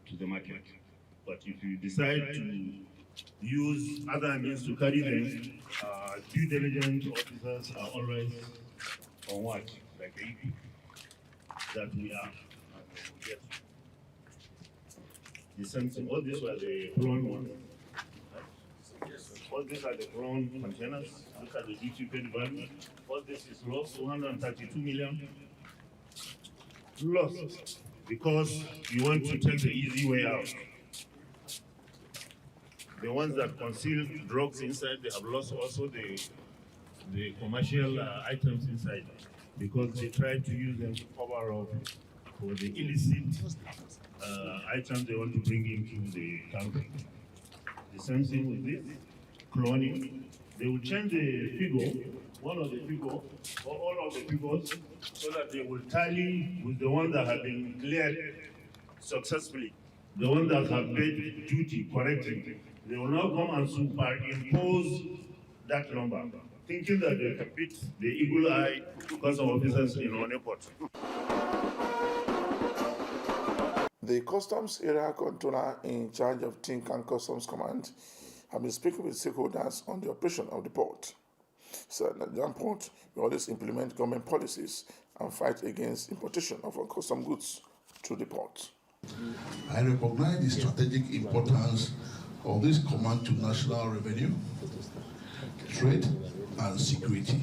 Speaker 16: to the market. But if you decide to use other means to carry them, due diligence officers are always on watch, like AP, that we are. The same thing. All these were the grown ones. All these are the grown containers. Look at the duty paid value. All this is lost, 232 million. Lost because you want to take the easy way out. The ones that conceal drugs inside, they have lost also the commercial items inside because they try to use them to cover up for the illicit items they want to bring into the country. The same thing with this, cloning. They will change the figure, one of the figure, or all of the figures, so that they will tally with the ones that have been cleared successfully, the ones that have paid duty correctly. They will not come and superimpose that number, thinking that they can beat the eagle eye custom officers in one airport.
Speaker 17: The Customs Area Controller in charge of Tinkan Customs Command have been speaking with stakeholders on the operation of the port. So at Nigerian port, we always implement government policies and fight against importation of customs goods through the port.
Speaker 4: I recognize the strategic importance of this command to national revenue, trade, and security.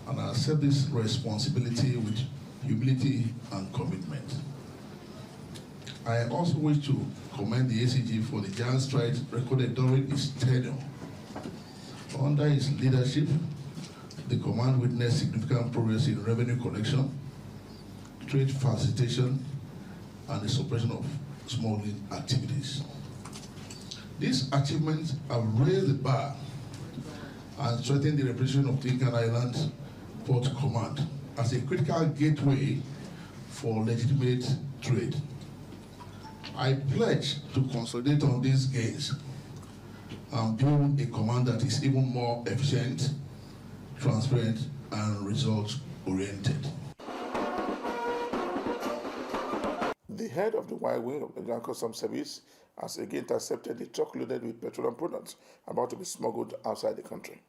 Speaker 4: And I accept this responsibility with humility and commitment. I also wish to commend the ACG for the giant strides recorded during its tenure. Under his leadership, the command witnessed significant progress in revenue collection, trade facilitation, and the suppression of smuggling activities. These achievements have raised the bar and strengthened the reputation of Tinkan Island Port Command as a critical gateway for legitimate trade. I pledge to consolidate on these gains and build a command that is even more efficient, transparent, and result-oriented.
Speaker 17: The head of the wide wing of the Nigerian Customs Service has again intercepted a truck loaded with petroleum products about to be smuggled outside the country.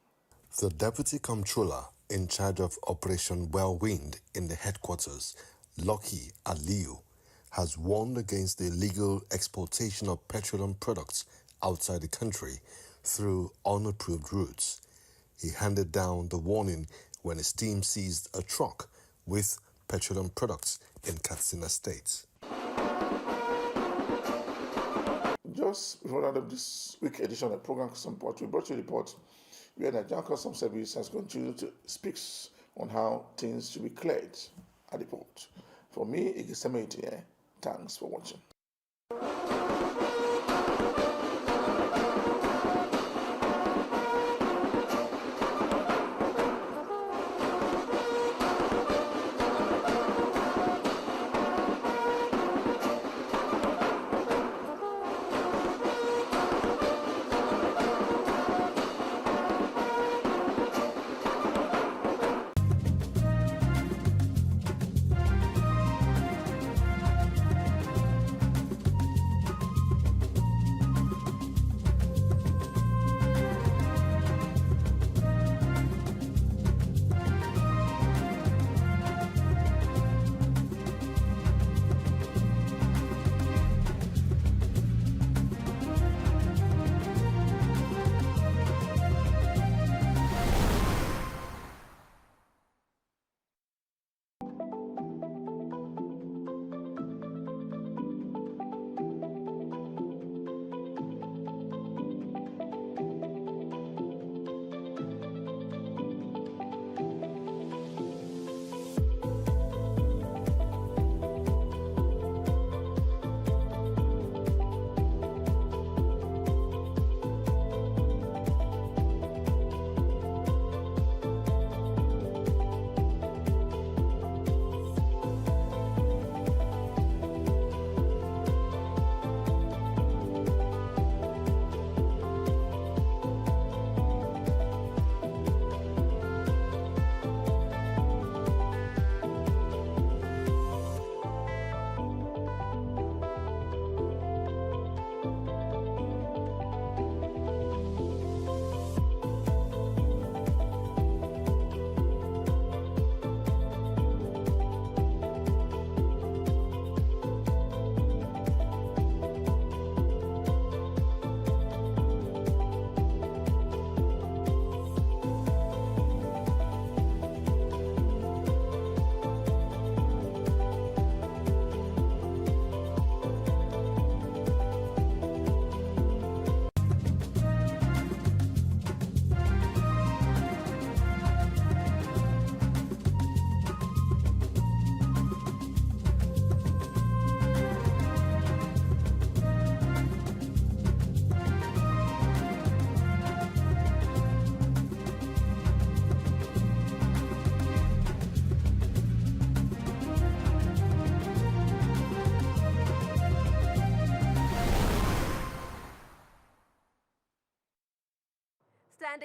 Speaker 15: The Deputy Comptroller in charge of Operation Whirlwind in the headquarters, Lucky Aliu, has warned against the illegal exportation of petroleum products outside the country through unapproved routes. He handed down the warning when his team seized a truck with petroleum products in Katsina State.
Speaker 17: Just before the end of this week's edition of the program Customs Report, we brought you a report where the Nigerian Customs Service has continued to speak on how things should be cleared at the port. For me, Igiseme here. Thanks for watching.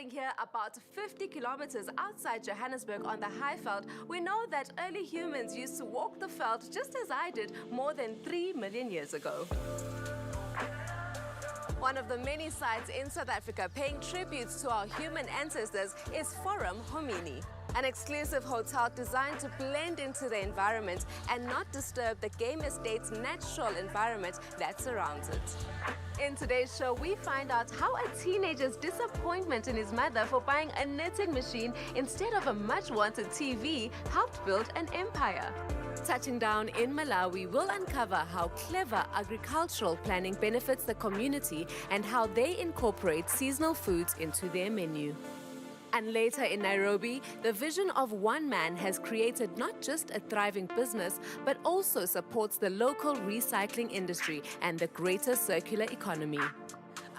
Speaker 18: Standing here about 50 kilometers outside Johannesburg on the Highveld, we know that early humans used to walk the veld just as I did more than 3 million years ago. One of the many sites in South Africa paying tributes to our human ancestors is Forum Homini, an exclusive hotel designed to blend into the environment and not disturb the game estate's natural environment that surrounds it. In today's show, we find out how a teenager's disappointment in his mother for buying a knitting machine instead of a much-wanted TV helped build an empire. Touching down in Malawi, we'll uncover how clever agricultural planning benefits the community and how they incorporate seasonal foods into their menu. And later in Nairobi, the vision of one man has created not just a thriving business, but also supports the local recycling industry and the greater circular economy.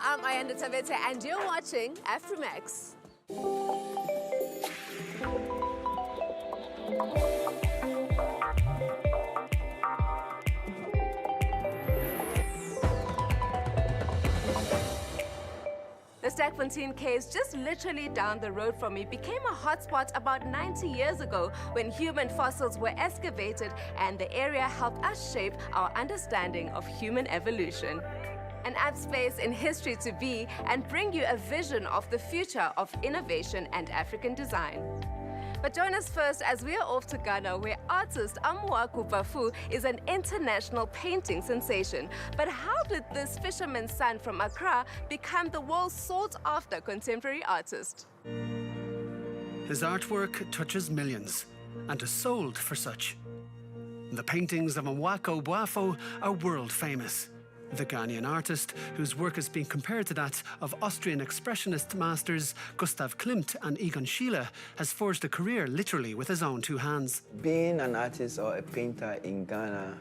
Speaker 18: I'm Ayanda Tavete, and you're watching Afrimax. The Sterkfontein Caves, just literally down the road from me, became a hotspot about 90 years ago when human fossils were excavated, and the area helped us shape our understanding of human evolution. An apt space in history to be and bring you a vision of the future of innovation and African design. But join us first as we are off to Ghana, where artist Amoako Bafu is an international painting sensation. But how did this fisherman's son from Accra become the world's sought-after contemporary artist?
Speaker 19: His artwork touches millions and is sold for such. The paintings of Amoako Boafo are world famous. The Ghanaian artist, whose work has been compared to that of Austrian expressionist masters Gustav Klimt and Egon Schiele, has forged a career literally with his own two hands.
Speaker 20: Being an artist or a painter in Ghana,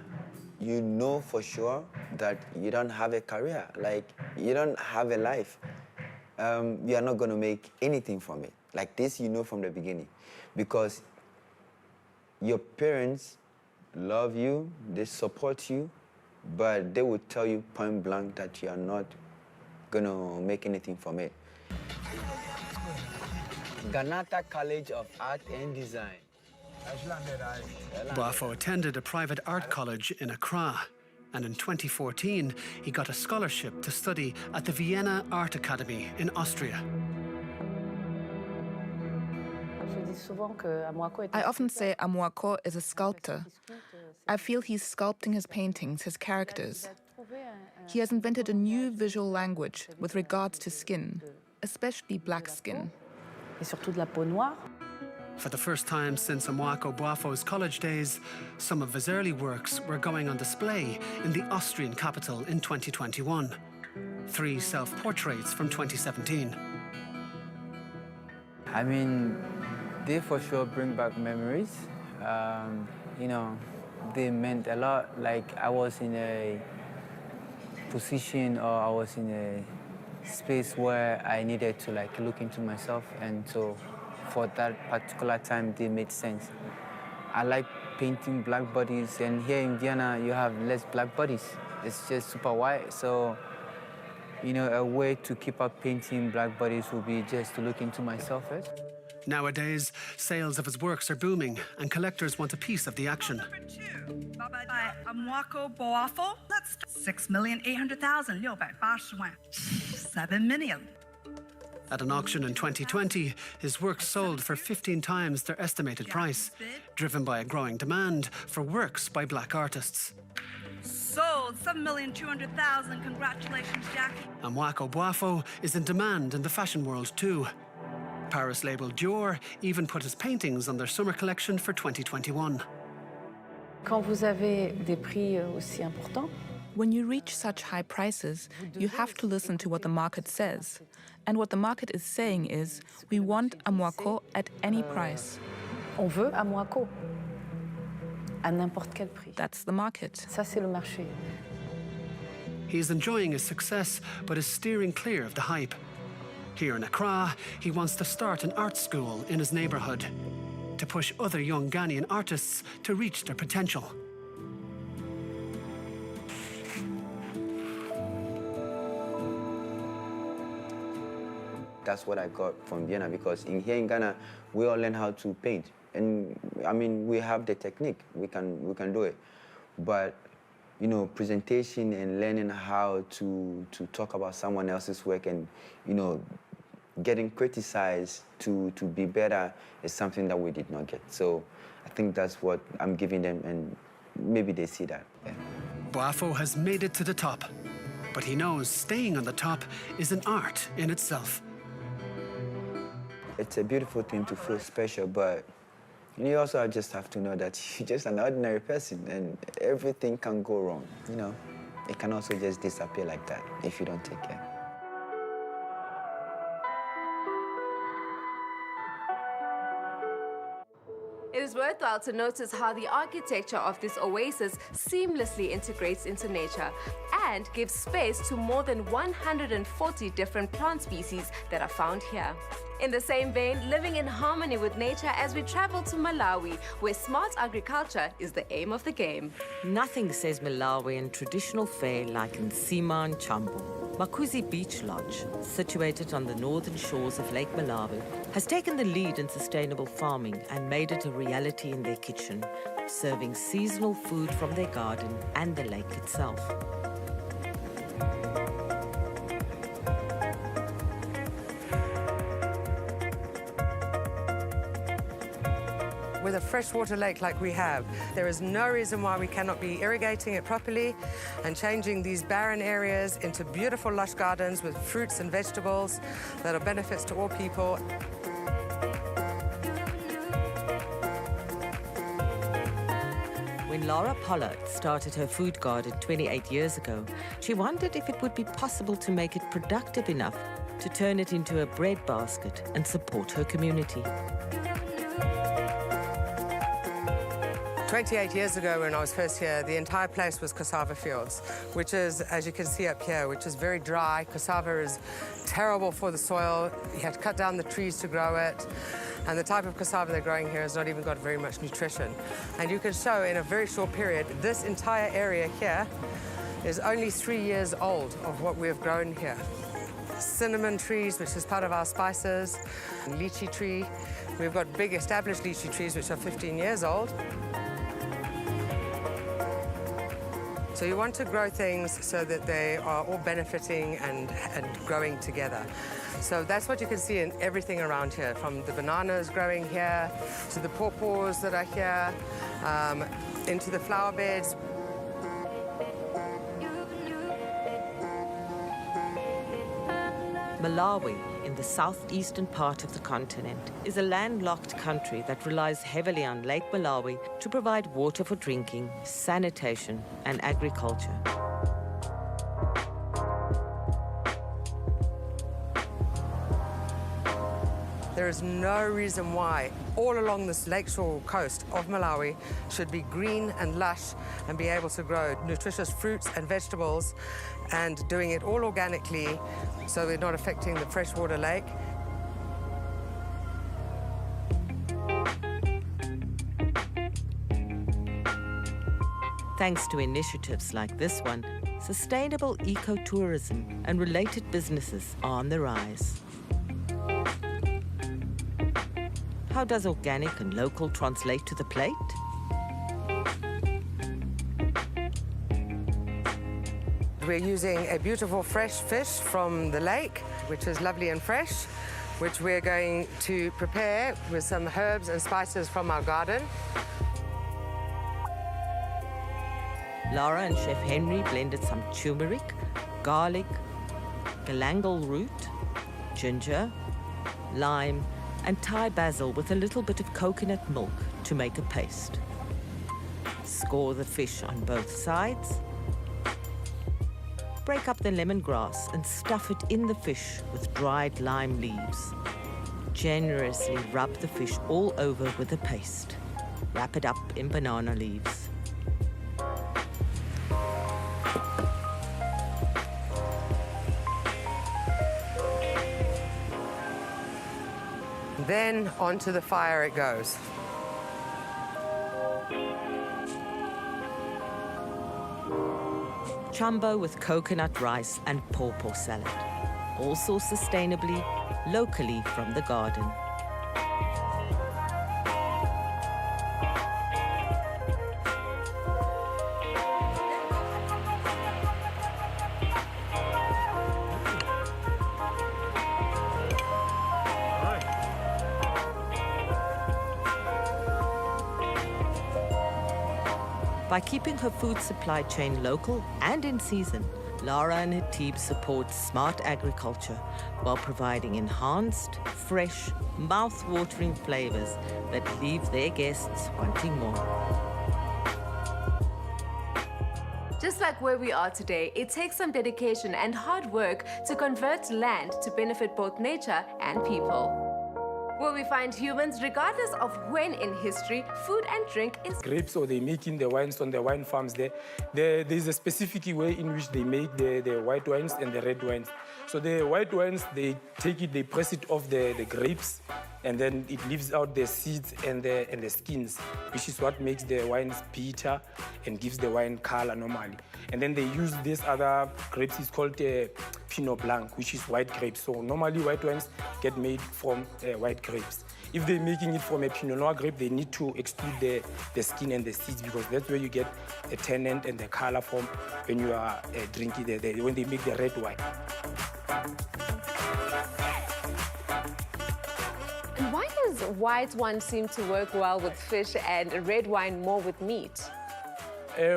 Speaker 20: you know for sure that you don't have a career, like you don't have a life. You are not going to make anything from it. Like this, you know from the beginning, because your parents love you, they support you, but they would tell you point blank that you are not gonna make anything from it. Ganata College of Art and Design.
Speaker 19: Boafo attended a private art college in Accra, and in 2014, he got a scholarship to study at the Vienna Art Academy in Austria.
Speaker 21: I often say Amoako is a sculptor. I feel he's sculpting his paintings, his characters. He has invented a new visual language with regards to skin, especially black skin.
Speaker 19: For the first time since Amoako Boafo's college days, some of his early works were going on display in the Austrian capital in 2021. 3 self-portraits from 2017.
Speaker 20: I mean, they for sure bring back memories. You know, they meant a lot. Like I was in a position, or I was in a space where I needed to like look into myself, and so for that particular time, they made sense. I like painting black bodies, and here in Vienna, you have less black bodies. It's just super white, so you know, a way to keep up painting black bodies would be just to look into myself first.
Speaker 19: Nowadays, sales of his works are booming, and collectors want a piece of the action.
Speaker 22: By Amoako Boafo, that's 6,800,680 7 million.
Speaker 19: At an auction in 2020, his works sold for 15 times their estimated price, driven by a growing demand for works by black artists.
Speaker 22: Sold 7,200,000. Congratulations, Jackie.
Speaker 19: Amoako Boafo is in demand in the fashion world too. Paris label Dior even put his paintings on their summer collection for 2021.
Speaker 21: When you reach such high prices, you have to listen to what the market says. And what the market is saying is, we want Amoako at any price.
Speaker 23: On veut Amoako à n'importe quel prix.
Speaker 21: That's the market.
Speaker 23: Ça, c'est le marché.
Speaker 19: He is enjoying his success, but is steering clear of the hype. Here in Accra, he wants to start an art school in his neighborhood to push other young Ghanaian artists to reach their potential.
Speaker 20: That's what I got from Vienna, because here in Ghana, we all learn how to paint. And I mean, we have the technique, we can do it. But, you know, presentation and learning how to talk about someone else's work and, you know, getting criticized to be better is something that we did not get. So I think that's what I'm giving them, and maybe they see that. Yeah.
Speaker 19: Boafo has made it to the top, but he knows staying on the top is an art in itself.
Speaker 20: It's a beautiful thing to feel special, but you also just have to know that you're just an ordinary person and everything can go wrong, you know. It can also just disappear like that if you don't take care.
Speaker 18: It is worthwhile to notice how the architecture of this oasis seamlessly integrates into nature and gives space to more than 140 different plant species that are found here. In the same vein, living in harmony with nature as we travel to Malawi, where smart agriculture is the aim of the game.
Speaker 3: Nothing says Malawi in traditional fare like Nsima and Chambo. Makuzi Beach Lodge, situated on the northern shores of Lake Malawi, has taken the lead in sustainable farming and made it a reality in their kitchen, serving seasonal food from their garden and the lake itself.
Speaker 5: With a freshwater lake like we have, there is no reason why we cannot be irrigating it properly and changing these barren areas into beautiful lush gardens with fruits and vegetables that are benefits to all people.
Speaker 3: When Laura Pollard started her food garden 28 years ago, she wondered if it would be possible to make it productive enough to turn it into a bread basket and support her community.
Speaker 5: 28 years ago when I was first here, the entire place was cassava fields, which is, as you can see up here, which is very dry. Cassava is terrible for the soil. You have to cut down the trees to grow it. And the type of cassava they're growing here has not even got very much nutrition. And you can show in a very short period, this entire area here is only 3 years old of what we have grown here. Cinnamon trees, which is part of our spices, and lychee tree. We've got big established lychee trees, which are 15 years old. So you want to grow things so that they are all benefiting and growing together. So that's what you can see in everything around here, from the bananas growing here, to the pawpaws that are here, into the flower beds.
Speaker 3: Malawi, in the southeastern part of the continent, is a landlocked country that relies heavily on Lake Malawi to provide water for drinking, sanitation, and agriculture.
Speaker 5: There is no reason why all along this lakeshore coast of Malawi should be green and lush and be able to grow nutritious fruits and vegetables, and doing it all organically so we're not affecting the freshwater lake.
Speaker 3: Thanks to initiatives like this one, sustainable ecotourism and related businesses are on the rise. How does organic and local translate to the plate?
Speaker 5: We're using a beautiful fresh fish from the lake, which is lovely and fresh, which we're going to prepare with some herbs and spices from our garden.
Speaker 3: Laura and Chef Henry blended some turmeric, garlic, galangal root, ginger, lime, and Thai basil with a little bit of coconut milk to make a paste. Score the fish on both sides. Break up the lemongrass and stuff it in the fish with dried lime leaves. Generously rub the fish all over with the paste. Wrap it up in banana leaves.
Speaker 5: Then onto the fire it goes.
Speaker 3: Chambo with coconut rice and pawpaw salad. all sourced sustainably, locally from the garden. By keeping her food supply chain local and in season, Lara and her team support smart agriculture while providing enhanced, fresh, mouth-watering flavors that leave their guests wanting more.
Speaker 18: Just like where we are today, it takes some dedication and hard work to convert land to benefit both nature and people. Where we find humans, regardless of when in history, food and drink is
Speaker 6: grapes, or they making the wines on the wine farms there's a specific way in which they make the white wines and the red wines. So the white wines, they take it, they press it off the grapes, and then it leaves out the seeds and the skins, which is what makes the wines bitter and gives the wine color normally. And then they use this other grapes, it's called Pinot Blanc, which is white grapes. So normally white wines get made from white grapes. If they're making it from a Pinot Noir grape, they need to exclude the skin and the seeds, because that's where you get the tannin and the color from when you are drinking when they make the red wine.
Speaker 18: And why does white wine seem to work well with fish and red wine more with meat?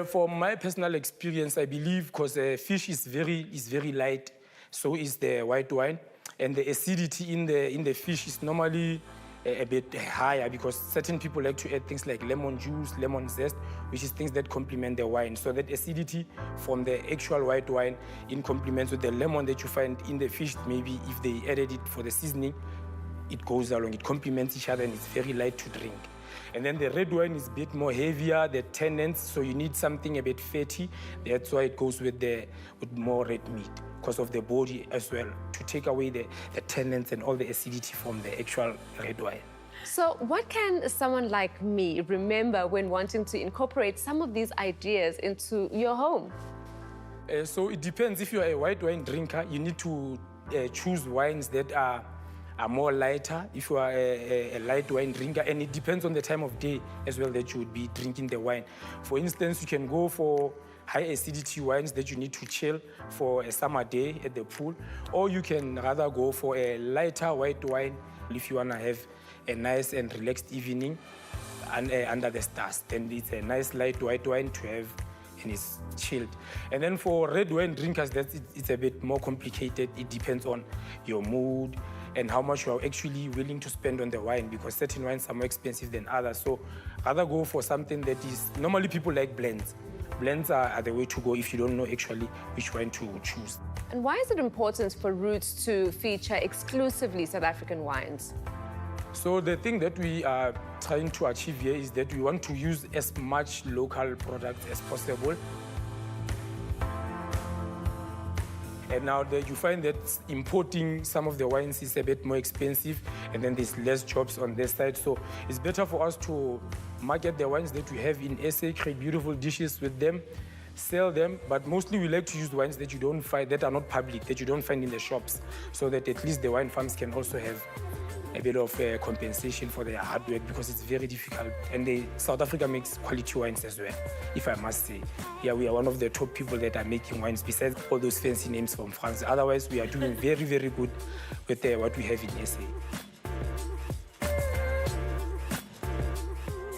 Speaker 6: From my personal experience, I believe because fish is very light, so is the white wine, and the acidity in the fish is normally a bit higher, because certain people like to add things like lemon juice, lemon zest, which is things that complement the wine. So that acidity from the actual white wine in complements with the lemon that you find in the fish, maybe if they added it for the seasoning, it goes along, it complements each other, and it's very light to drink. And then the red wine is a bit more heavier, the tannins, so you need something a bit fatty. That's why it goes with more red meat, because of the body as well, to take away the tannins and all the acidity from the actual red wine.
Speaker 18: So what can someone like me remember when wanting to incorporate some of these ideas into your home?
Speaker 6: So it depends. If you're a white wine drinker, you need to choose wines that are more lighter. If you are a light wine drinker, and it depends on the time of day as well that you would be drinking the wine. For instance, you can go for high acidity wines that you need to chill for a summer day at the pool, or you can rather go for a lighter white wine if you want to have a nice and relaxed evening under the stars. Then it's a nice light white wine to have, and it's chilled. And then for red wine drinkers, it's a bit more complicated. It depends on your mood and how much you are actually willing to spend on the wine, because certain wines are more expensive than others. So rather go for something that is, normally people like blends. Blends are the way to go if you don't know actually which wine to choose.
Speaker 18: And why is it important for Roots to feature exclusively South African wines?
Speaker 6: So the thing that we are trying to achieve here is that we want to use as much local products as possible. And now that you find that importing some of the wines is a bit more expensive, and then there's less jobs on this side. So it's better for us to market the wines that we have in SA, create beautiful dishes with them, sell them, but mostly we like to use wines that you don't find, that are not public, that you don't find in the shops, so that at least the wine farms can also have a bit of compensation for their hard work, because it's very difficult. And South Africa makes quality wines as well, if I must say. Yeah, we are one of the top people that are making wines, besides all those fancy names from France. Otherwise, we are doing very, very good with what we have in SA.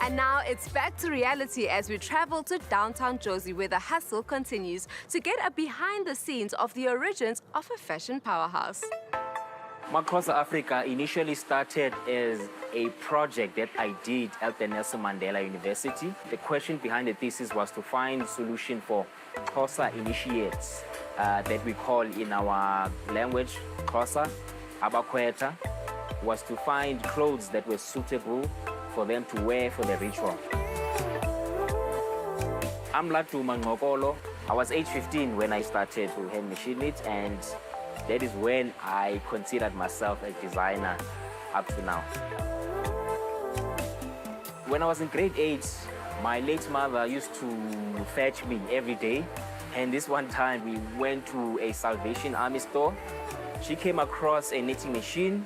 Speaker 18: And now it's back to reality as we travel to downtown Jozi, where the hustle continues, to get a behind the scenes of the origins of a fashion powerhouse.
Speaker 7: Makhosa Africa initially started as a project that I did at the Nelson Mandela University. The question behind the thesis was to find a solution for Xhosa initiates that we call in our language Xhosa, Abakweta, was to find clothes that were suitable for them to wear for the ritual. I'm Latu Mangokolo. I was age 15 when I started to hand machine it, and that is when I considered myself a designer up to now. When I was in grade 8, my late mother used to fetch me every day. And this one time we went to a Salvation Army store She came across a knitting machine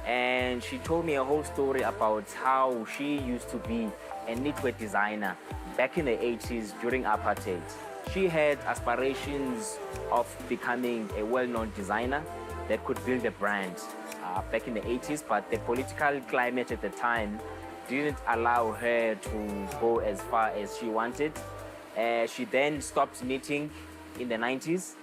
Speaker 7: and she told me a whole story about how she used to be a knitwear designer back in the 80s during apartheid. She had aspirations of becoming a well-known designer that could build a brand back in the 80s, but the political climate at the time didn't allow her to go as far as she wanted. She then stopped knitting in the 90s.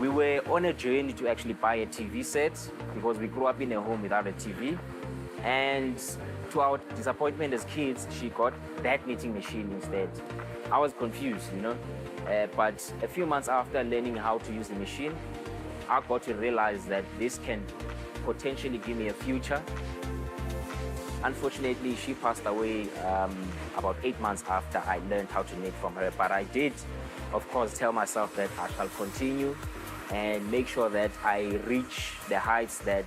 Speaker 7: We were on a journey to actually buy a TV set because we grew up in a home without a TV. And to our disappointment as kids, she got that knitting machine instead. I was confused, you know, but a few months after learning how to use the machine, I got to realize that this can potentially give me a future. Unfortunately, she passed away about 8 months after I learned how to knit from her, but I did, of course, tell myself that I shall continue and make sure that I reach the heights that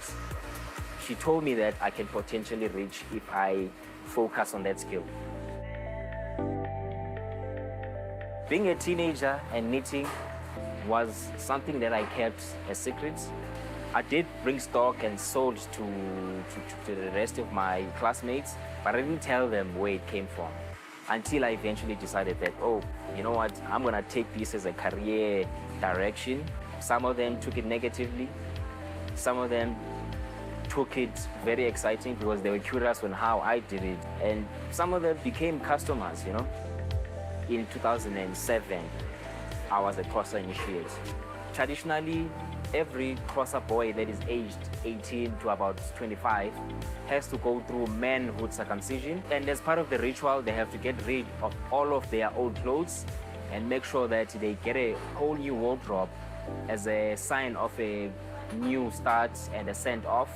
Speaker 7: she told me that I can potentially reach if I focus on that skill. Being a teenager and knitting was something that I kept a secret. I did bring stock and sold to the rest of my classmates, but I didn't tell them where it came from until I eventually decided that, oh, you know what, I'm gonna take this as a career direction. Some of them took it negatively. Some of them took it very exciting because they were curious on how I did it. And some of them became customers, you know. In 2007, I was a Xhosa initiate. Traditionally, every Xhosa boy that is aged 18 to about 25 has to go through manhood circumcision. And as part of the ritual, they have to get rid of all of their old clothes and make sure that they get a whole new wardrobe as a sign of a new start and a send-off.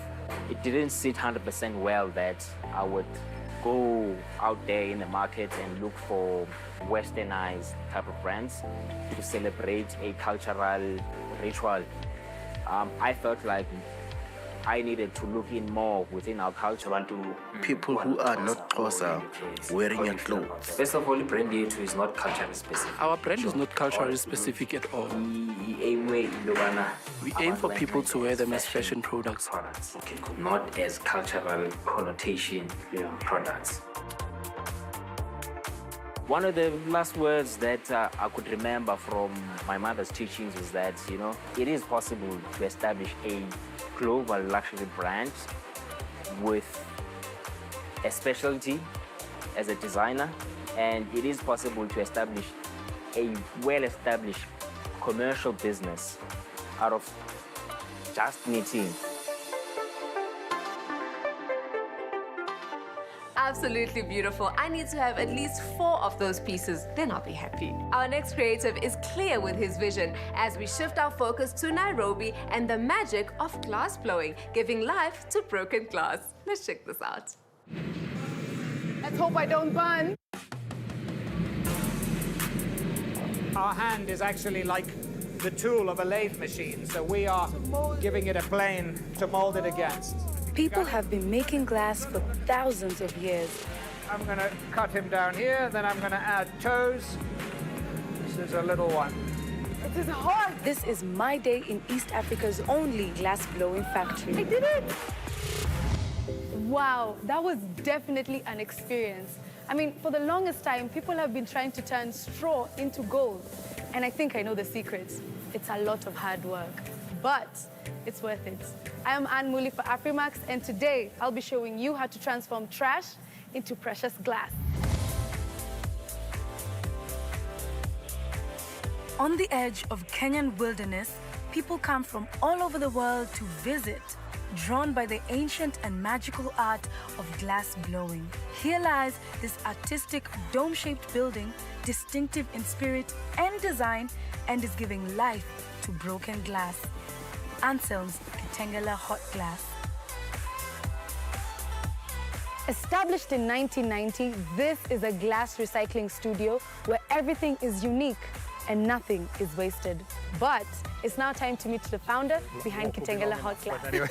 Speaker 7: It didn't sit 100% well that I would go out there in the market and look for westernized type of brands to celebrate a cultural ritual. I felt like I needed to look in more within our culture.
Speaker 9: People who are not Xhosa wearing your clothes.
Speaker 7: First of all, brand Yetu is not culturally specific.
Speaker 10: Our brand is not culturally specific at all. We aim for people to wear them as fashion products.
Speaker 7: Not as cultural connotation products. One of the last words that I could remember from my mother's teachings is that, you know, it is possible to establish a global luxury brand with a specialty as a designer, and it is possible to establish a well-established commercial business out of just knitting.
Speaker 18: Absolutely beautiful. I need to have at least 4 of those pieces, then I'll be happy. Our next creative is clear with his vision as we shift our focus to Nairobi and the magic of glass blowing, giving life to broken glass. Let's check this out.
Speaker 14: Let's hope I don't burn.
Speaker 24: Our hand is actually like the tool of a lathe machine, so we are giving it a plane to mold it against.
Speaker 23: People have been making glass for thousands of years.
Speaker 24: I'm going to cut him down here, then I'm going to add toes. This is a little one.
Speaker 23: It is hard. This is my day in East Africa's only glass blowing factory.
Speaker 14: I did it! Wow, that was definitely an experience. I mean, for the longest time, people have been trying to turn straw into gold. And I think I know the secrets. It's a lot of hard work, but it's worth it. I am Anne Muli for Afrimax, and today I'll be showing you how to transform trash into precious glass.
Speaker 23: On the edge of Kenyan wilderness, people come from all over the world to visit, drawn by the ancient and magical art of glass blowing. Here lies this artistic dome-shaped building, distinctive in spirit and design, and is giving life to broken glass. Anselm's Kitengela Hot Glass.
Speaker 14: Established in 1990, this is a glass recycling studio where everything is unique and nothing is wasted. But it's now time to meet the founder behind Kitengela Hot Glass. Anyway.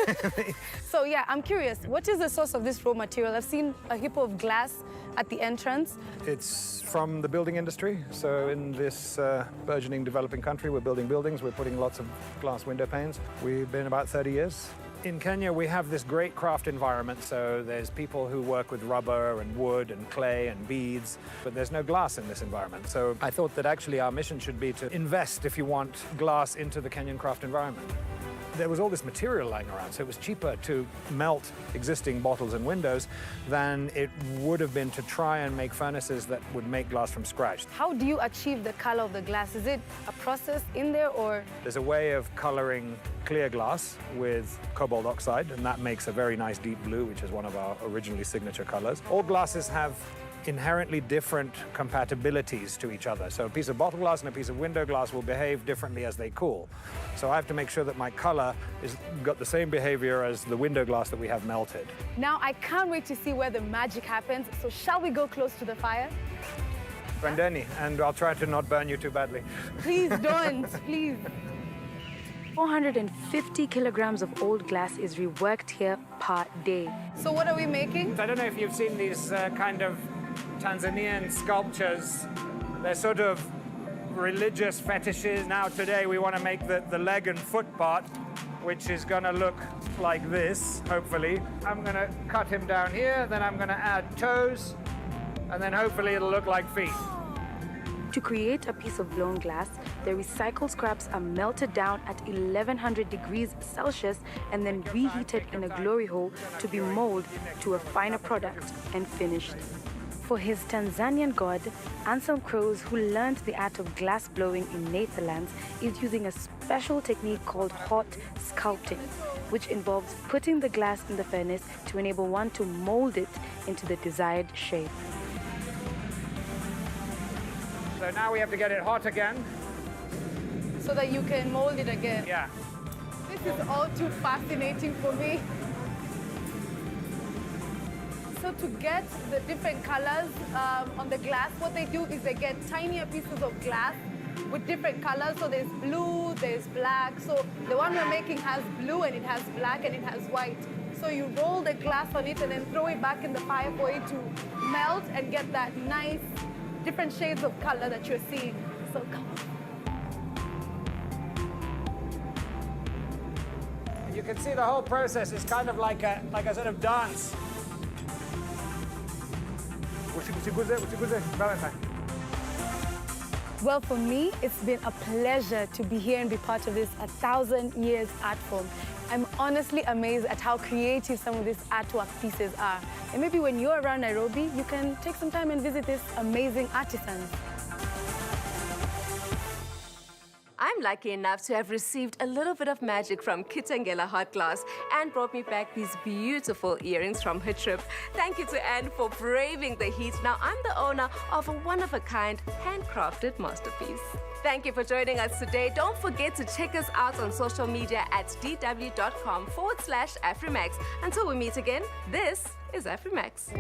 Speaker 14: So yeah, I'm curious, what is the source of this raw material? I've seen a heap of glass at the entrance.
Speaker 24: It's from the building industry. So in this burgeoning developing country, we're building buildings, we're putting lots of glass window panes. We've been about 30 years. In Kenya, we have this great craft environment, so there's people who work with rubber and wood and clay and beads, but there's no glass in this environment. So I thought that actually our mission should be to invest, if you want, glass into the Kenyan craft environment. There was all this material lying around, so it was cheaper to melt existing bottles and windows than it would have been to try and make furnaces that would make glass from scratch.
Speaker 14: How do you achieve the color of the glass? Is it a process in there or?
Speaker 24: There's a way of coloring clear glass with cobalt oxide, and that makes a very nice deep blue, which is one of our originally signature colors. All glasses have inherently different compatibilities to each other. So a piece of bottle glass and a piece of window glass will behave differently as they cool. So I have to make sure that my color has got the same behavior as the window glass that we have melted.
Speaker 14: Now I can't wait to see where the magic happens. So shall we go close to the fire?
Speaker 24: Brandeni, and I'll try to not burn you too badly.
Speaker 14: Please don't, please.
Speaker 23: 450 kilograms of old glass is reworked here per day.
Speaker 14: So what are we making?
Speaker 24: I don't know if you've seen these kind of Tanzanian sculptures. They're sort of religious fetishes. Now today we want to make the leg and foot part, which is going to look like this, hopefully. I'm going to cut him down here, then I'm going to add toes, and then hopefully it'll look like feet.
Speaker 23: To create a piece of blown glass, the recycled scraps are melted down at 1100 degrees Celsius and then reheated in a glory hole to be molded to a finer product and finished. For his Tanzanian god, Anselm Crows, who learned the art of glass blowing in Netherlands, is using a special technique called hot sculpting, which involves putting the glass in the furnace to enable one to mold it into the desired shape.
Speaker 24: So now we have to get it hot again.
Speaker 14: So that you can mold it again.
Speaker 24: Yeah.
Speaker 14: This is all too fascinating for me. So to get the different colors on the glass, what they do is they get tinier pieces of glass with different colors. So there's blue, there's black. So the one we're making has blue and it has black and it has white. So you roll the glass on it and then throw it back in the fire for it to melt and get that nice different shades of color that you're seeing. So come
Speaker 24: on. You can see the whole process is kind of like a sort of dance.
Speaker 14: Well, for me, it's been a pleasure to be here and be part of this 1,000 years art form. I'm honestly amazed at how creative some of these artwork pieces are. And maybe when you're around Nairobi, you can take some time and visit these amazing artisans.
Speaker 18: I'm lucky enough to have received a little bit of magic from Kitengela Hot Glass and brought me back these beautiful earrings from her trip. Thank you to Anne for braving the heat. Now I'm the owner of a one-of-a-kind handcrafted masterpiece. Thank you for joining us today. Don't forget to check us out on social media at dw.com/Afrimax. Until we meet again, this is Afrimax.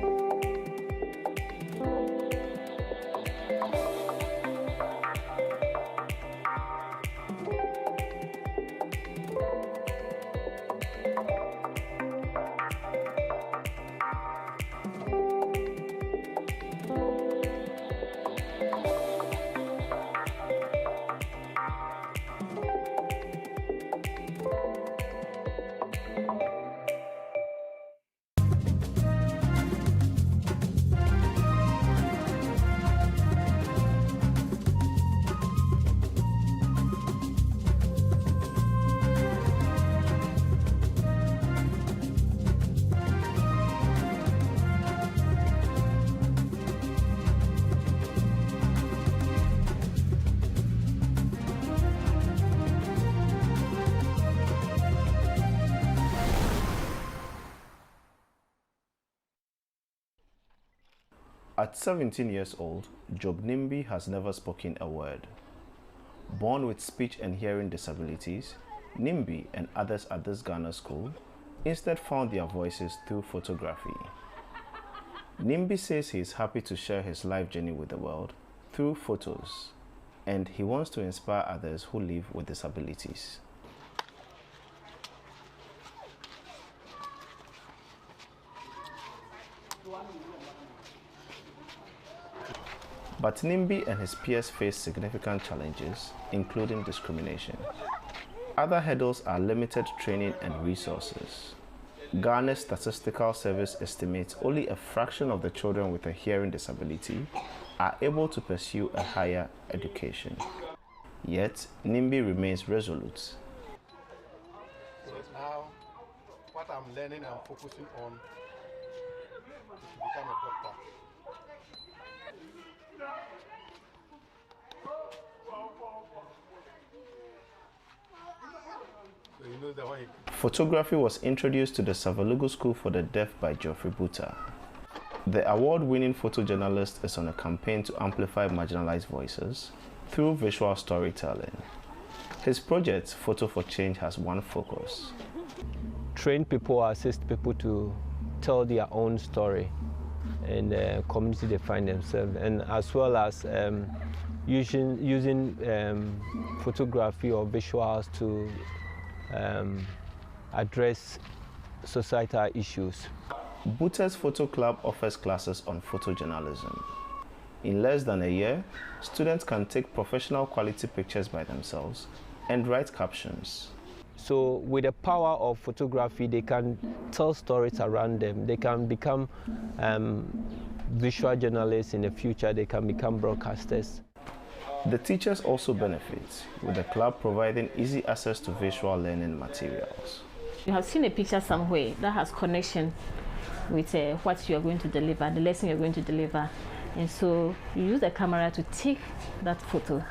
Speaker 9: At 17 years old, Job Nimbi has never spoken a word. Born with speech and hearing disabilities, Nimbi and others at this Ghana school instead found their voices through photography. Nimbi says he is happy to share his life journey with the world through photos and he wants to inspire others who live with disabilities. But Nimbi and his peers face significant challenges, including discrimination. Other hurdles are limited training and resources. Ghana's Statistical Service estimates only a fraction of the children with a hearing disability are able to pursue a higher education. Yet, Nimbi remains resolute.
Speaker 12: So now, what I'm learning and focusing on is to become a doctor. So you know the one.
Speaker 9: Photography was introduced to the Savalugu School for the Deaf by Geoffrey Buta. The award-winning photojournalist is on a campaign to amplify marginalized voices through visual storytelling. His project, Photo for Change, has one focus.
Speaker 1: Train people, assist people to tell their own story in the community they find themselves, and as well as using photography or visuals to address societal issues.
Speaker 9: Buta's Photo Club offers classes on photojournalism. In less than a year, students can take professional quality pictures by themselves and write captions.
Speaker 1: So with the power of photography, they can tell stories around them. They can become visual journalists in the future. They can become broadcasters.
Speaker 9: The teachers also benefit, with the club providing easy access to visual learning materials.
Speaker 2: You have seen a picture somewhere that has connection with what you are going to deliver, the lesson you're going to deliver. And so you use the camera to take that photo,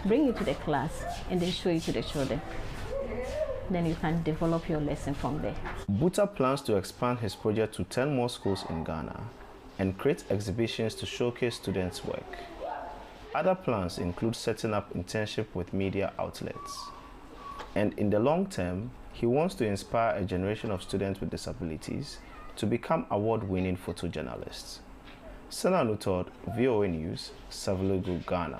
Speaker 2: bring it to the class, and then show it to the children. Then you can develop your lesson from there.
Speaker 9: Buta plans to expand his project to 10 more schools in Ghana and create exhibitions to showcase students' work. Other plans include setting up internship with media outlets. And in the long term, he wants to inspire a generation of students with disabilities to become award-winning photojournalists. Sana Lutod, VOA News, Savalugu, Ghana.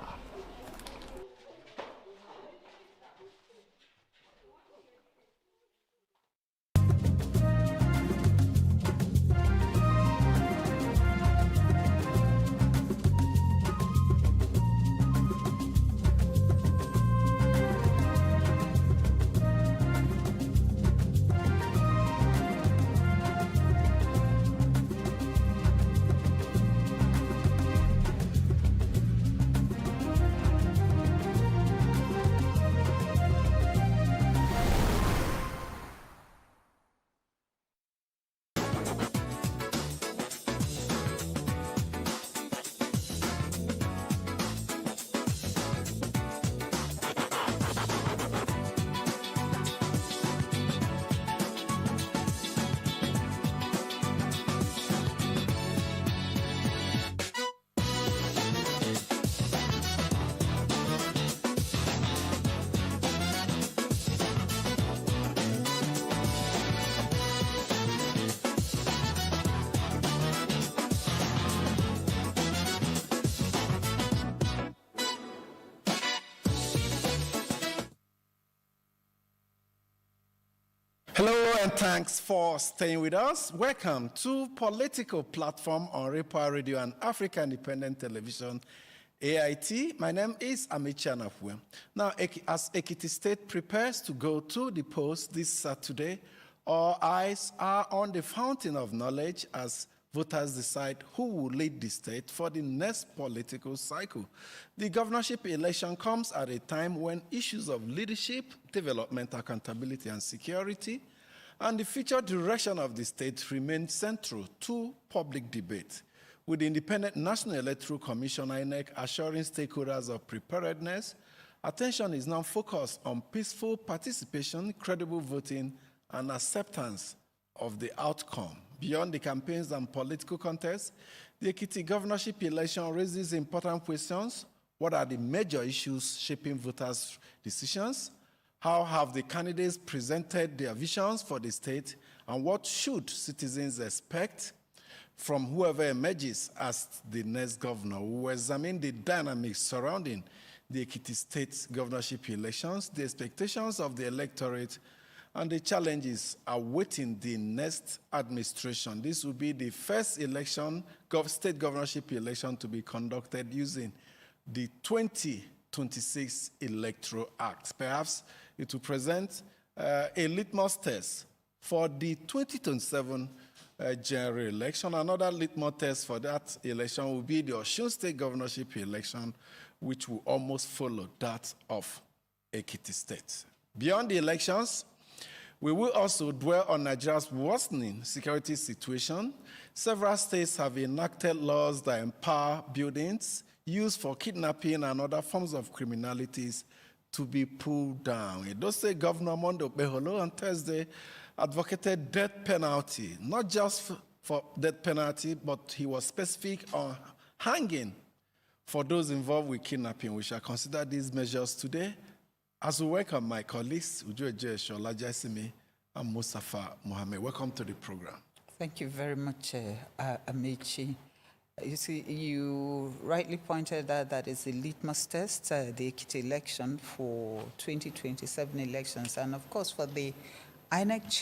Speaker 8: Hello and thanks for staying with us. Welcome to Political Platform on Repa Radio and Africa Independent Television, AIT. My name is Amici Anafwe. Now, as Ekiti State prepares to go to the polls this Saturday, all eyes are on the fountain of knowledge as voters decide who will lead the state for the next political cycle. The governorship election comes at a time when issues of leadership, development, accountability, and security, and the future direction of the state remain central to public debate, with the Independent National Electoral Commission, INEC, assuring stakeholders of preparedness. Attention is now focused on peaceful participation, credible voting, and acceptance of the outcome. Beyond the campaigns and political contests, the Ekiti governorship election raises important questions. What are the major issues shaping voters' decisions? How have the candidates presented their visions for the state? And what should citizens expect from whoever emerges as the next governor? We will examine the dynamics surrounding the Ekiti State governorship elections, the expectations of the electorate, and the challenges awaiting the next administration. This will be the first election, state governorship election, to be conducted using the 2026 Electoral Act. Perhaps it will present a litmus test for the 2027 general election. Another litmus test for that election will be the Osun State governorship election, which will almost follow that of Ekiti State. Beyond the elections, we will also dwell on Nigeria's worsening security situation. Several states have enacted laws that empower buildings used for kidnapping and other forms of criminalities to be pulled down. Edo State Governor Mondo Beholo on Thursday advocated death penalty, not just for death penalty, but he was specific on hanging for those involved with kidnapping. We shall consider these measures today as we welcome my colleagues, Ujoeje Shola Jasimi and Mustafa Mohammed. Welcome to the program.
Speaker 4: Thank you very much, Amici. You see, you rightly pointed out that it's a litmus test, the Ekiti election for 2027 elections. And of course, for the INEC chair,